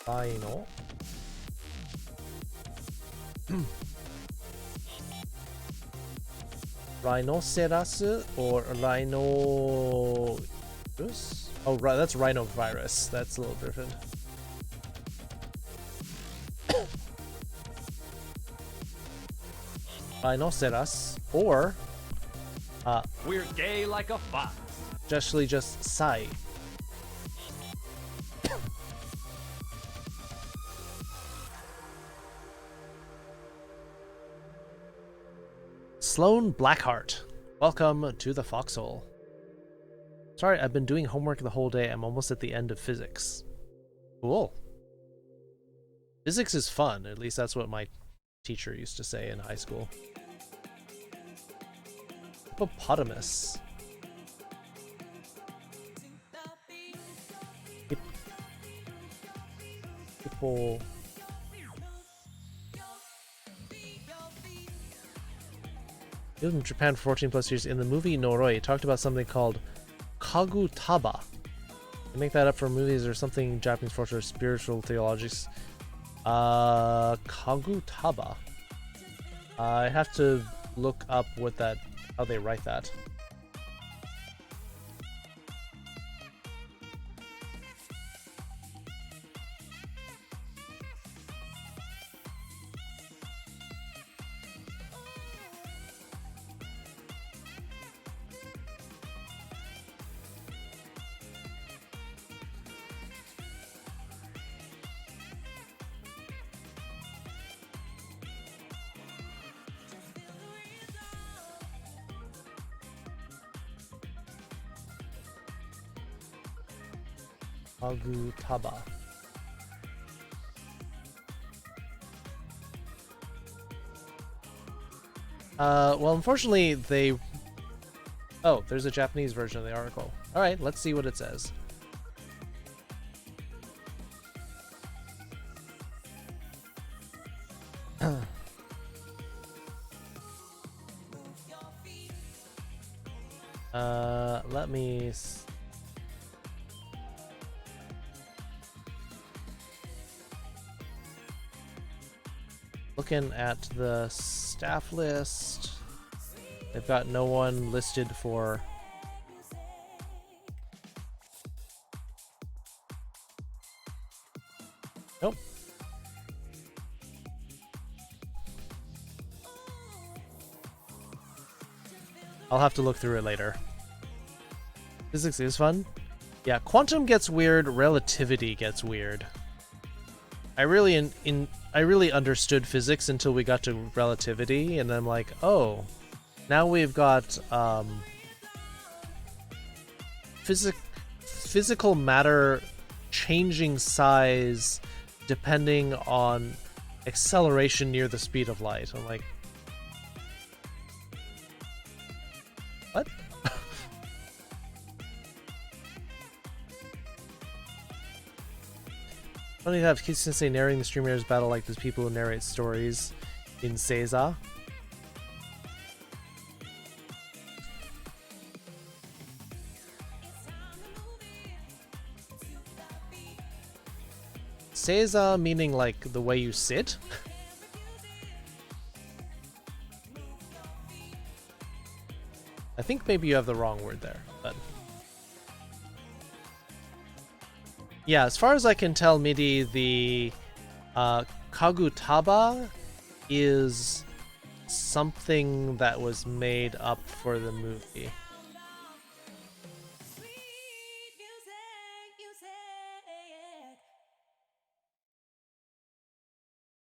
E: Rhino. Rhinoceros or rhino... Oh, right, that's rhinovirus. That's a little different. Rhinoceros or
A: We're gay like a fox.
E: just Sai. Sloan Blackheart, welcome to the foxhole. Sorry, I've been doing homework the whole day. I'm almost at the end of physics. Cool. Physics is fun, at least that's what my teacher used to say in high school. Hippopotamus. people. He lived in Japan for 14 plus years. In the movie Noroi, he talked about something called Kagutaba. They make that up for movies or something Japanese folklore, spiritual theologies. Kagutaba. I have to look up what that, how they write that. Kagutaba. Well, unfortunately, they... Oh, there's a Japanese version of the article. Alright, let's see what it says. Let me... Looking at the staff list, they've got no one listed for... Nope. I'll have to look through it later. Physics is fun. Yeah, quantum gets weird, relativity gets weird. I really understood physics until we got to relativity, and I'm like, oh, now we've got physical matter changing size depending on acceleration near the speed of light. I'm like, what? Funny to have Kid Sensei narrating the streamer's battle like those people who narrate stories in Seiza. Seiza meaning like the way you sit? I think maybe you have the wrong word there, but... Yeah, as far as I can tell, MIDI, the Kagutaba is something that was made up for the movie.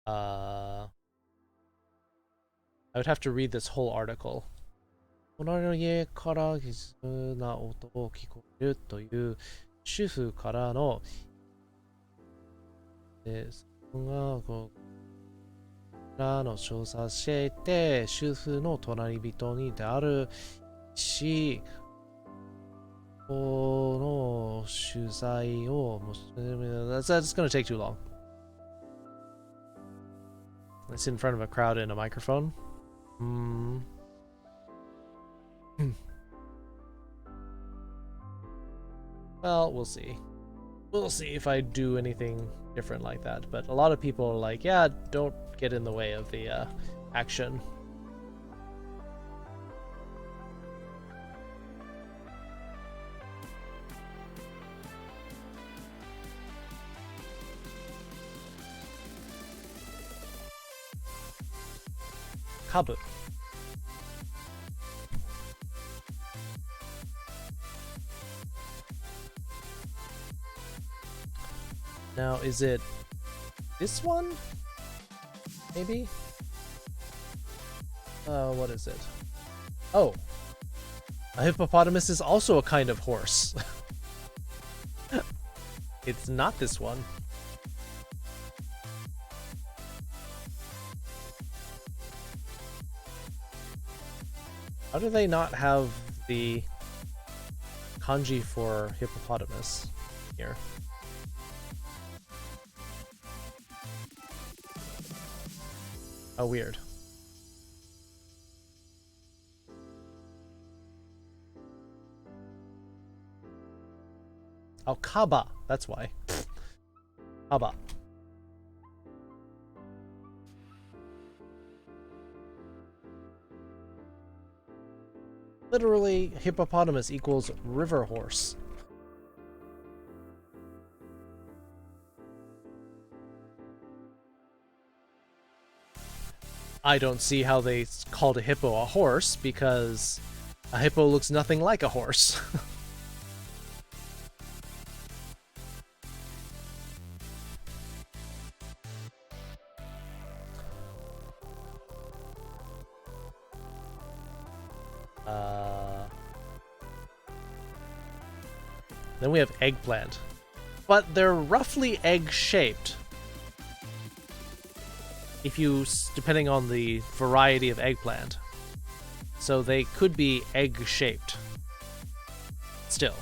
E: I would have to read this whole article. 隣の家から悲痛な音を聞こえるという主婦からのからの調査していて主婦の隣人にであるしこの取材を That's gonna take too long. I sit in front of a crowd in a microphone. Well, we'll see. We'll see if I do anything different like that. But a lot of people are like, yeah, don't get in the way of the action. Kabu. Now, is it this one? Maybe? What is it? Oh! A hippopotamus is also a kind of horse. It's not this one. How do they not have the kanji for hippopotamus here? How weird. Oh, Kaba. That's why. Kaba. Literally, hippopotamus equals river horse. I don't see how they called a hippo a horse, because a hippo looks nothing like a horse. Then we have eggplant. But they're roughly egg-shaped. Depending on the variety of eggplant. So they could be egg-shaped. Still.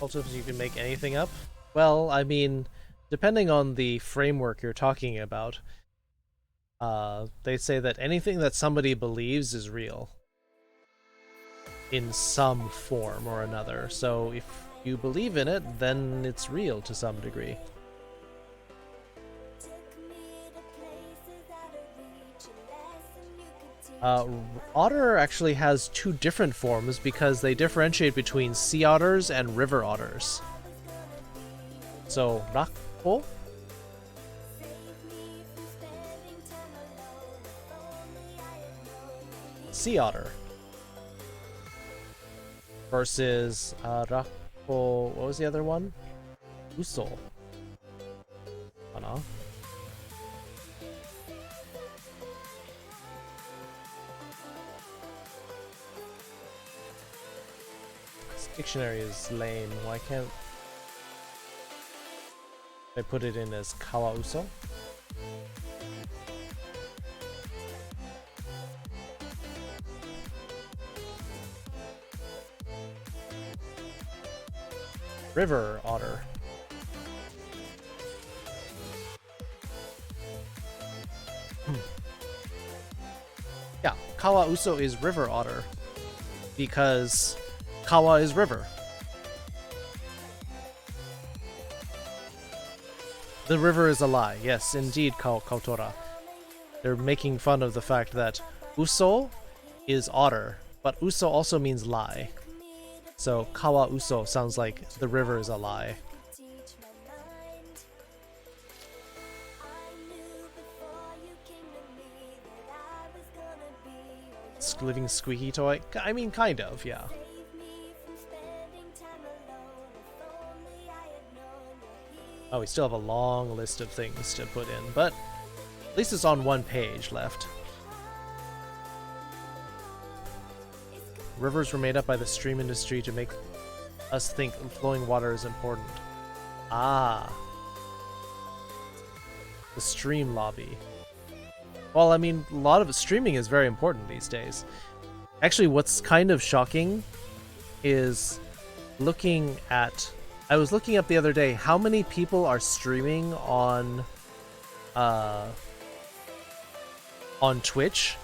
E: Ultimately, you can make anything up? Well, I mean, depending on the framework you're talking about, they say that anything that somebody believes is real. In some form or another. So if you believe in it, then it's real to some degree. Otter actually has two different forms because they differentiate between sea otters and river otters. So, Rakpo? Sea otter. Versus, Rakpo, what was the other one? Uso. Kana? Dictionary is lame. Why can't I put it in as Kawauso? River otter. Yeah, Kawauso is river otter because Kawa is river. The river is a lie. Yes, indeed, Kautora. They're making fun of the fact that Uso is otter, but Uso also means lie. So Kawa Uso sounds like the river is a lie. Living squeaky toy? I mean, kind of, yeah. Oh, we still have a long list of things to put in, but at least it's on one page left. Rivers were made up by the stream industry to make us think flowing water is important. Ah. The stream lobby. Well, I mean, a lot of streaming is very important these days. Actually, what's kind of shocking is looking at... I was looking up the other day how many people are streaming on Twitch,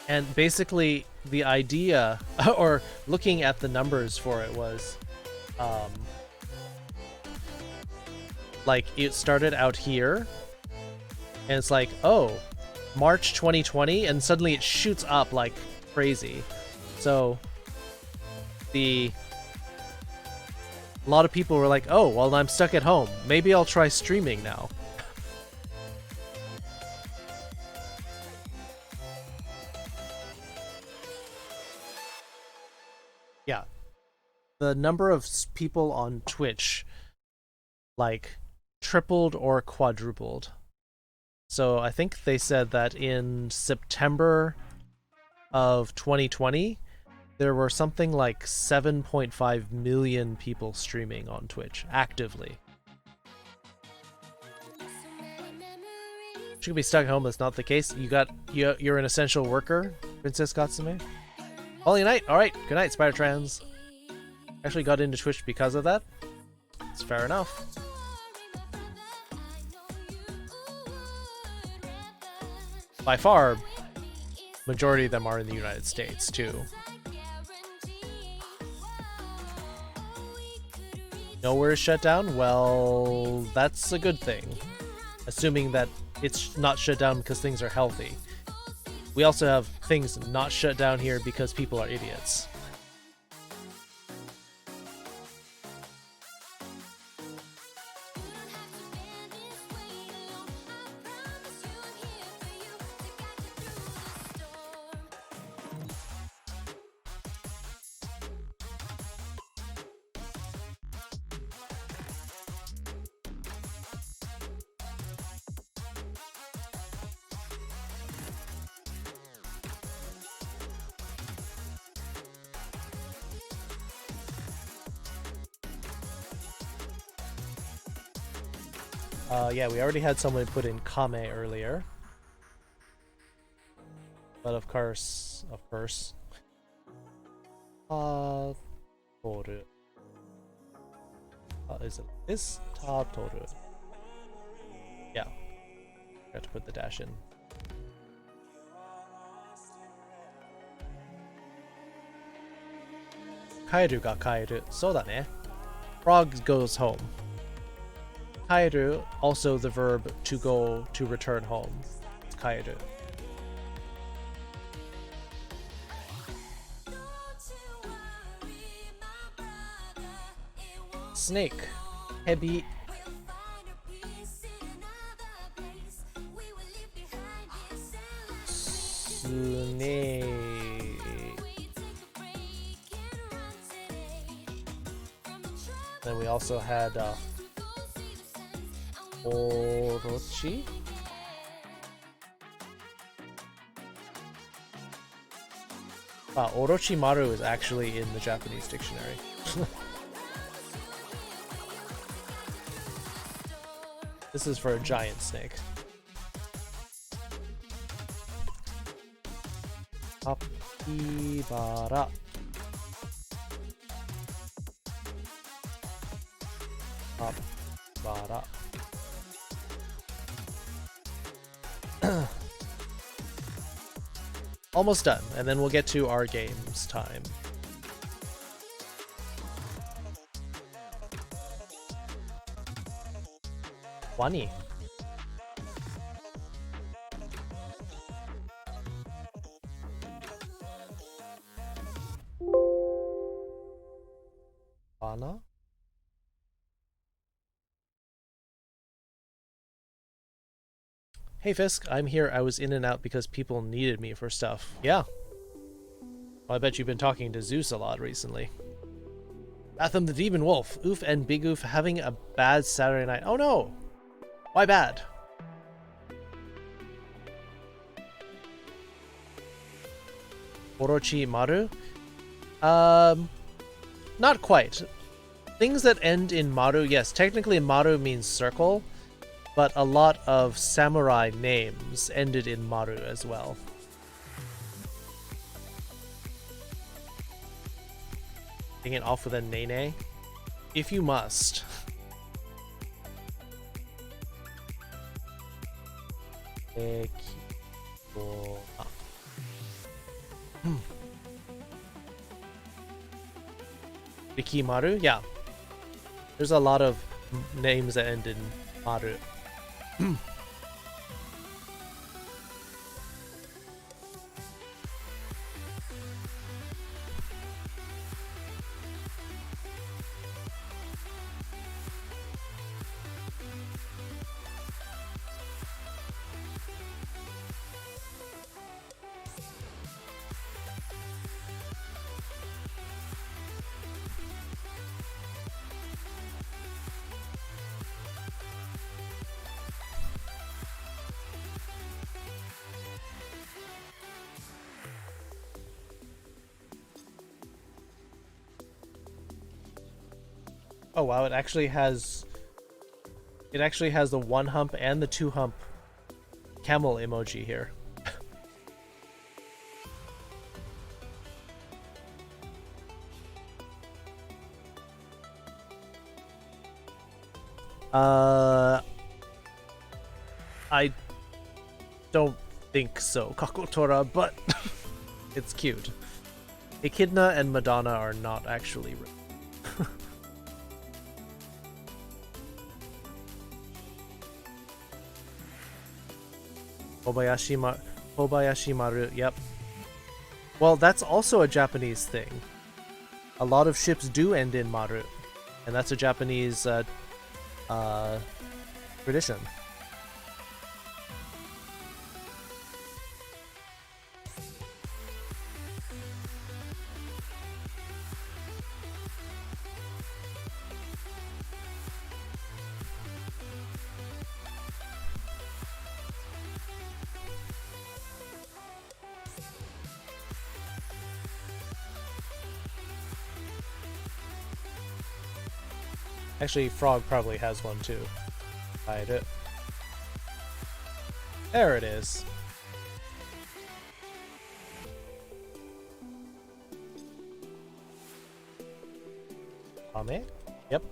E: and basically the idea, or looking at the numbers for it, was like it started out here, and it's like, oh, March 2020, and suddenly it shoots up like crazy. So a lot of people were like, oh, well, I'm stuck at home. Maybe I'll try streaming now. Yeah. The number of people on Twitch like tripled or quadrupled. So I think they said that in September of 2020, there were something like 7.5 million people streaming on Twitch actively. She could be stuck at home. That's not the case. You're an essential worker, Princess Katsume. Holy night. All right. Good night, Spider Trans. Actually got into Twitch because of that. It's fair enough. By far, majority of them are in the United States too. Nowhere is shut down? Well, that's a good thing. Assuming that it's not shut down because things are healthy. We also have things not shut down here because people are idiots. Yeah, we already had someone put in Kame earlier. But of course. Toru. Is it this? Toru. Yeah. Got to put the dash in. Kaeru ga kaeru. So da ne. Frog goes home. Kaeru, also the verb to go, to return home. It's kaeru. Snake. Hebi. Snake. Then we also had Orochi. Wow, Orochimaru is actually in the Japanese dictionary. This is for a giant snake. Capybara. Capybara. Almost done, and then we'll get to our games time. Wani. Ana. Hey Fisk, I'm here. I was in and out because people needed me for stuff. Yeah. Well, I bet you've been talking to Zeus a lot recently. Atham the Demon Wolf. Oof and Big Oof having a bad Saturday night. Oh no! Why bad? Orochimaru? Not quite. Things that end in Maru, yes, technically Maru means circle, but a lot of samurai names ended in Maru as well. Taking it off with a nene? If you must. Bikimaru? Yeah. There's a lot of names that end in Maru. Oh wow, it actually has the 1 hump and the 2 hump camel emoji here. I don't think so, Kakotora, but it's cute. Echidna and Madonna are not actually real. Kobayashi Maru, yep. Well, that's also a Japanese thing. A lot of ships do end in Maru, and that's a Japanese tradition. Actually, Frog probably has one too. Hide it. There it is. Ame? Yep.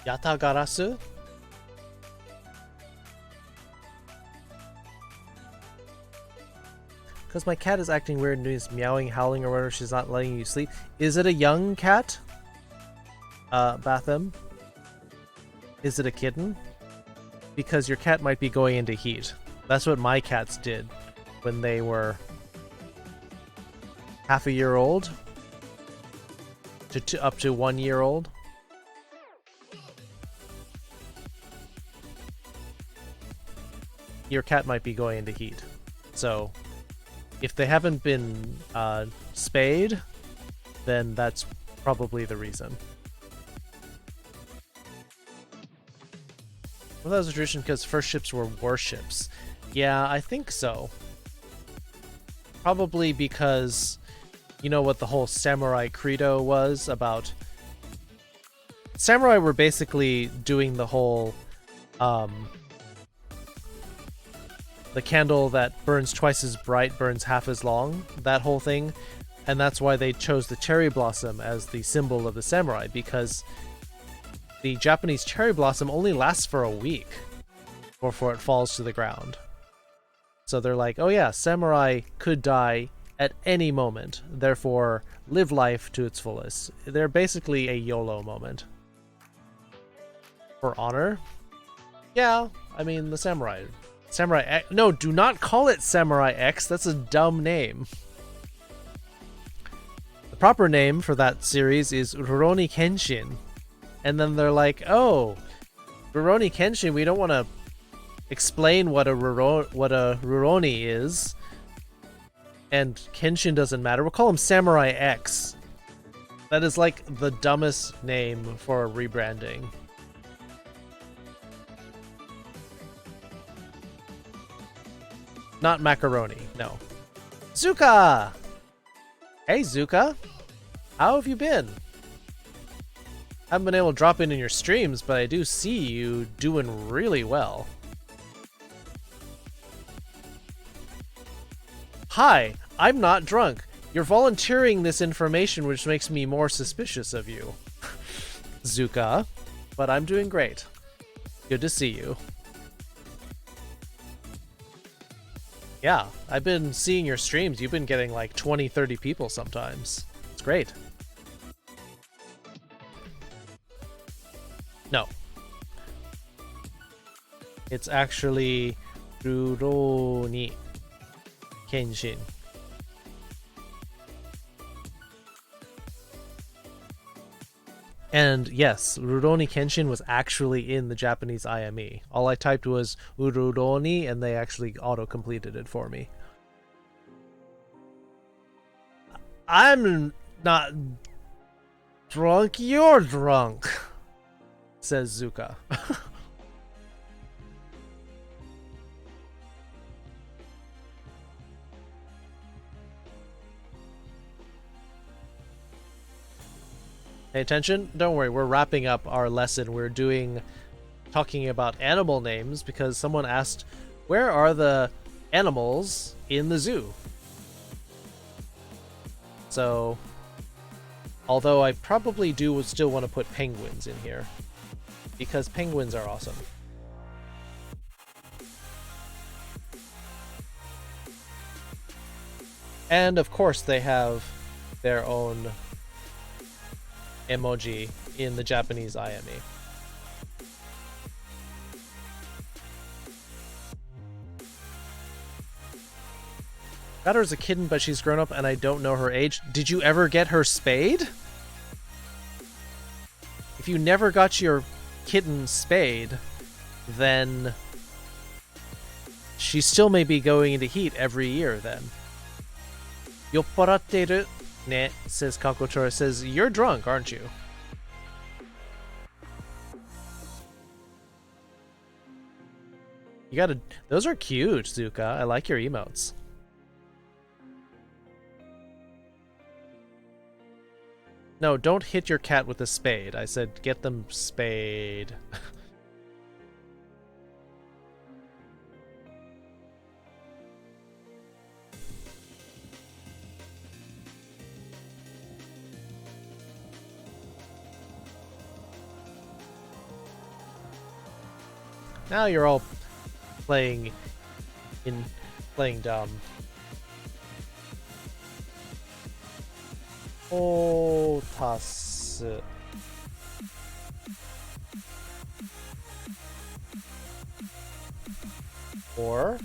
E: Yatagarasu? Because my cat is acting weird and is meowing, howling, or whatever, she's not letting you sleep. Is it a young cat? Batham? Is it a kitten? Because your cat might be going into heat. That's what my cats did when they were half a year old to up to 1 year old. Your cat might be going into heat. So if they haven't been spayed, then that's probably the reason. Well, that was a tradition because first ships were warships. Yeah, I think so. Probably because you know what the whole samurai credo was about. Samurai were basically doing the whole the candle that burns twice as bright burns half as long, that whole thing. And that's why they chose the cherry blossom as the symbol of the samurai, because the Japanese cherry blossom only lasts for a week before it falls to the ground. So they're like, oh yeah, samurai could die at any moment, therefore live life to its fullest. They're basically a YOLO moment. For honor? Yeah, I mean the samurai. Samurai X. No, do not call it Samurai X. That's a dumb name. The proper name for that series is Rurouni Kenshin. And then they're like, oh, Rurouni Kenshin, we don't want to explain what a Rurouni is. And Kenshin doesn't matter. We'll call him Samurai X. That is like the dumbest name for rebranding. Not macaroni, no. Zuka! Hey, Zuka. How have you been? Haven't been able to drop in your streams, but I do see you doing really well. Hi, I'm not drunk. You're volunteering this information, which makes me more suspicious of you. Zuka, but I'm doing great. Good to see you. Yeah, I've been seeing your streams. You've been getting like 20, 30 people sometimes. It's great. No. It's actually Rurouni Kenshin. And yes, Rurouni Kenshin was actually in the Japanese IME. All I typed was Rurouni, and they actually auto-completed it for me. I'm not drunk, you're drunk, says Zuka. Pay attention. Don't worry, we're wrapping up our lesson. We're talking about animal names because someone asked, where are the animals in the zoo? So, although I probably would still want to put penguins in here because penguins are awesome. And of course they have their own emoji in the Japanese IME. Got her as a kitten, but she's grown up and I don't know her age. Did you ever get her spayed? If you never got your kitten spayed, then she still may be going into heat every year then. Yopparatteru ne, says Kakotora, says, you're drunk, aren't you? You gotta... Those are cute, Zuka. I like your emotes. No, don't hit your cat with a spade. I said get them spayed. Now you're all playing dumb. Otasu. Or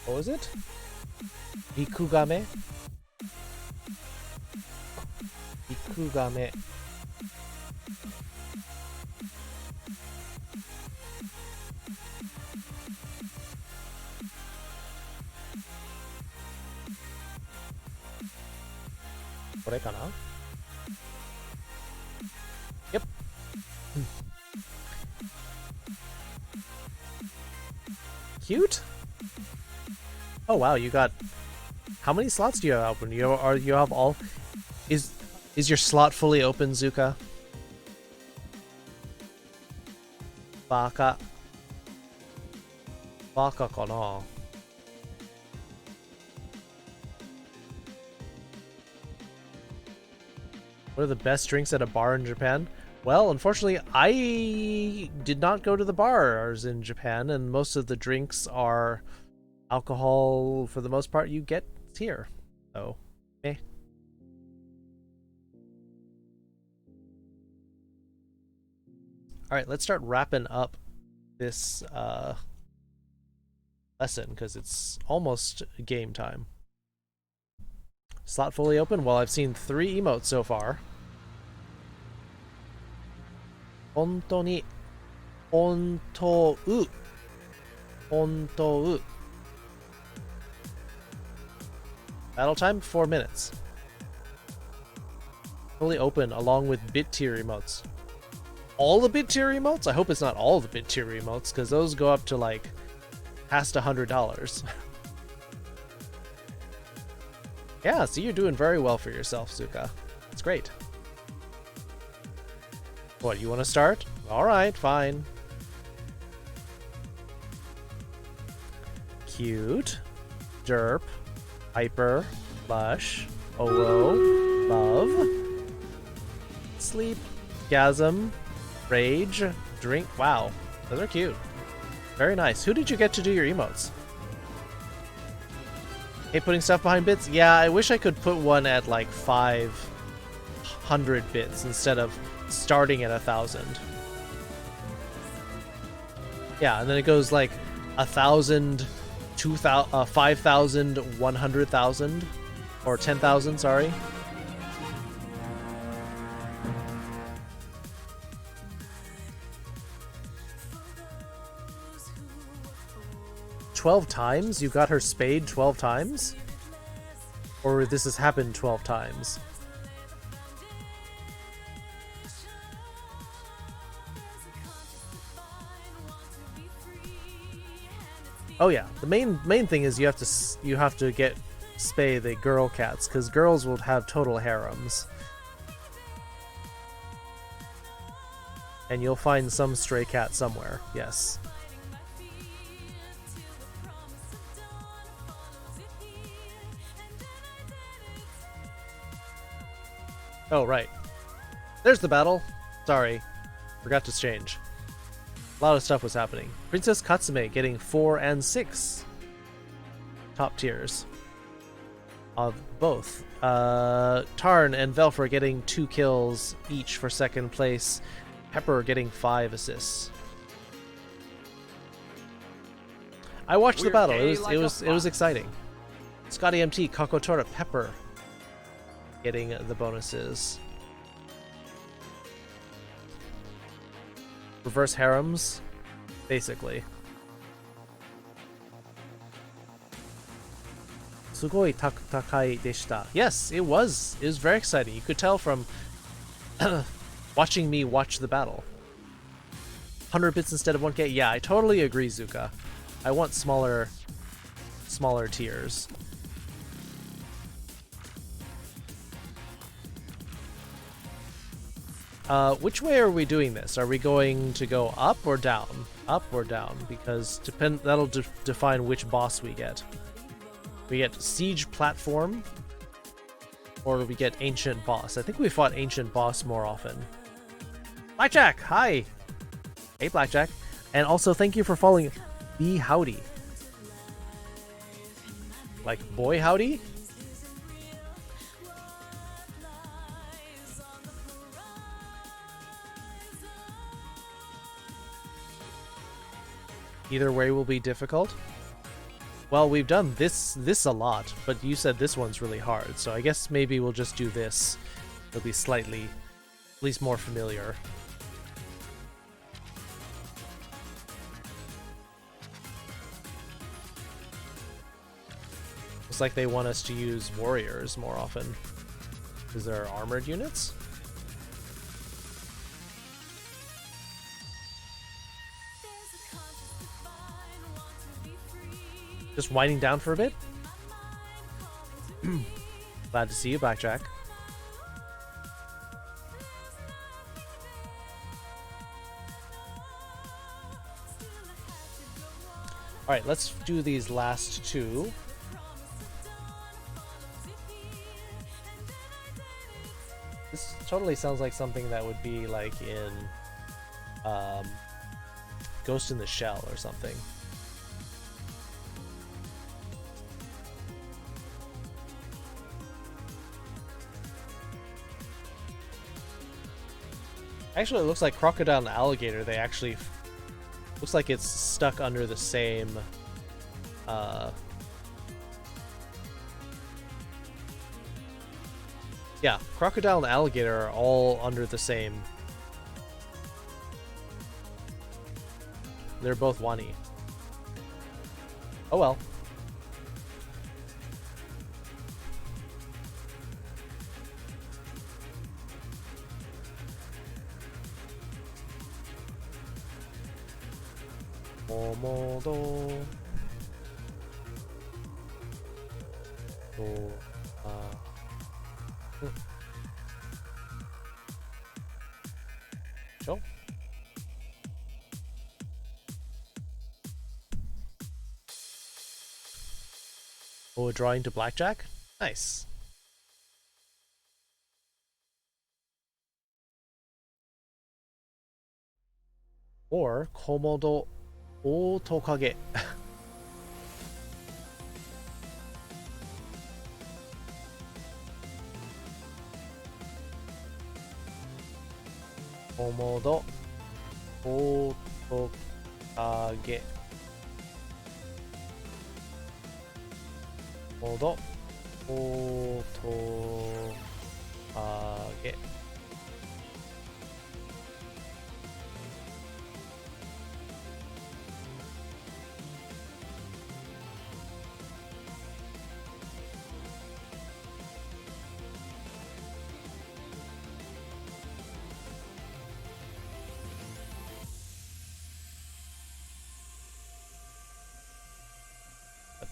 E: what was it? Ikugame? Ikugame. Yep. Cute? Oh wow, you got... How many slots do you have open? You have all... Is your slot fully open, Zuka? Baka. Baka kana? What are the best drinks at a bar in Japan? Well, unfortunately, I did not go to the bars in Japan, and most of the drinks are alcohol, for the most part, you get here. So, eh. Alright, let's start wrapping up this lesson, because it's almost game time. Slot fully open? Well, I've seen 3 emotes so far. Hontou. Hontou. Hontou. Battle time, 4 minutes. Fully open along with bit tier emotes. All the bit tier emotes? I hope it's not all the bit tier emotes, because those go up to like past $100. Yeah, see, you're doing very well for yourself, Zuka. It's great. What, you want to start? Alright, fine. Cute. Derp. Hyper. Lush. Oro. Love. Sleep. Gasm. Rage. Drink. Wow. Those are cute. Very nice. Who did you get to do your emotes? Hey, putting stuff behind bits? Yeah, I wish I could put one at like 500 bits instead of starting at 1,000. Yeah, and then it goes like 1,000, 2,000, 5,000, 100,000, or 10,000, sorry. 12 times? You got her spayed 12 times? Or this has happened 12 times? Oh yeah, the main thing is you have to get spay the girl cats, because girls will have total harems. And you'll find some stray cat somewhere, yes. Oh, right. There's the battle. Sorry. Forgot to change. A lot of stuff was happening. Princess Katsume getting 4 and 6 top tiers of both. Tarn and Velfer getting 2 kills each for second place. Pepper getting 5 assists. I watched the battle. It was exciting. Scotty MT, Kakotora, Pepper getting the bonuses. Reverse harems, basically. Sugoi takai deshita. Yes, it was. It was very exciting. You could tell from watching me watch the battle. 100 bits instead of 1k. Yeah, I totally agree, Zuka. I want smaller tiers. Which way are we doing this? Are we going to go up or down? Up or down? Because that'll define which boss we get. We get Siege Platform, or we get Ancient Boss. I think we fought Ancient Boss more often. Blackjack, hi! Hey, Blackjack. And also, thank you for following Be Howdy. Like, boy howdy? Either way will be difficult. Well, we've done this a lot, but you said this one's really hard, so I guess maybe we'll just do this. It'll be slightly, at least more familiar. Looks like they want us to use warriors more often. Is there armored units? Just winding down for a bit. Glad to see you, Blackjack. Alright, let's do these last two. This totally sounds like something that would be like in Ghost in the Shell or something. Actually, it looks like Crocodile and Alligator, they actually... looks like it's stuck under the same... yeah, Crocodile and Alligator are all under the same... They're both Wani. Oh well. Momodo. Sure. Oh, drawing to Blackjack? Nice. Or Komodo Otokage. Komodo Otokage. Komodo Otokage.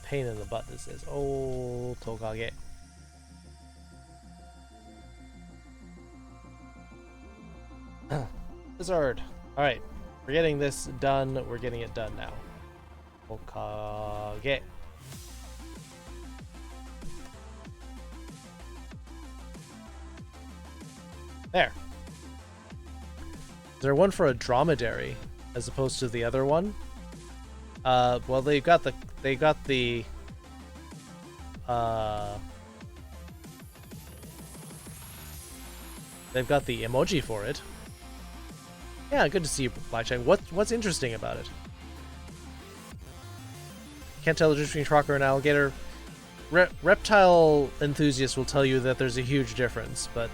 E: pain in the butt this is. Oh, Tokage. Lizard. Alright. We're getting this done. We're getting it done now. Tokage. There. Is there one for a dromedary as opposed to the other one? Well, they've got the emoji for it. Yeah, good to see you, Black Check. What's interesting about it? Can't tell the difference between croc or an alligator. Reptile enthusiasts will tell you that there's a huge difference, but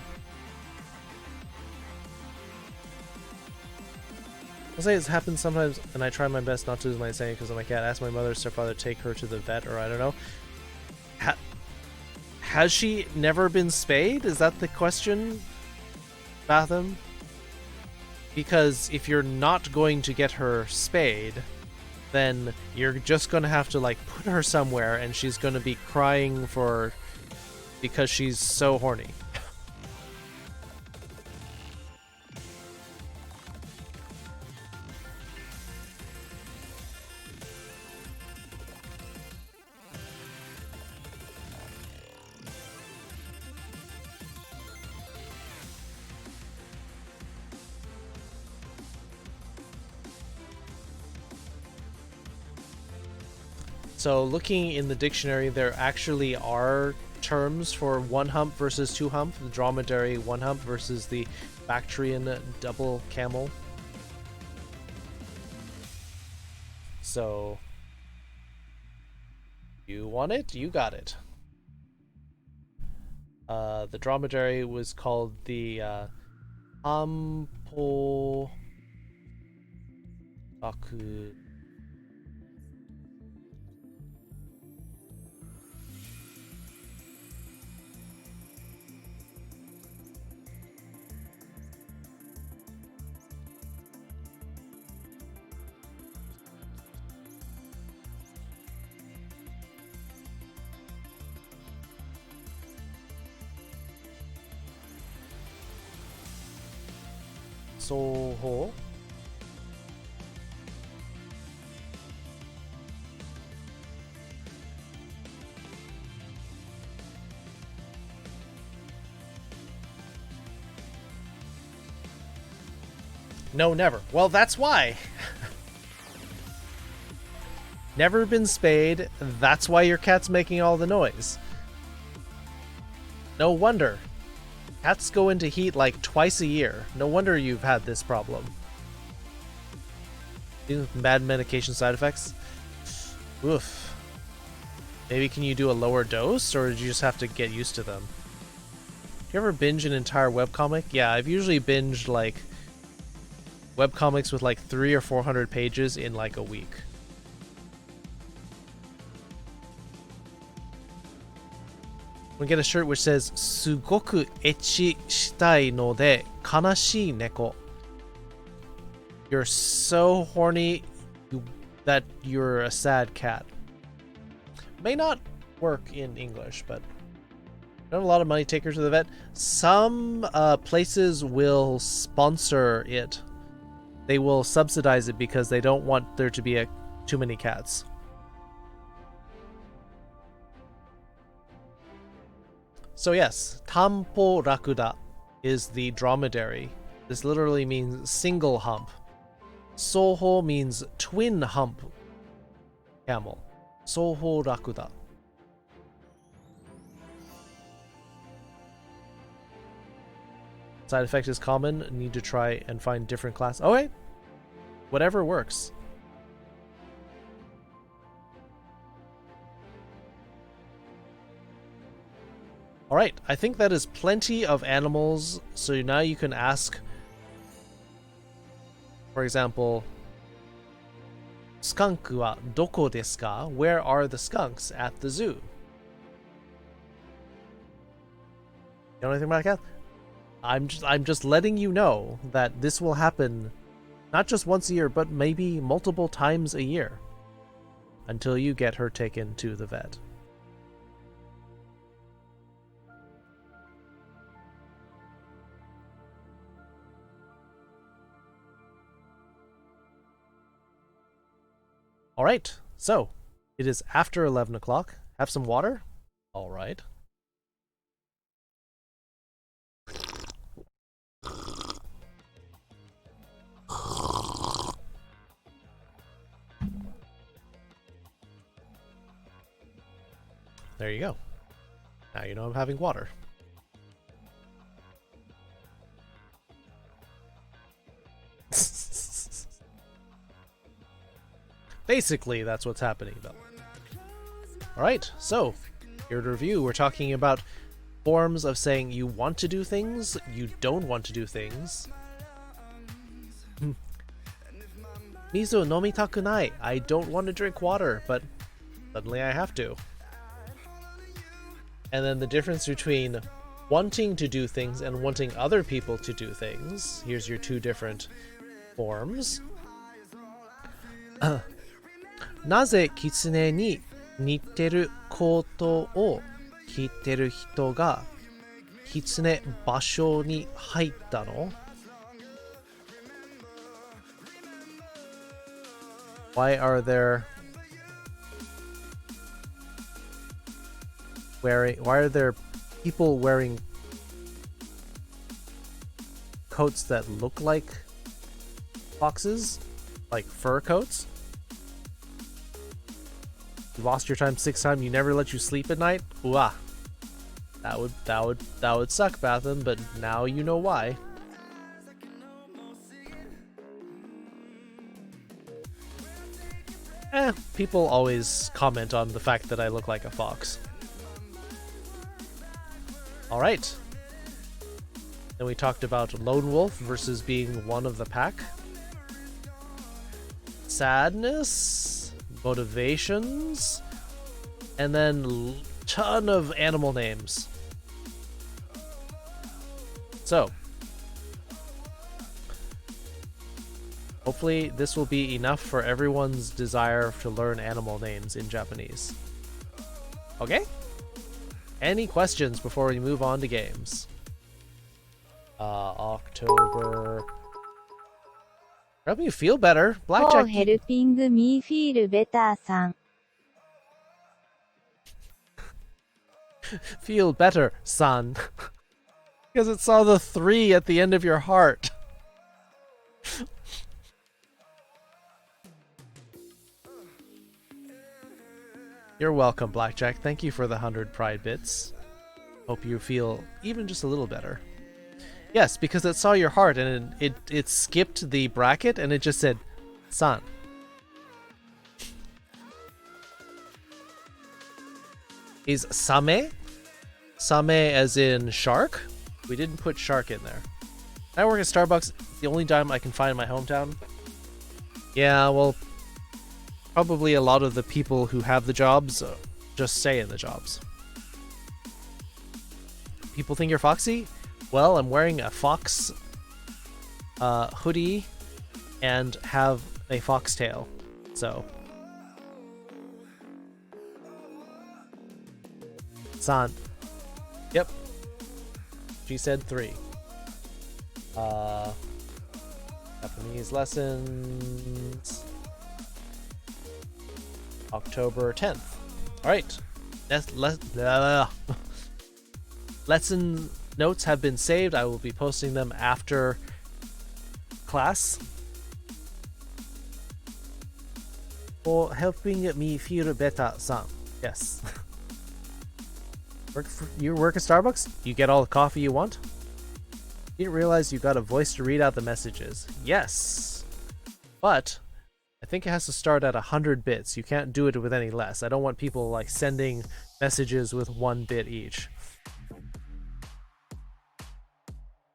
E: I'll say it's happened sometimes, and I try my best not to lose my insanity because of my cat. Ask my mother or stepfather to take her to the vet, or I don't know. Has she never been spayed? Is that the question, Fathom? Because if you're not going to get her spayed, then you're just going to have to like put her somewhere, and she's going to be crying because she's so horny. So looking in the dictionary, there actually are terms for one hump versus two hump. The dromedary one hump versus the Bactrian double camel. So you want it? You got it. The dromedary was called the Ampo Aku. Soho. No, never. Well, that's why. Never been spayed. That's why your cat's making all the noise. No wonder. Cats go into heat like twice a year. No wonder you've had this problem. Bad medication side effects? Oof. Maybe can you do a lower dose, or did you just have to get used to them? Do you ever binge an entire webcomic? Yeah, I've usually binged like webcomics with like 300 or 400 pages in like a week. We get a shirt which says "Sugoku echi shitai no de kanashii neko." You're so horny that you're a sad cat. May not work in English, but I have a lot of money to take her to the vet. Some places will sponsor it. They will subsidize it because they don't want there to be too many cats. So yes, Tampo Rakuda is the dromedary. This literally means single hump. Soho means twin hump camel. Soho Rakuda. Side effect is common. Need to try and find different class. Okay. Whatever works. Alright, I think that is plenty of animals, so now you can ask, for example, skunk wa doko desu ka? Where are the skunks at the zoo? You know anything about that? I'm just letting you know that this will happen not just once a year, but maybe multiple times a year. until you get her taken to the vet. All right, so it is after 11 o'clock. Have some water? All right. There you go. Now you know I'm having water. Basically, that's what's happening, though. Alright, so, here to review, we're talking about forms of saying you want to do things, you don't want to do things. Mizu nomitaku nai. I don't want to drink water, but suddenly I have to. And then the difference between wanting to do things and wanting other people to do things. Here's your two different forms. Naze kitsune ni nitteru koto o kiiteru hito ga kitsune basho ni haitta no? Why are there people wearing coats that look like foxes? Like fur coats? You lost your time 6 times, you never let you sleep at night? Ooh, ah. That would suck, Bathan, but now you know why. People always comment on the fact that I look like a fox. Alright. Then we talked about lone wolf versus being one of the pack. Sadness, motivations, and then ton of animal names. So, hopefully this will be enough for everyone's desire to learn animal names in Japanese. Okay? Any questions before we move on to games? October. Help you feel better. Blackjack.
F: helping me feel better, son.
E: Feel better, son. Because it saw the 3 at the end of your heart. You're welcome, Blackjack. Thank you for the 100 pride bits. Hope you feel even just a little better. Yes, because it saw your heart and it skipped the bracket and it just said, son. Is same? Same as in shark? We didn't put shark in there. I work at Starbucks. It's the only dime I can find in my hometown. Yeah, well, probably a lot of the people who have the jobs just stay in the jobs. People think you're foxy? Well, I'm wearing a fox hoodie and have a foxtail, so. San. Yep. She said 3. Japanese lessons. October 10th. Alright. Lesson notes have been saved. I will be posting them after class. For helping me feel better, son. Yes. You work at Starbucks? You get all the coffee you want? You didn't realize you got a voice to read out the messages. Yes. But I think it has to start at 100 bits. You can't do it with any less. I don't want people like sending messages with 1 bit each.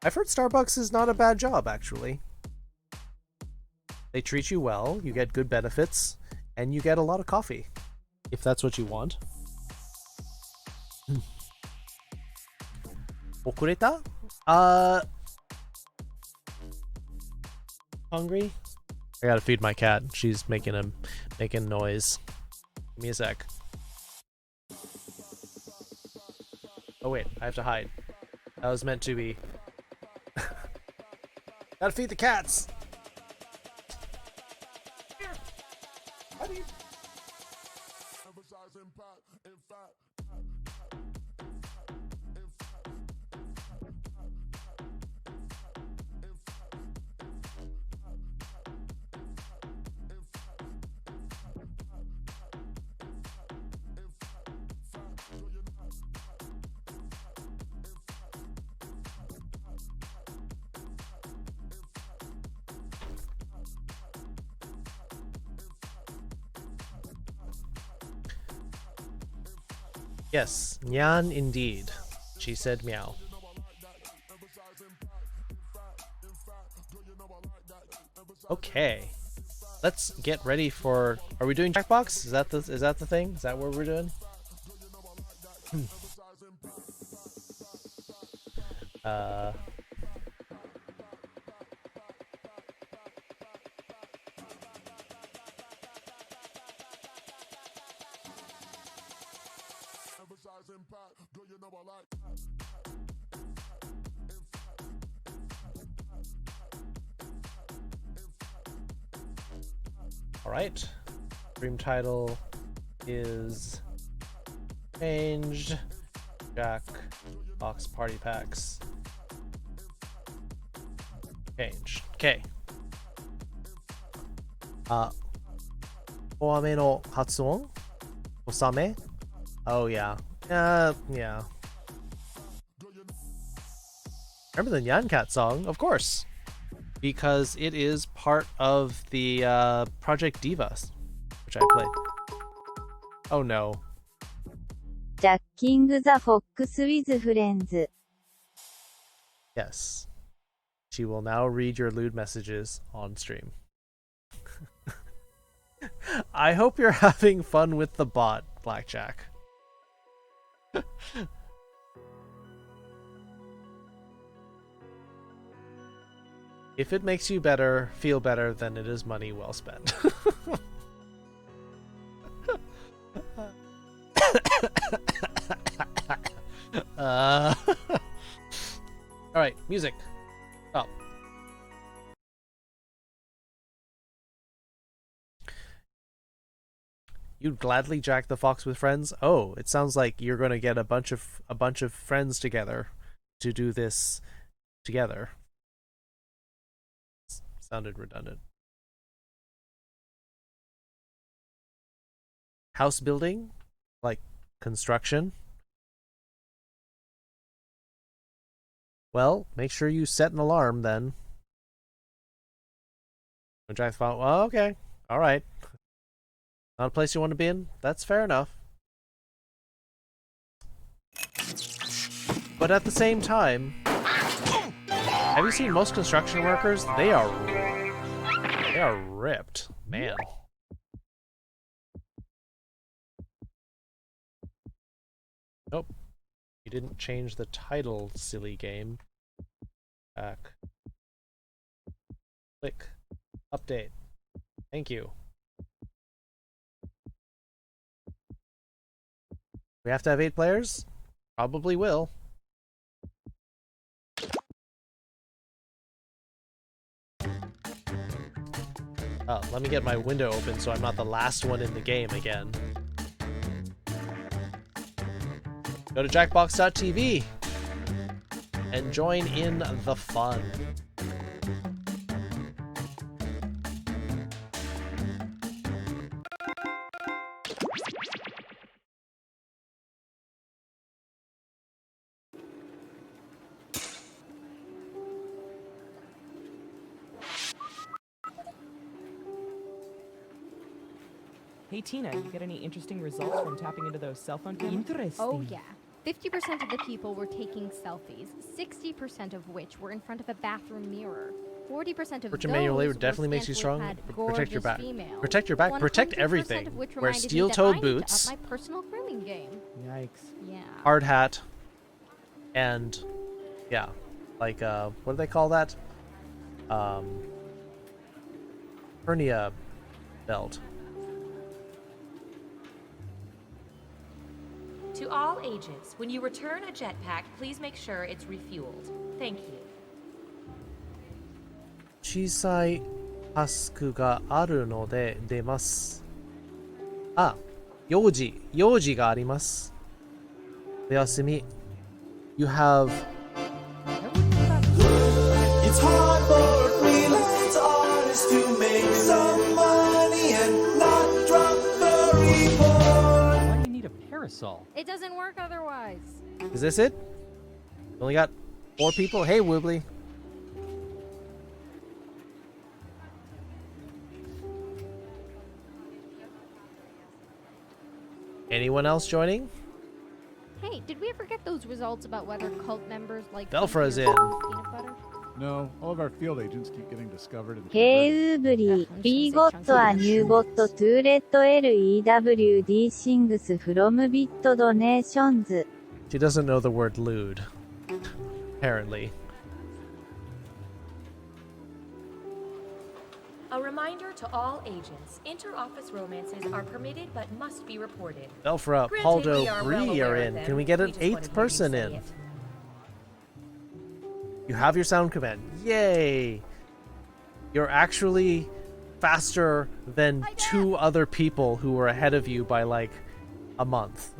E: I've heard Starbucks is not a bad job, actually. They treat you well, you get good benefits, and you get a lot of coffee. If that's what you want. Okureta? Hungry? I gotta feed my cat. She's making noise. Give me a sec. Oh wait, I have to hide. That was meant to be. Gotta feed the cats! Yes, Nyan indeed. She said meow. Okay. Let's get ready for... Are we doing Jackbox? Is that the thing? Is that what we're doing? Alright. Stream title is changed. Jackbox Party Packs. Changed. Okay. 大雨の発音? 小雨? Oh yeah. Yeah. Remember the Nyan Cat song? Of course. Because it is part of the Project Diva, which I played. Oh no.
F: Jacking the Fox with Friends.
E: Yes. She will now read your lewd messages on stream. I hope you're having fun with the bot, Blackjack. If it makes you feel better, then it is money well spent. Alright, music. Stop. You'd gladly jack the fox with friends? Oh, it sounds like you're gonna get a bunch of friends together to do this together. Sounded redundant. House building? Like construction? Well, make sure you set an alarm then. Jack the Fox. Well, okay. Alright. Not a place you want to be in? That's fair enough. But at the same time, have you seen most construction workers? They are ripped, man. Nope. You didn't change the title, silly game. Back. Click. Update. Thank you. We have to have 8 players? Probably will. Let me get my window open so I'm not the last one in the game again. Go to jackbox.tv and join in the fun.
G: Hey Tina, you get any interesting results from tapping into those cell phone cameras? Interesting.
H: Oh yeah. 50% of the people were taking selfies, 60% of which were in front of a bathroom mirror. 40% of
E: Virtual manual labor definitely makes you strong. Protect your back. Protect your back. Protect everything. Wear steel-toed boots.
H: My personal grooming game.
G: Yikes.
H: Yeah.
E: Hard hat. And yeah, like what do they call that? Hernia belt.
I: To all ages, when you return a jetpack, please make sure it's refueled. Thank you.
E: 小さいタスクがあるので出ます。あ、用事があります。おやすみ。You have...
J: It's hard for a freelance artist to make some money and not drop furry porn.
A: Why do you need a parasol?
H: It doesn't work otherwise.
E: Is this it? Only got 4 people? Hey, Woobly. Anyone else joining?
H: Hey, did we ever get those results about whether cult members like
E: Belfra's in.
H: peanut butter?
K: No, all of our field agents keep getting discovered and
F: ケウーブリー、B ゴットアニューゴットトゥーレット LEWD シングスフロムビットドネーションズ。
E: She doesn't know the word lewd. Apparently.
I: A reminder to all agents, inter-office romances are permitted but must be reported.
E: Belfra,
I: Granted,
E: Paldo,
I: we are well
E: Bree are
I: aware of
E: in.
I: them.
E: Can we get an
I: We just wanted
E: 8th
I: to
E: person
I: say
E: in?
I: it.
E: You have your sound command. Yay! You're actually faster than 2 other people who were ahead of you by like a month.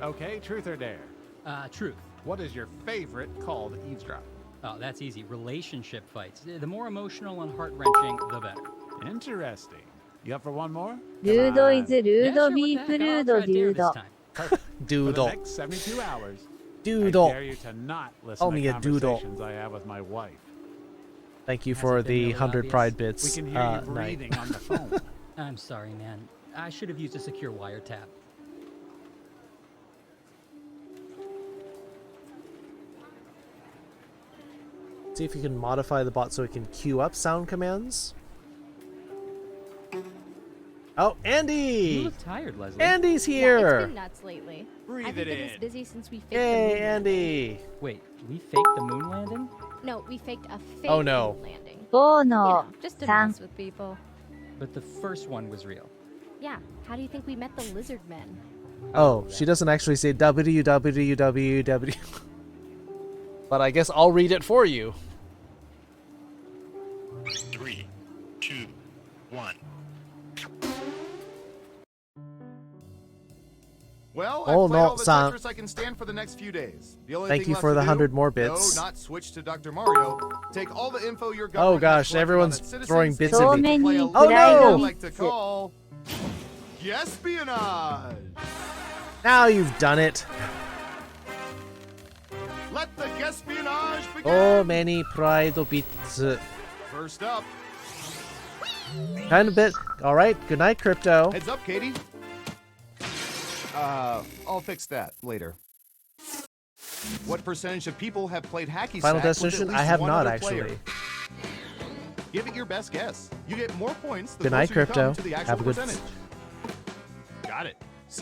K: Okay, truth or dare?
A: Truth.
K: What is your favorite call to eavesdrop?
A: Oh, that's easy. Relationship fights. The more emotional and heart-wrenching, the better.
K: Interesting. You up for one more?
F: ルードイズルード
A: Yeah, sure,
F: ビ
A: what
F: ー
A: the
F: プル
A: heck?
F: ー
A: I'll
F: ド
A: try
F: デュ
A: dare
F: ー
A: this
F: ド。
A: time.
K: Perfect. For the
E: Doodle.
K: next 72 hours, I
E: Doodle.
K: dare you to not listen
E: Call
K: to
E: me a doodle.
K: conversations I have with my wife.
E: Thank you
A: Has
E: for
A: it been
E: the
A: really
E: 100
A: obvious?
E: pride
K: We
E: bits.
K: can hear you
E: Night.
K: breathing on the phone.
A: I'm sorry, man. I should have used a secure wiretap.
E: See if you can modify the bot so it can queue up sound commands. Oh,
A: You
E: Andy!
A: look tired, Leslie.
E: Andy's
H: Yeah,
E: here!
H: it's been nuts lately.
K: Breathe
H: Haven't
K: it
H: been this
K: in.
H: busy since we faked
E: Yay,
H: the moon landing.
E: Andy!
A: Wait, we faked the moon landing?
H: No, we faked a fake
E: Oh, no.
H: moon landing.
F: 5
H: You
F: の
H: know, just to
F: 3
H: mess with people.
A: But the first one was real.
H: Yeah, how do you think we met the lizard men?
E: Oh, she doesn't actually say www. But I guess I'll read it for you.
B: 3, 2, 1.
L: Well,
E: Oh,
L: I've played
E: no,
L: all the
E: son.
L: Tetris I can stand for the next few days. The only
E: Thank
L: thing
E: you
L: left
E: for
L: to
E: the
L: do,
E: 100 more bits.
L: No, not switch to Dr. Mario. Take all the info your
E: Oh
L: government
E: gosh,
L: has collected
E: everyone's
L: on its citizens
E: throwing
L: and
E: bits
F: So
E: at me.
F: many
L: play a
E: Oh,
L: little
E: no!
L: game I
F: pride
L: like to
F: bits.
L: call Espionage.
E: Now you've done it.
L: Let the espionage begin.
E: So many pride bits.
L: First up,
E: Kind of bit. Alright, good night, Crypto.
L: heads up, Katie. I'll fix that later. What percentage of people have played hacky
E: Final
L: sack with at
E: Destination?
L: least
E: I have
L: one
E: not,
L: other player?
E: actually.
L: Give it your best guess. You get more points the
E: Good night,
L: closer you come
E: Crypto.
L: to the actual
E: Have a good...
L: percentage. Got it.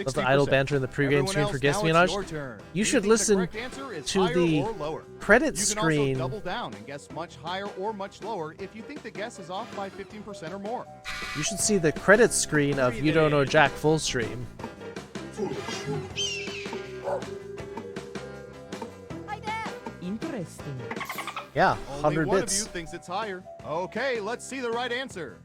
E: Love the idle
L: 60%.
E: banter in the pregame
L: Everyone
E: stream
L: else,
E: for
L: now it's
E: Espionage.
L: your turn.
E: You
L: Do
E: should
L: think the
E: listen
L: correct answer is
E: to
L: higher
E: the
L: or lower?
E: credit
L: You can
E: screen.
L: also double down and guess much higher or much lower if you think the guess is off by 15% or more.
E: You should see the credits screen of You Don't Know Jack full stream.
G: Interesting.
E: Yeah,
L: Only
E: 100
L: one
E: bits.
L: of you thinks it's higher. Okay, let's see the right answer.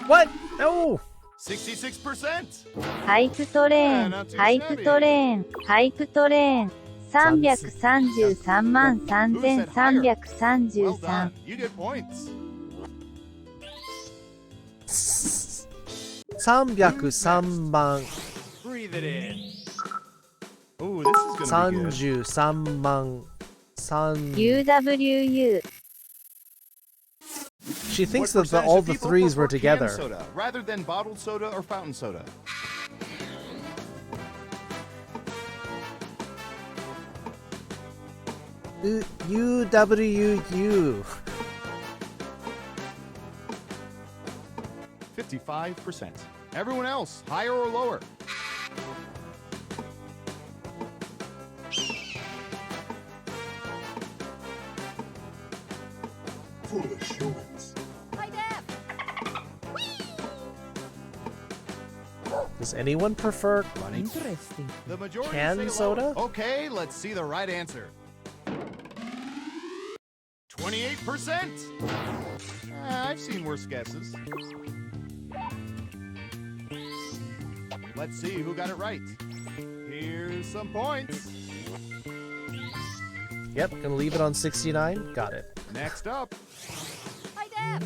E: What? No!
L: 66%.
F: ハイプトレーン、ハイプトレーン、ハイプトレーン、333万
L: Well done.
F: 3333。
L: You get points.
E: 303万
L: Breathe it in. Ooh, this is gonna be good.
E: 33万3
F: UWU。
E: She thinks
L: What
E: that
L: percentage
E: all
L: of
E: the
L: people
E: threes were
L: prefer canned
E: together.
L: soda rather than bottled soda or fountain soda.
E: UWU.
L: 55%. Everyone else, higher or lower?
E: Does anyone prefer
G: Interesting.
L: The majority
E: canned
L: say
E: soda?
L: lower. Okay, let's see the right answer. 28%. I've seen worse guesses. Let's see who got it right. Here's some points.
E: Yep, gonna leave it on 69. Got it.
L: Next up.
H: Hi, Dad.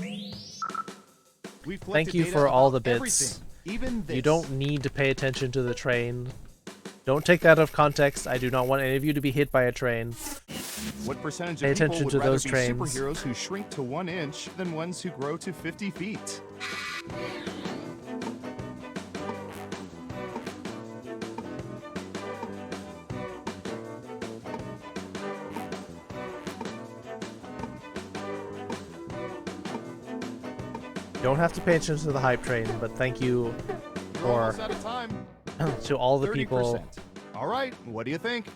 L: We've
E: Thank
L: collected
E: you
L: data
E: for all
L: about
E: the bits.
L: everything, even this.
E: You don't need to pay attention to the train. Don't take that out of context. I do not want any of you to be hit by a train.
L: What percentage
E: Pay
L: of people
E: attention
L: would
E: to
L: rather
E: those
L: be
E: trains.
L: superheroes who shrink to 1 inch than ones who grow to 50 feet?
E: You don't have to pay attention to the hype train, but thank you
L: We're almost out of time.
E: to all the
L: 30%.
E: people.
L: All right, what do you think?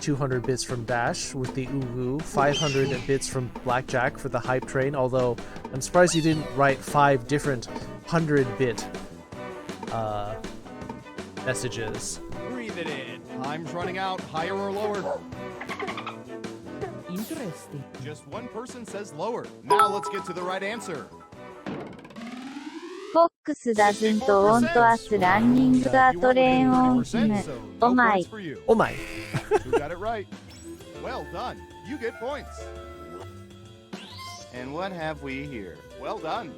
E: 200 bits from Dash with the Uwu, 500 bits from Blackjack for the hype train, although I'm surprised you didn't write 5 different 100-bit messages.
L: Breathe it in. Time's running out. Higher or lower?
G: Interesting.
L: Just one person says lower. Now let's get to the right answer.
F: Fox doesn't want us running a train on him.
L: 50%, so
F: Oh
L: no
F: my.
L: points for you.
E: Oh my.
L: Who got it right? Well done. You get points. And what have we here? Well done.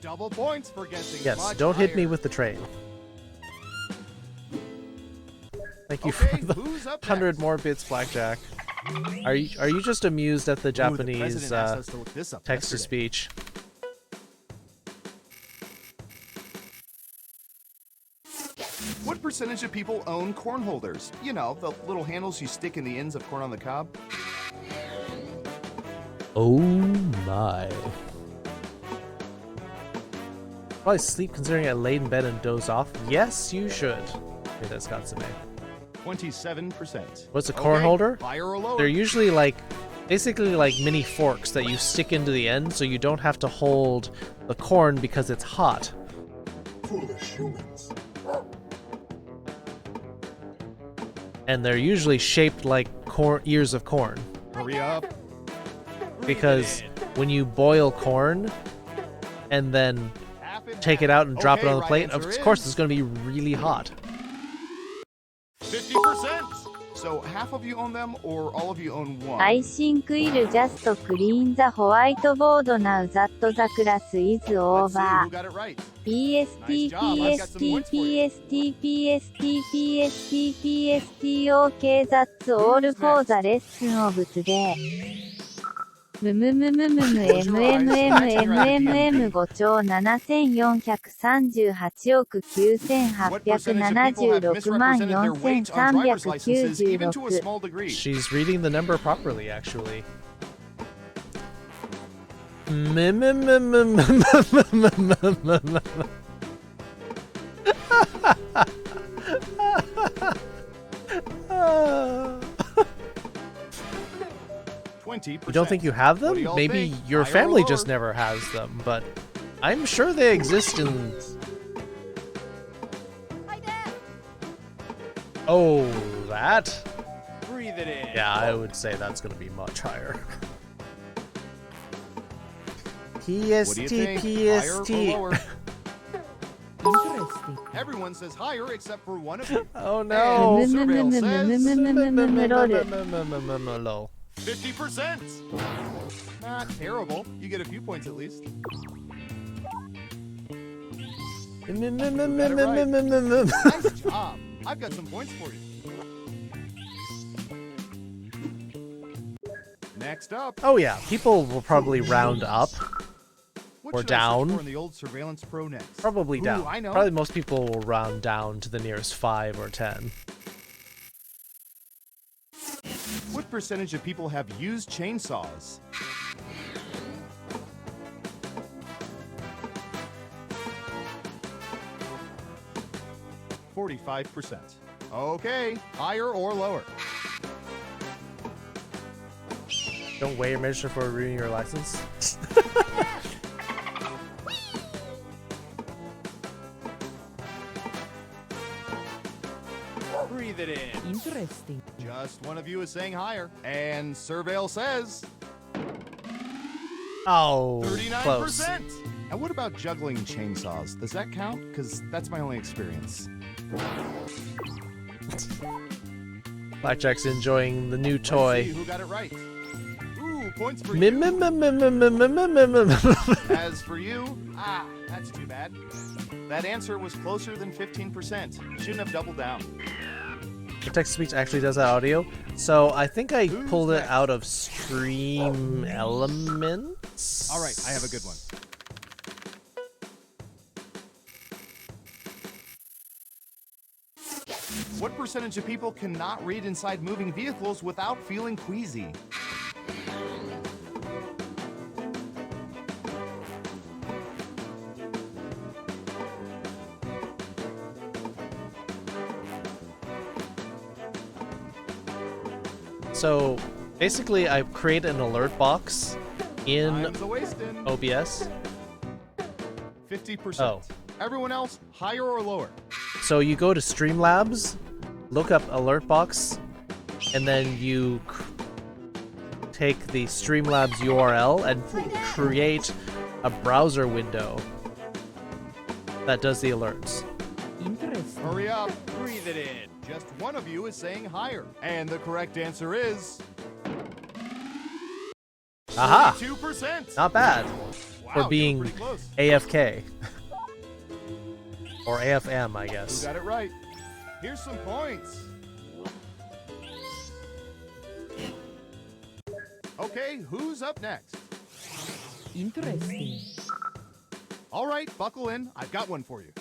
L: Double points for guessing.
E: Yes,
L: much
E: don't hit me
L: higher.
E: with the train. Thank you
L: Okay,
E: for the
L: who's up
E: 100
L: next?
E: more bits, Blackjack. Are you just amused at the
L: Ooh, the
E: Japanese
L: president asked us to look this up
E: text to
L: yesterday.
E: speech?
L: What percentage of people own corn holders? You know, the little handles you stick in the ends of corn on the cob.
E: Oh my. Probably sleep considering I laid in bed and dozed off. Yes, you should. Okay, that's Katsume.
L: 27%.
E: What's a corn
L: Okay,
E: holder?
L: higher or lower?
E: They're usually like, basically like mini forks that you stick into the end so you don't have to hold the corn because it's hot.
J: Foolish humans.
E: And they're usually shaped like corn, ears of corn.
L: Hurry up.
E: Because when you boil corn and then take it out and drop it on the
L: right
E: plate, of
L: answer
E: course
L: is-
E: it's going to be really hot.
L: 50%. So half of you own them, or all of you own one?
F: I think we'll just clean the whiteboard now that the class is
L: Let's see
F: over.
L: who got it right.
F: PST,
L: Nice job, I've got some points for you.
F: PST, okay, that's all for the lesson of today. MMMMMMMMM 5兆7438億9876万4396
E: She's reading the number properly, actually. You don't think you have
L: What do
E: them?
L: y'all
E: Maybe
L: think?
E: your
L: Higher or
E: family
L: lower?
E: just never has them, but I'm sure they exist in...
H: Hi, Dad.
E: Oh, that?
L: Breathe it in.
E: Yeah, I would say that's going to be much higher.
L: What do you think? Higher or
E: PST.
L: lower?
G: Interesting.
L: Everyone says higher except for one of you.
E: Oh no.
L: And Surveil says
E: Lol.
L: 50%. Not terrible. You get a few points at least. Nice job. I've got some points for you. Next up.
E: Oh yeah, people will probably round up.
L: What
E: Or
L: should I search
E: down.
L: for in the old Surveillance Pro next?
E: Probably
L: Ooh,
E: down.
L: I know.
E: Probably most people will round down to the nearest 5 or 10.
L: What percentage of people have used chainsaws? %. Okay, higher or lower?
E: Don't weigh your measure for renewing your license.
G: Interesting.
L: Just one of you is saying higher. And Surveil says
E: Oh,
L: 39%.
E: close.
L: And what about juggling chainsaws? Does that count? Because that's my only experience.
E: Blackjack's enjoying the new
L: Let's
E: toy.
L: see who got it right. Ooh, points for
E: Mim,
L: you.
E: mim, mim, mim, mim, mim, mim, mim, mim.
L: As for you, that's too bad. That answer was closer than 15%. Shouldn't have doubled down.
E: The text-to-speech actually does that audio. So I think I
L: Who's
E: pulled it
L: next?
E: out of Stream Elements.
L: All right, I have a good one. What percentage of people cannot read inside moving vehicles without feeling queasy?
E: So basically, I create an alert box in
L: Time's a-wasting.
E: OBS.
L: 50%.
E: Oh.
L: Everyone else, higher or lower?
E: So you go to Streamlabs, look up alert box, and then you take the Streamlabs URL and create a browser window that does the alerts.
G: Interesting.
L: Hurry up. Breathe it in. Just one of you is saying higher. And the correct answer is
E: Aha!
L: 2%.
E: Not bad
L: Wow,
E: for
L: you were
E: being
L: pretty close.
E: AFK. Or AFM, I
L: Who
E: guess.
L: got it right? Here's some points. Okay, who's up next?
G: Interesting.
L: All right, buckle in. I've got one for you.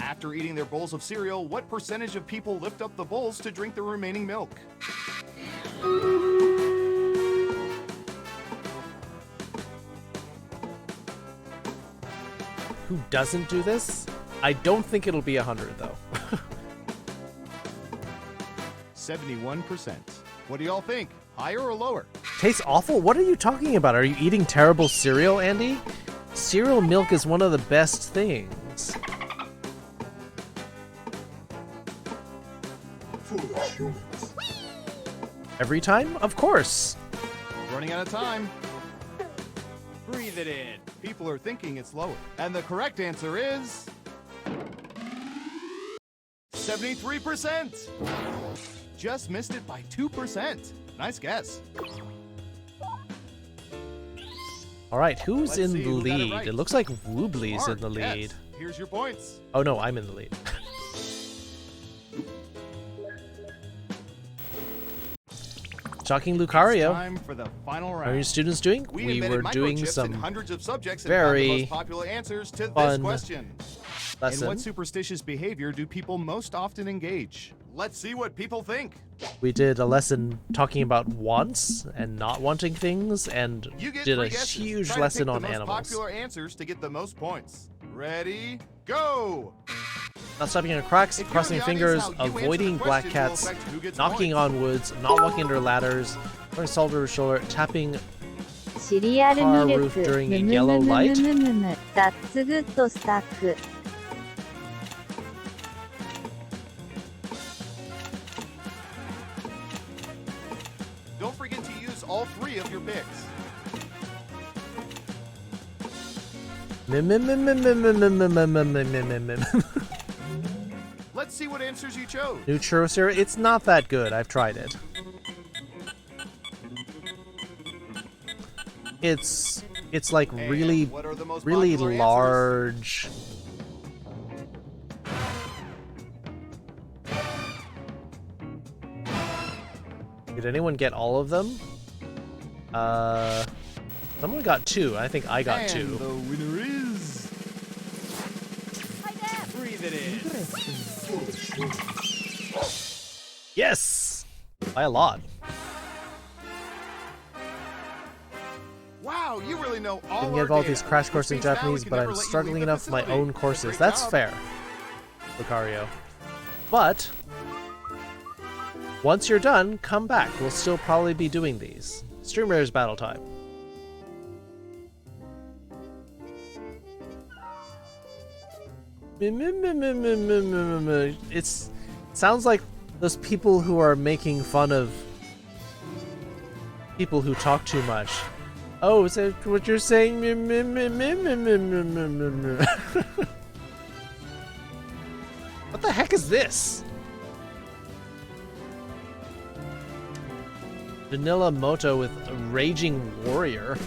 L: After eating their bowls of cereal, what percentage of people lift up the bowls to drink the remaining milk?
E: Who doesn't do this? I don't think it'll be 100 though.
L: 71%. What do y'all think? Higher or lower?
E: Tastes awful? What are you talking about? Are you eating terrible cereal, Andy? Cereal milk is one of the best things. Every time? Of course.
L: Running out of time. Breathe it in. People are thinking it's lower. And the correct answer is 73%. Just missed it by 2%. Nice guess.
E: All right, who's
L: Let's
E: in
L: see
E: the
L: who got it
E: lead?
L: right.
E: It looks like Woobly's in the
L: Mark,
E: lead.
L: yes. Here's your points.
E: Oh no, I'm in the lead. Shocking Lucario.
L: Time for the final
E: How are
L: round.
E: your students doing?
L: We
E: We
L: embedded
E: were doing
L: microchips in
E: some
L: hundreds of subjects and found the
E: very
L: most popular answers to this
E: fun
L: question. In
E: lesson.
L: what superstitious behavior do people most often engage? Let's see what people think.
E: We did a lesson talking about wants and not wanting things, and
L: You get
E: did a
L: three guesses.
E: huge
L: Try to
E: lesson
L: pick
E: on
L: the most
E: animals.
L: popular answers to get the most points. Ready? Go!
E: Not stepping on cracks,
L: If you're
E: crossing
L: the audience,
E: fingers,
L: how you answer the
E: avoiding black
L: question will
E: cats,
L: affect who gets
E: knocking
L: points.
E: on woods, not walking under ladders, throwing salt over his shoulder, tapping
F: シリアルミルク
E: Car roof during
F: む
E: a
F: む
E: yellow
F: むむ
E: light?
F: むむむダッツグッドスタッフ
L: Don't forget to use all three of your picks.
E: mim, mim, mim, mim, mim, mim, mim, mim, mim, mim, mim, mim, mim.
L: Let's see what answers you chose.
E: New churro cereal. It's not that good. I've tried it. It's like
L: And
E: really,
L: what are the most
E: really
L: popular answers?
E: large. Did anyone get all of them? Someone got 2. I think I got
L: and
E: 2.
L: the winner is... Breathe it in.
E: Yes! By a lot.
L: Wow, you really know all
E: Didn't
L: our
E: get all
L: data.
E: these crash course in
L: Which means now we
E: Japanese,
L: can
E: but
L: never
E: I'm
L: let you
E: struggling
L: leave the
E: enough with my
L: facility.
E: own courses.
L: Great
E: That's
L: job.
E: fair, Lucario. But once you're done, come back. We'll still probably be doing these. Stream Rare's battle time. It's sounds like those people who are making fun of people who talk too much. Oh, is that what you're saying? What the heck is this? Vanilla Moto with a Raging Warrior.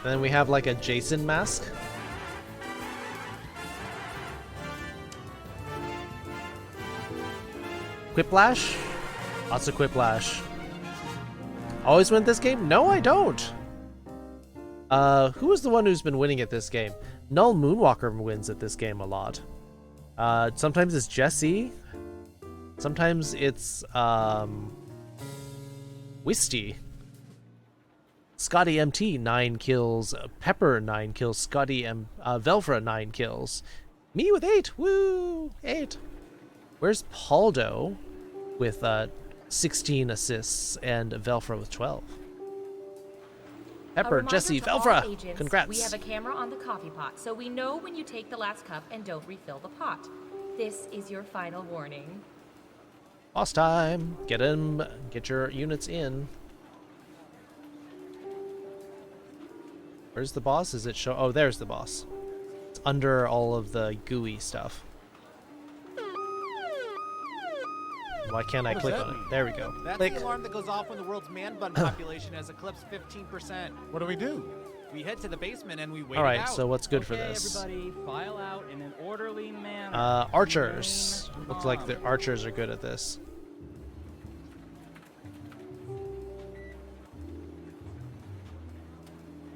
E: And then we have like a Jason mask. Quiplash? Lots of Quiplash. Always win this game? No, I don't. Who is the one who's been winning at this game? Null Moonwalker wins at this game a lot. Sometimes it's Jesse. Sometimes it's Wisty. Scotty MT 9 kills, Pepper 9 kills, Scotty Velfra 9 kills. Me with 8. Woo! 8. Where's Paldo with 16 assists and Velfra with 12? Pepper, Jesse, Velfra,
I: agents,
E: congrats.
I: We have a camera on the coffee pot, so we know when you take the last cup and don't refill the pot. This is your final warning.
E: Boss time. Get him. Get your units in. Where's the boss? Is it show? Oh, there's the boss. It's under all of the gooey stuff. Why can't I click on it? There we go.
M: That's
E: Click.
M: the alarm that goes off when the world's man bun population has eclipsed 15%.
K: What do we do?
M: We head to the basement and we wait
E: All right.
M: it out.
E: So what's good for
A: Okay,
E: this?
A: everybody, file out in an orderly manner.
E: Archers. Looks like the archers are good at this.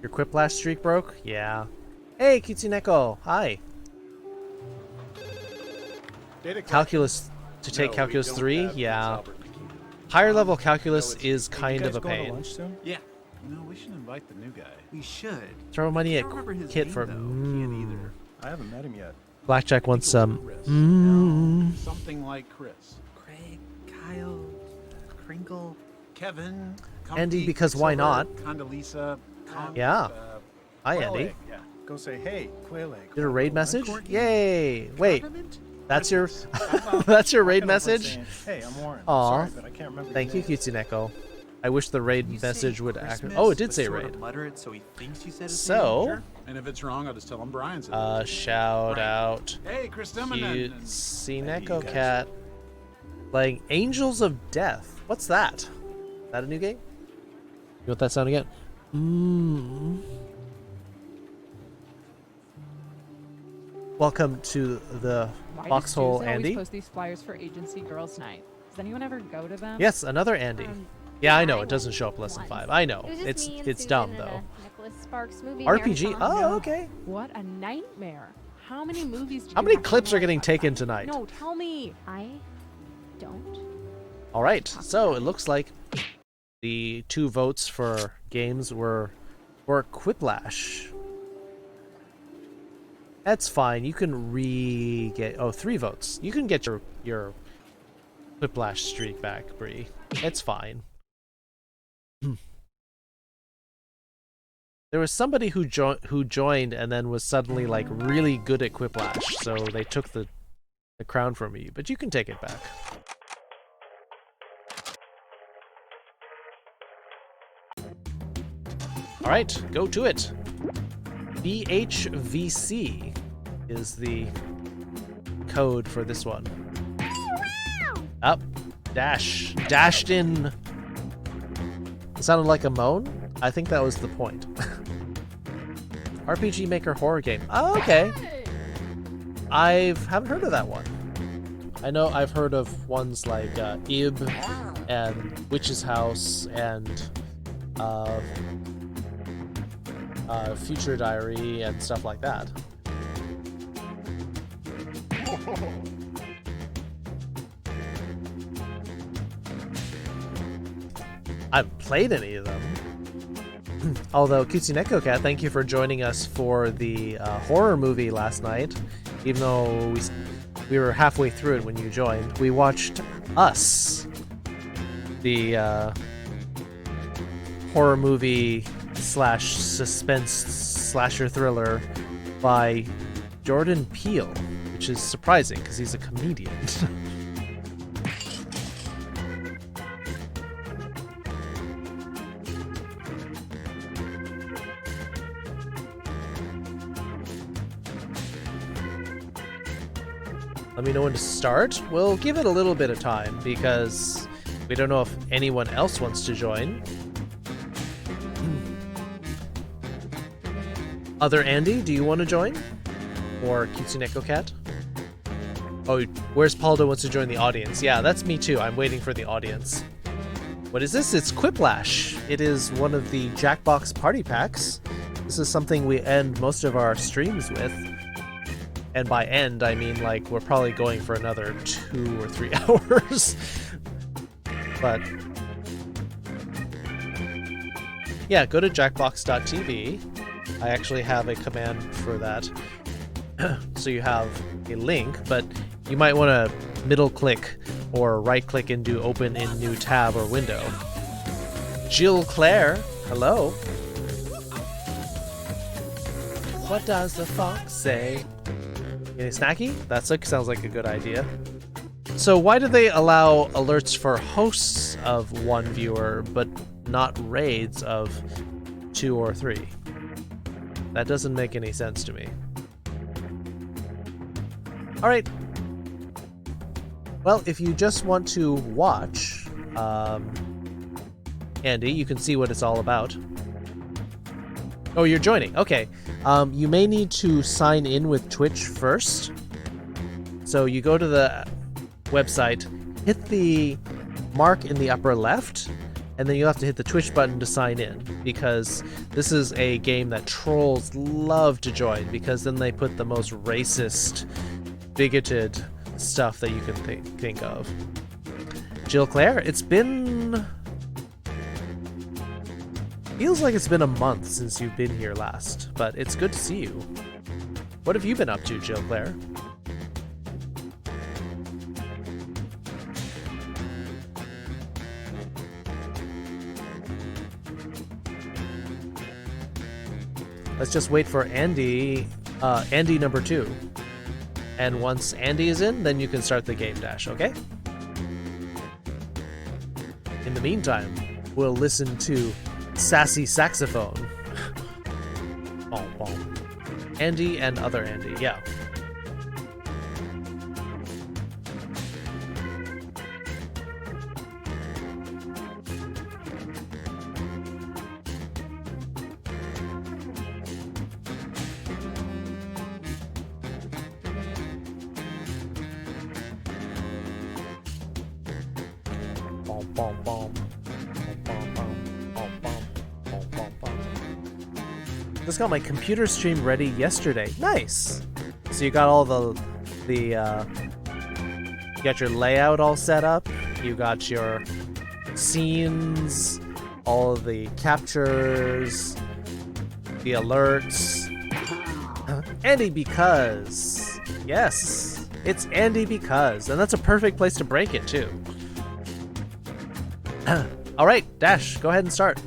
E: Your Quiplash streak broke? Yeah. Hey, Kitsuneko. Hi. Calculus to take Calculus 3? Yeah. Higher level Calculus is kind of a pain.
K: Yeah. No, we should invite the new guy.
M: We should.
E: Throw money at Kit for
K: I haven't met him yet.
E: Blackjack wants some.
K: Something like Chris.
M: Craig, Kyle, Crinkle,
K: Kevin.
E: Andy, because why not?
K: Condoleezza.
E: Yeah. Hi,
K: Quail
E: Andy.
K: Egg, yeah. Go say, hey, Quail Egg.
E: Did a raid message?
K: Corky.
E: Yay! Wait,
K: Compliment?
E: that's your
K: I'm
E: that's your raid
K: walking over
E: message?
K: saying, hey, I'm Warren.
E: Aw.
K: Sorry, but I can't remember.
E: Thank you,
K: your name."
E: Kitsuneko. I wish the raid message would act. Oh, it did say raid.
M: so he thinks you said his
E: So,
K: Sure. And if it's wrong, I'll just tell him Brian said it.
E: shout
K: Right.
E: out
K: Hey, Chris Dimmonen.
E: Kitsuneko Cat playing Angels of Death. What's that? Is that a new game? You want that sound again? Welcome to the Foxhole, Andy.
G: Post these flyers for Agency Girls Night. Does anyone ever go to them?
E: Yes, another Andy. Yeah, I know it doesn't show up less than 5. I know
H: It was just
E: it's
H: me and
E: it's
H: Susan
E: dumb
H: at
E: though.
H: a Nicholas Sparks movie
E: RPG.
H: marathon.
E: Oh, okay.
G: What a nightmare. How many movies do
E: How
G: you
E: many
G: have to
E: clips are
G: watch
E: getting
G: that
E: taken
G: night?
E: tonight?
G: No, tell me.
H: I don't.
E: All right. So it looks like the 2 votes for games were for Quiplash. That's fine. You can get 3 votes. You can get your Quiplash streak back, Bree. It's fine. There was somebody who joined and then was suddenly like really good at Quiplash, so they took the crown from you. But you can take it back. All right, go to it. BHVC is the code for this one. Up, dashed in. It sounded like a moan. I think that was the point. RPG Maker horror game. Oh, okay. I haven't heard of that one. I know I've heard of ones like Ib and Witch's House and Future Diary and stuff like that. I haven't played any of them. Although, Kitsuneko Cat, thank you for joining us for the horror movie last night. Even though we were halfway through it when you joined. We watched Us, the horror movie suspense slasher thriller by Jordan Peele, which is surprising because he's a comedian. Let me know when to start. We'll give it a little bit of time because we don't know if anyone else wants to join. Other Andy, do you want to join? Or Cutesy Neko Cat? Oh, where's Paldo wants to join the audience? Yeah, that's me too. I'm waiting for the audience. What is this? It's Quiplash. It is one of the Jackbox party packs. This is something we end most of our streams with. And by end, I mean like we're probably going for another 2 or 3 hours. But yeah, go to jackbox.tv. I actually have a command for that. So you have a link, but you might want to middle click or right click and do open in new tab or window. Jill Claire, hello. What does the fox say? Getting snacky? That sounds like a good idea. So why do they allow alerts for hosts of 1 viewer, but not raids of 2 or 3? That doesn't make any sense to me. Alright. Well, if you just want to watch, Andy, you can see what it's all about. Oh, you're joining. Okay. You may need to sign in with Twitch first. So you go to the website, hit the mark in the upper left, and then you'll have to hit the Twitch button to sign in, because this is a game that trolls love to join, because then they put the most racist, bigoted stuff that you can think of. Jill Claire, it's been... feels like it's been a month since you've been here last, but it's good to see you. What have you been up to, Jill Claire? Let's just wait for Andy, Andy number 2. And once Andy is in, then you can start the game dash, okay? In the meantime, we'll listen to Sassy Saxophone. Andy and other Andy, yeah. Just got my computer stream ready yesterday. Nice. So you got all you got your layout all set up. You got your scenes, all of the captures, the alerts. Andy because. Yes, it's Andy because, and that's a perfect place to break it too. All right, Dash, go ahead and start.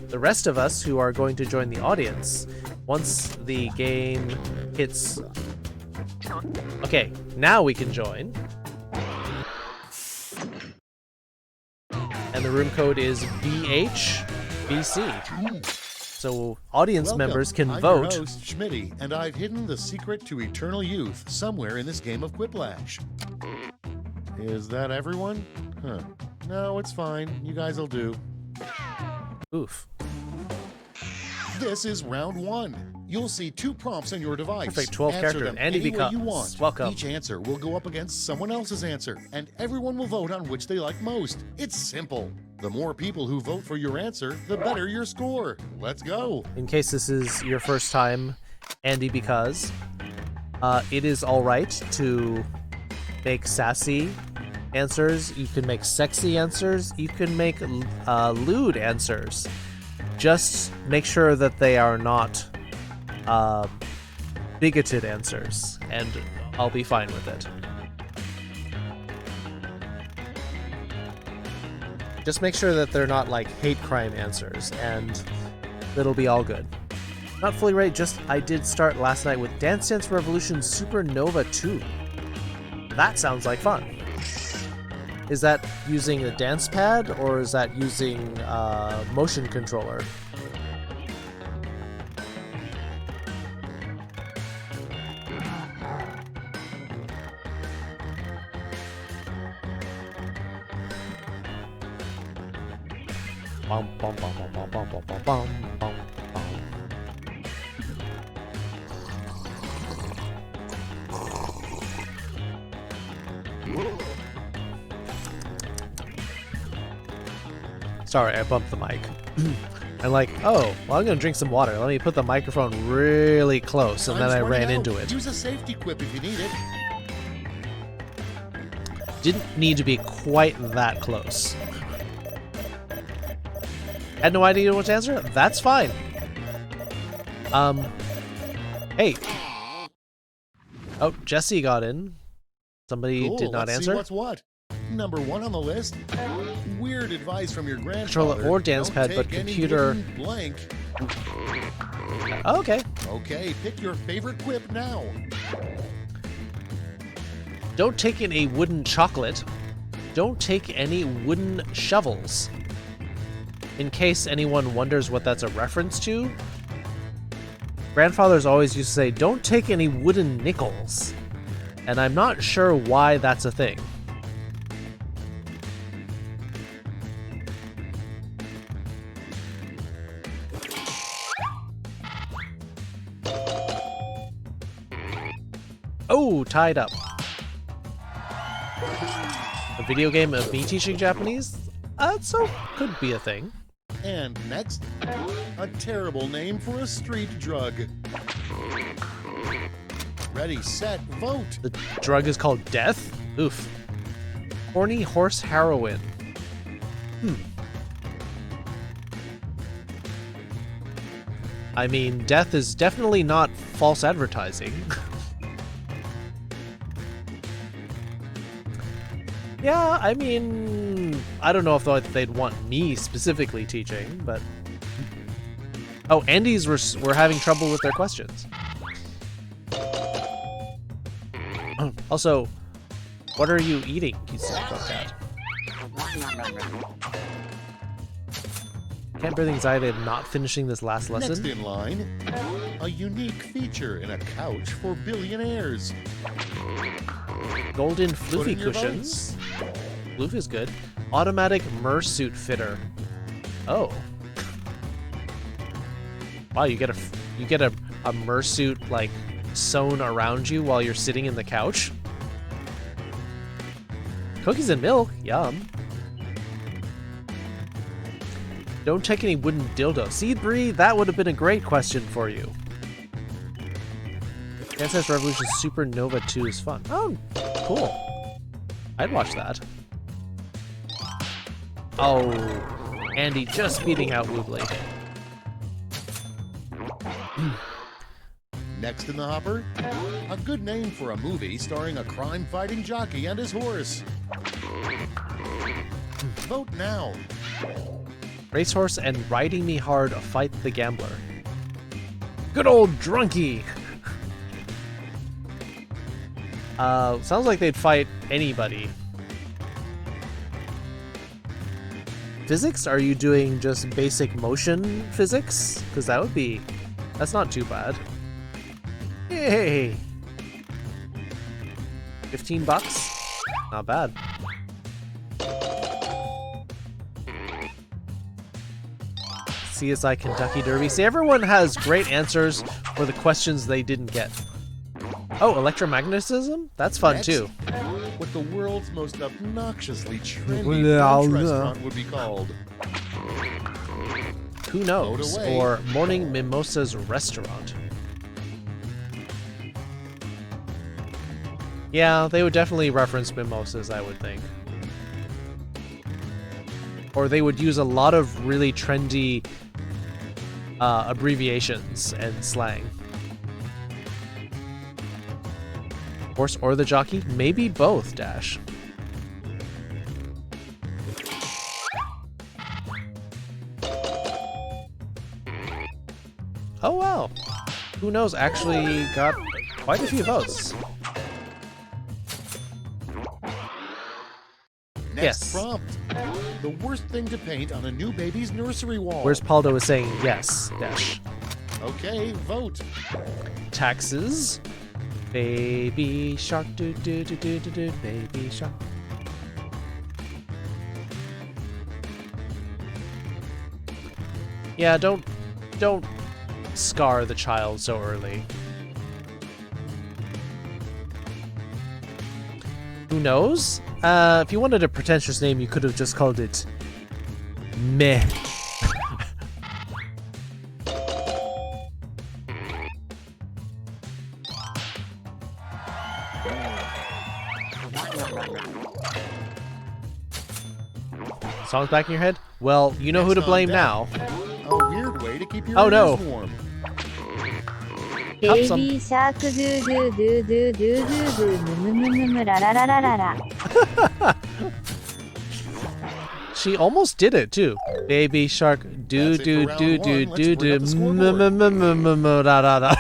E: The rest of us who are going to join the audience, once the game hits... Okay, now we can join. And the room code is BHBC. So audience members can vote.
N: I'm your host, Schmitty, and I've hidden the secret to eternal youth somewhere in this game of Quiplash. Is that everyone? Huh. No, it's fine. You guys will do.
E: Oof.
N: This is round 1. You'll see 2 prompts on your device.
E: Perfect, 12
N: Answer
E: character.
N: them
E: Andy
N: any way
E: becomes.
N: you want.
E: Welcome.
N: Each answer will go up against someone else's answer, and everyone will vote on which they like most. It's simple. The more people who vote for your answer, the better your score. Let's go.
E: In case this is your first time, Andy because, it is alright to make sassy answers, you can make sexy answers, you can make lewd answers. Just make sure that they are not bigoted answers, and I'll be fine with it. Just make sure that they're not like hate crime answers, and It'll be all good. Not fully ready, just I did start last night with Dance Dance Revolution Supernova 2. That sounds like fun. Is that using a dance pad or is that using a motion controller? Bum, bum, bum, bum, bum, bum, bum, bum, bum, bum, bum. Sorry, I bumped the mic. I'm like, oh, well, I'm gonna drink some water. Let me put the microphone really close, and then I ran into it.
N: Use a safety quip if you need it.
E: Didn't need to be quite that close. Had no idea what to answer? That's fine. Hey. Oh, Jesse got in. Somebody
N: Cool,
E: did not
N: let's
E: answer.
N: See what's what? Number 1 on the list. Weird advice from your grandfather.
E: Controller or dance pad, but computer.
N: Blank.
E: Okay.
N: Okay, pick your favorite quip now.
E: Don't take in a wooden chocolate. Don't take any wooden shovels. In case anyone wonders what that's a reference to, grandfathers always used to say, don't take any wooden nickels. And I'm not sure why that's a thing. Oh, tied up. A video game of me teaching Japanese? So could be a thing.
N: And next, a terrible name for a street drug. Ready, set, vote.
E: The drug is called death? Oof. Horny horse heroin. I mean, death is definitely not false advertising. Yeah, I mean, I don't know if they'd want me specifically teaching, but... Oh, Andy's were having trouble with their questions. Also, what are you eating, you silly cat? Can't bear the anxiety of not finishing this last lesson.
N: Next in line, a unique feature in a couch for billionaires.
E: Golden floofy cushions. Floof is good. Automatic mersuit fitter. Oh. Wow, you get a mersuit like sewn around you while you're sitting in the couch. Cookies and milk, yum. Don't take any wooden dildo. Seed Bree, that would have been a great question for you. Dance Dance Revolution Supernova 2 is fun. Oh, cool. I'd watch that. Oh, Andy just beating out Woobly.
N: Next in the hopper, a good name for a movie starring a crime-fighting jockey and his horse. Vote now.
E: Racehorse and Riding Me Hard, Fight the Gambler. Good old drunkie. Sounds like they'd fight anybody. Physics? Are you doing just basic motion physics? Because that's not too bad. Yay! 15 bucks? Not bad. CSI Kentucky Derby. See, everyone has great answers for the questions they didn't get. Oh, electromagnetism? That's fun
N: Next,
E: too.
N: What the world's most obnoxiously trendy French restaurant would be called.
E: Who knows? Or Morning Mimosa's Restaurant. Yeah, they would definitely reference mimosas, I would think. Or they would use a lot of really trendy abbreviations and slang. Horse or the jockey? Maybe both, Dash. Who knows actually got quite a few votes.
N: Next
E: Yes.
N: prompt. The worst thing to paint on a new baby's nursery wall.
E: Where's Paldo is saying yes, Dash.
N: Okay, vote.
E: Taxes. Baby shark, do do do do do do, baby shark. Yeah, don't scar the child so early. Who knows? If you wanted a pretentious name, you could have just called it Meh. Song's back in your head? Well, you know who to blame now.
N: A weird way to keep your
E: Oh
N: ears
E: no.
N: warm.
F: Baby shark do do do do do do do mu mu mu mu la la la la la la.
E: She almost did it too. Baby shark do
N: That's it
E: do
N: for round
E: do
N: one.
E: do
N: Let's
E: do
N: bring up
E: do
N: the
E: mu da da da.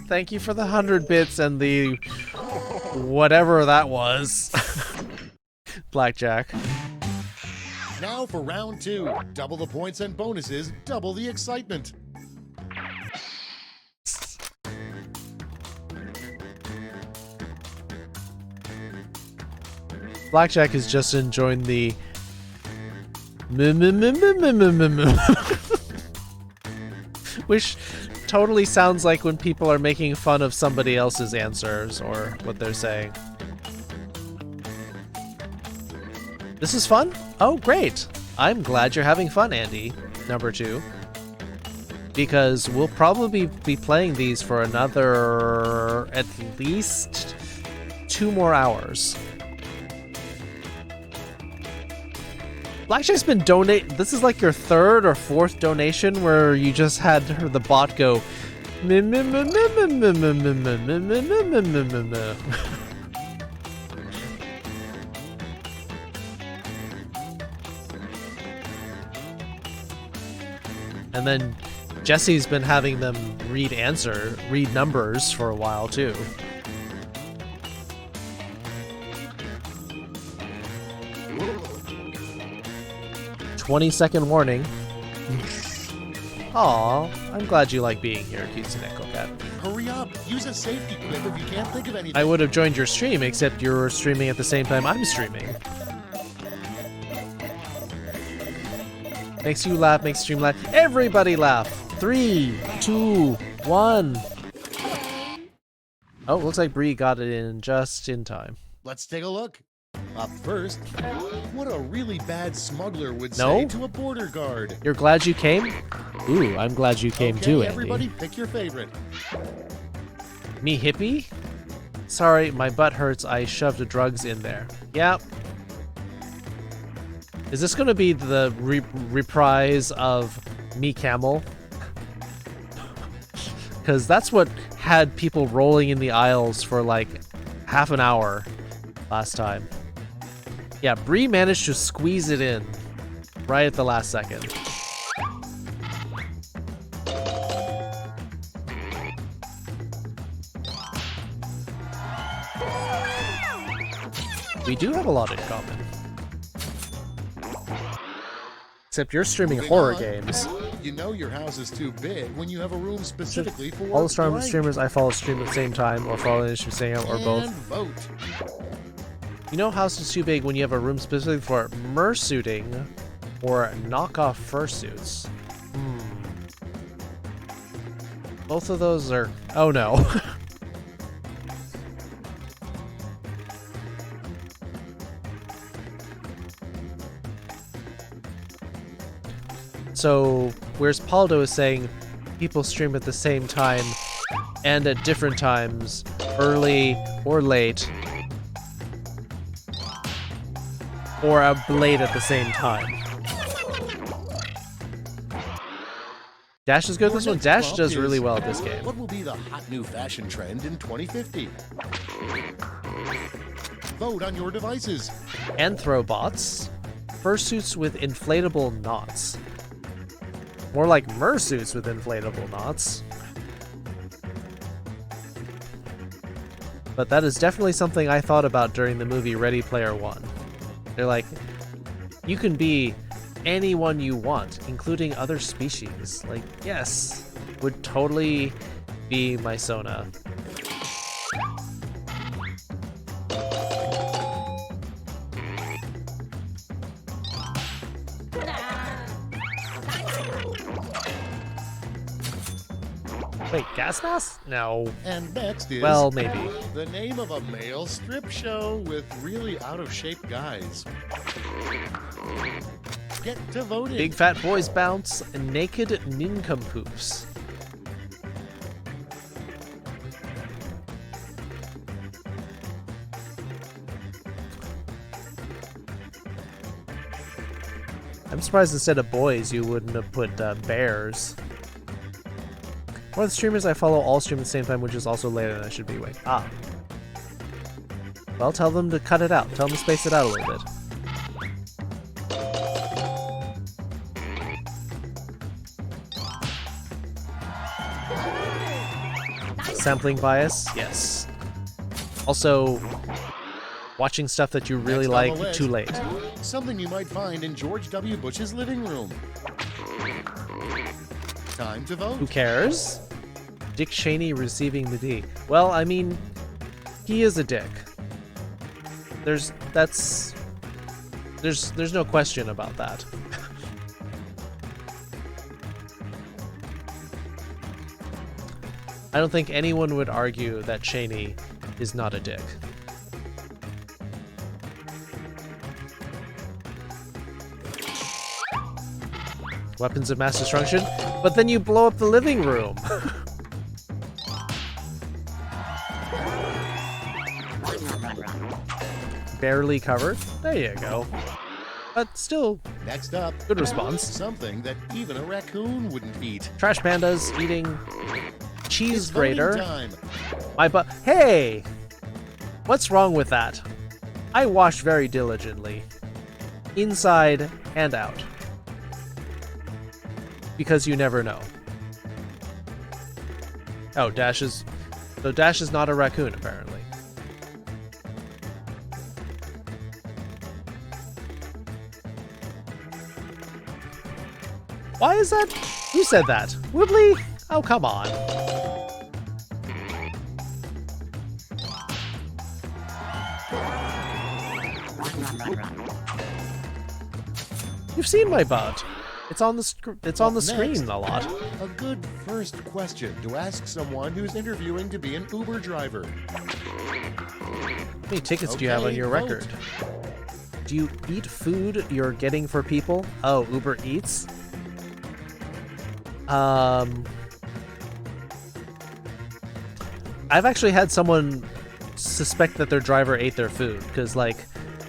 E: Thank you for the 100 bits and the whatever that was. Blackjack.
N: Now for round 2. Double the points and bonuses, double the excitement.
E: Blackjack is just enjoying the which totally sounds like when people are making fun of somebody else's answers or what they're saying. This is fun? Oh, great. I'm glad you're having fun, Andy. Number 2. Because we'll probably be playing these for another at least 2 more hours. Blackjack's been this is like your 3rd or 4th donation where you just had the bot go and then Jesse's been having them read numbers for a while too. 20-second warning. Aw, I'm glad you like being here, Cutesy Neko Cat.
N: Hurry up! Use a safety clip if you can't think of anything.
E: I would have joined your stream, except you're streaming at the same time I'm streaming. Makes you laugh, makes stream laugh. Everybody laugh! 3, 2, 1. Oh, looks like Bree got it in just in time.
N: Let's take a look. Up first, what a really bad smuggler would
E: No?
N: say to a border guard.
E: You're glad you came? Ooh, I'm glad you came
N: Okay,
E: too, Andy.
N: everybody pick your favorite.
E: Me hippie? Sorry, my butt hurts. I shoved drugs in there. Yep. Is this going to be the reprise of Me Camel? Because that's what had people rolling in the aisles for like half an hour last time. Yeah, Bree managed to squeeze it in right at the last second. We do have a lot in common. Except you're streaming
N: Moving
E: horror
N: on.
E: games.
N: You know your house is too big when you have a room specifically for
E: All the
N: blank.
E: streamers I follow stream at the same time, or follow the same or both.
N: And vote.
E: You know house is too big when you have a room specifically for mersuiting or knockoff fursuits. Both of those are... Oh no. So, whereas Paldo is saying people stream at the same time and at different times, early or late, or late at the same time. Dash is good at this one. Dash does really well at this game.
N: What will be the hot new fashion trend in 2050? Vote on your devices.
E: Anthrobots, fursuits with inflatable knots. More like mersuits with inflatable knots. But that is definitely something I thought about during the movie Ready Player One. They're like, you can be anyone you want, including other species. Like, yes, would totally be my Sona. Wait, gas mask? No.
N: And next is
E: Well, maybe.
N: the name of a male strip show with really out of shape guys. Get to voting.
E: Big fat boys bounce and naked nincompoops. I'm surprised instead of boys you wouldn't have put bears. One of the streamers I follow all stream at the same time, which is also later than I should be awake. Ah. Well, tell them to cut it out. Tell them to space it out a little bit. Sampling bias? Yes. Also, watching stuff that you really
N: Next on the
E: like
N: list,
E: too late.
N: Something you might find in George W. Bush's living room. Time to vote.
E: Who cares? Dick Cheney receiving the D. Well, I mean, he is a dick. There's no question about that. I don't think anyone would argue that Cheney is not a dick. Weapons of mass destruction, but then you blow up the living room. Barely covered. There you go. But still,
N: Next up,
E: good response.
N: something that even a raccoon wouldn't eat.
E: Trash pandas eating cheese
N: It's voting
E: grater.
N: time.
E: My butt. Hey! What's wrong with that? I wash very diligently. Inside and out. Because you never know. Oh, Dash is... So Dash is not a raccoon, apparently. Why is that? Who said that? Woodley? Oh, come on. You've seen my butt. It's on the screen a lot.
N: A good first question to ask someone who's interviewing to be an Uber driver.
E: How many tickets do you have on your
N: vote.
E: record? Do you eat food you're getting for people? Oh, Uber Eats? I've actually had someone suspect that their driver ate their food, because, like,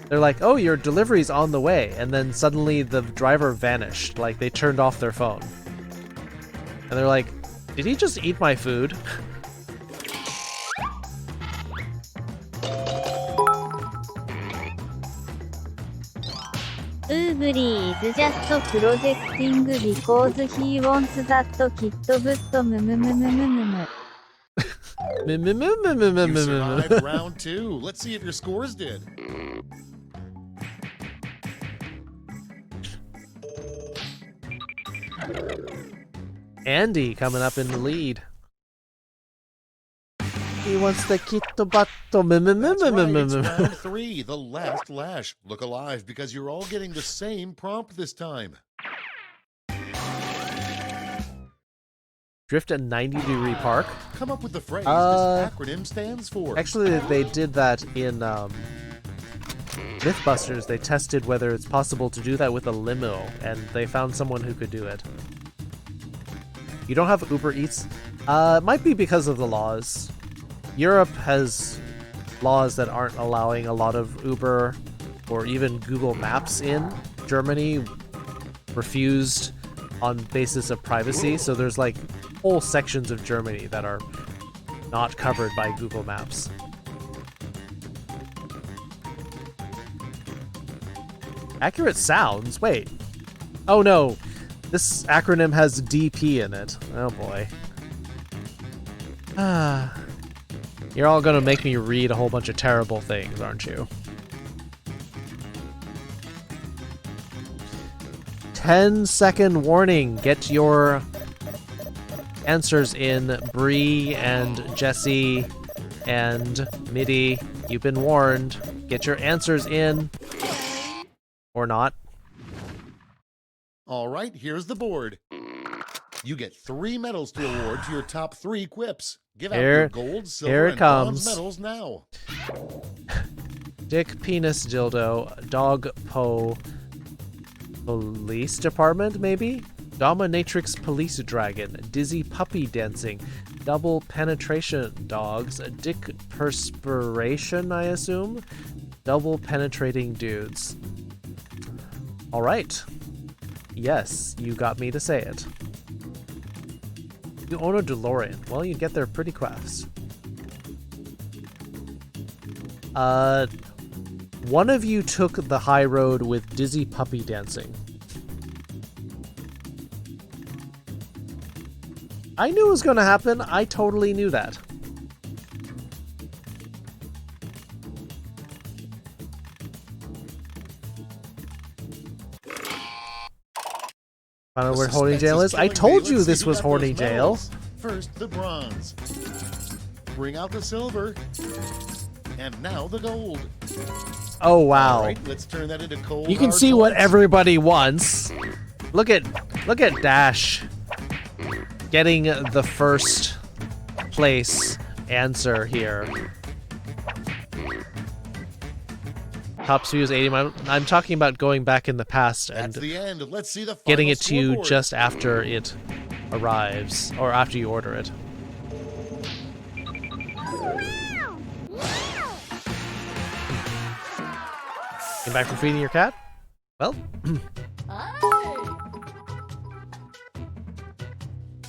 E: they're like, oh, your delivery's on the way, and then suddenly the driver vanished, like, they turned off their phone. And they're like, did he just eat my food?
F: Ubri is just projecting because he wants that kit
N: You survived round 2. Let's see if your scores did.
E: Andy coming up in the lead. He wants the kitto batto.
N: That's right, it's round 3, the last lash. Look alive, because you're all getting the same prompt this time.
E: Drift at 90-degree park.
N: Come up with the phrase this acronym stands for.
E: Actually, they did that in Mythbusters. They tested whether it's possible to do that with a limo, and they found someone who could do it. You don't have Uber Eats? It might be because of the laws. Europe has laws that aren't allowing a lot of Uber or even Google Maps in. Germany refused on basis of privacy, so there's like whole sections of Germany that are not covered by Google Maps. Accurate sounds? Wait. Oh no. This acronym has DP in it. Oh boy. You're all gonna make me read a whole bunch of terrible things, aren't you? 10-second warning. Get your answers in, Bree and Jesse and Midi. You've been warned. Get your answers in. Or not.
N: All right, here's the board. You get 3 medals to award to your top 3 quips. Give out your gold, silver, and bronze medals now.
E: Dick, penis, dildo, dog, police department, maybe? Dominatrix police dragon, dizzy puppy dancing, double penetration dogs, dick perspiration, I assume? Double penetrating dudes. Alright. Yes, you got me to say it. You own a DeLorean. Well, you get there pretty fast. One of you took the high road with dizzy puppy dancing. I knew it was going to happen. I totally knew that. I don't know where Horny Jail is. I told you this was Horny Jail.
N: First, the bronze. Bring out the silver. And now the gold.
E: Oh, wow.
N: All right, let's turn that into cold.
E: You can see what everybody wants. Look at Dash getting the first place answer here. Top speed was 80 miles. I'm talking about going back in the past and
N: the end. Let's see the
E: getting it to you
N: scoreboard.
E: just after it arrives, or after you order it. Came back from feeding your cat? Well.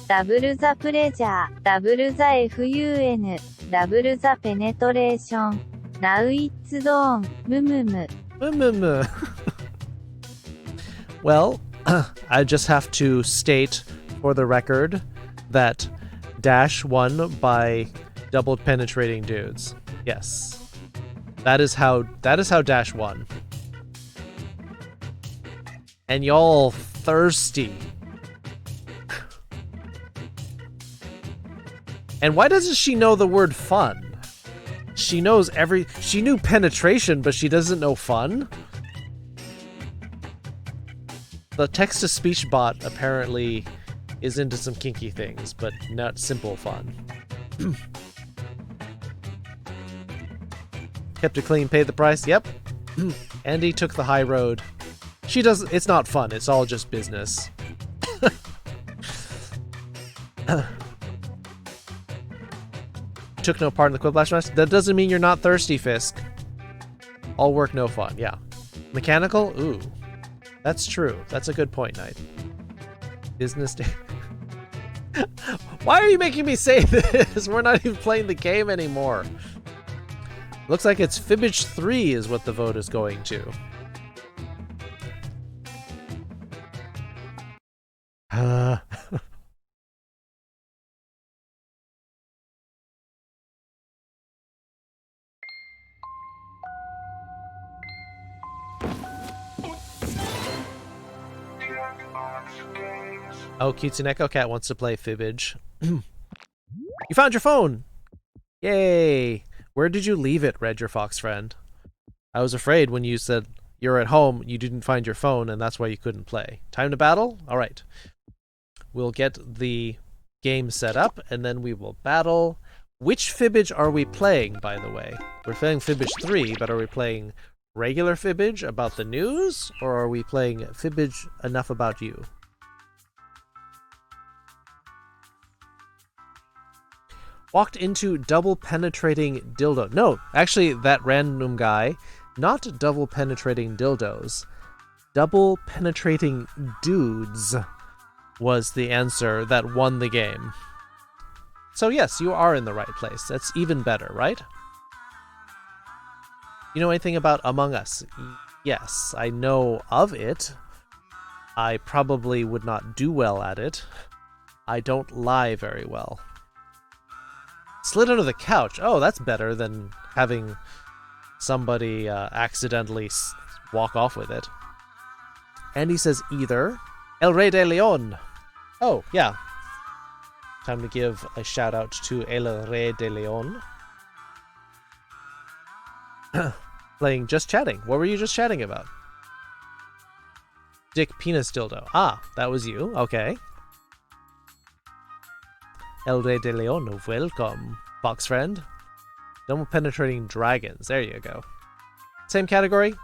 F: Double the pleasure, double the fun, double the penetration. Now it's dawn.
E: Well, I just have to state for the record that Dash won by double penetrating dudes. Yes. That is how Dash won. And y'all thirsty. And why doesn't she know the word fun? She knows she knew penetration, but she doesn't know fun? The text-to-speech bot apparently is into some kinky things, but not simple fun. Kept it clean, paid the price, yep. Andy took the high road. It's not fun, it's all just business. Took no part in the Quiplash match. That doesn't mean you're not thirsty, Fisk. All work, no fun. Yeah. Mechanical? Ooh. That's true. That's a good point, Knight. Business day. Why are you making me say this? We're not even playing the game anymore. Looks like it's Fibbage 3 is what the vote is going to. Oh, Cutesy Echo Cat wants to play Fibbage. You found your phone! Yay! Where did you leave it, Red Your Fox Friend? I was afraid when you said you're at home, you didn't find your phone, and that's why you couldn't play. Time to battle? Alright. We'll get the game set up, and then we will battle. Which Fibbage are we playing, by the way? We're playing Fibbage 3, but are we playing regular Fibbage about the news, or are we playing Fibbage enough about you? Walked into double penetrating dildo. No, actually, that random guy, not double penetrating dildos. Double penetrating dudes was the answer that won the game. So yes, you are in the right place. That's even better, right? You know anything about Among Us? Yes, I know of it. I probably would not do well at it. I don't lie very well. Slid under the couch. Oh, that's better than having somebody accidentally walk off with it. Andy says either. El Rey de Leon. Oh, yeah. Time to give a shout out to El Rey de Leon. Playing Just Chatting. What were you just chatting about? Dick Penis Dildo. Ah, that was you. Okay. El Rey de Leon, welcome, Fox friend. Double penetrating dragons. There you go. Same category,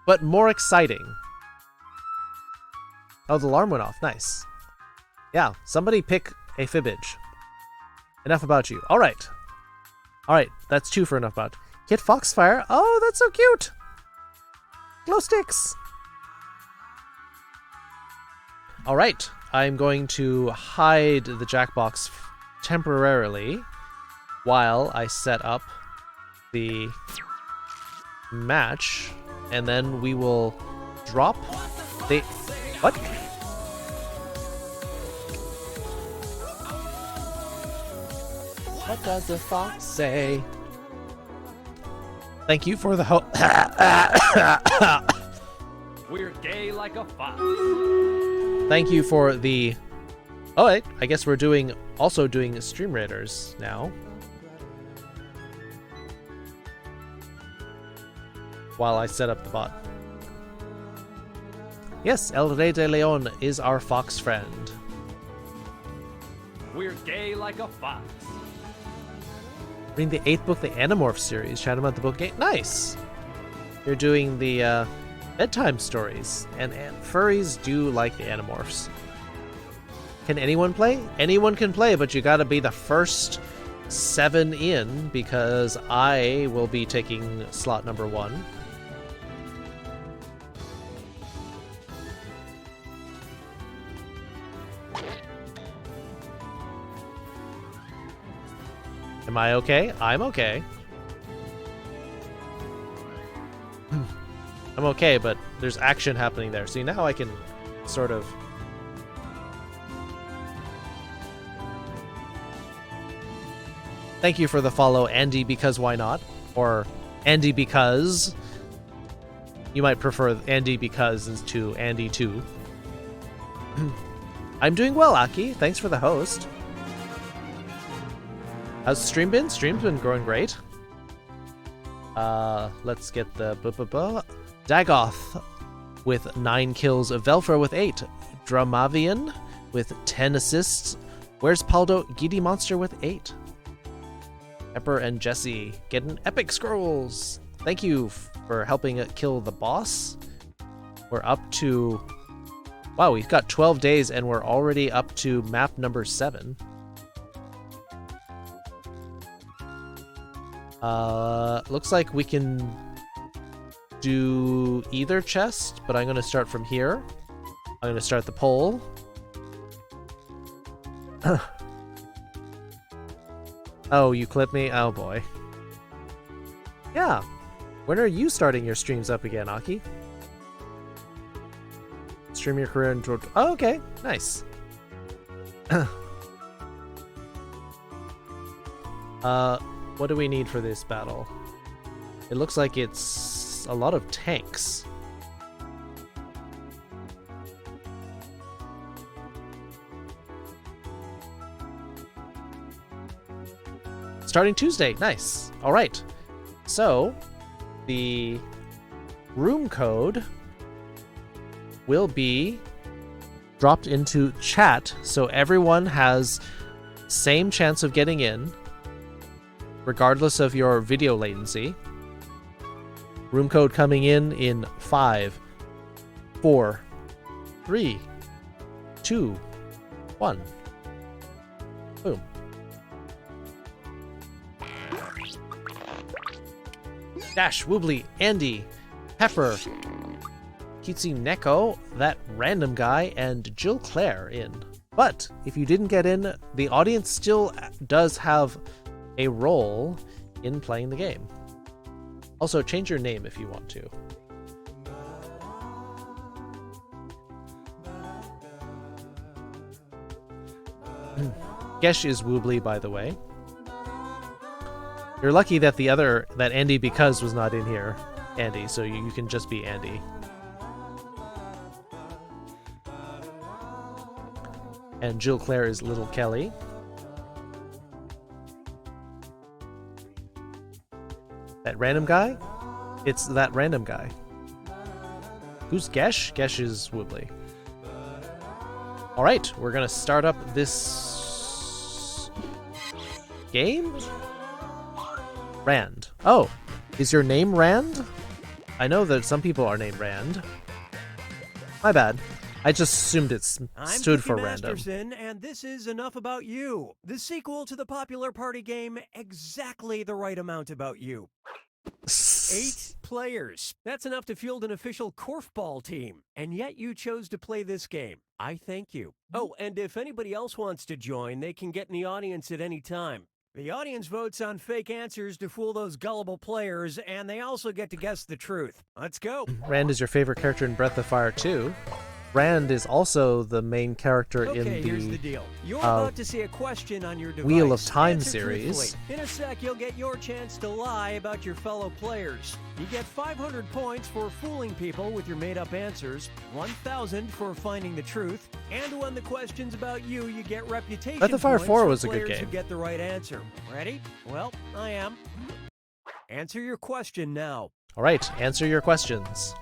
E: but more exciting. Oh, the alarm went off. Nice. Yeah, somebody pick a fibbage. Enough about you. All right. All right, that's 2 for enough about. Kit Foxfire. Oh, that's so cute. Glow sticks. All right, I'm going to hide the Jackbox temporarily while I set up the match, and then we will drop the... What? What does the fox say? Thank you for the
O: We're gay like a fox.
E: Thank you for the... Oh, wait, I guess we're also doing Stream Raiders now. While I set up the bot. Yes, El Rey de Leon is our fox friend.
O: We're gay like a fox.
E: Reading the 8th book, the Animorph series. Chat about the book game. Nice! You're doing the bedtime stories. And furries do like the Animorphs. Can anyone play? Anyone can play, but you gotta be the first 7 in, because I will be taking slot number 1. Am I okay? I'm okay. I'm okay, but there's action happening there. See, now I can sort of... Thank you for the follow, Andy, because why not? Or Andy because... You might prefer Andy because to Andy too. I'm doing well, Aki. Thanks for the host. How's the stream been? Stream's been growing great. Let's get the Dagoth with 9 kills, Velfer with 8, Dramavian with 10 assists. Where's Paldo? Giddy Monster with 8. Pepper and Jesse getting epic scrolls. Thank you for helping kill the boss. We're up to... Wow, we've got 12 days and we're already up to map number 7. Looks like we can do either chest, but I'm going to start from here. I'm going to start the poll. Oh, you clipped me? Oh boy. Yeah. When are you starting your streams up again, Aki? Stream your career in Georgia. Oh, okay. Nice. What do we need for this battle? It looks like it's a lot of tanks. Starting Tuesday. Nice. All right. So, the room code will be dropped into chat, so everyone has same chance of getting in, regardless of your video latency. Room code coming in 5, 4, 3, 2, 1. Boom. Dash, Woobly, Andy, Pepper, Cutesy Neko, that random guy, and Jill Claire in. But if you didn't get in, the audience still does have a role in playing the game. Also, change your name if you want to. Gesh is Woobly, by the way. You're lucky that that Andy Because was not in here, Andy, so you can just be Andy. And Jill Claire is Little Kelly. That random guy? It's that random guy. Who's Gesh? Gesh is Woobly. Alright, we're gonna start up this game? Rand. Oh, is your name Rand? I know that some people are named Rand. My bad. I just assumed it stood for random.
P: Masterson, and this is Enough About You, the sequel to the popular party game Exactly the Right Amount About You. 8 players. That's enough to field an official korfball team, and yet you chose to play this game. I thank you. Oh, and if anybody else wants to join, they can get in the audience at any time. The audience votes on fake answers to fool those gullible players, and they also get to guess the truth. Let's go.
E: Rand is your favorite character in Breath of Fire 2. Rand is also the main character in
P: here's the deal. You're about to see a question on your device.
E: Wheel of Time
P: Answer
E: series.
P: truthfully. In a sec, you'll get your chance to lie about your fellow players. You get 500 points for fooling people with your made-up answers, 1,000 for finding the truth, and when the question's about you, you get reputation
E: Breath of Fire
P: points
E: 4
P: for
E: was a good
P: players
E: game.
P: who get the right answer. Ready? Well, I am. Answer your question now.
E: All right, answer your questions.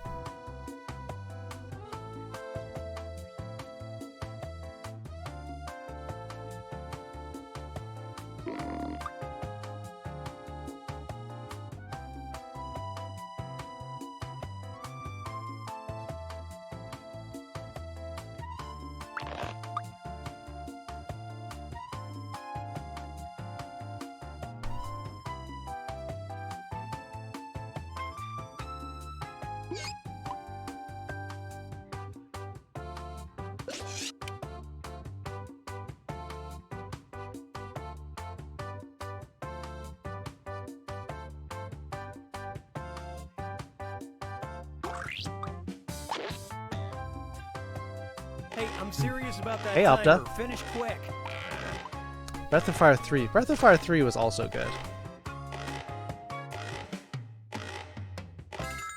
P: Hey, I'm serious about that
E: Hey,
P: timer.
E: Opta.
P: Finish quick.
E: Breath of Fire 3. Breath of Fire 3 was also good.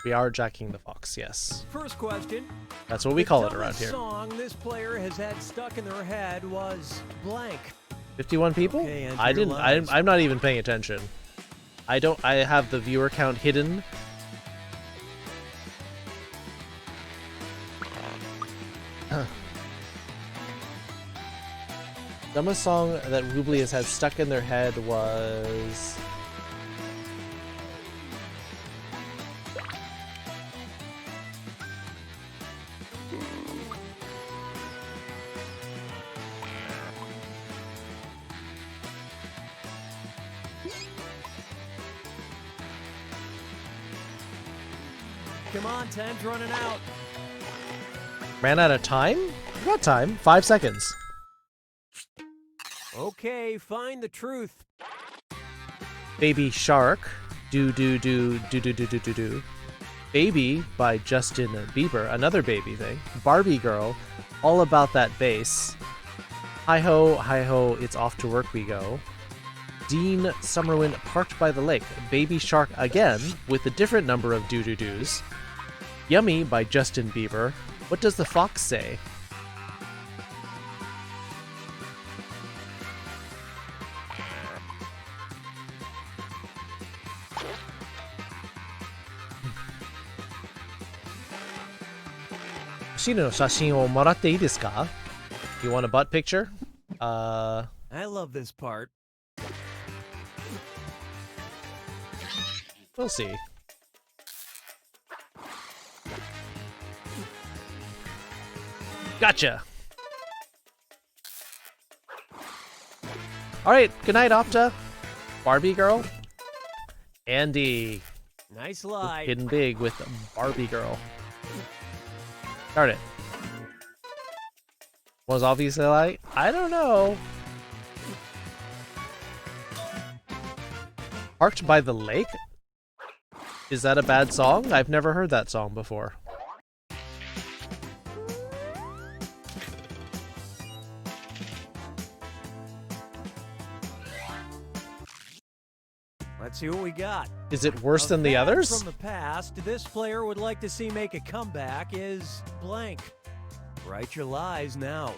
E: We are Jacking the Fox, yes.
P: First question.
E: That's what we call it
P: The
E: around
P: dumbest
E: here.
P: song this player has had stuck in their head was blank.
E: 51 people?
P: Okay, enter
E: I
P: your
E: didn't.
P: lines.
E: I'm not even paying attention. I have the viewer count hidden. Dumbest song that Woobly has had stuck in their head was...
P: Come on, time's running out.
E: Ran out of time? What time? 5 seconds.
P: Okay, find the truth.
E: Baby Shark. Do do do do do do do do do. Baby by Justin Bieber. Another baby thing. Barbie Girl. All About That Bass. Hi ho, it's off to work we go. Dean Summerwind Parked by the Lake. Baby Shark again with a different number of doo-doo-doos. Yummy by Justin Bieber. What does the fox say? You want a butt picture?
P: I love this part.
E: We'll see. Gotcha. All right. Good night, Opta. Barbie Girl. Andy.
P: Nice lie.
E: Hidden big with Barbie Girl. Darn it. Was obviously like, I don't know. Parked by the Lake? Is that a bad song? I've never heard that song before.
P: Let's see what we got.
E: Is it worse than the
P: fad
E: others?
P: From the past, this player would like to see make a comeback is blank. Write your lies now.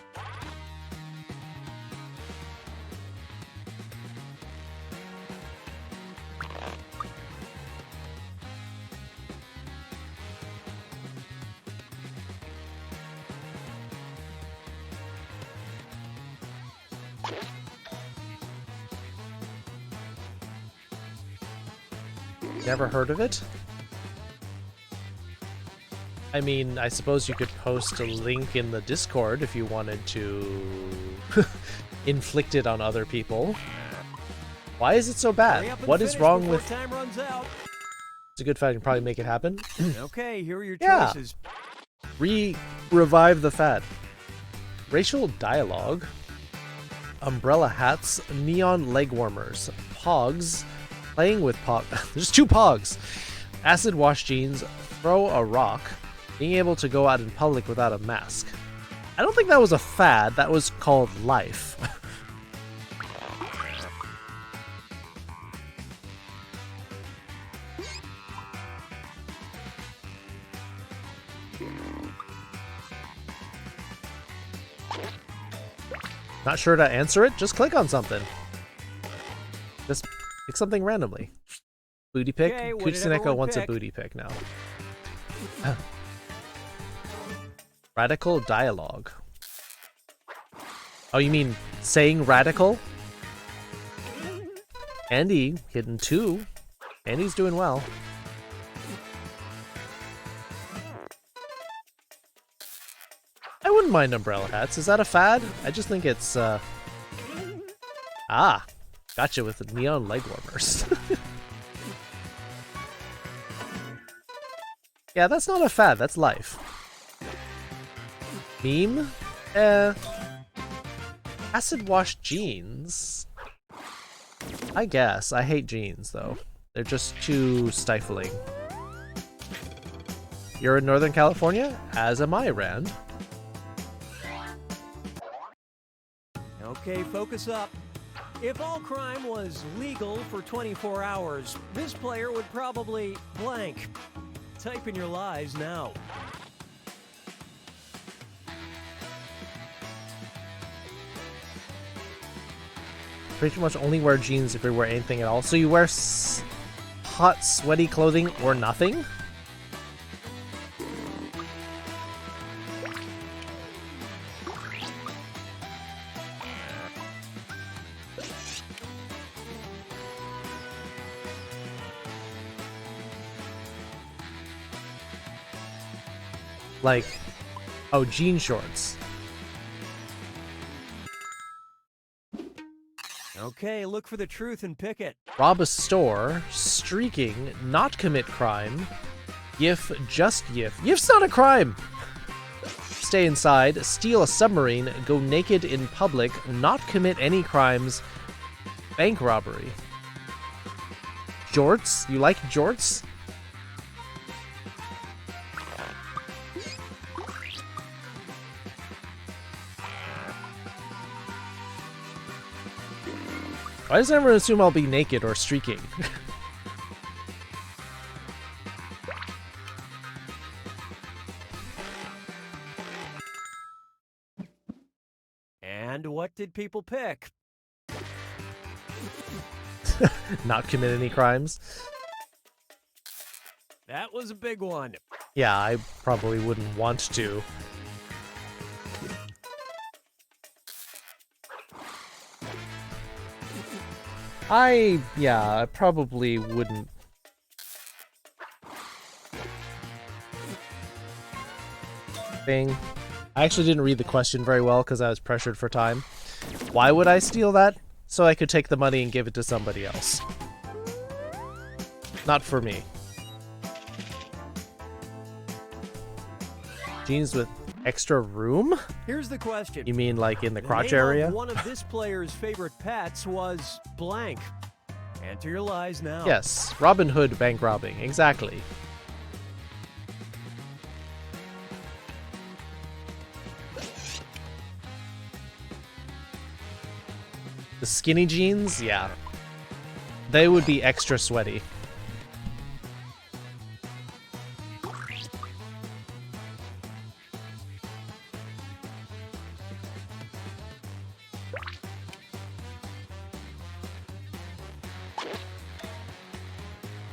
E: Never heard of it? I mean, I suppose you could post a link in the Discord if you wanted to inflict it on other people. Why is it so bad? What is wrong with...
P: Time runs out.
E: It's a good fight. I can probably make it happen.
P: Okay, here are your
E: Yeah.
P: choices.
E: Revive the fad. Racial dialogue. Umbrella hats. Neon leg warmers. Pogs. Playing with Pog. There's 2 Pogs. Acid wash jeans. Throw a rock. Being able to go out in public without a mask. I don't think that was a fad. That was called life. Not sure to answer it? Just click on something. Just pick something randomly. Booty pick?
P: Okay, what did
E: Kutsuneko
P: everyone
E: wants a
P: pick?
E: booty pick now. Radical dialogue. Oh, you mean saying radical? Andy, hidden 2. Andy's doing well. I wouldn't mind umbrella hats. Is that a fad? I just think it's, Ah, gotcha with the neon leg warmers. Yeah, that's not a fad, that's life. Meme? Acid wash jeans? I guess. I hate jeans, though. They're just too stifling. You're in Northern California? As am I, Rand.
P: Okay, focus up. If all crime was legal for 24 hours, this player would probably blank. Type in your lies now.
E: Pretty much only wear jeans if you wear anything at all. So you wear hot, sweaty clothing or nothing? Like, oh, jean shorts.
P: Okay, look for the truth and pick it.
E: Rob a store, streaking, not commit crime, YIF, just YIF. YIF's not a crime! Stay inside, steal a submarine, go naked in public, not commit any crimes, bank robbery. Jorts? You like jorts? Why does everyone assume I'll be naked or streaking?
P: And what did people pick?
E: Not commit any crimes?
P: That was a big one.
E: Yeah, I probably wouldn't want to. I probably wouldn't. Thing. I actually didn't read the question very well because I was pressured for time. Why would I steal that? So I could take the money and give it to somebody else. Not for me. Jeans with extra room?
P: Here's the question.
E: You mean like in the crotch
P: name
E: area?
P: Of one of this player's favorite pets was blank. Enter your lies now.
E: Yes, Robin Hood bank robbing, exactly. The skinny jeans? Yeah. They would be extra sweaty.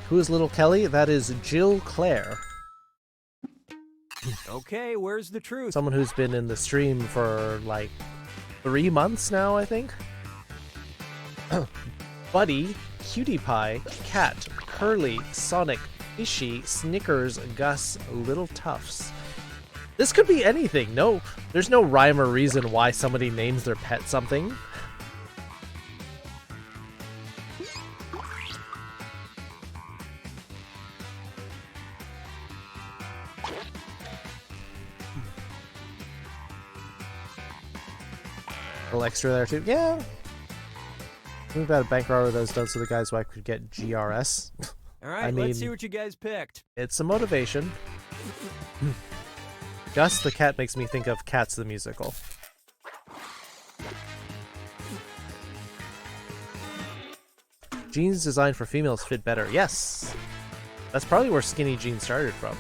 E: Who is little Kelly? That is Jill Clare.
P: Okay, where's the truth?
E: Someone who's been in the stream for like 3 months now, I think. Buddy, Cutie Pie, Cat, Curly, Sonic, Fishy, Snickers, Gus, Little Tufts. This could be anything. No, there's no rhyme or reason why somebody names their pet something. A little extra there too. Yeah. We've got a bank robbery that was done so the guys I could get GRS.
P: All right,
E: I mean,
P: let's see what you guys picked.
E: It's a motivation. Gus the cat makes me think of Cats the musical. Jeans designed for females fit better. Yes! That's probably where skinny jeans started from.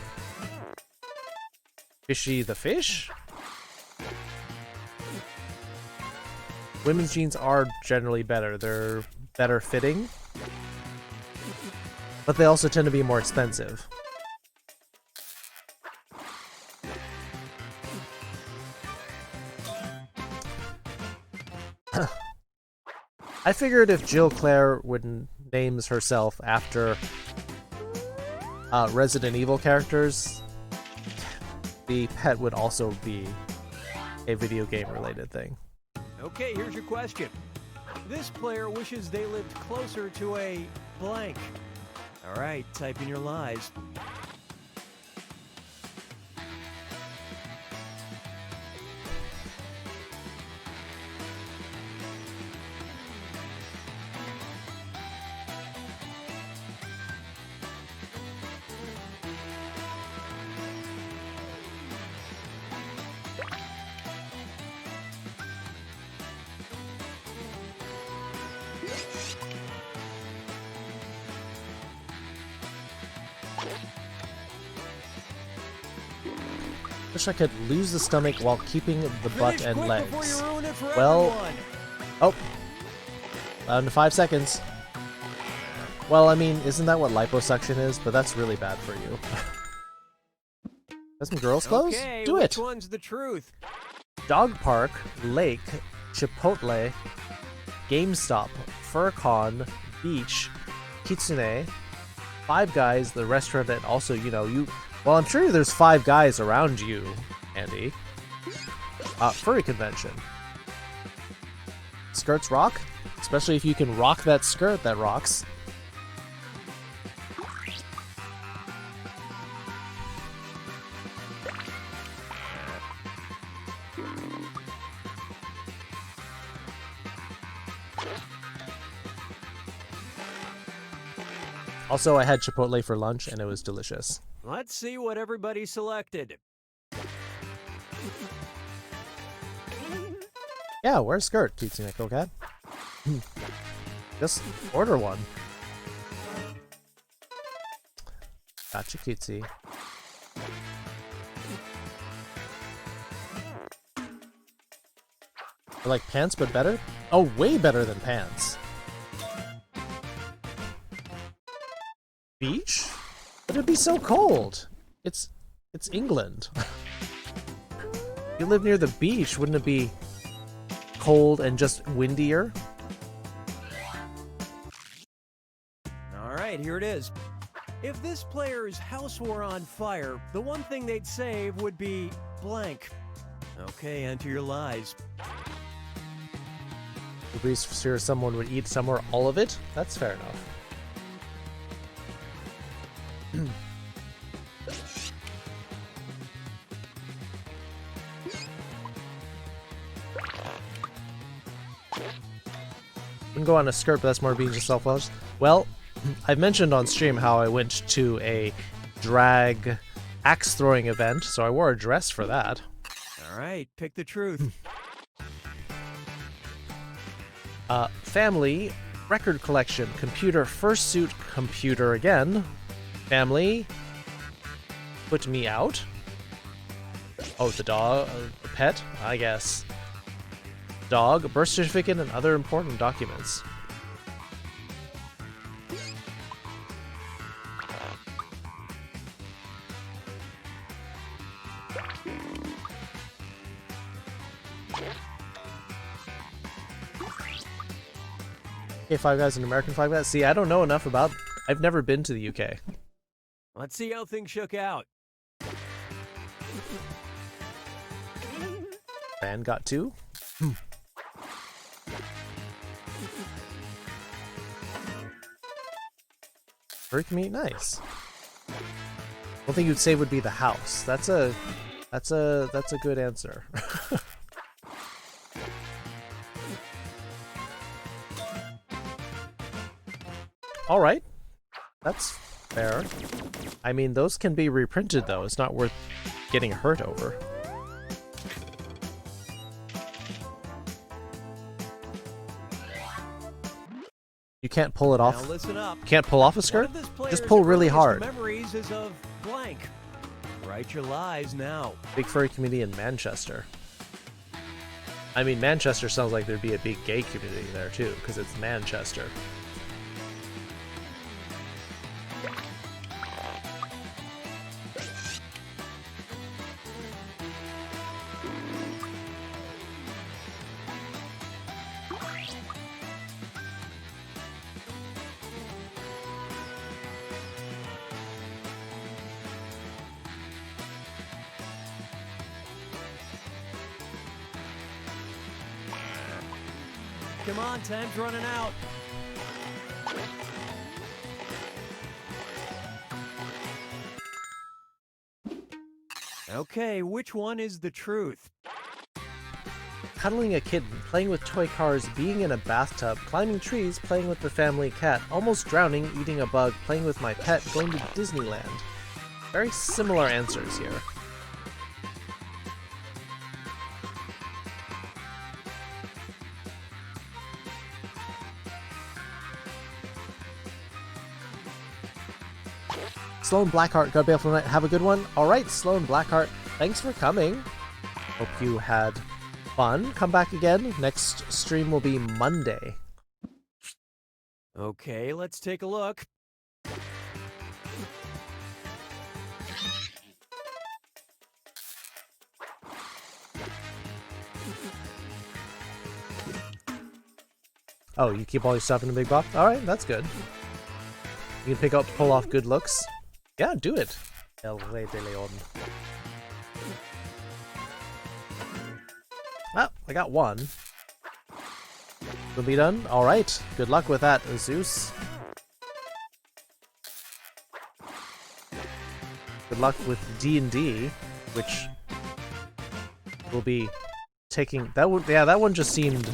E: Fishy the fish? Women's jeans are generally better. They're better fitting. But they also tend to be more expensive. I figured if Jill Clare names herself after Resident Evil characters, the pet would also be a video game related thing.
P: Okay, here's your question. This player wishes they lived closer to a blank. All right, type in your lies.
E: Wish I could lose the stomach while keeping the butt and
P: quick
E: legs.
P: before you ruin it for
E: Well,
P: everyone.
E: oh, down to 5 seconds. Well, I mean, isn't that what liposuction is? But that's really bad for you. Got some girls' clothes?
P: Okay,
E: Do
P: which
E: it!
P: one's the truth?
E: Dog Park, Lake, Chipotle, GameStop, FurCon, Beach, Kitsune, Five Guys, the restaurant, and also, you know, well, I'm sure there's 5 guys around you, Andy. Furry convention. Skirts rock? Especially if you can rock that skirt that rocks. Also, I had Chipotle for lunch, and it was delicious.
P: Let's see what everybody selected.
E: Yeah, wear a skirt, Kitsune Cat. Just order one. Gotcha, Kitsy. I like pants, but better? Oh, way better than pants. Beach? But it'd be so cold. It's England. You live near the beach, wouldn't it be cold and just windier?
P: All right, here it is. If this player's house were on fire, the one thing they'd save would be blank. Okay, enter your lies.
E: You're pretty sure someone would eat some or all of it? That's fair enough. Can go on a skirt, but that's more being just self-love. Well, I've mentioned on stream how I went to a drag axe throwing event, so I wore a dress for that.
P: All right, pick the truth.
E: Family, Record collection, computer, fursuit, computer again. Family. Put me out. Oh, the dog, the pet, I guess. Dog, birth certificate, and other important documents. Okay, Five Guys and American Five Guys. See, I don't know enough about. I've never been to the UK.
P: Let's see how things shook out.
E: And got 2. Furry community, nice. One thing you'd say would be the house. That's a good answer. All right, that's fair. I mean, those can be reprinted though. It's not worth getting hurt over. You can't pull it off.
P: Now listen up.
E: Can't pull off a skirt? Just pull really hard.
P: Memories is of blank. Write your lies now.
E: Big furry community in Manchester. I mean, Manchester sounds like there'd be a big gay community there too, because it's Manchester.
P: Come on, time's running out. Okay, which one is the truth?
E: Cuddling a kitten, playing with toy cars, being in a bathtub, climbing trees, playing with the family cat, almost drowning, eating a bug, playing with my pet, going to Disneyland. Very similar answers here. Sloan Blackheart, God Baleful Night, have a good one. Alright, Sloan Blackheart, thanks for coming. Hope you had fun. Come back again. Next stream will be Monday.
P: Okay, let's take a look.
E: Oh, you keep all your stuff in a big box? Alright, that's good. You can pull off good looks. Yeah, do it. El Rey de Leon. Ah, I got one. Will be done? Alright. Good luck with that, Zeus. Good luck with D&D, which will be taking... That one, yeah, that one just seemed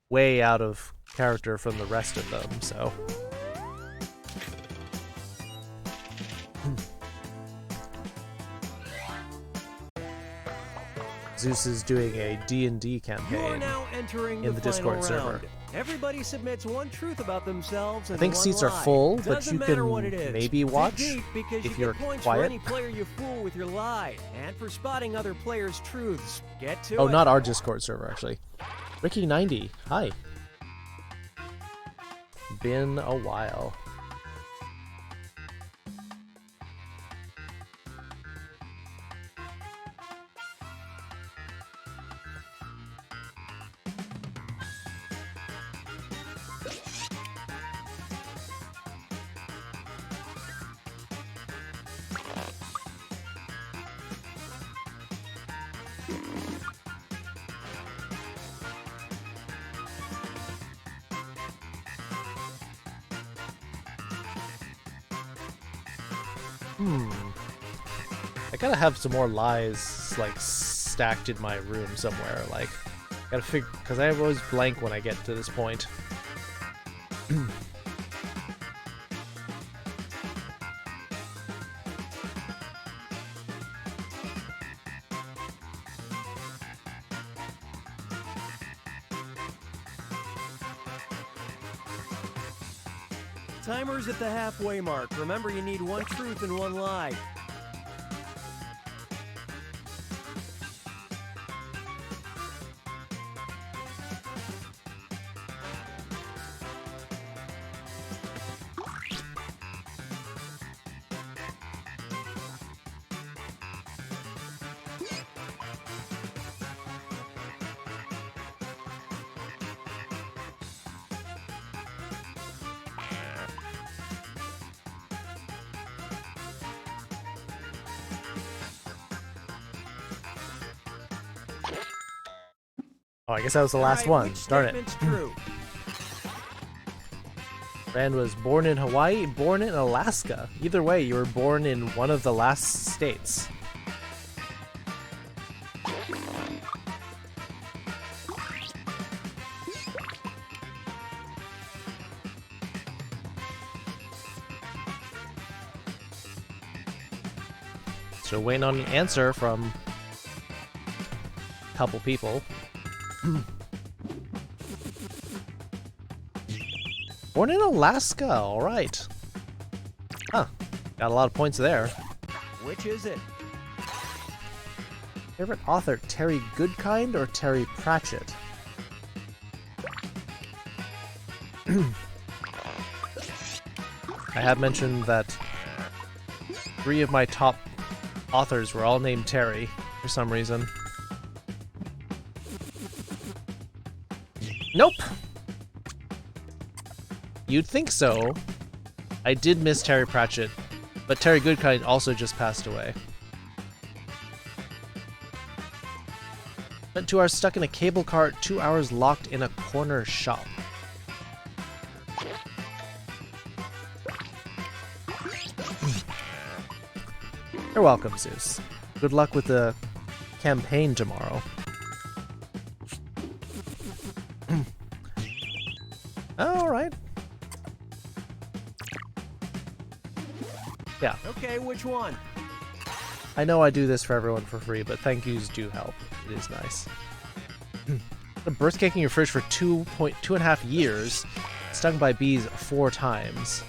E: way out of character from the rest of them, so... Zeus is doing a D&D campaign in the Discord server.
P: Everybody submits one truth about themselves.
E: I think seats are full, but you can maybe watch if you're
P: quiet. For any player you fool with your lie, and for spotting other players' truths. Get to it.
E: Oh, not our Discord server, actually. Ricky90, hi. Been a while. I gotta have some more lies, like, stacked in my room somewhere, like, gotta figure, because I always blank when I get to this point.
P: Timer's at the halfway mark. Remember, you need one truth and one lie.
E: Oh, I guess that was the last one. Darn it.
P: True.
E: Rand was born in Hawaii, born in Alaska. Either way, you were born in one of the last states. So waiting on an answer from a couple people. Born in Alaska, alright. Huh. Got a lot of points there.
P: Which is it?
E: Favorite author, Terry Goodkind or Terry Pratchett? I have mentioned that 3 of my top authors were all named Terry for some reason. Nope! You'd think so. I did miss Terry Pratchett, but Terry Goodkind also just passed away. Spent 2 hours stuck in a cable car, 2 hours locked in a corner shop. You're welcome, Zeus. Good luck with the campaign tomorrow. Alright. Yeah.
P: Okay, which one?
E: I know I do this for everyone for free, but thank yous do help. It is nice. A birth cake in your fridge for 2.5 years. Stung by bees 4 times.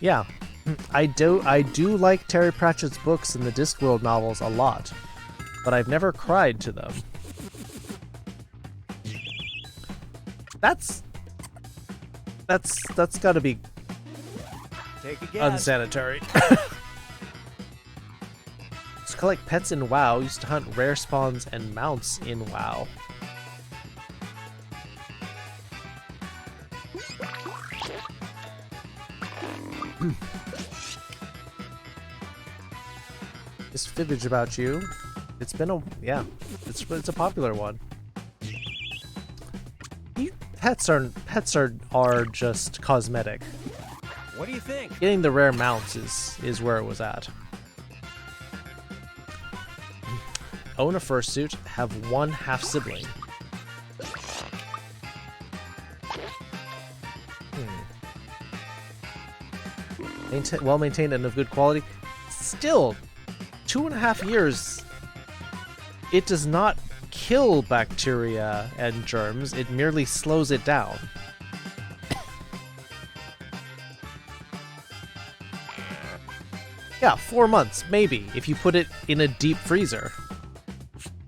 E: Yeah, I do like Terry Pratchett's books and the Discworld novels a lot, but I've never cried to them. That's gotta be
P: Take a guess.
E: unsanitary. Used to collect pets in WoW, used to hunt rare spawns and mounts in WoW. This fibbage about you. It's been a it's a popular one. Pets are just cosmetic.
P: What do you think?
E: Getting the rare mounts is where it was at. Own a fursuit, have 1 half-sibling. Well-maintained and of good quality. Still, 2.5 years. It does not kill bacteria and germs, it merely slows it down. Yeah, 4 months, maybe, if you put it in a deep freezer.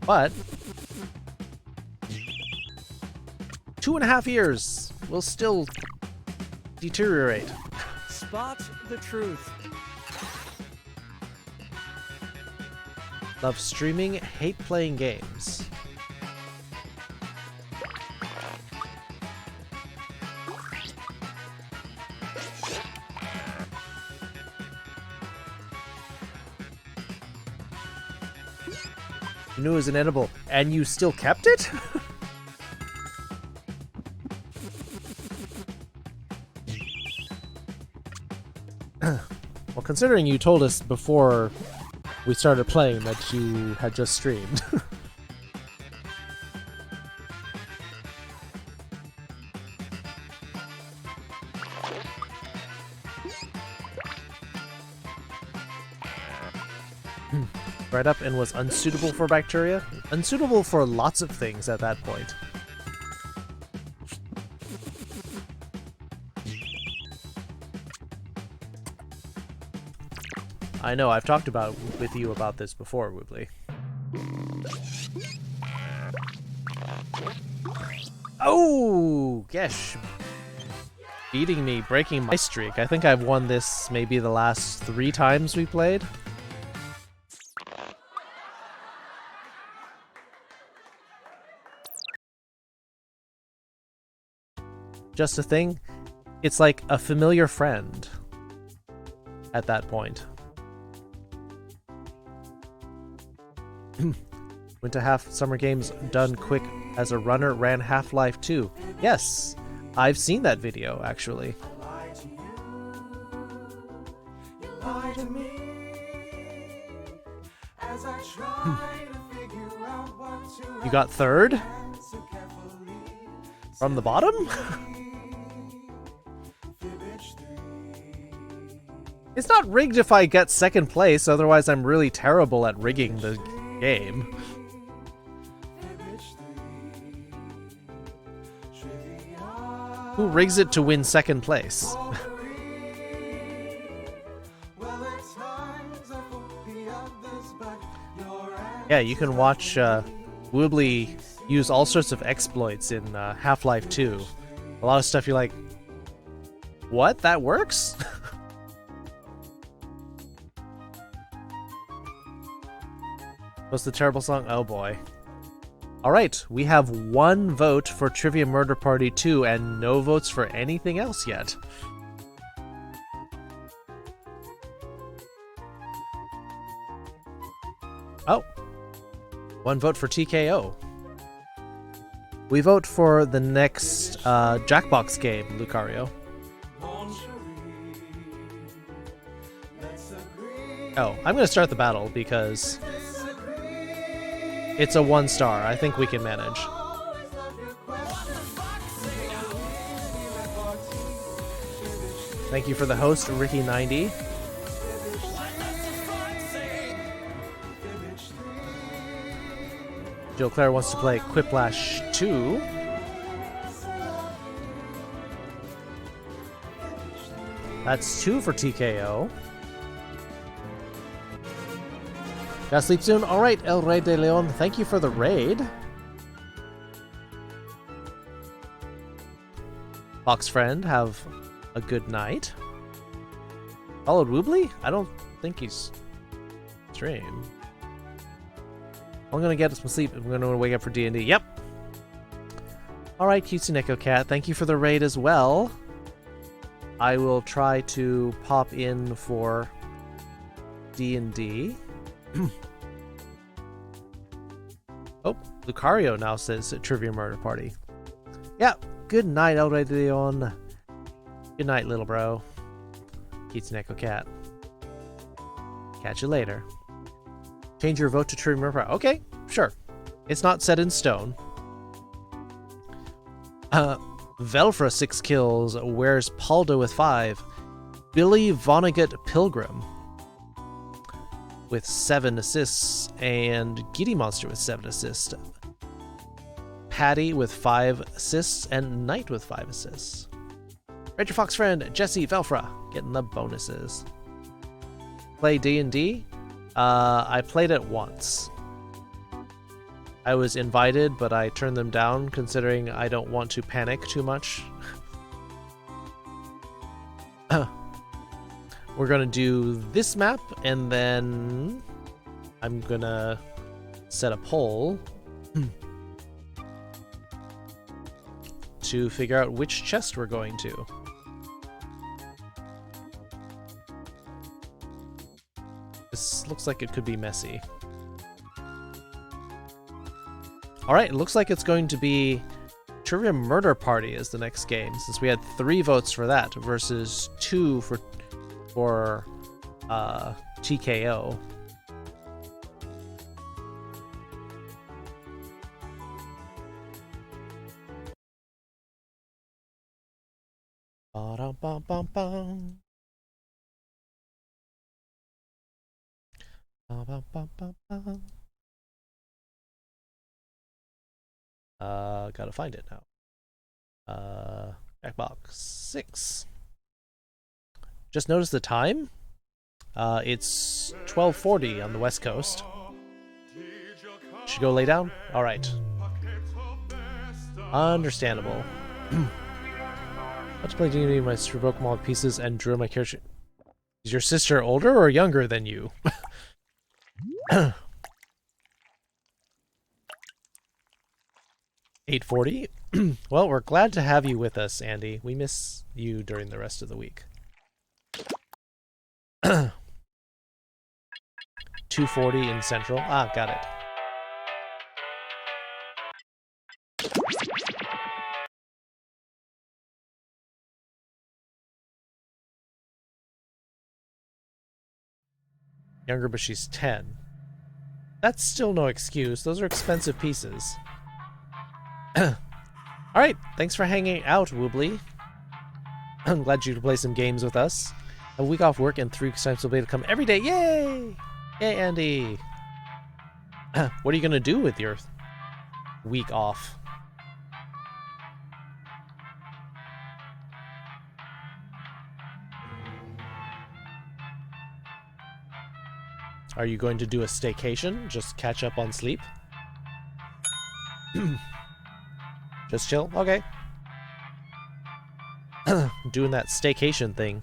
E: But 2.5 years will still deteriorate.
P: Spot the truth.
E: Love streaming, hate playing games. You knew it was inedible, and you still kept it? Well, considering you told us before we started playing that you had just streamed. Dried up and was unsuitable for bacteria? Unsuitable for lots of things at that point. I know, I've talked with you about this before, Woobly. Oh, Gesh. Beating me, breaking my streak. I think I've won this maybe the last 3 times we played. Just a thing. It's like a familiar friend at that point. Went to half Summer Games done quick as a runner, ran Half-Life 2. Yes, I've seen that video, actually. You got 3rd? From the bottom? It's not rigged if I get 2nd place, otherwise I'm really terrible at rigging the game. Who rigs it to win 2nd place? Yeah, you can watch Woobly use all sorts of exploits in Half-Life 2. A lot of stuff you're like, what? That works? What's the terrible song? Oh boy. Alright, we have 1 vote for Trivia Murder Party 2 and no votes for anything else yet. Oh. 1 vote for TKO. We vote for the next Jackbox game, Lucario. Oh, I'm gonna start the battle because it's a 1-star. I think we can manage. Thank you for the host, Ricky90. Jill Claire wants to play Quiplash 2. That's 2 for TKO. Gotta sleep soon? Alright, El Rey de Leon, thank you for the raid. Fox Friend, have a good night. Followed Woobly? I don't think he's stream. I'm gonna get some sleep. I'm gonna wake up for D&D. Yep. Alright, Cutesy Neko Cat, thank you for the raid as well. I will try to pop in for D&D. Oh, Lucario now says Trivia Murder Party. Yeah, good night, El Rey de Leon. Good night, little bro. Kitsuneko Cat. Catch you later. Change your vote to Trivia Murder Party. Okay, sure. It's not set in stone. Velfra 6 kills. Where's Paldo with 5? Billy Vonnegut Pilgrim with 7 assists, and Giddy Monster with 7 assists. Patty with 5 assists, and Knight with 5 assists. Ranger Fox Friend, Jesse Velfra, getting the bonuses. Play D&D? I played it once. I was invited, but I turned them down, considering I don't want to panic too much. We're gonna do this map, and then I'm gonna set a poll to figure out which chest we're going to. This looks like it could be messy. Alright, it looks like it's going to be Trivia Murder Party as the next game, since we had 3 votes for that versus 2 for TKO. Ba-dum-bum-bum-bum. Gotta find it now. Jackbox 6. Just noticed the time. It's 12:40 on the West Coast. Should go lay down? Alright. Understandable. Let's play D&D. My sister broke them all to pieces and drew my character. Is your sister older or younger than you? 8:40. Well, we're glad to have you with us, Andy. We miss you during the rest of the week. 2:40 in Central. Ah, got it. Younger, but she's 10. That's still no excuse. Those are expensive pieces. Alright, thanks for hanging out, Woobly. I'm glad you could play some games with us. A week off work and 3 weeks time, so we'll be able to come every day. Yay! Yay, Andy! What are you gonna do with your week off? Are you going to do a staycation? Just catch up on sleep? Just chill? Okay. Doing that staycation thing.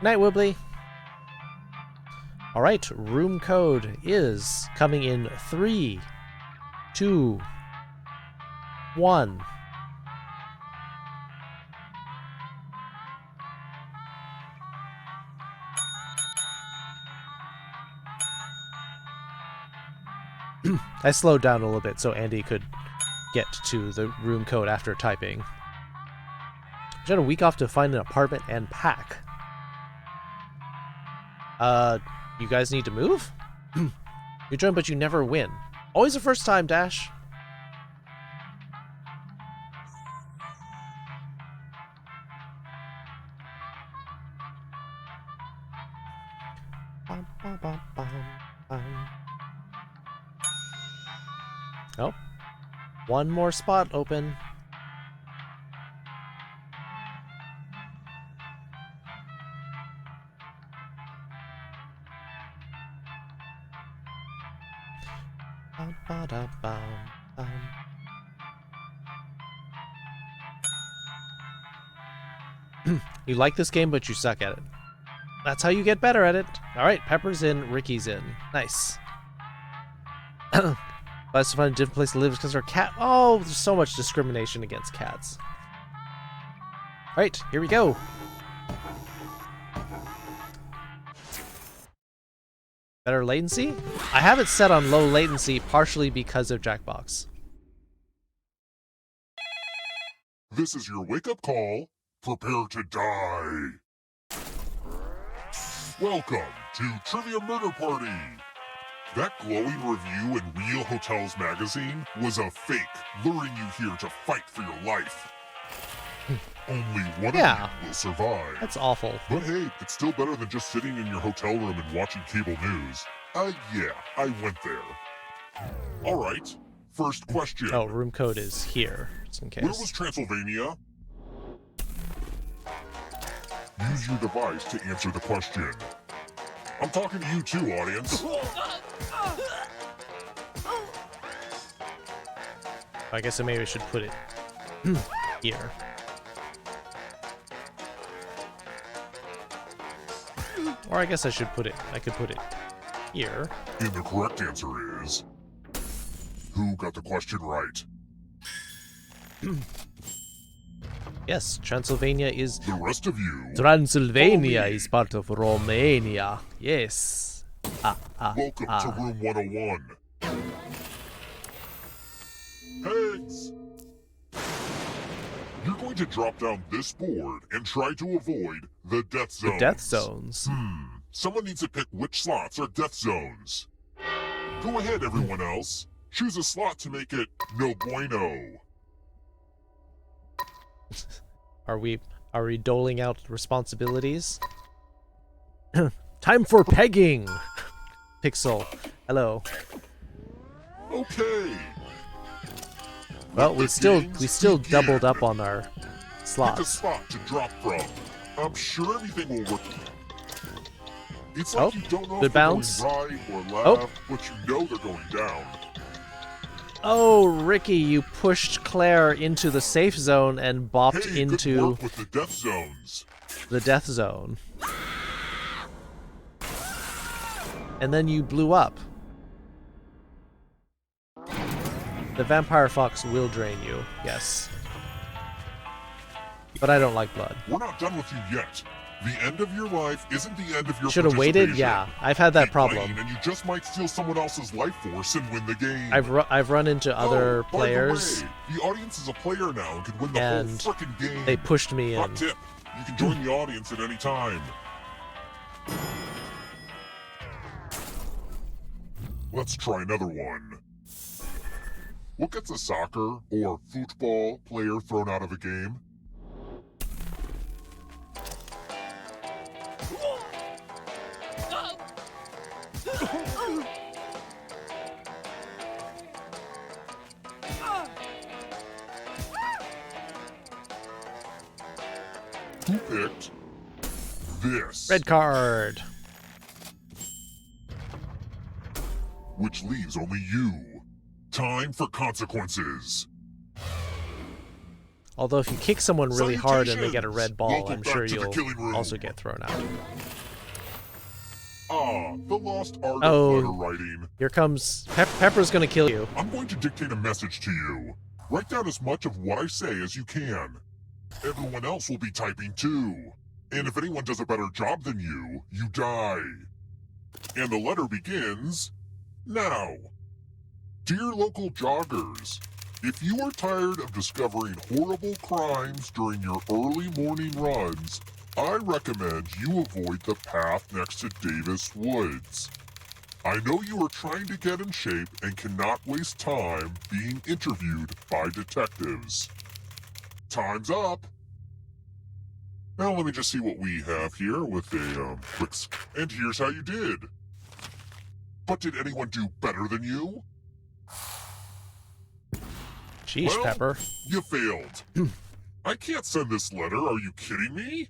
E: Night, Woobly. Alright, room code is coming in 3, 2, 1. I slowed down a little bit so Andy could get to the room code after typing. I had a week off to find an apartment and pack. You guys need to move? You join, but you never win. Always the first time, Dash. Oh. One more spot open. You like this game, but you suck at it. That's how you get better at it. Alright, Pepper's in, Ricky's in. Nice. Let's find a different place to live because our cat. Oh, there's so much discrimination against cats. Alright, here we go. Better latency? I have it set on low latency partially because of Jackbox.
Q: This is your wake-up call. Prepare to die. Welcome to Trivia Murder Party. That glowing review in Real Hotels magazine was a fake, luring you here to fight for your life. Only one of you will survive.
E: That's awful.
Q: But hey, it's still better than just sitting in your hotel room and watching cable news. Yeah, I went there. Alright, first question.
E: Oh, room code is here, just in case.
Q: Where was Transylvania? Use your device to answer the question. I'm talking to you too, audience.
E: I guess maybe I should put it here. Or I guess I could put it here.
Q: And the correct answer is... Who got the question right?
E: Yes, Transylvania is...
Q: The rest of you...
E: Transylvania is part of Romania. Yes.
Q: Welcome to room 101. Heads! You're going to drop down this board and try to avoid the death zones.
E: The death zones.
Q: Someone needs to pick which slots are death zones. Go ahead, everyone else. Choose a slot to make it no bueno.
E: Are we doling out responsibilities? Time for pegging. Pixel. Hello.
Q: Okay.
E: Well, we still doubled up on our
Q: Pick a
E: slots.
Q: spot to drop from. I'm sure everything will work. It's like you don't know
E: good
Q: if they're
E: bounce.
Q: going right or left,
E: Oh.
Q: but you know they're going down.
E: Oh, Ricky, you pushed Claire into the safe zone and bopped
Q: Hey, good
E: into
Q: work with the death zones.
E: the death zone. And then you blew up. The vampire fox will drain you, yes. But I don't like blood.
Q: We're not done with you yet. The end of your life isn't the end of your
E: Should have waited?
Q: participation.
E: Yeah, I've had that
Q: Keep
E: problem.
Q: playing, and you just might steal someone else's life force and win the game.
E: I've run into other
Q: By
E: players,
Q: the way, the audience is a player now and can win the
E: and
Q: whole frickin' game.
E: they pushed me
Q: Hot
E: in.
Q: tip: you can join the audience at any time. Let's try another one. What gets a soccer or football player thrown out of a game? Who picked this?
E: Red card.
Q: Which leaves only you. Time for consequences.
E: Although if you kick someone really hard and they get a red ball,
Q: Welcome
E: I'm
Q: back
E: sure
Q: to the
E: you'll
Q: killing room.
E: also get thrown out.
Q: Ah, the lost art
E: Oh,
Q: of letter writing.
E: here comes Pepper's gonna kill you.
Q: I'm going to dictate a message to you. Write down as much of what I say as you can. Everyone else will be typing too. And if anyone does a better job than you, you die. And the letter begins now. Dear local joggers, if you are tired of discovering horrible crimes during your early morning runs, I recommend you avoid the path next to Davis Woods. I know you are trying to get in shape and cannot waste time being interviewed by detectives. Time's up. Now let me just see what we have here with a quick and here's how you did. But did anyone do better than you?
E: Sheesh,
Q: Well,
E: Pepper.
Q: You failed. I can't send this letter, are you kidding me?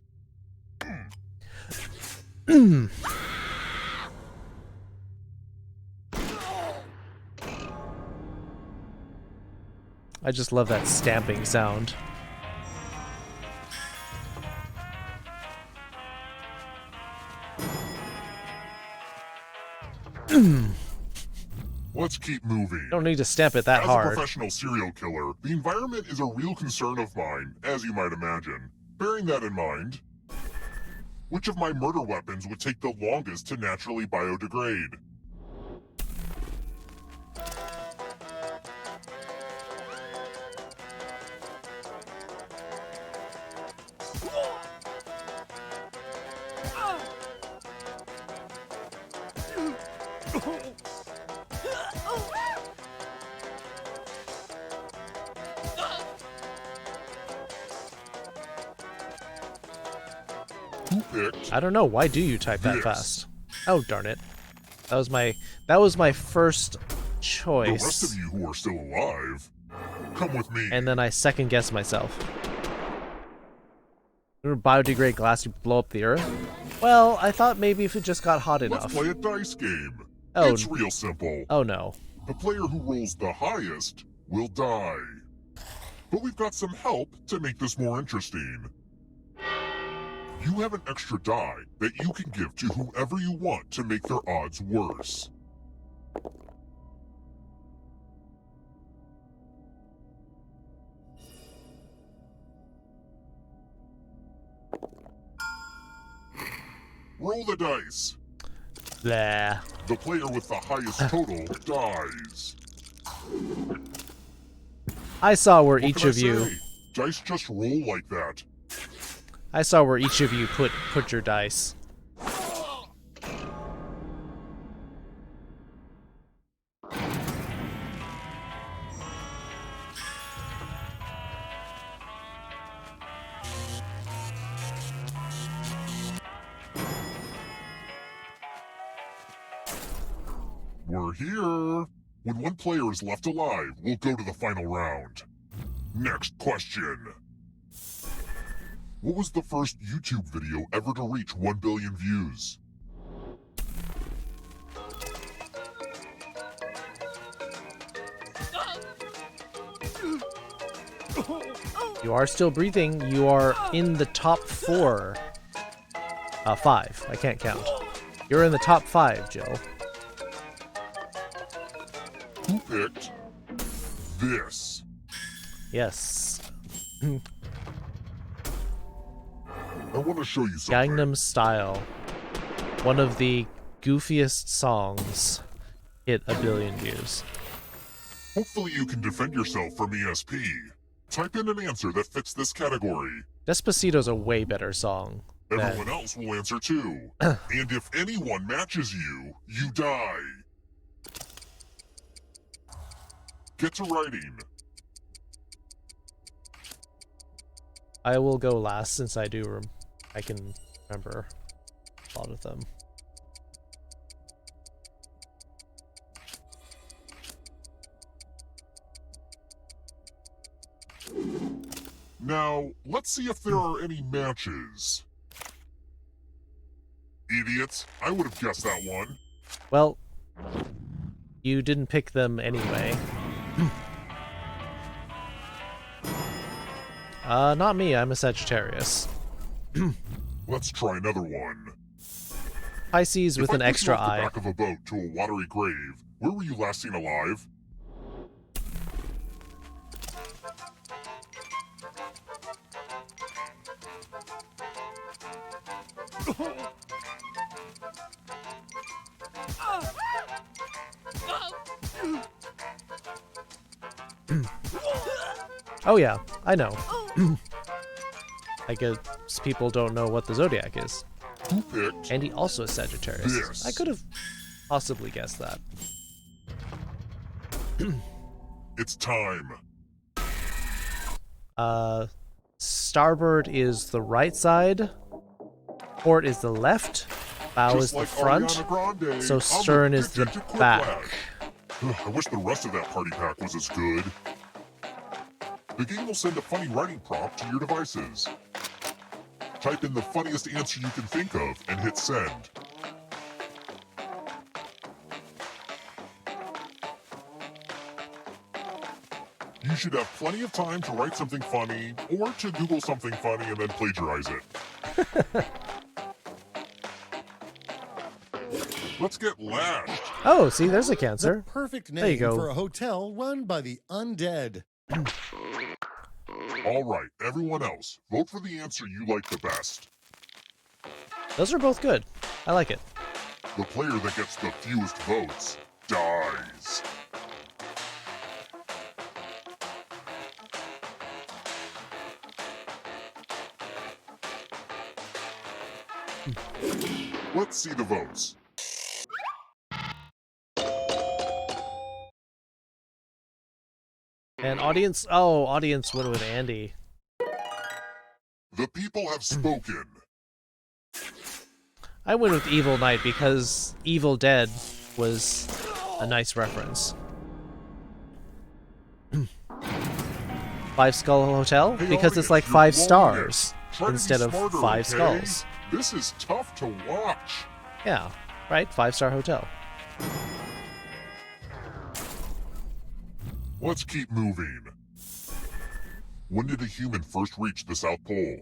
E: I just love that stamping sound.
Q: Let's keep moving.
E: Don't need to stamp it that
Q: As
E: hard.
Q: a professional serial killer, the environment is a real concern of mine, as you might imagine. Bearing that in mind, which of my murder weapons would take the longest to naturally biodegrade? Who picked?
E: I don't know. Why do you type that
Q: Yes.
E: fast? Oh darn it! That was my first
Q: The
E: choice.
Q: rest of you who are still alive, come with me.
E: And then I second guessed myself. Biodegrade glass to blow up the earth? Well, I thought maybe if it just got hot
Q: Let's
E: enough.
Q: play a dice game.
E: Oh.
Q: It's real simple.
E: Oh no.
Q: The player who rolls the highest will die. But we've got some help to make this more interesting. You have an extra die that you can give to whoever you want to make their odds worse. Roll the dice.
E: Blah.
Q: The player with the highest total dies.
E: I saw where
Q: What
E: each
Q: can I
E: of you.
Q: say? Dice just roll like that.
E: I saw where each of you put your dice.
Q: We're here. When one player is left alive, we'll go to the final round. Next question. What was the first YouTube video ever to reach 1 billion views?
E: You are still breathing. You are in the top 4. 5. I can't count. You're in the top 5, Joe.
Q: Who picked this?
E: Yes.
Q: I want to show you something.
E: Gangnam Style. One of the goofiest songs hit 1 billion views.
Q: Hopefully you can defend yourself from ESP. Type in an answer that fits this category.
E: Despacito's a way better song.
Q: Everyone else will answer too. And if anyone matches you, you die. Get to writing.
E: I will go last since I can remember a lot of them.
Q: Now, let's see if there are any matches. Idiots, I would have guessed that one.
E: Well, you didn't pick them anyway. Not me, I'm a Sagittarius.
Q: Let's try another one.
E: Pisces with an extra
Q: If I
E: eye.
Q: pushed you off the back of a boat to a watery grave, where were you last seen alive?
E: Oh yeah, I know. I guess people don't know what the zodiac is.
Q: Who picked?
E: Andy also is Sagittarius.
Q: This?
E: I could have possibly guessed that.
Q: It's time.
E: Starboard is the right side. Port is the left. Bow
Q: Just
E: is the
Q: like
E: front.
Q: Ariana Grande,
E: So
Q: I'm
E: stern is the
Q: addicted to
E: back.
Q: Quiplash. I wish the rest of that party pack was as good. The game will send a funny writing prompt to your devices. Type in the funniest answer you can think of and hit send. You should have plenty of time to write something funny, or to Google something funny and then plagiarize it. Let's get lashed.
E: Oh, see, there's a Cancer.
N: The perfect
E: There you
N: name
E: go.
N: for a hotel run by the undead.
Q: All right, everyone else, vote for the answer you like the best.
E: Those are both good. I like it.
Q: The player that gets the fewest votes dies. Let's see the votes.
E: And audience, oh, audience went with Andy.
Q: The people have spoken.
E: I went with Evil Knight because Evil Dead was a nice reference. 5 Skull Hotel?
Q: Hey,
E: Because it's
Q: audience,
E: like
Q: you're
E: 5
Q: blowing
E: stars
Q: it. Try to be
E: instead of
Q: smarter,
E: 5
Q: okay?
E: skulls.
Q: This is tough to watch.
E: Yeah, right? 5-star hotel.
Q: Let's keep moving. When did a human first reach the South Pole?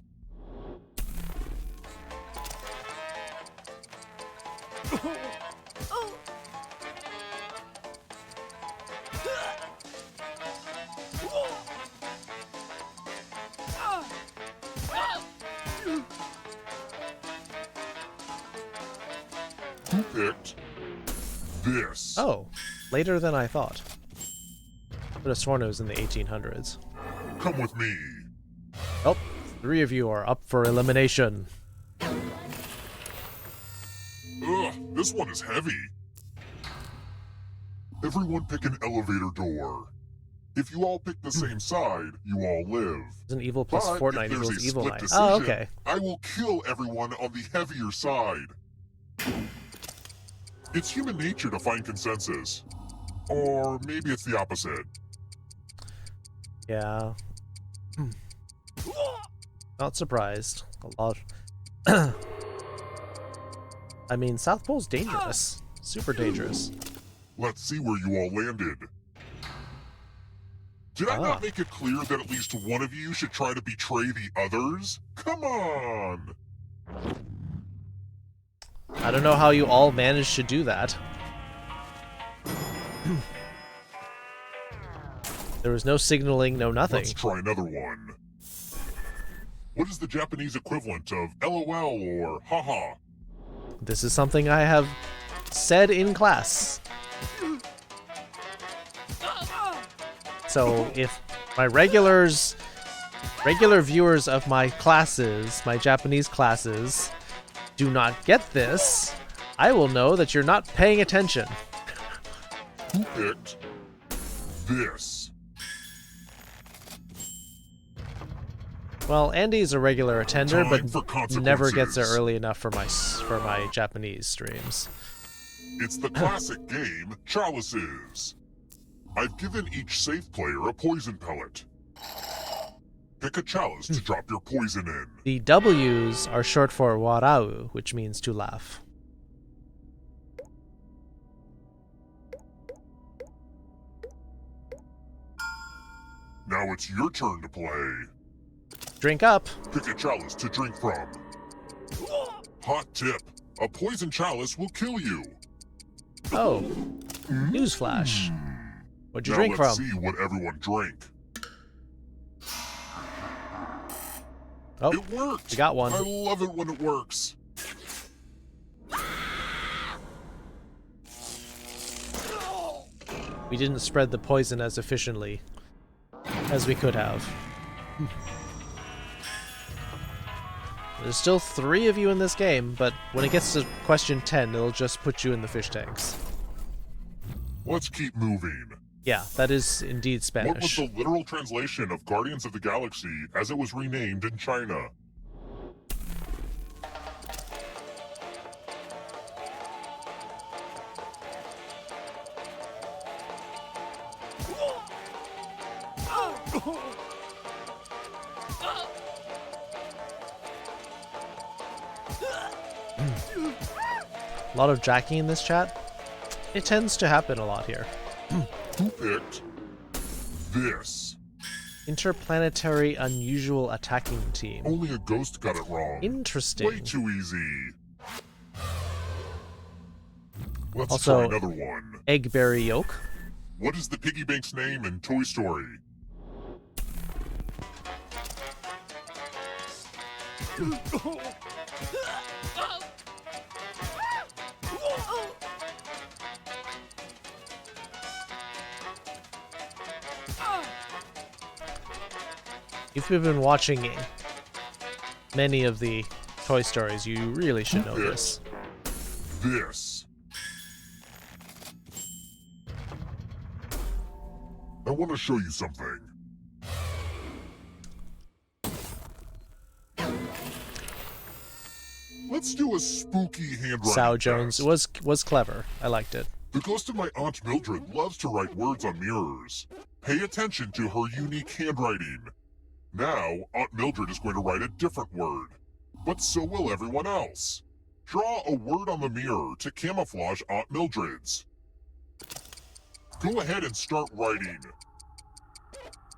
Q: Who picked this?
E: Oh, later than I thought. Would have sworn it was in the 1800s.
Q: Come with me.
E: Oh, 3 of you are up for elimination.
Q: Ugh, this one is heavy. Everyone pick an elevator door. If you all pick the same side, you all live.
E: Isn't evil plus
Q: But
E: Fortnite
Q: if there's
E: equals
Q: a
E: Evil
Q: split
E: Knight?
Q: decision,
E: Oh, okay.
Q: I will kill everyone on the heavier side. It's human nature to find consensus. Or maybe it's the opposite.
E: Yeah. Not surprised. A lot. I mean, South Pole's dangerous. Super dangerous.
Q: Let's see where you all landed. Did I not make it clear that at least one of you should try to betray the others? Come on!
E: I don't know how you all managed to do that. There was no signaling, no nothing.
Q: Let's try another one. What is the Japanese equivalent of LOL or haha?
E: This is something I have said in class. So if my regular viewers of my classes, my Japanese classes, do not get this, I will know that you're not paying attention.
Q: Who picked this?
E: Well, Andy's a regular attender, but never gets there
Q: consequences.
E: early enough for my Japanese streams.
Q: It's the classic game, Chalices. I've given each safe player a poison pellet. Pick a chalice to drop your poison in.
E: The W's are short for warau, which means to laugh.
Q: Now it's your turn to play.
E: Drink up.
Q: Pick a chalice to drink from. Hot tip. A poison chalice will kill you.
E: Oh. Newsflash. What'd you
Q: Now
E: drink
Q: let's
E: from?
Q: see what everyone drank.
E: Oh,
Q: it worked.
E: you got one.
Q: I love it when it works.
E: We didn't spread the poison as efficiently as we could have. There's still 3 of you in this game, but when it gets to question 10, it'll just put you in the fish tanks.
Q: Let's keep moving.
E: Yeah, that is indeed
Q: What was
E: Spanish.
Q: the literal translation of Guardians of the Galaxy as it was renamed in China?
E: A lot of jacking in this chat. It tends to happen a lot here.
Q: Who picked this?
E: Interplanetary Unusual Attacking Team.
Q: Only a ghost got it wrong.
E: Interesting.
Q: Way too easy. Let's
E: Also,
Q: try another one.
E: Eggberry Yolk.
Q: What is the piggy bank's name in Toy Story?
E: If you've been watching many of the Toy Stories, you really should know this.
Q: This. I want to show you something. Let's do a spooky handwriting
E: Sao Jones
Q: test.
E: was clever. I liked it.
Q: The ghost of my Aunt Mildred loves to write words on mirrors. Pay attention to her unique handwriting. Now, Aunt Mildred is going to write a different word. But so will everyone else. Draw a word on the mirror to camouflage Aunt Mildred's. Go ahead and start writing.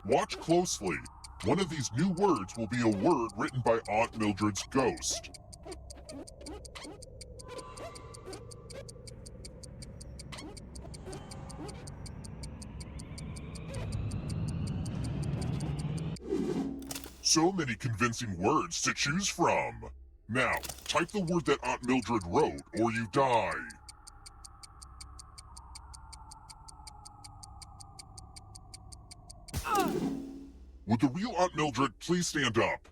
Q: Watch closely. One of these new words will be a word written by Aunt Mildred's ghost. So many convincing words to choose from. Now, type the word that Aunt Mildred wrote, or you die. Would the real Aunt Mildred please stand up?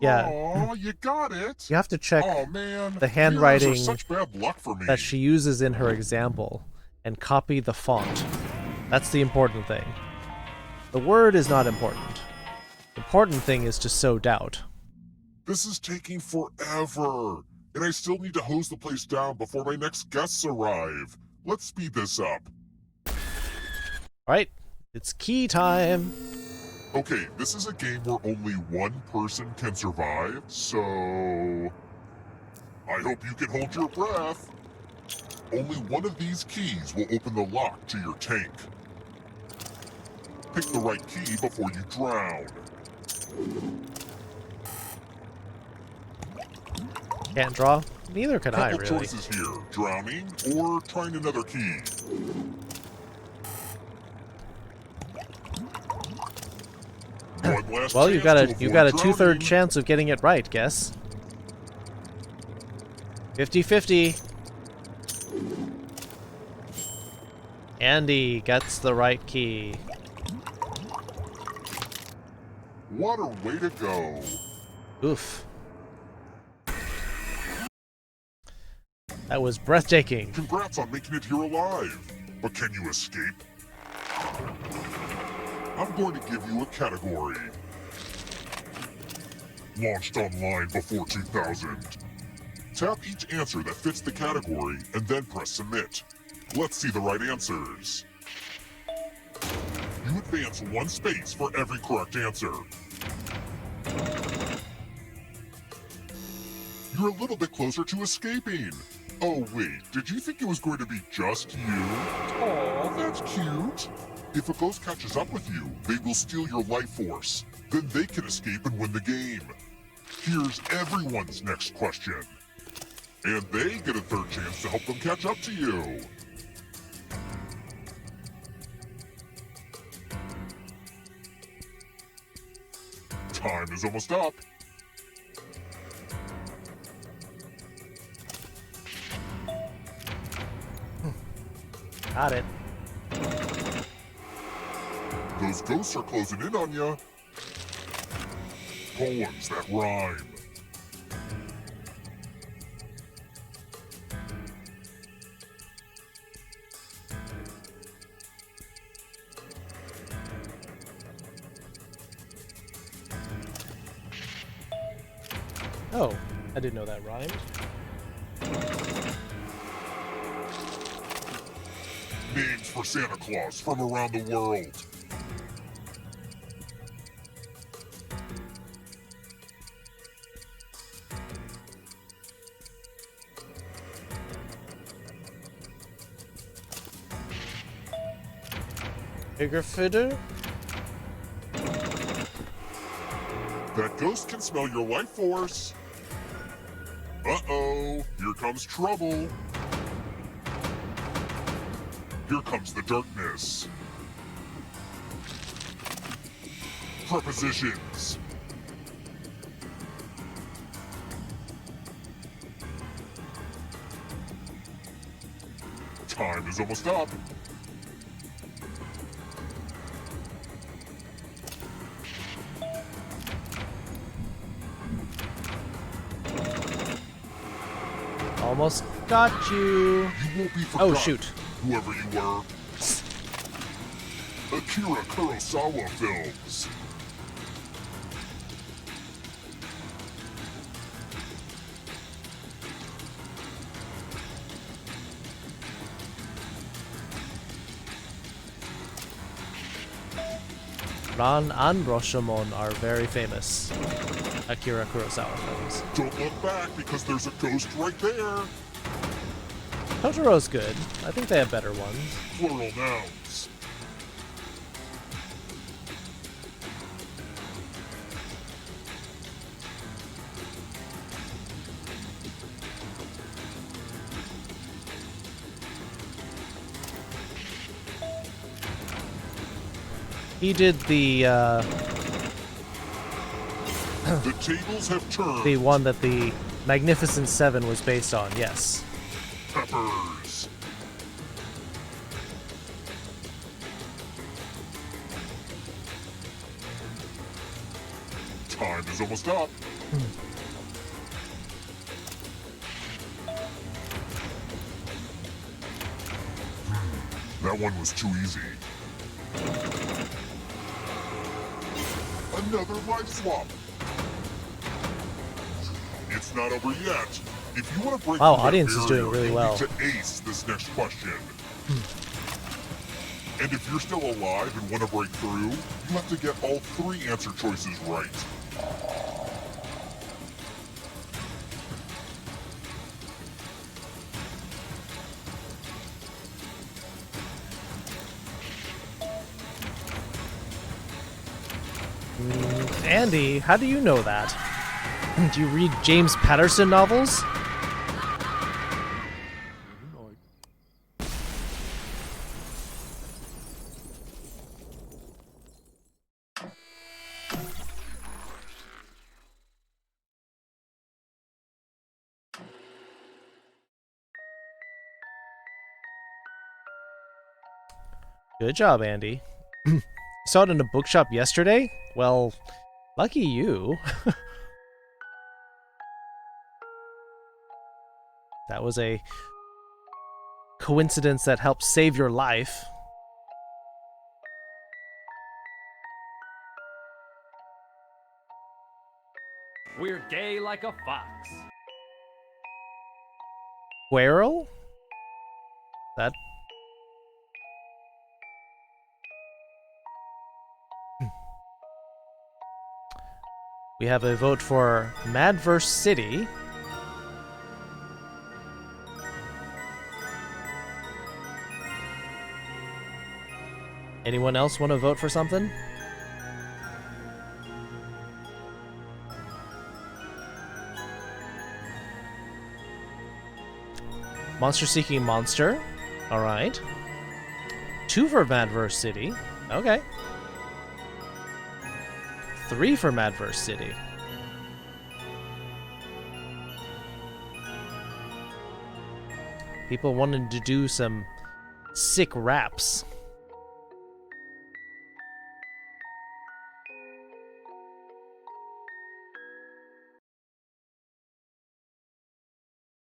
E: Yeah.
Q: Aw, you got it.
E: You have to check
Q: Oh, man.
E: the handwriting
Q: Mirrors are such bad luck for me.
E: that she uses in her example and copy the font. That's the important thing. The word is not important. The important thing is to sow doubt.
Q: This is taking forever. and I still need to hose the place down before my next guests arrive. Let's speed this up.
E: Alright, it's key time.
Q: Okay, this is a game where only one person can survive, so I hope you can hold your breath. Only one of these keys will open the lock to your tank. Pick the right key before you drown.
E: Can't draw? Neither can I,
Q: Couple
E: really.
Q: choices here, drowning or trying another key. One last
E: Well, you
Q: chance
E: got
Q: to
E: a 2/3
Q: avoid
E: chance of getting it right, guess. 50-50. Andy gets the right key.
Q: What a way to go.
E: Oof. That was breathtaking.
Q: Congrats on making it here alive. But can you escape? I'm going to give you a category. Launched online before 2000. Tap each answer that fits the category and then press submit. Let's see the right answers. You advance 1 space for every correct answer. You're a little bit closer to escaping. Oh wait, did you think it was going to be just you? Aw, that's cute. If a ghost catches up with you, they will steal your life force. Then they can escape and win the game. Here's everyone's next question. And they get a 3rd chance to help them catch up to you. Time is almost up.
E: Got it.
Q: Those ghosts are closing in on you. Poems that rhyme.
E: Oh, I didn't know that rhymed.
Q: Names for Santa Claus from around the world.
E: Bigger fitter?
Q: That ghost can smell your life force. Uh-oh, here comes trouble. Here comes the darkness. Prepositions. Time is almost up.
E: Almost got you.
Q: You won't be forgotten,
E: Oh, shoot.
Q: whoever you were. Akira Kurosawa films.
E: Ran and Rashomon are very famous Akira Kurosawa films.
Q: Don't look back because there's a ghost right there.
E: Totoro's good. I think they have better ones.
Q: Plural nouns.
E: He did the
Q: The tables have turned.
E: the one that the Magnificent Seven was based on, yes.
Q: Peppers. Time is almost up. That one was too easy. Another life swap. It's not over yet. If you want to break
E: Wow,
Q: through that
E: audience is doing
Q: barrier,
E: really
Q: you
E: well.
Q: need to ace this next question. And if you're still alive and want to break through, you have to get all 3 answer choices right.
E: Andy, how do you know that? Do you read James Patterson novels? Good job, Andy. You saw it in a bookshop yesterday? Well, lucky you. That was a coincidence that helped save your life.
O: We're gay like a fox.
E: Squirrel? That... We have a vote for Madverse City. Anyone else want to vote for something? Monster Seeking Monster. Alright. 2 for Madverse City. Okay. 3 for Madverse City. People wanted to do some sick raps.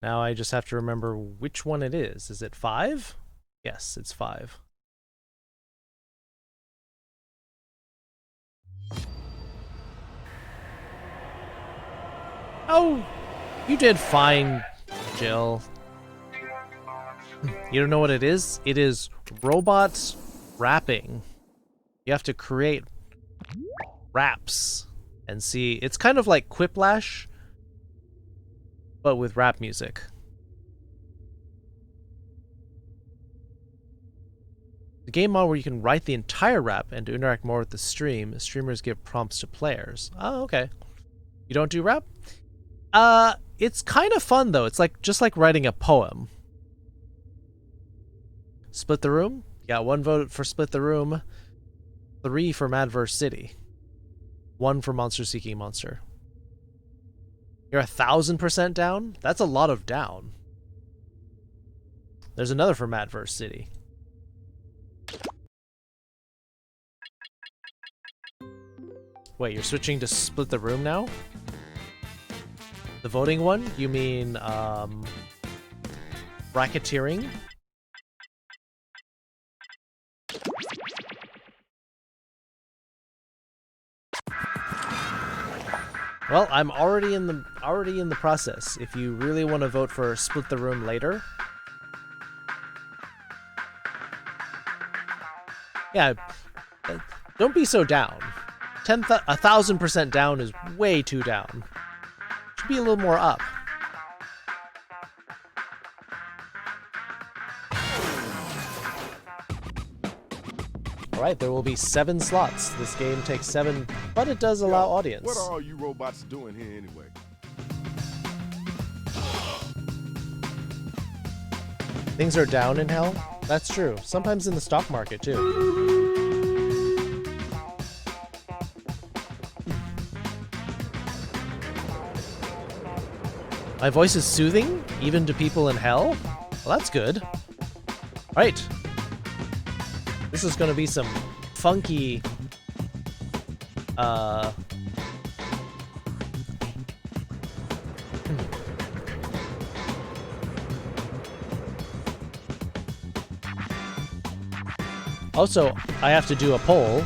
E: Now I just have to remember which one it is. Is it 5? Yes, it's 5. Oh, you did fine, Jill. You don't know what it is? It is robots rapping. You have to create raps and see. It's kind of like Quiplash, but with rap music. The game mode where you can write the entire rap and to interact more with the stream, streamers give prompts to players. Oh, okay. You don't do rap? It's kind of fun though. It's like just like writing a poem. Split the Room? Got 1 vote for Split the Room. 3 for Madverse City. 1 for Monster Seeking Monster. You're 1,000% down? That's a lot of down. There's another for Madverse City. Wait, you're switching to Split the Room now? The voting one? You mean, bracketeering? Well, I'm already in the process. If you really want to vote for Split the Room later. Yeah, don't be so down. 1,000% down is way too down. Should be a little more up. Alright, there will be 7 slots. This game takes 7, but it does allow audience.
R: What are all you robots doing here anyway?
E: Things are down in hell? That's true. Sometimes in the stock market, too. My voice is soothing, even to people in hell? Well, that's good. Alright. This is gonna be some funky... Also, I have to do a poll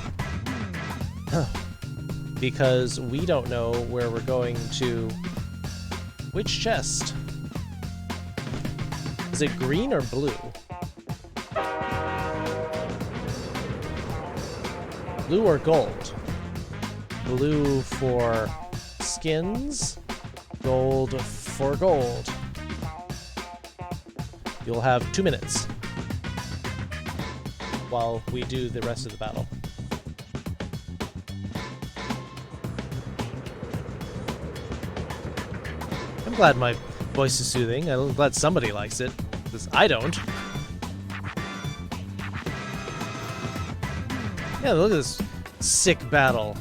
E: because we don't know where we're going to... Which chest? Is it green or blue? Blue or gold? Blue for skins, gold for gold. You'll have 2 minutes while we do the rest of the battle. I'm glad my voice is soothing. I'm glad somebody likes it, because I don't. Yeah, look at this sick battle.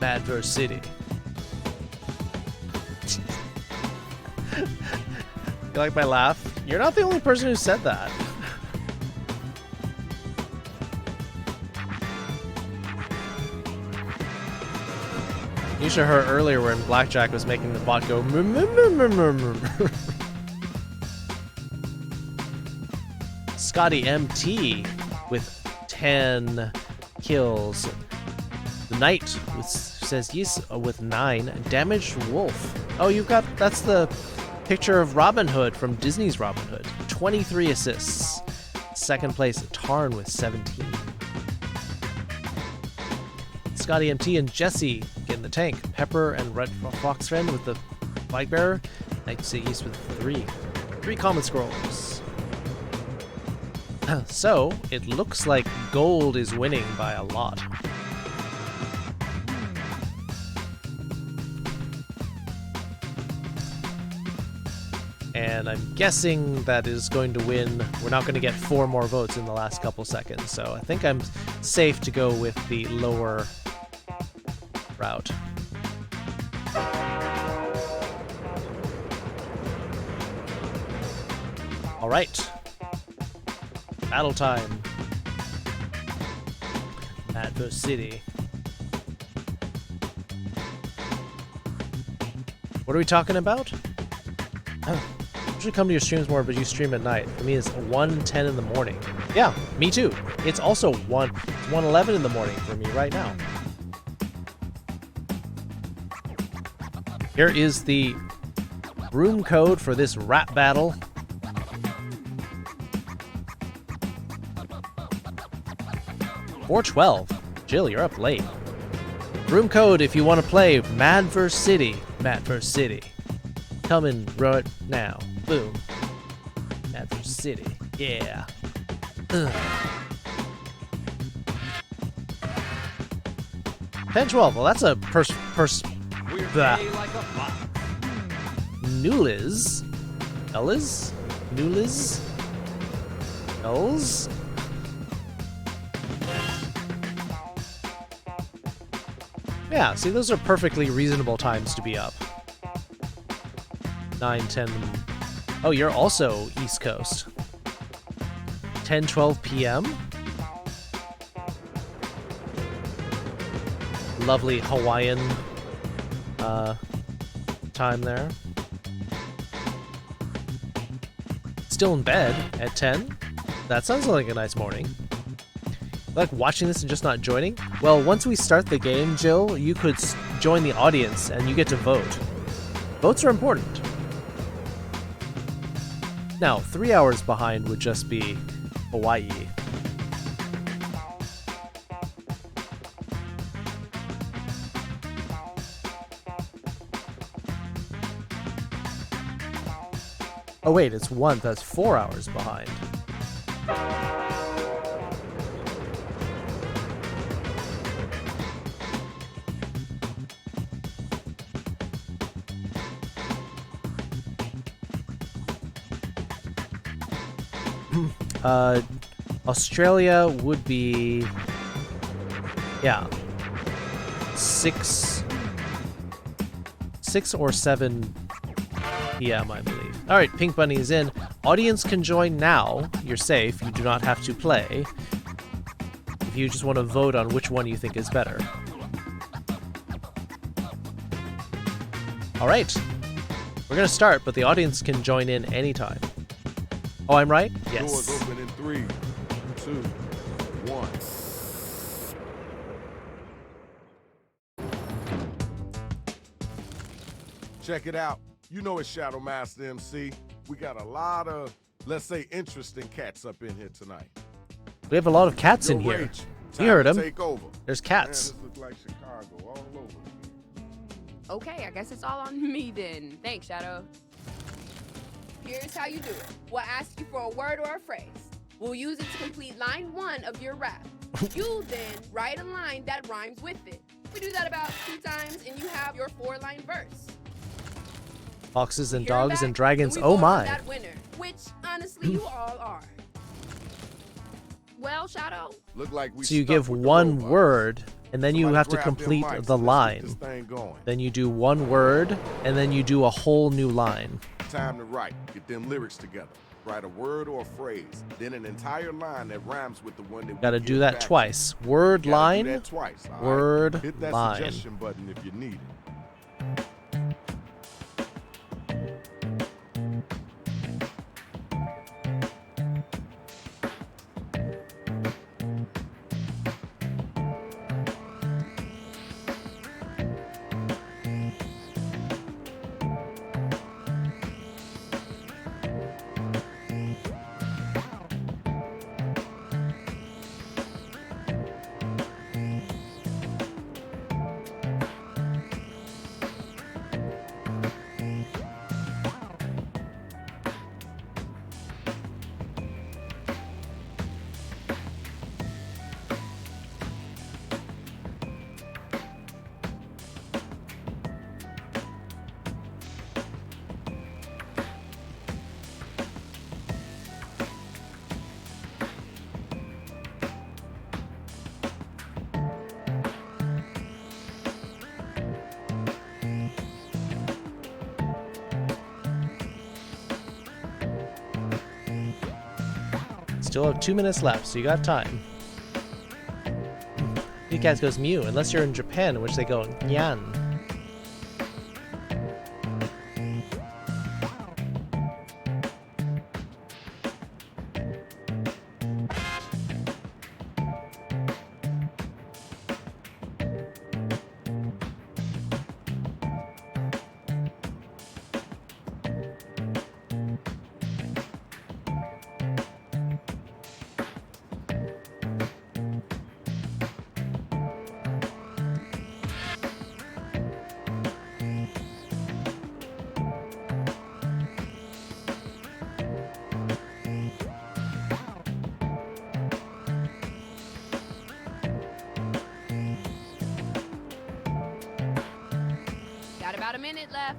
E: Madverse City. You like my laugh? You're not the only person who said that. You should have heard earlier when Blackjack was making the bot go. Scotty MT with 10 kills. The Knight says yes with 9. Damaged Wolf. Oh, you've got, that's the picture of Robin Hood from Disney's Robin Hood. 23 assists. Second place, Tarn with 17. Scotty MT and Jesse get in the tank. Pepper and Red Fox Friend with the Flag Bearer. Knight East with 3. 3 common scrolls. So, it looks like gold is winning by a lot. And I'm guessing that is going to win. We're not going to get 4 more votes in the last couple seconds, so I think I'm safe to go with the lower route. All right. Battle time. Madverse City. What are we talking about? I usually come to your streams more, but you stream at night. For me, it's 1:10 in the morning. Yeah, me too. It's also 1:11 in the morning for me right now. Here is the room code for this rap battle. $412. Jill, you're up late. Room code if you want to play Madverse City. Madverse City. Coming right now. Boom. Madverse City. Yeah. 10-12. Well, that's a Newliz. Ellis? Newliz? Ells? Yeah, see, those are perfectly reasonable times to be up. 9, 10. Oh, you're also East Coast. 10, 12 p.m. Lovely Hawaiian time there. Still in bed at 10? That sounds like a nice morning. Like watching this and just not joining? Well, once we start the game, Jill, you could join the audience and you get to vote. Votes are important. Now, 3 hours behind would just be Hawaii. Oh wait, it's 1, that's 4 hours behind. Australia would be, yeah, 6 or 7 p.m. I believe. All right, Pink Bunny is in. Audience can join now. You're safe. You do not have to play. If you just want to vote on which one you think is better. All right, we're gonna start, but the audience can join in anytime. Oh, I'm right?
R: Doors
E: Yes.
R: open in 3, 2, 1. Check it out. You know it's Shadow Master MC. We got a lot of, let's say, interesting cats up in here tonight.
E: We have a lot of cats in here.
R: Rach,
E: You heard
R: time
E: him.
R: to take over.
E: There's cats.
R: Man, this looks like Chicago all over.
S: Okay, I guess it's all on me then. Thanks, Shadow. Here's how you do it. We'll ask you for a word or a phrase. We'll use it to complete line 1 of your rap. You'll then write a line that rhymes with it. We do that about 2 times, and you have your 4-line verse.
E: Foxes and
S: Hear
E: dogs
S: that?
E: and dragons.
S: We
E: Oh
S: vote on
E: my.
S: that winner, which honestly you all are. Well, Shadow.
R: Look like we
E: So you
R: stuck
E: give
R: with the
E: one
R: robots.
E: word, and then you
R: Somebody
E: have to
R: grab them
E: complete
R: mics
E: the
R: and let's get this
E: line.
R: thing going.
E: Then you do one word, and then you do a whole new line.
R: Time to write. Get them lyrics together. Write a word or a phrase, then an entire line that rhymes with the one that
E: Gotta
R: we
E: do
R: give
E: that
R: back.
E: twice. Word
R: You gotta
E: line,
R: do that twice, all right?
E: word
R: Hit that
E: line.
R: suggestion button if you need it.
E: Still have 2 minutes left, so you got time. You guys goes Mew, unless you're in Japan, in which they go Nyan.
S: Got about a minute left.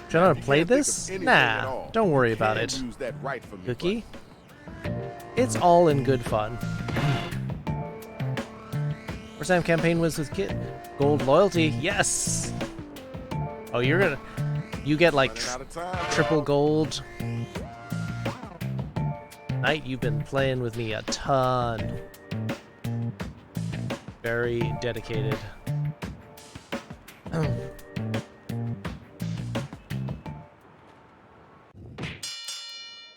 E: Trying to play this? Nah, don't worry about it.
R: Use that right for me,
E: Cookie? It's all in good fun. First time campaign was with Kit. Gold loyalty, yes! Oh, you get like triple gold. Knight, you've been playing with me a ton. Very dedicated.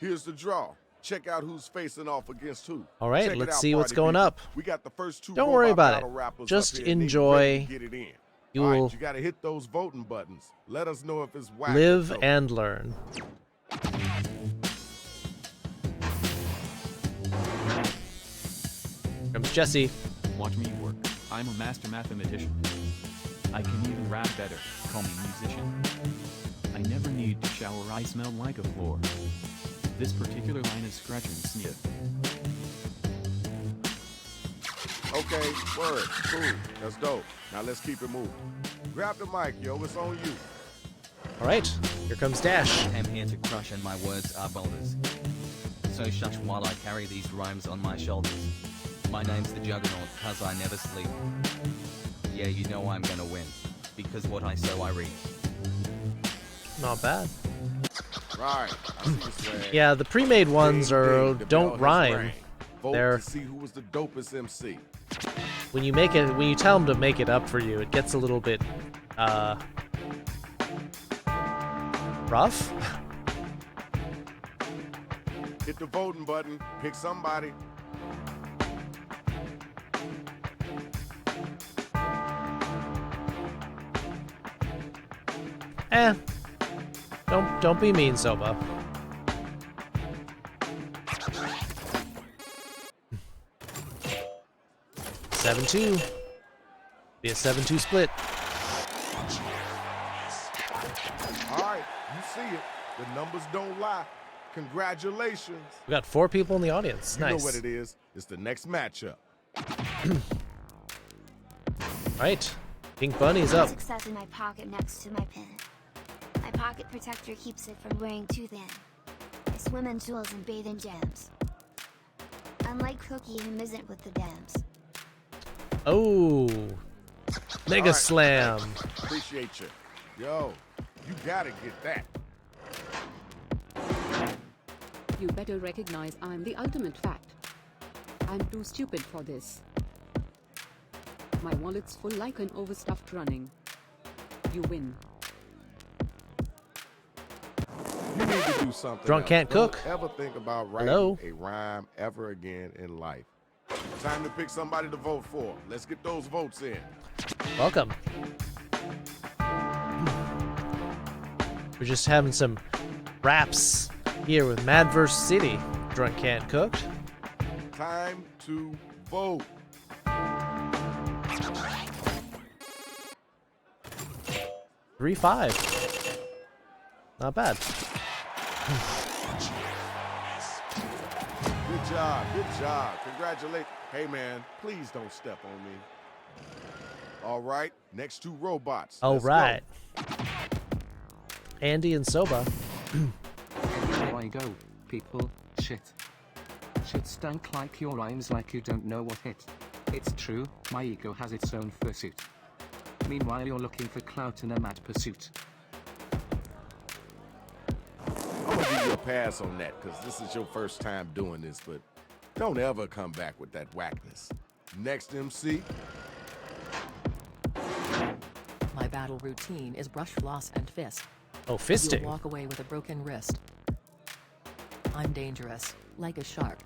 R: Here's the draw. Check out who's facing off against who.
E: All right,
R: Check it
E: let's
R: out,
E: see what's
R: party
E: going
R: people.
E: up.
R: We got the first 2
E: Don't worry
R: robot
E: about
R: battle
E: it.
R: rappers
E: Just
R: up here, and they
E: enjoy.
R: ready to get it in.
E: You
R: All right,
E: will
R: you gotta hit those voting buttons. Let us know if it's whack.
E: live
R: or so.
E: and learn. Comes Jesse.
T: Watch me work. I'm a master mathematician. I can even rap better. Call me musician. I never need to shower. I smell like a floor. This particular line is scratch and sniff.
R: Okay, word, cool, let's go. Now let's keep it moving. Grab the mic, yo, it's on you.
E: All right, here comes Dash.
U: I'm here to crush and my words are boulders. So shush while I carry these rhymes on my shoulders. My name's the Juggernaut, cause I never sleep. Yeah, you know I'm gonna win. Because what I sow I reap.
E: Not bad.
R: Right. I see the swag.
E: Yeah, the pre-made ones are
R: The
E: don't
R: bell has
E: rhyme.
R: rang. Vote
E: They're
R: to see who was the dopest MC.
E: when you tell them to make it up for you, it gets a little bit rough.
R: Hit the voting button. Pick somebody.
E: Don't be mean, Soba. (7-2). Be a 7-2 split.
R: All right, you see it. The numbers don't lie. Congratulations.
E: We got 4 people in the audience.
R: You
E: Nice.
R: know what it is. It's the next matchup.
E: Right. Pink Bunny's up.
V: Success in my pocket next to my pin. My pocket protector keeps it from wearing too thin. I swim in jewels and bathe in gems. Unlike Cookie, who isn't with the Dems.
E: Oh. Mega
R: All right.
E: Slam.
R: Appreciate you. Yo, you gotta get that.
W: You better recognize I'm the ultimate fact. I'm too stupid for this. My wallet's full like an overstuffed running. You win.
R: You need to do something
E: Drunk
R: else.
E: can't
R: Don't
E: cook.
R: ever think about writing
E: Hello?
R: a rhyme ever again in life. Time to pick somebody to vote for. Let's get those votes in.
E: Welcome. We're just having some raps here with Mad vs. City. Drunk Can't Cooked.
R: Time to vote.
E: 3-5. Not bad.
R: Good job, good job. Congratulations. Hey man, please don't step on me. All right, next 2 robots.
E: All
R: Let's
E: right. Andy and Soba.
X: Here I go, people. Shit. Shit stank like your rhymes like you don't know what hit. It's true, my ego has its own fursuit. Meanwhile you're looking for clout in a mad pursuit.
R: I'm gonna give you a pass on that because this is your first time doing this, but don't ever come back with that whackness. Next MC.
Y: My battle routine is brush, floss, and fist.
E: Oh, fisting.
Y: You'll walk away with a broken wrist. I'm dangerous, like a shark.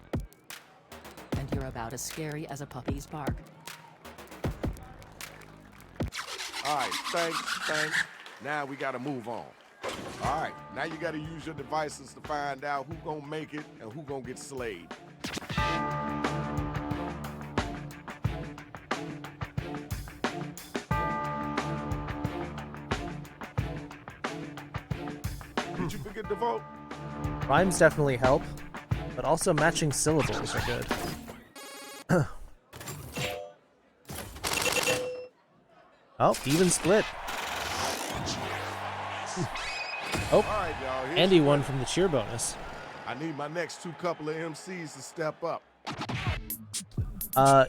Y: And you're about as scary as a puppy's bark.
R: All right, thanks. Now we gotta move on. All right, now you gotta use your devices to find out who gonna make it and who gonna get slayed. Did you forget to vote?
E: Rhymes definitely help, but also matching syllables are good. Oh, even split. Oh,
R: All right, y'all. here's
E: Andy
R: your
E: won
R: winner.
E: from the cheer bonus.
R: I need my next 2 couple of MCs to step up.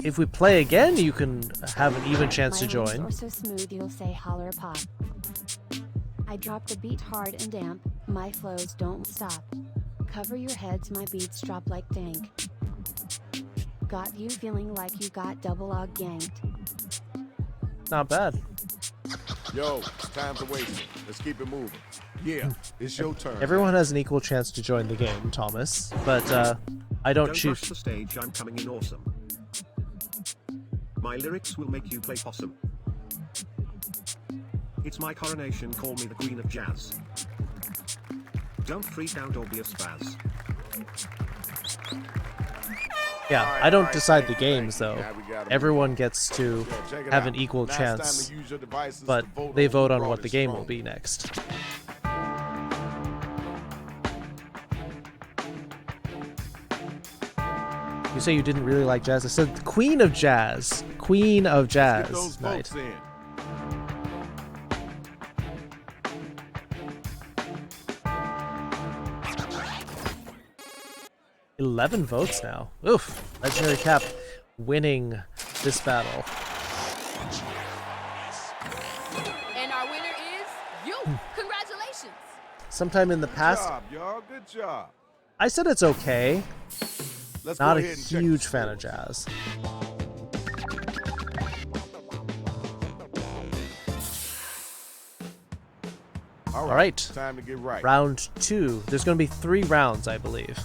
E: If we play again, you can have an even chance to
V: My
E: join.
V: rhymes are so smooth you'll say holler pop. I drop the beat hard and damp, my flows don't stop. Cover your heads, my beats drop like dank. Got you feeling like you got double og ganked.
E: Not bad.
R: Yo, it's time to waste it. Let's keep it moving. Yeah, it's your turn.
E: Everyone has an equal chance to join the game, Thomas, but I don't choose.
Z: rush the stage, I'm coming in awesome. My lyrics will make you play possum. It's my coronation, call me the queen of jazz. Don't freak out or be a spaz.
E: Yeah, I don't decide the games though. Everyone gets to have an equal chance, but they vote on what the game will be next. You say you didn't really like jazz. I said Queen of Jazz. Queen of
R: Get those
E: Jazz night.
R: votes in.
E: 11 votes now. Oof. Legendary Cap winning this battle.
S: And our winner is you. Congratulations.
E: Sometime in the past,
R: Good job, y'all. Good job.
E: I said it's okay.
R: Let's
E: Not
R: go
E: a
R: ahead and check
E: huge
R: the
E: fan of
R: scores.
E: jazz.
R: All
E: right.
R: Time to get right.
E: Round 2. There's going to be 3 rounds, I believe.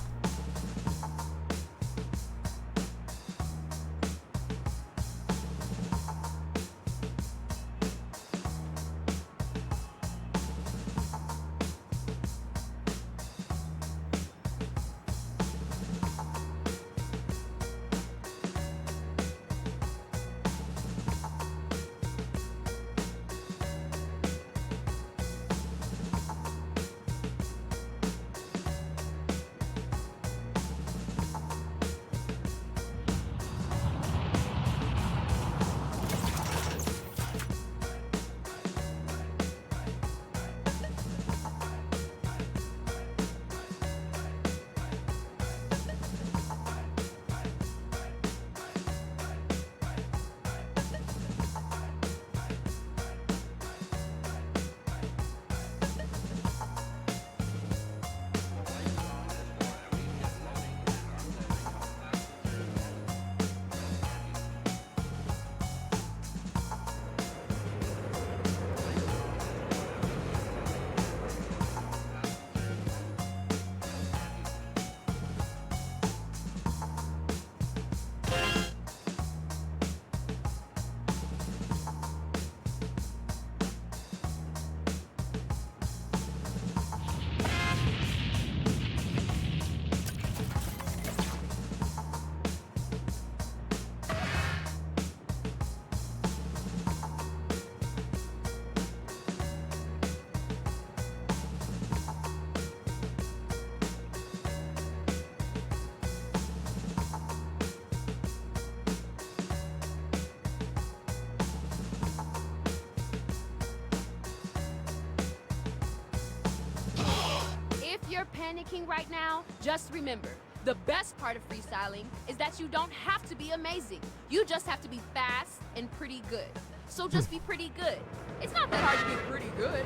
S: If you're panicking right now, just remember, the best part of freestyling is that you don't have to be amazing. You just have to be fast and pretty good. So just be pretty good. It's not that hard to be pretty good.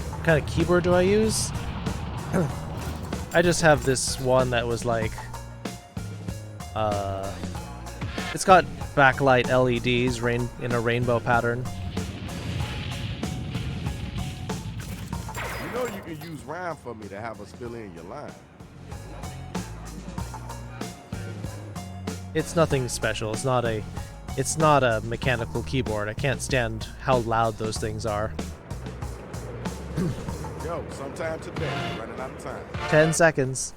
E: What kind of keyboard do I use? I just have this one that was like, it's got backlight LEDs in a rainbow pattern.
R: You know you can use rhyme for me to have us fill in your line.
E: It's nothing special. It's not a mechanical keyboard. I can't stand how loud those things are.
R: Yo, sometime today, running out of time.
E: 10 seconds.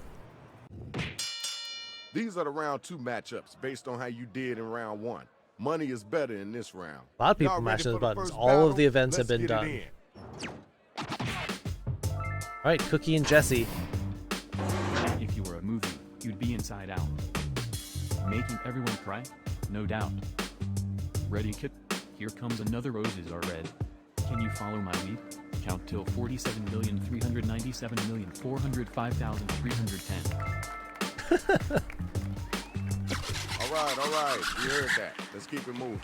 R: These are the round 2 matchups based on how you did in round 1. Money is better in this round.
E: A lot of people
R: Y'all ready
E: mashing
R: for
E: the
R: the
E: buttons.
R: first
E: All
R: battle?
E: of the events
R: Let's
E: have been
R: get it
E: done.
R: in.
E: Alright, Cookie and Jesse.
T: If you were a movie, you'd be Inside Out. Making everyone cry? No doubt. Ready, kid? Here comes another roses are red. Can you follow my lead? Count till 47,397,405,310.
R: All right, we heard that. Let's keep it moving.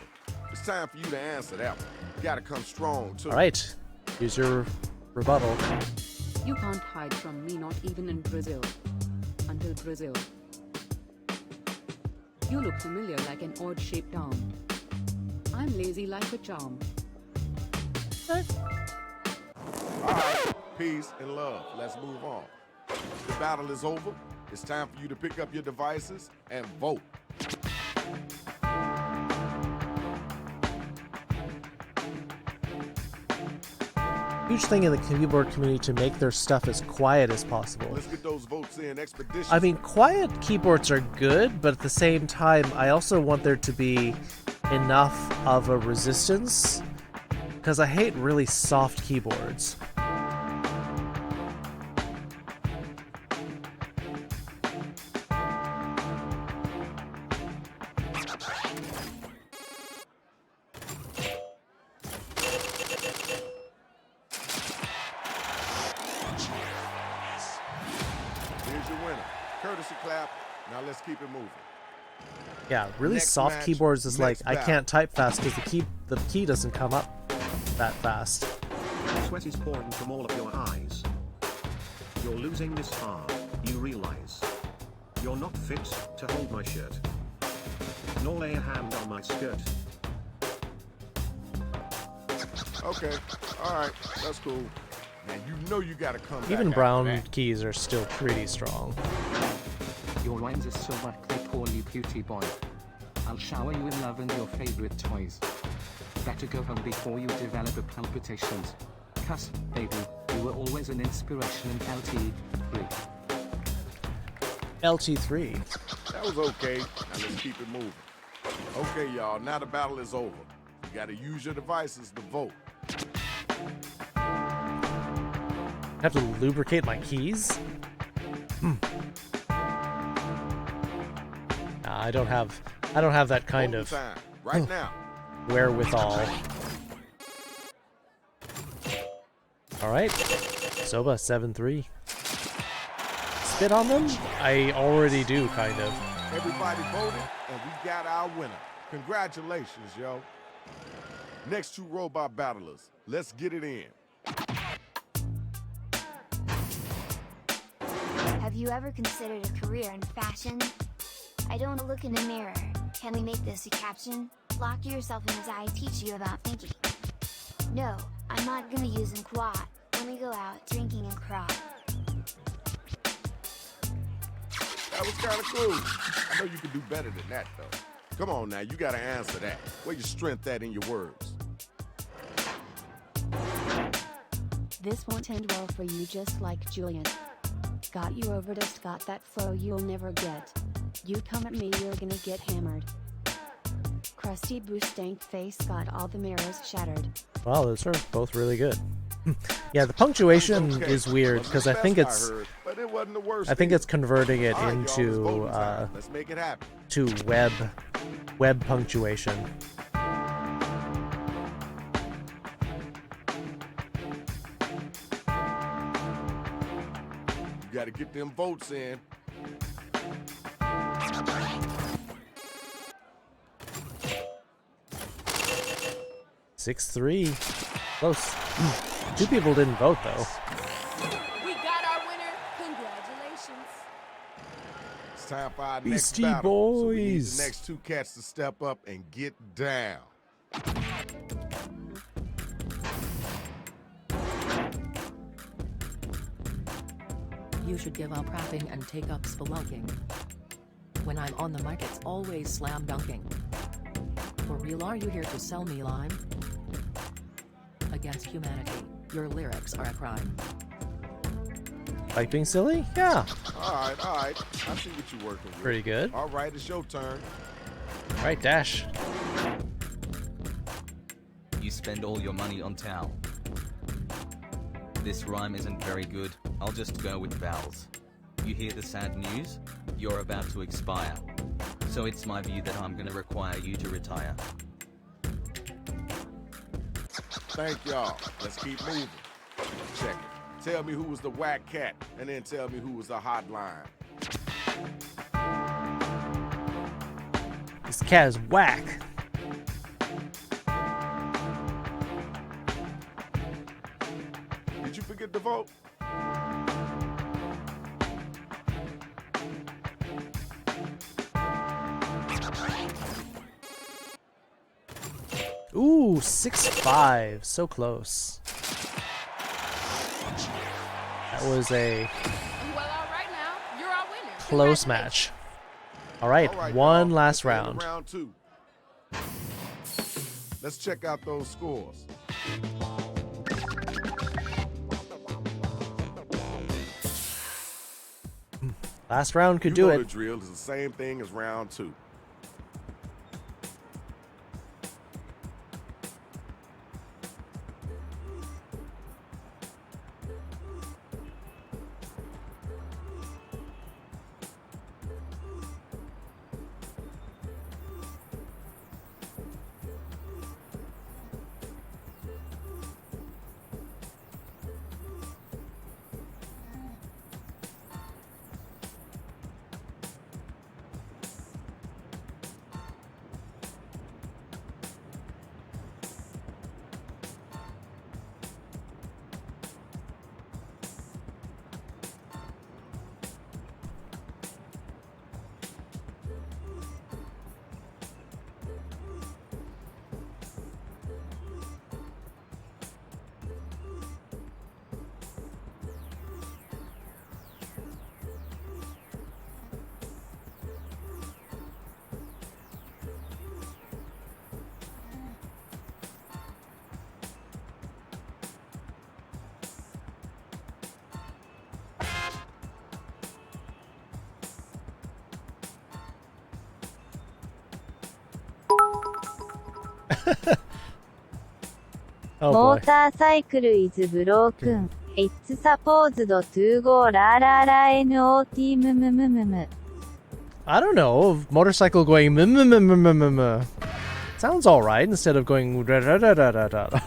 R: It's time for you to answer that one. You gotta come strong, too.
E: Alright, here's your rebuttal.
W: You can't hide from me, not even in Brazil. Until Brazil. You look familiar like an odd-shaped arm. I'm lazy like a charm.
R: All right, peace and love. Let's move on. The battle is over. It's time for you to pick up your devices and vote.
E: Huge thing in the keyboard community to make their stuff as quiet as possible.
R: Let's get those votes in expeditiously.
E: I mean, quiet keyboards are good, but at the same time, I also want there to be enough of a resistance, because I hate really soft keyboards.
R: Here's your keep it moving.
E: Yeah, really
R: Next
E: soft
R: match,
E: keyboards is like
R: next
E: I
R: battle.
E: can't type fast because the key doesn't come up that fast.
Z: Sweat is pouring from all of your eyes. You're losing this hard, you realize. You're not fit to hold my shirt. Nor lay a hand on my skirt.
R: Okay, alright, that's cool. Now you know you gotta come back.
E: Even
R: after
E: brown
R: that.
E: keys are still pretty strong.
X: Your rhymes are so whack they call you cutie boy. I'll shower you in love and your favorite toys. Better go home before you develop a palpitations. Cuss, baby, you were always an inspiration in LT3.
E: LT3.
R: That was okay. Now let's keep it moving. Okay, y'all, now the battle is over. You gotta use your devices to vote.
E: I have to lubricate my keys? Nah, I don't have that kind of
R: Time, right now.
E: wherewithal. Alright. Soba 7-3. Spit on them? I already do, kind of.
R: Everybody voted, and we got our winner. Congratulations, yo. Next two robot battlers. Let's get it in.
B: Have you ever considered a career in fashion? I don't look in the mirror. Can we make this a caption? Lock yourself in as I teach you about thinking. No, I'm not gonna use in quad when we go out drinking and cry.
R: That was kind of cool. I know you can do better than that, though. Come on now, you gotta answer that. Where your strength at in your words?
V: This won't end well for you, just like Julian. Got you overdosed, got that flow you'll never get. You come at me, you're gonna get hammered. Crusty boo stank face got all the mirrors shattered.
E: Wow, those are both really good. Yeah, the punctuation
R: Okay.
E: is weird because I
R: Wasn't the
E: think
R: best
E: it's
R: I heard, but it wasn't the worst
E: I think
R: either.
E: it's converting it
R: All right, y'all, it's
E: into
R: voting time. Let's make it happen.
E: to web punctuation.
R: You gotta get them votes in.
E: Six 3. Close. Two people didn't vote though.
S: We got our winner. Congratulations.
R: It's time for our
E: Beastie
R: next battle. So we need
E: Boys.
R: the next two cats to step up and get down.
Y: You should give up rapping and take up spelunking. When I'm on the mic, it's always slam dunking. For real, are you here to sell me lime? Against humanity, your lyrics are a crime.
E: Like being silly? Yeah.
R: All right. I see what you're working with.
E: Pretty good.
R: All right, it's your turn.
E: Right, Dash.
U: You spend all your money on towel. This rhyme isn't very good, I'll just go with vowels. You hear the sad news? You're about to expire. So it's my view that I'm gonna require you to retire.
R: Thank y'all. Let's keep moving. Check it. Tell me who was the whack cat, and then tell me who was the hotline.
E: This cat is whack.
R: Did you forget to vote?
E: Ooh, 6-5. So close. That was a
S: Well, all right now, you're our winner.
E: close match. Alright,
R: All right,
E: one
R: y'all.
E: last
R: Let's go to
E: round.
R: Round two. Let's check out those scores.
E: Last round could
R: You
E: do
R: know
E: it.
R: The drill is the same thing as round two.
E: Oh
F: モ
E: boy.
F: ーターサイクル is broken. It's supposed to go la la la not
E: I don't know. Motorcycle going sounds alright instead of going da da da da da da.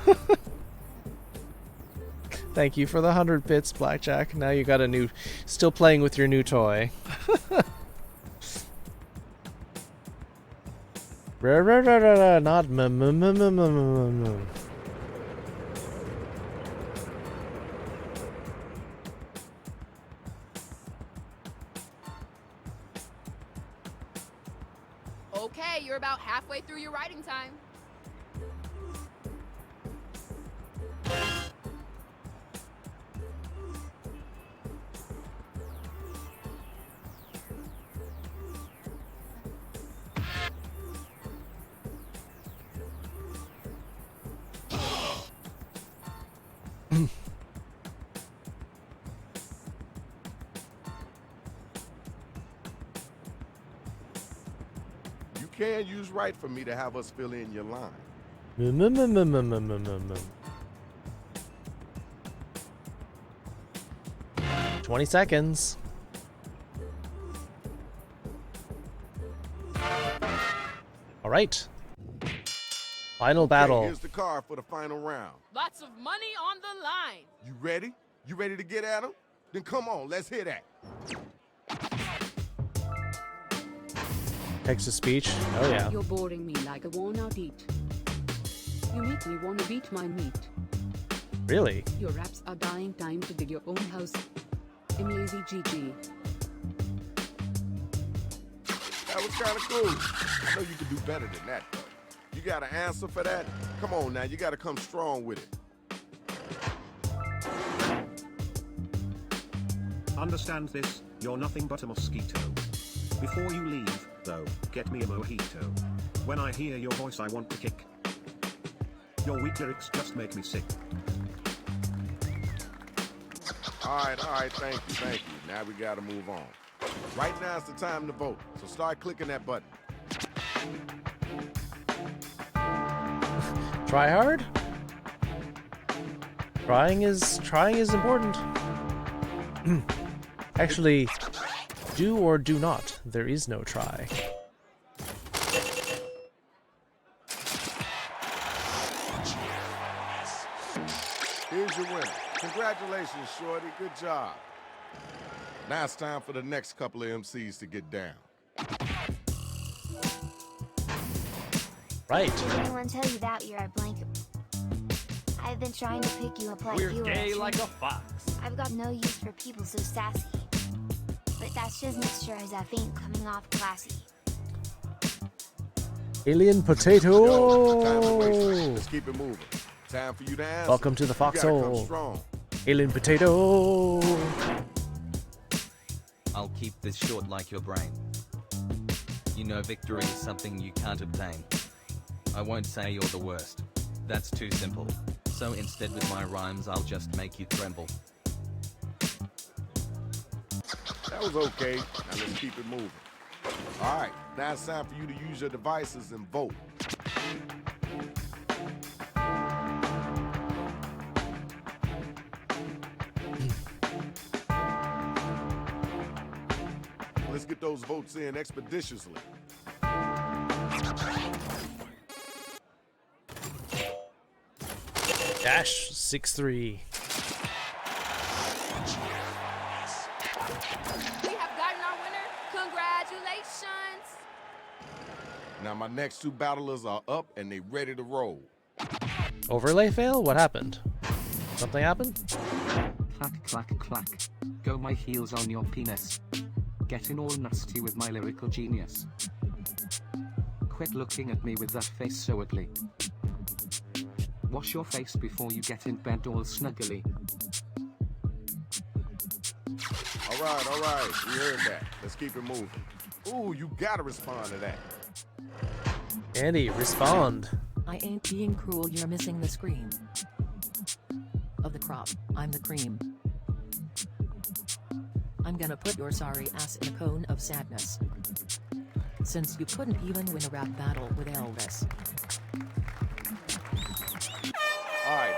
E: Thank you for the 100 bits, Blackjack. Now you got a new... Still playing with your new toy. Not
S: Okay, you're about halfway through your writing time.
R: You can use right for me to have us fill in your line.
E: 20 seconds. All right. Final battle.
R: Okay, here's the card for the final round.
S: Lots of money on the line.
R: You ready? You ready to get at him? Then come on, let's hear that.
E: Text-to-speech. Oh yeah.
W: You're boring me like a worn-out eat. You make me wanna beat my meat.
E: Really?
W: Your raps are dying time to dig your own house. I'm lazy GG.
R: That was kind of cool. I know you can do better than that, though. You got an answer for that? Come on now, you got to come strong with it.
Z: Understand this, you're nothing but a mosquito. Before you leave, though, get me a mojito. When I hear your voice I want to kick. Your weak lyrics just make me sick.
R: All right, thank you. Now we got to move on. Right now is the time to vote, so start clicking that button.
E: Try hard? Trying is important. Actually, do or do not. There is no try.
R: Here's your winner. Congratulations, Shorty. Good job. Now it's time for the next couple of MCs to get down.
E: Right.
B: Did anyone tell you that you're a blanket? I've been trying to pick you up like
O: We're
B: you were
O: gay
B: a
O: like a
B: shrimp.
O: fox.
B: I've got no use for people so sassy. But that's just mixture as I think coming off classy.
E: Alien potato.
R: Yo, time to waste. Let's keep it moving. Time for you to answer.
E: Welcome to the
R: You gotta come
E: foxhole.
R: strong.
E: Alien potato.
U: I'll keep this short like your brain. You know victory is something you can't obtain. I won't say you're the worst. That's too simple. So instead with my rhymes I'll just make you tremble.
R: That was okay. Now let's keep it moving. All right, now it's time for you to use your devices and vote. Let's get those votes in expeditiously.
E: Dash 6-3.
S: We have gotten our winner. Congratulations.
R: Now my next two battlers are up and they ready to roll.
E: Overlay fail? What happened? Something happened?
X: Clack, clack, clack. Go my heels on your penis. Getting all nasty with my lyrical genius. Quit looking at me with that face so ugly. Wash your face before you get in bed all snuggly.
R: All right, we heard that. Let's keep it moving. Ooh, you gotta respond to that.
E: Andy, respond.
Y: I ain't being cruel, you're missing the scream. Of the crop, I'm the cream. I'm gonna put your sorry ass in a cone of sadness. Since you couldn't even win a rap battle with Elvis.
R: All right,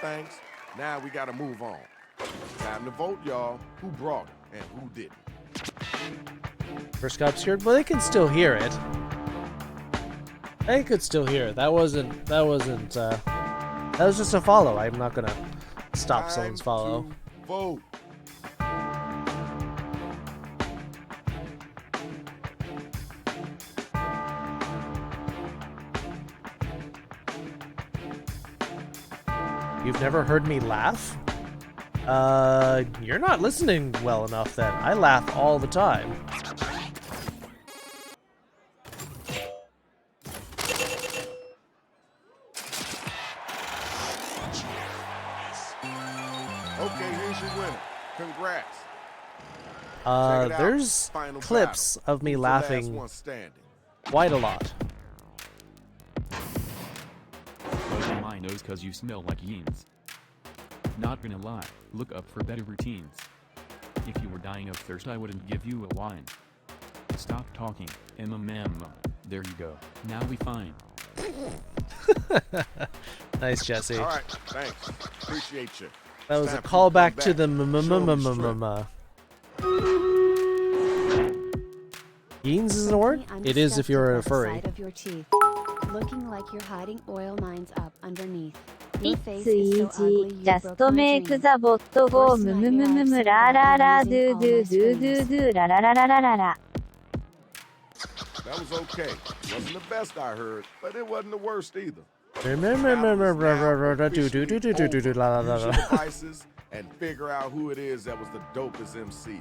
R: thanks. Now we gotta move on. Time to vote, y'all. Who brought it and who didn't?
E: First got obscured. Well, they can still hear it. They could still hear it. That was just a follow. I'm not gonna stop someone's follow.
R: Vote.
E: You've never heard me laugh? You're not listening well enough then. I laugh all the time.
R: Okay, here's your winner. Congrats.
E: There's clips of me laughing quite a lot.
T: Closing my nose cause you smell like yeans. Not gonna lie, look up for better routines. If you were dying of thirst I wouldn't give you a wine. Stop talking, Emma. There you go, now we fine.
E: Nice, Jesse.
R: All right, thanks. Appreciate you.
E: That was a callback to the Yeans isn't a word? It is if you're a furry.
V: Of your teeth, looking like you're hiding oil mines up underneath.
F: It's easy, just make the bot go la la la do la la la la la la la.
R: That was okay. Wasn't the best I heard, but it wasn't the worst either. Use your devices and figure out who it is that was the dopest MC.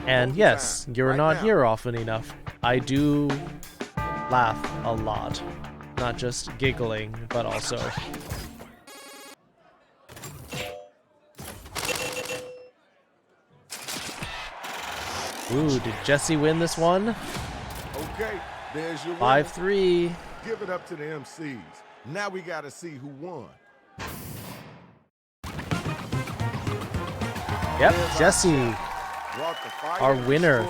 E: And yes, you're not here often enough. I do laugh a lot. Not just giggling, but also. Ooh, did Jesse win this one?
R: Okay, there's your
E: 5-3.
R: Give it up to the MCs. Now we gotta see who won.
E: Yep, Jesse. Our winner,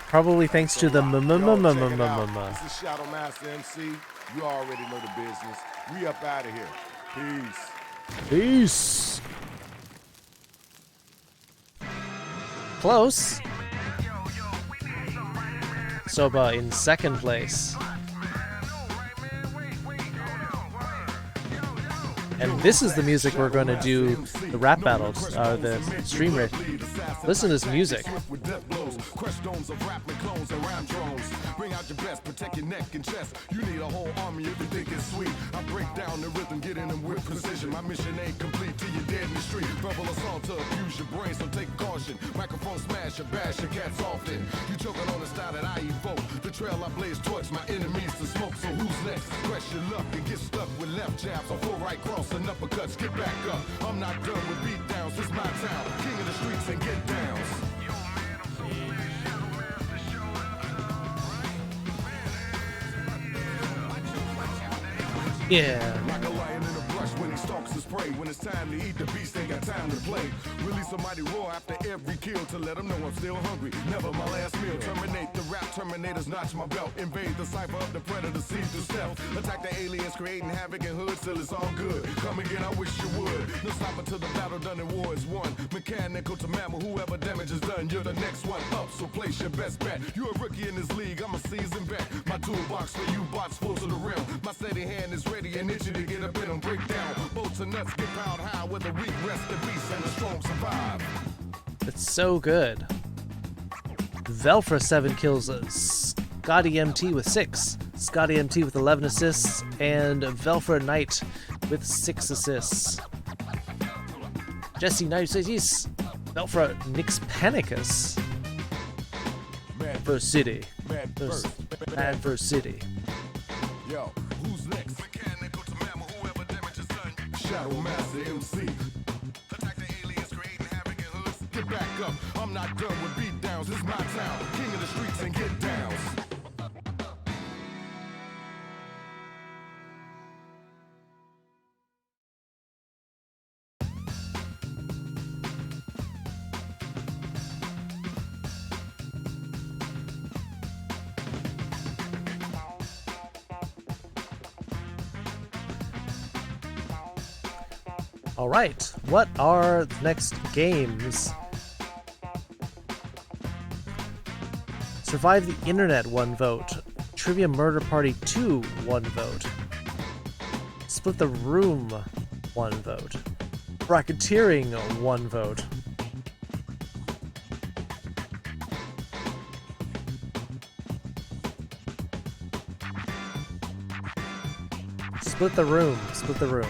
E: probably thanks to the
R: This is Shadow Master MC. You already know the business. We up out of here.
E: Peace. Close. Soba in second place. And this is the music we're going to do the rap battles, the stream rate. Listen to this music.
R: Bring out your best, protect your neck and chest. You need a whole army if you think it's sweet. I break down the rhythm, get in them with precision. My mission ain't complete till you're dead in the street. Verbal assault to abuse your brain, so take caution. Microphone smash or bash your cats off then. You choking on the style that I evoke. The trail I blaze towards my enemies to smoke. So who's next? Press your luck and get stuck with left jabs or full right cross and uppercuts. Get back up. I'm not done with beat downs. This my town. King of the streets and get downs.
E: Yeah.
R: Like a lion in a brush when he stalks his prey. When it's time to eat, the beast ain't got time to play. Release a mighty roar after every kill to let them know I'm still hungry. Never my last meal. Terminate the rap terminators, notch my belt. Invade the cipher of the predator, see through stealth. Attack the aliens, creating havoc in hoods till it's all good. Come again, I wish you would. No stop until the battle done and war is won. Mechanical to mammal, whoever damage is done, you're the next one up. So place your best bet. You're a rookie in this league, I'm a seasoned vet. My toolbox for you bots full to the rim. My steady hand is ready and itchy to get up in them, break down. Bolts and nuts get piled high where the weak rest the beast and the strong survive.
E: It's so good. Velfra 7 kills, Scotty MT with 6, Scotty MT with 11 assists, and Velfra Knight with 6 assists. Jesse Knight says yes. Velfra Nix Panicus. Man vs. City. Man vs. City.
R: Yo, who's next? Mechanical to mammal, whoever damage is done. Shadow Master MC. Attack the aliens, creating havoc in hoods. Get back up. I'm not done with beat downs. This is my town. King of the streets and get downs.
E: Alright, what are the next games? Survive the Internet, 1 vote. Trivia Murder Party 2, 1 vote. Split the Room, 1 vote. Bracketeering, 1 vote. Split the Room, split the room.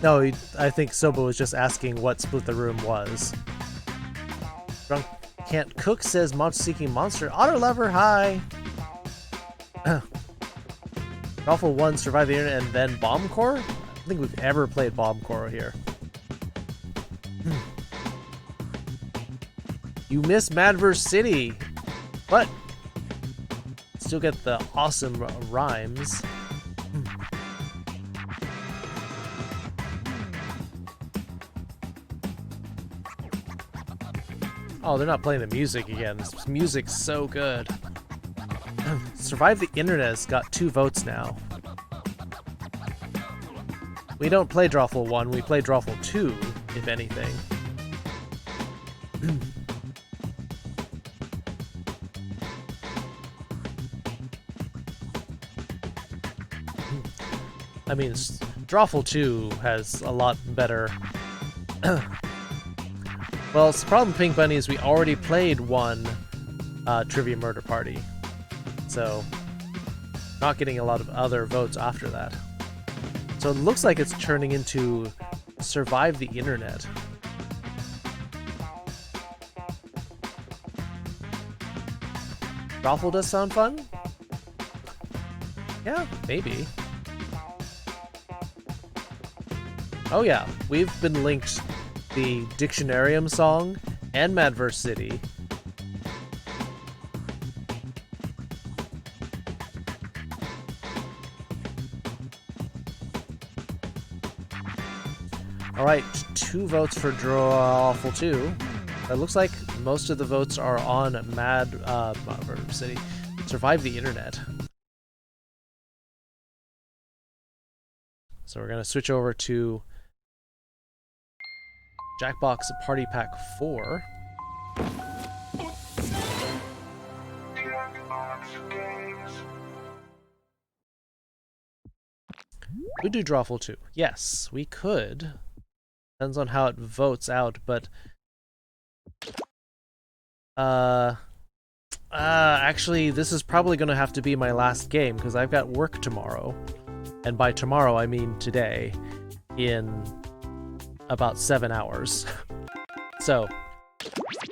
E: No, I think Soba was just asking what Split the Room was. Drunk Can't Cook says Monster Seeking Monster. Otter Lover, hi! Awful 1, Survive the Internet, and then Bomb Core? I don't think we've ever played Bomb Core here. You miss Madverse City! But still get the awesome rhymes. Oh, they're not playing the music again. This music's so good. Survive the Internet has got 2 votes now. We don't play Drawful 1, we play Drawful 2, if anything. I mean, Drawful 2 has a lot better... Well, the problem with Pink Bunny is we already played 1 Trivia Murder Party. So, not getting a lot of other votes after that. So it looks like it's turning into Survive the Internet. Drawful does sound fun? Yeah, maybe. Oh yeah, we've been linked the Dictionarium song and Madverse City. Alright, 2 votes for Drawful 2. It looks like most of the votes are on Madverse City. Survive the Internet. So we're gonna switch over to Jackbox Party Pack 4. We do Drawful 2. Yes, we could. Depends on how it votes out, but actually this is probably gonna have to be my last game because I've got work tomorrow. And by tomorrow I mean today in about 7 hours. So,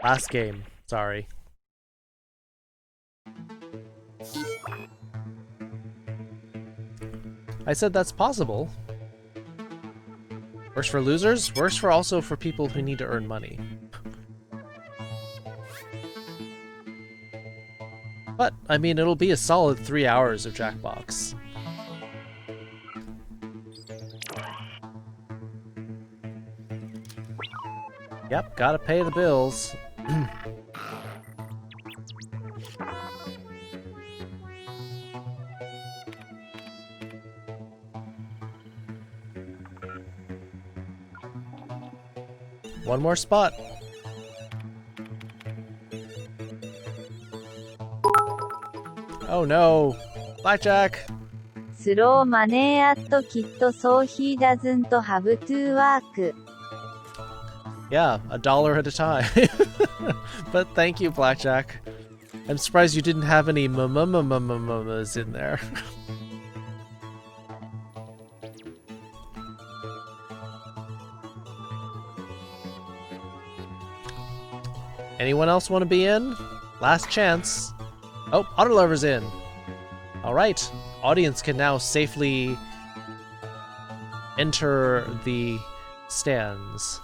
E: last game. Sorry. I said that's possible. Worse for losers, worse for also for people who need to earn money. But, I mean, it'll be a solid 3 hours of Jackbox. Yep, gotta pay the bills. One more spot. Oh no! Blackjack!
F: Slow money at kit so he doesn't have to work.
E: Yeah, $1 at a time. But thank you, Blackjack. I'm surprised you didn't have any mamas in there. Anyone else want to be in? Last chance. Oh, Otter Lover's in. Alright, audience can now safely enter the stands.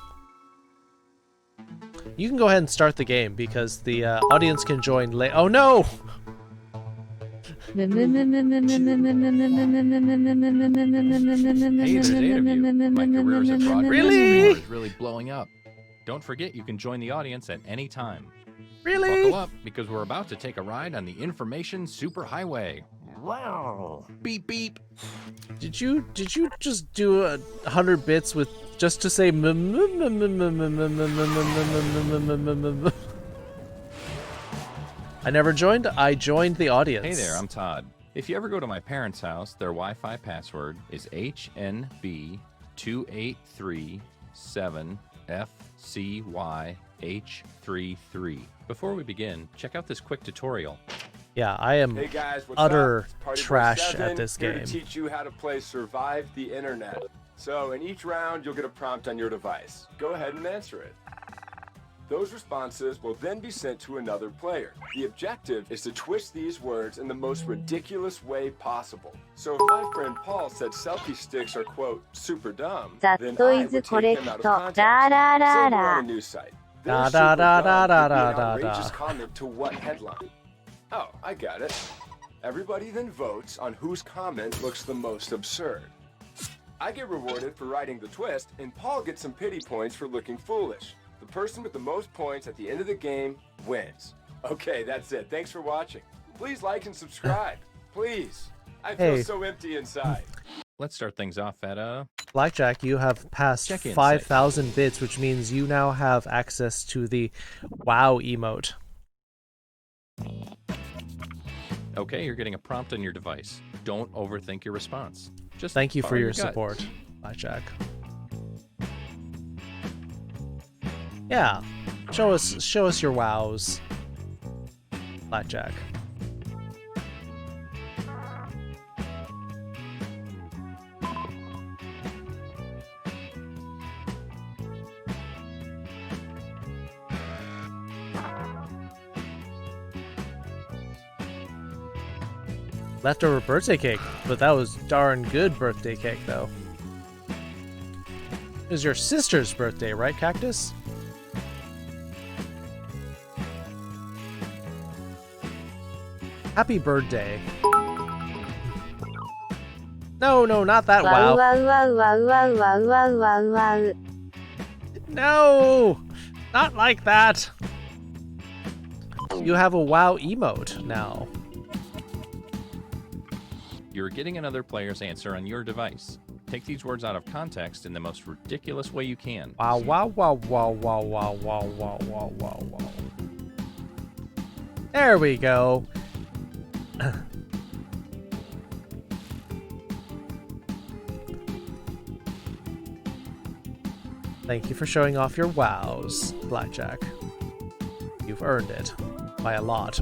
E: You can go ahead and start the game because the audience can join late. Oh no!
O: Hey, there's 8 of you. My career as a broadcaster
E: Really?
O: is really blowing up.
A: Don't forget you can join the audience at any time.
E: Really?
A: Buckle up, because we're about to take a ride on the information superhighway.
K: Wow.
A: Beep beep.
E: Did you just do 100 bits with just to say I never joined. I joined the audience.
A: Hey there, I'm Todd. If you ever go to my parents' house, their Wi-Fi password is HNB2837FCYH33. Before we begin, check out this quick tutorial.
E: Yeah, I am
C: Hey guys, what's
E: utter
C: up? It's Party Boy
E: trash
C: 7,
E: at this
C: here
E: game.
C: to teach you how to play Survive the Internet. So in each round, you'll get a prompt on your device. Go ahead and answer it. Those responses will then be sent to another player. The objective is to twist these words in the most ridiculous way possible. So if my friend Paul said selfie sticks are, quote, super dumb, then I would take him out of context. Say we're on a news site. Their super dumb would be an outrageous comment to what headline? Oh, I got it. Everybody then votes on whose comment looks the most absurd. I get rewarded for writing the twist, and Paul gets some pity points for looking foolish. The person with the most points at the end of the game wins. Okay, that's it. Thanks for watching. Please like and subscribe. Please. I feel so empty inside.
A: Let's start things off at
E: Blackjack, you have passed
A: Check-in
E: 5,000 bits, which means you now have access to the WoW emote.
A: Okay, you're getting a prompt on your device. Don't overthink your response. Just
E: Thank you for
A: follow
E: your
A: gut.
E: support, Blackjack. Yeah, show us your wows, Blackjack. Leftover birthday cake, but that was darn good birthday cake, though. It was your sister's birthday, right, Cactus? Happy birthday. No, not that wow. No! Not like that! You have a WoW emote now.
A: You're getting another player's answer on your device. Take these words out of context in the most ridiculous way you can.
E: Wow, wow, wow, wow, wow, wow, wow, wow, wow, wow, wow. There we go. Thank you for showing off your wows, Blackjack. You've earned it. By a lot.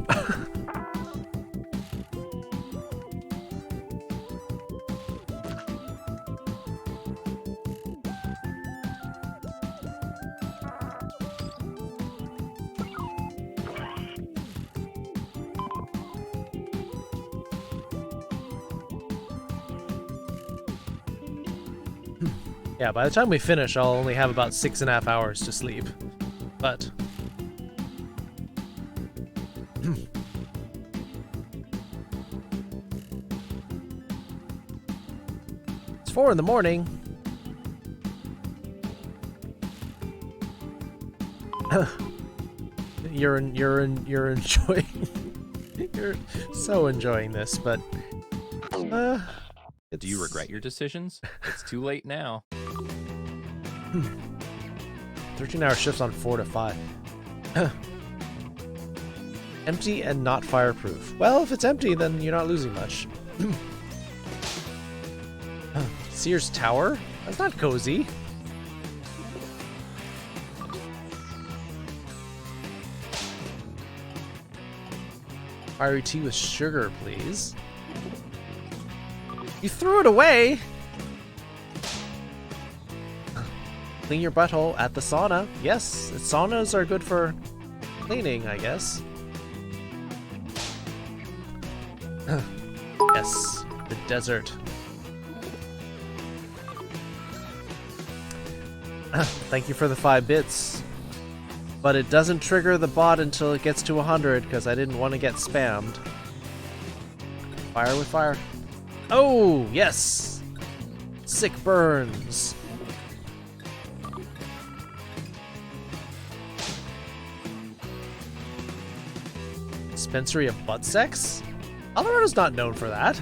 E: Yeah, by the time we finish, I'll only have about 6.5 hours to sleep. But... it's 4 in the morning. You're enjoying... You're so enjoying this, but...
A: Do you regret your decisions? It's too late now.
E: 13-hour shifts on 4 to 5. Empty and not fireproof. Well, if it's empty, then you're not losing much. Sears Tower? That's not cozy. Fiery tea with sugar, please. You threw it away! Clean your butthole at the sauna. Yes, saunas are good for cleaning, I guess. Yes, the desert. Thank you for the 5 bits. But it doesn't trigger the bot until it gets to 100, because I didn't want to get spammed. Fire with fire. Oh, yes! Sick burns. dispensary of butt sex? Colorado's not known for that.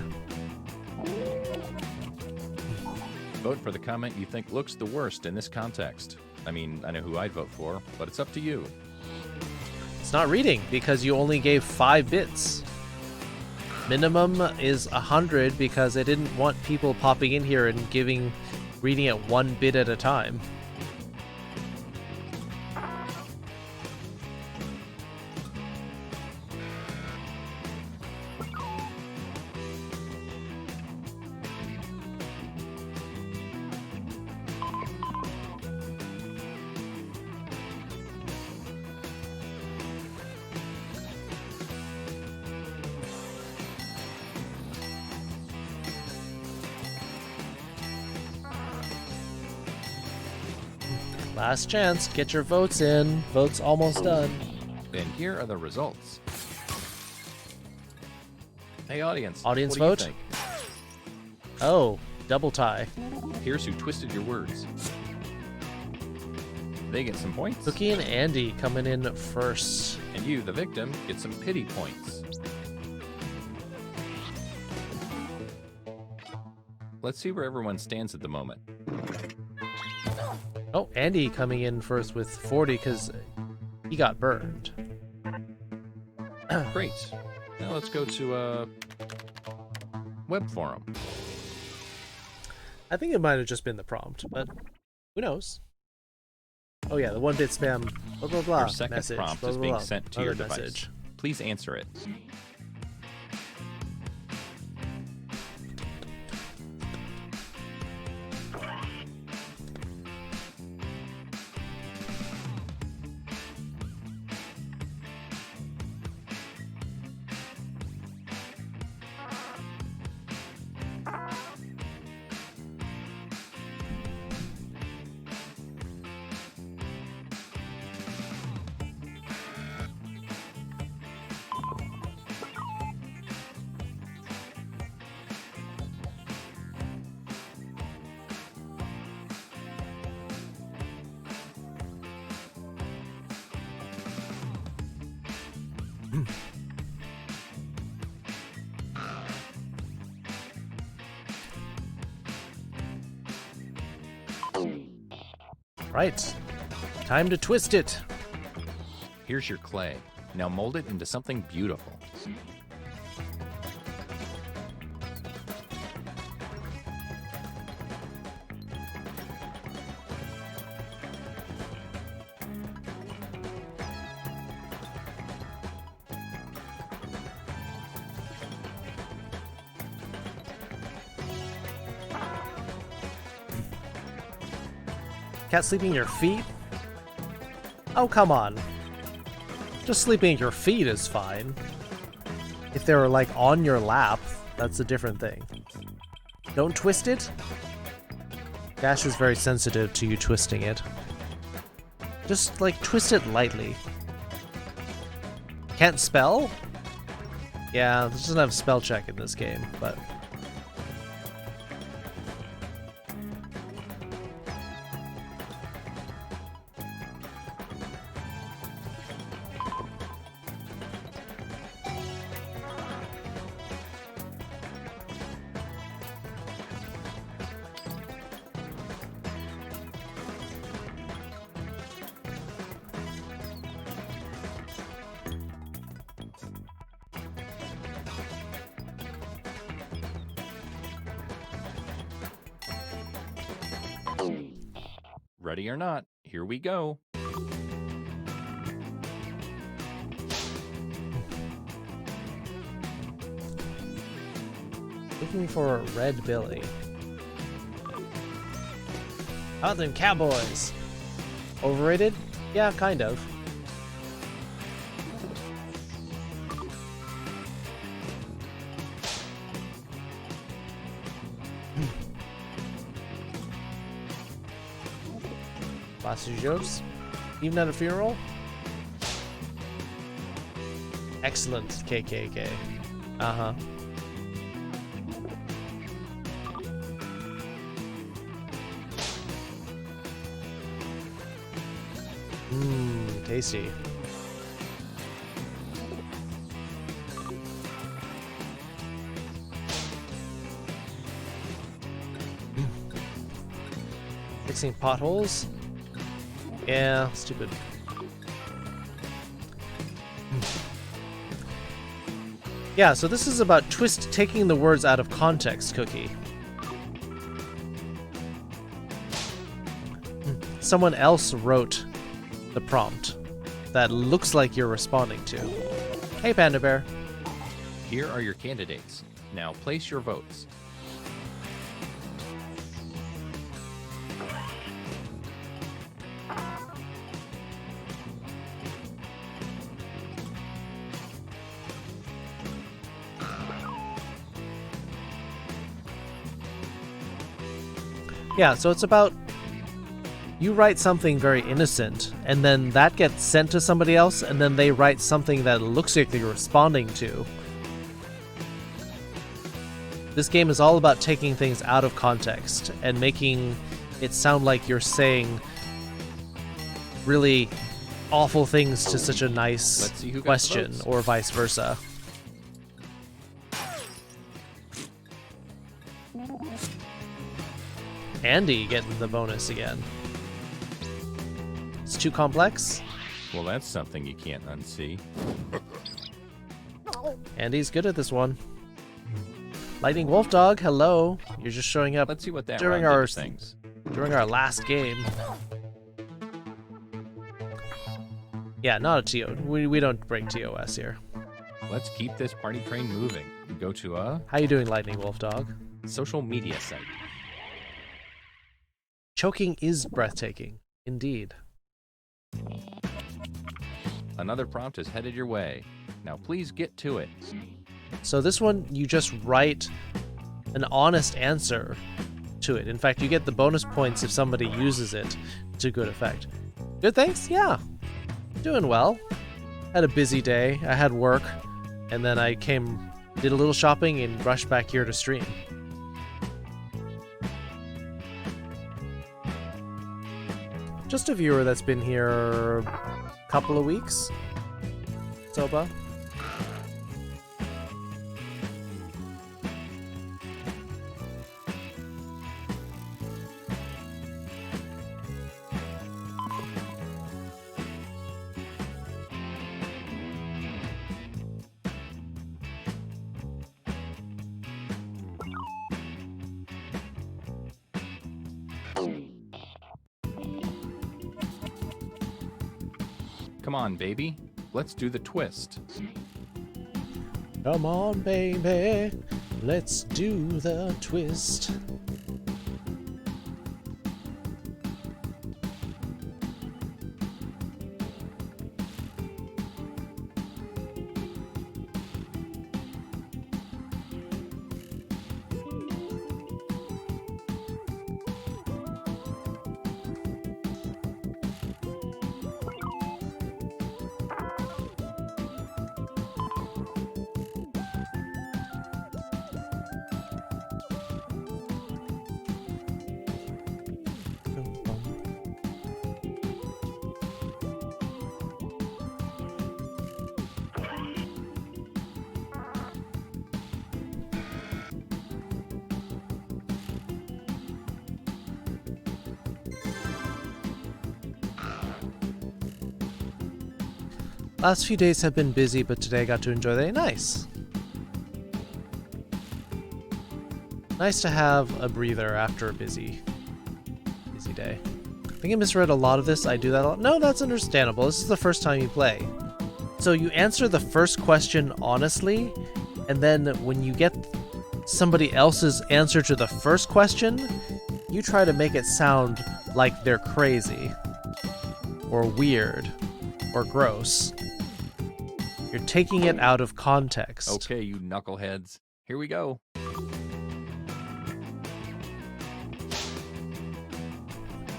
A: Vote for the comment you think looks the worst in this context. I mean, I know who I'd vote for, but it's up to you.
E: It's not reading because you only gave 5 bits. Minimum is 100 because I didn't want people popping in here and reading it 1 bit at a time. Last chance, get your votes in. Votes almost done.
A: And here are the results. Hey audience.
E: Audience
A: what
E: vote?
A: Do you think?
E: Oh, double tie.
A: Here's who twisted your words. They get some points.
E: Cookie and Andy coming in first.
A: And you, the victim, get some pity points. Let's see where everyone stands at the moment.
E: Oh, Andy coming in first with 40 because he got burned.
A: Great. Now let's go to web forum.
E: I think it might have just been the prompt, but who knows? Oh yeah, the 1-bit spam blah blah blah
A: Our second
E: message,
A: prompt
E: blah,
A: is
E: blah,
A: being
E: blah,
A: sent to
E: other
A: your device.
E: message.
A: Please answer it.
E: Right. Time to twist it.
A: Here's your clay. Now mold it into something beautiful.
E: Cat sleeping at your feet? Oh, come on. Just sleeping at your feet is fine. If they were, like, on your lap, that's a different thing. Don't twist it? Dash is very sensitive to you twisting it. Just, like, twist it lightly. Can't spell? Yeah, this doesn't have spell check in this game, but...
A: Ready or not, here we go.
E: Looking for Red Billy. How them Cowboys? Overrated? Yeah, kind of. Passengers? Even at a funeral? Excellent, KKK. Uh-huh. Mmm, tasty. fixing potholes. Yeah, stupid. Yeah, so this is about Twist taking the words out of context, Cookie. Someone else wrote the prompt that looks like you're responding to. Hey, Panda Bear.
A: Here are your candidates. Now place your votes.
E: Yeah, so it's about you write something very innocent, and then that gets sent to somebody else, and then they write something that looks like you're responding to. This game is all about taking things out of context and making it sound like you're saying really awful things to such a nice question, or vice versa. Andy getting the bonus again. It's too complex?
A: Well, that's something you can't unsee.
E: Andy's good at this one. Lightning Wolf Dog, hello. You're just showing up.
A: Let's see what that
E: during
A: round
E: our
A: did to things.
E: During our last game. Yeah, not a TO. We don't break TOS here.
A: Let's keep this party train moving. Go to a...
E: How you doing, Lightning Wolf Dog?
A: Social media site.
E: Choking is breathtaking, indeed.
A: Another prompt is headed your way. Now please get to it.
E: So this one, you just write an honest answer to it. In fact, you get the bonus points if somebody uses it to good effect. Good, thanks? Yeah. Doing well. Had a busy day. I had work, and then I did a little shopping, and rushed back here to stream. Just a viewer that's been here a couple of weeks. Soba.
A: Come on, baby. Let's do the twist.
E: Come on, baby. Let's do the twist. Last few days have been busy, but today I got to enjoy the day. Nice. Nice to have a breather after a busy day. I think I misread a lot of this. I do that a lot. No, that's understandable. This is the first time you play. So you answer the first question honestly, and then when you get somebody else's answer to the first question, you try to make it sound like they're crazy, or weird, or gross. You're taking it out of context.
A: Okay, you knuckleheads. Here we go.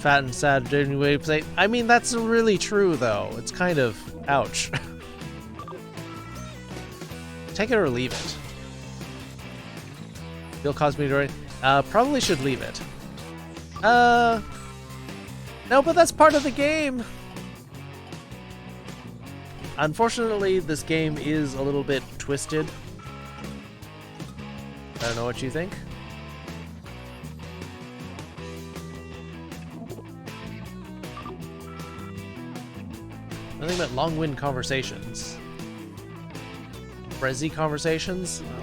E: Fat and sad dirty way to say. I mean, that's really true, though. It's kind of ouch. Take it or leave it. Bill Cosby, probably should leave it. No, but that's part of the game. Unfortunately, this game is a little bit twisted. I don't know what you think. Nothing but long-wind conversations. Frezzy conversations? Well,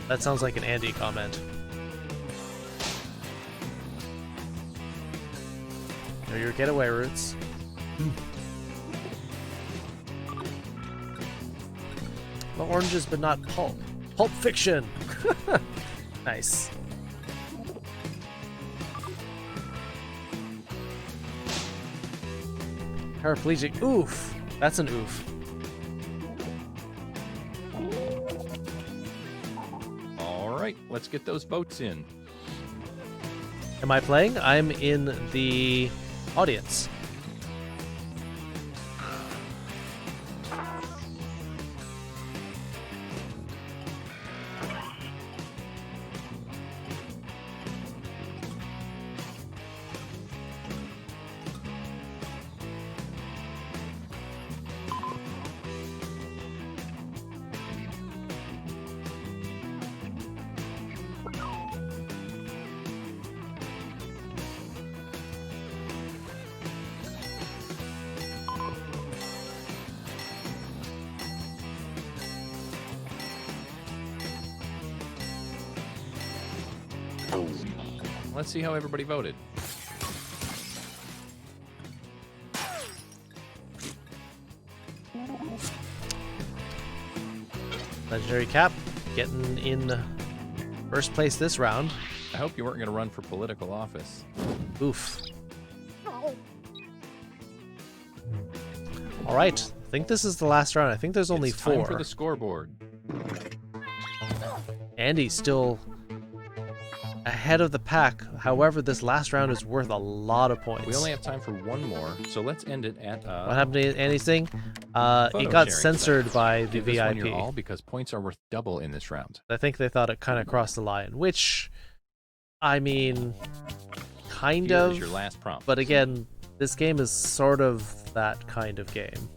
E: that sounds like an Andy comment. Know your getaway routes. Well, oranges, but not pulp. Pulp Fiction! Nice. Paraplegic. Oof. That's an oof.
A: All right, let's get those votes in.
E: Am I playing? I'm in the audience.
A: Let's see how everybody voted.
E: Legendary Cap getting in first place this round.
A: I hope you weren't going to run for political office.
E: Oof. All right, I think this is the last round. I think there's only
A: It's
E: 4.
A: time for the scoreboard.
E: Andy's still ahead of the pack. However, this last round is worth a lot of points.
A: We only have time for one more, so let's end it at
E: What happened to Andy's thing? It
A: photo
E: got
A: sharing
E: censored
A: site.
E: by the
A: Give this one
E: VIP.
A: your all because points are worth double in this round.
E: I think they thought it kind of crossed the line, which, I mean, kind
A: Here
E: of.
A: is your last prompt.
E: But again, this game is sort of that kind of game.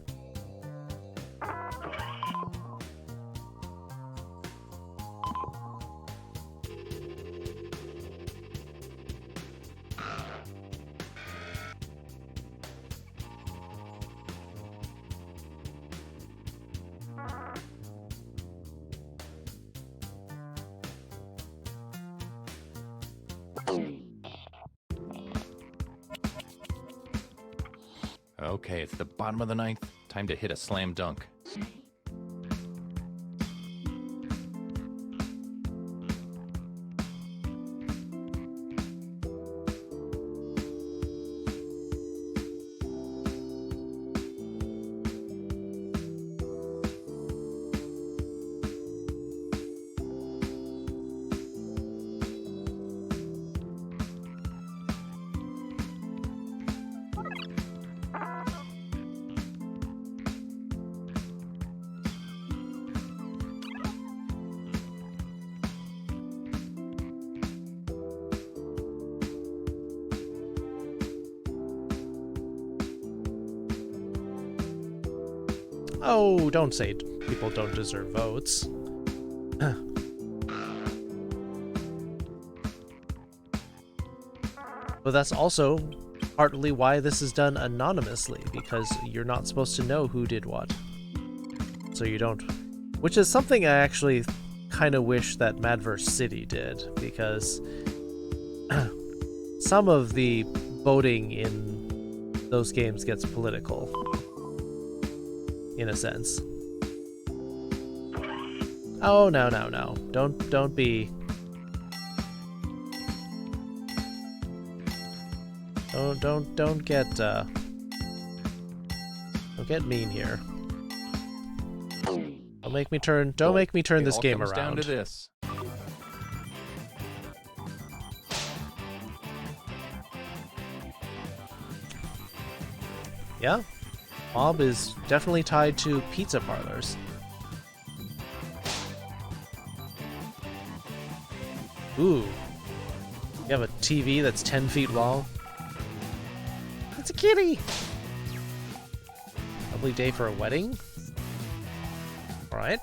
A: Okay, it's the bottom of the 9th. Time to hit a slam dunk.
E: Oh, don't say people don't deserve votes. But that's also partly why this is done anonymously, because you're not supposed to know who did what. So you don't... Which is something I actually kind of wish that Madverse City did, because some of the voting in those games gets political. In a sense. Oh, no. Don't be... Don't get, don't get mean here. Don't make me turn this game around.
A: It all comes down to this.
E: Yeah? Mob is definitely tied to pizza parlors. Ooh. You have a TV that's 10 feet long? It's a kitty! Lovely day for a wedding? Alright.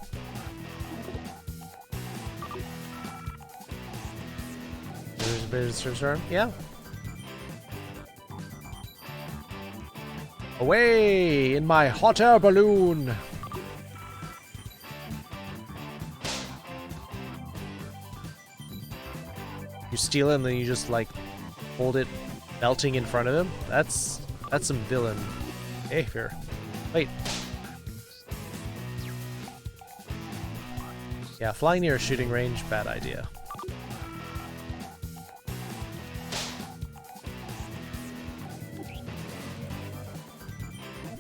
E: Visitor's turn? Yeah. Away in my hot air balloon. You steal it and then you just like hold it melting in front of him. That's some villain behavior. Wait. Yeah, flying near a shooting range, bad idea.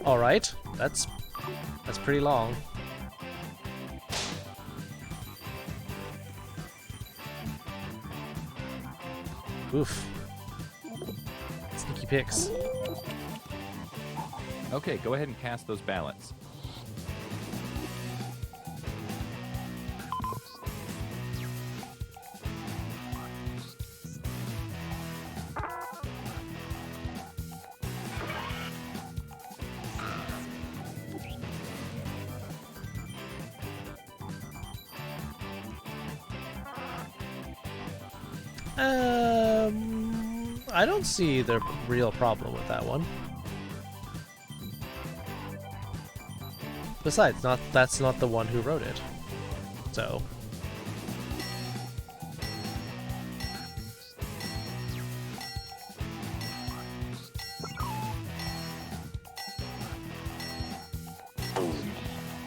E: All right, that's pretty long. Oof. Sneaky picks.
A: Okay, go ahead and cast those ballots.
E: I don't see the real problem with that one. Besides, that's not the one who wrote it. So.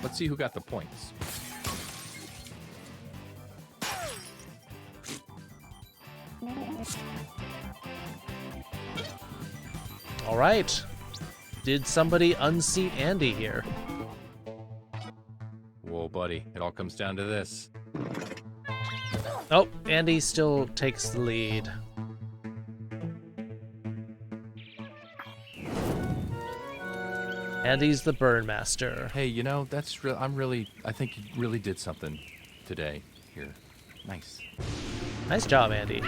A: Let's see who got the points.
E: All right. Did somebody unseat Andy here?
A: Whoa, buddy. It all comes down to this.
E: Oh, Andy still takes the lead. Andy's the burn master.
A: Hey, you know, that's real. I think you really did something today here. Nice.
E: Nice job, Andy.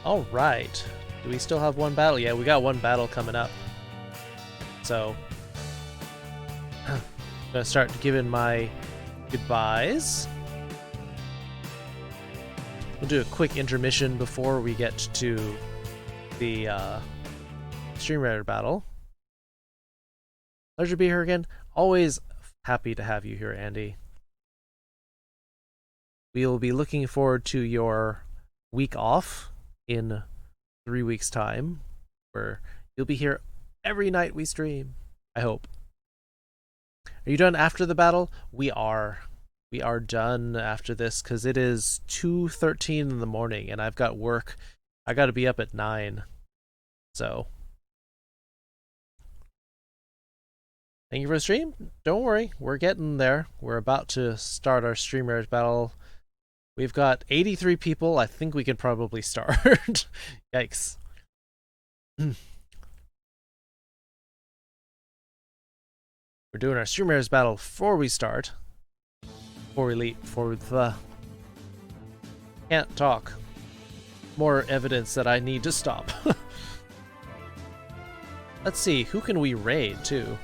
E: All right. Do we still have one battle? Yeah, we got one battle coming up. So, I'm gonna start giving my goodbyes. We'll do a quick intermission before we get to the StreamYard battle. Pleasure to be here again. Always happy to have you here, Andy. We'll be looking forward to your week off in 3 weeks' time, where you'll be here every night we stream, I hope. Are you done after the battle? We are. We are done after this because it is 2:13 in the morning and I've got work. I got to be up at 9. So, thank you for the stream. Don't worry, we're getting there. We're about to start our StreamYard battle. We've got 83 people. I think we can probably start. Yikes. We're doing our StreamYard battle before we start. Can't talk. More evidence that I need to stop. Let's see, who can we raid too?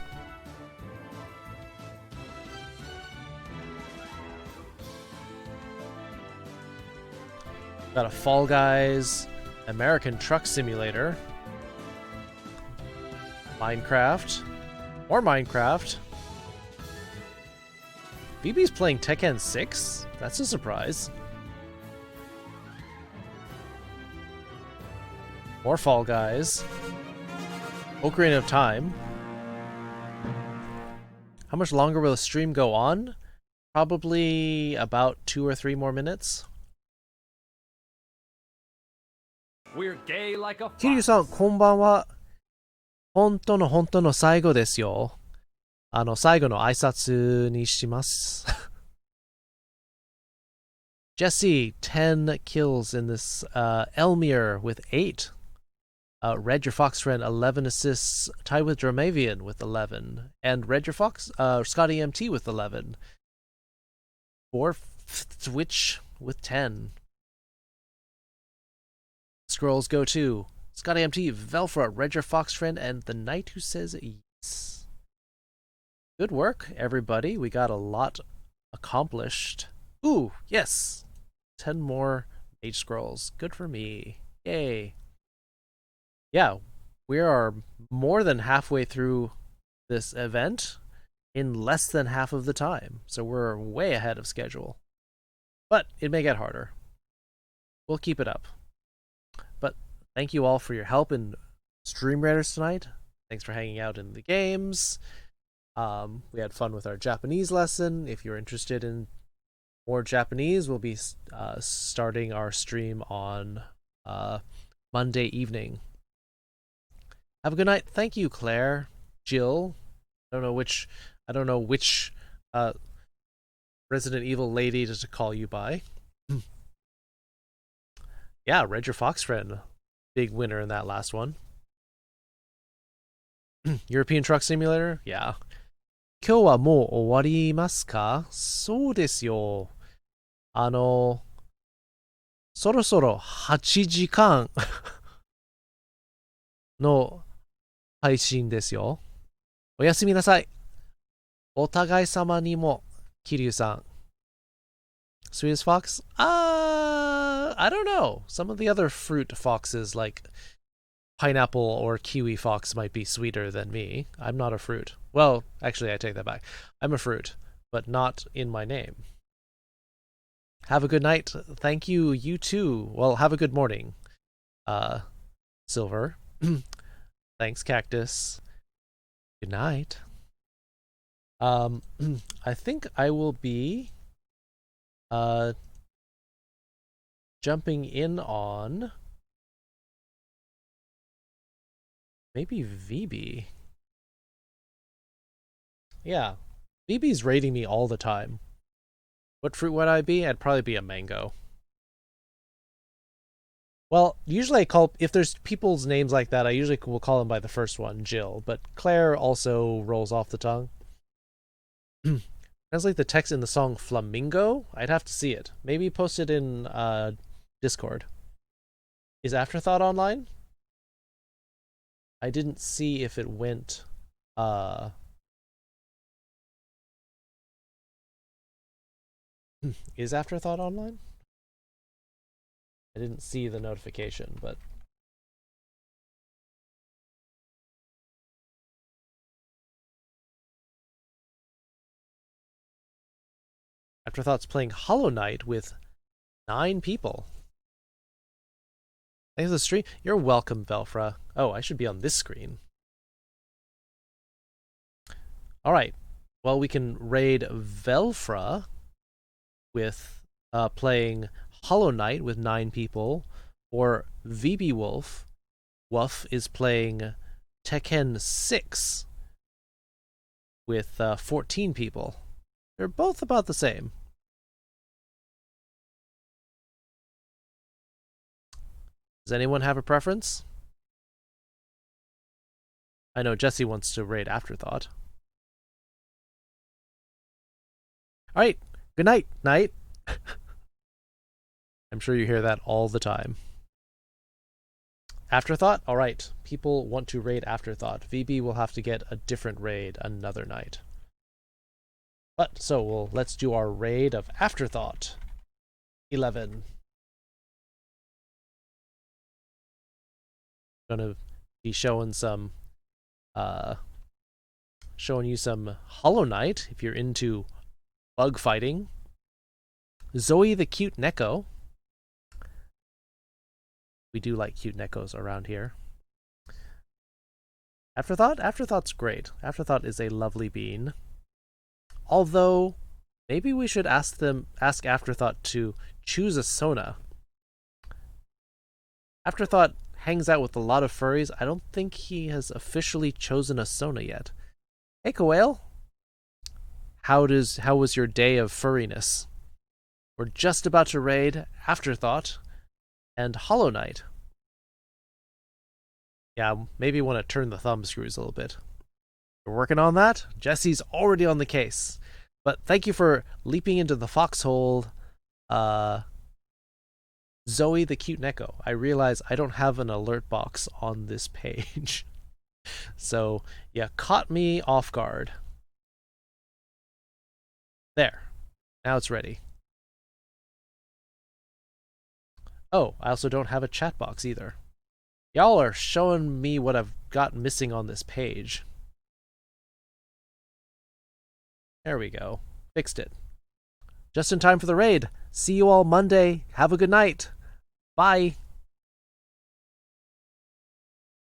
E: Got a Fall Guys, American Truck Simulator, Minecraft, more Minecraft. BB's playing Tekken 6? That's a surprise. More Fall Guys. Ocarina of Time. How much longer will the stream go on? Probably about 2 or 3 more minutes.
A: We're gay like a
E: 桐生さん、こんばんは。本当の最後ですよ。最後の挨拶にします。Jesse, 10 kills in this. Elmir with 8. Red Your Fox Friend, 11 assists. Tied with Dramavian with 11. And Red Your Fox, Scotty MT with 11. 4th Twitch with 10. Scrolls go to Scotty MT, Velfra, Red Your Fox Friend, and the Knight Who Says Yes. Good work, everybody. We got a lot accomplished. Ooh, yes! 10 more mage scrolls. Good for me. Yay. Yeah, we are more than halfway through this event in less than half of the time. So we're way ahead of schedule. But it may get harder. We'll keep it up. But thank you all for your help in Stream Raiders tonight. Thanks for hanging out in the games. We had fun with our Japanese lesson. If you're interested in more Japanese, we'll be starting our stream on Monday evening. Have a good night. Thank you, Claire. Jill. I don't know which Resident Evil lady to call you by. Yeah, Red Your Fox Friend. Big winner in that last one. European Truck Simulator? Yeah. 今日はもう終わりますか？そうですよ。そろそろ8時間の配信ですよ。おやすみなさい。お互い様にも、桐生さん。Sweetest fox? I don't know. Some of the other fruit foxes, like pineapple or kiwi fox, might be sweeter than me. I'm not a fruit. Well, actually, I take that back. I'm a fruit, but not in my name. Have a good night. Thank you, you too. Well, have a good morning, Silver. Thanks, Cactus. Good night. I think I will be jumping in on maybe VB. Yeah, VB's raiding me all the time. What fruit would I be? I'd probably be a mango. Well, usually I call, if there's people's names like that, I usually will call them by the first one, Jill, but Claire also rolls off the tongue. Sounds like the text in the song Flamingo? I'd have to see it. Maybe post it in Discord. Is Afterthought online? I didn't see if it went Is Afterthought online? I didn't see the notification, but Afterthought's playing Hollow Knight with 9 people. Thanks for the stream. You're welcome, Velfra. Oh, I should be on this screen. Alright. Well, we can raid Velfra with playing Hollow Knight with 9 people, or VB Wolf. Wolf is playing Tekken 6 with 14 people. They're both about the same. Does anyone have a preference? I know Jesse wants to raid Afterthought. Alright, good night, night. I'm sure you hear that all the time. Afterthought? Alright, people want to raid Afterthought. VB will have to get a different raid another night. But, so, let's do our raid of Afterthought. 11. Gonna be showing some, showing you some Hollow Knight, if you're into bug fighting. Zoe the Cute Neko. We do like cute Nekos around here. Afterthought? Afterthought's great. Afterthought is a lovely bean. Although, maybe we should ask Afterthought to choose a Sona. Afterthought hangs out with a lot of furries. I don't think he has officially chosen a Sona yet. Hey, Koale. How was your day of furriness? We're just about to raid Afterthought and Hollow Knight. Yeah, maybe want to turn the thumb screws a little bit. We're working on that. Jesse's already on the case. But thank you for leaping into the foxhole, Zoe the Cute Neko. I realize I don't have an alert box on this page. So, yeah, caught me off guard. There. Now it's ready. Oh, I also don't have a chat box either. Y'all are showing me what I've got missing on this page. There we go. Fixed it. Just in time for the raid. See you all Monday. Have a good night. Bye.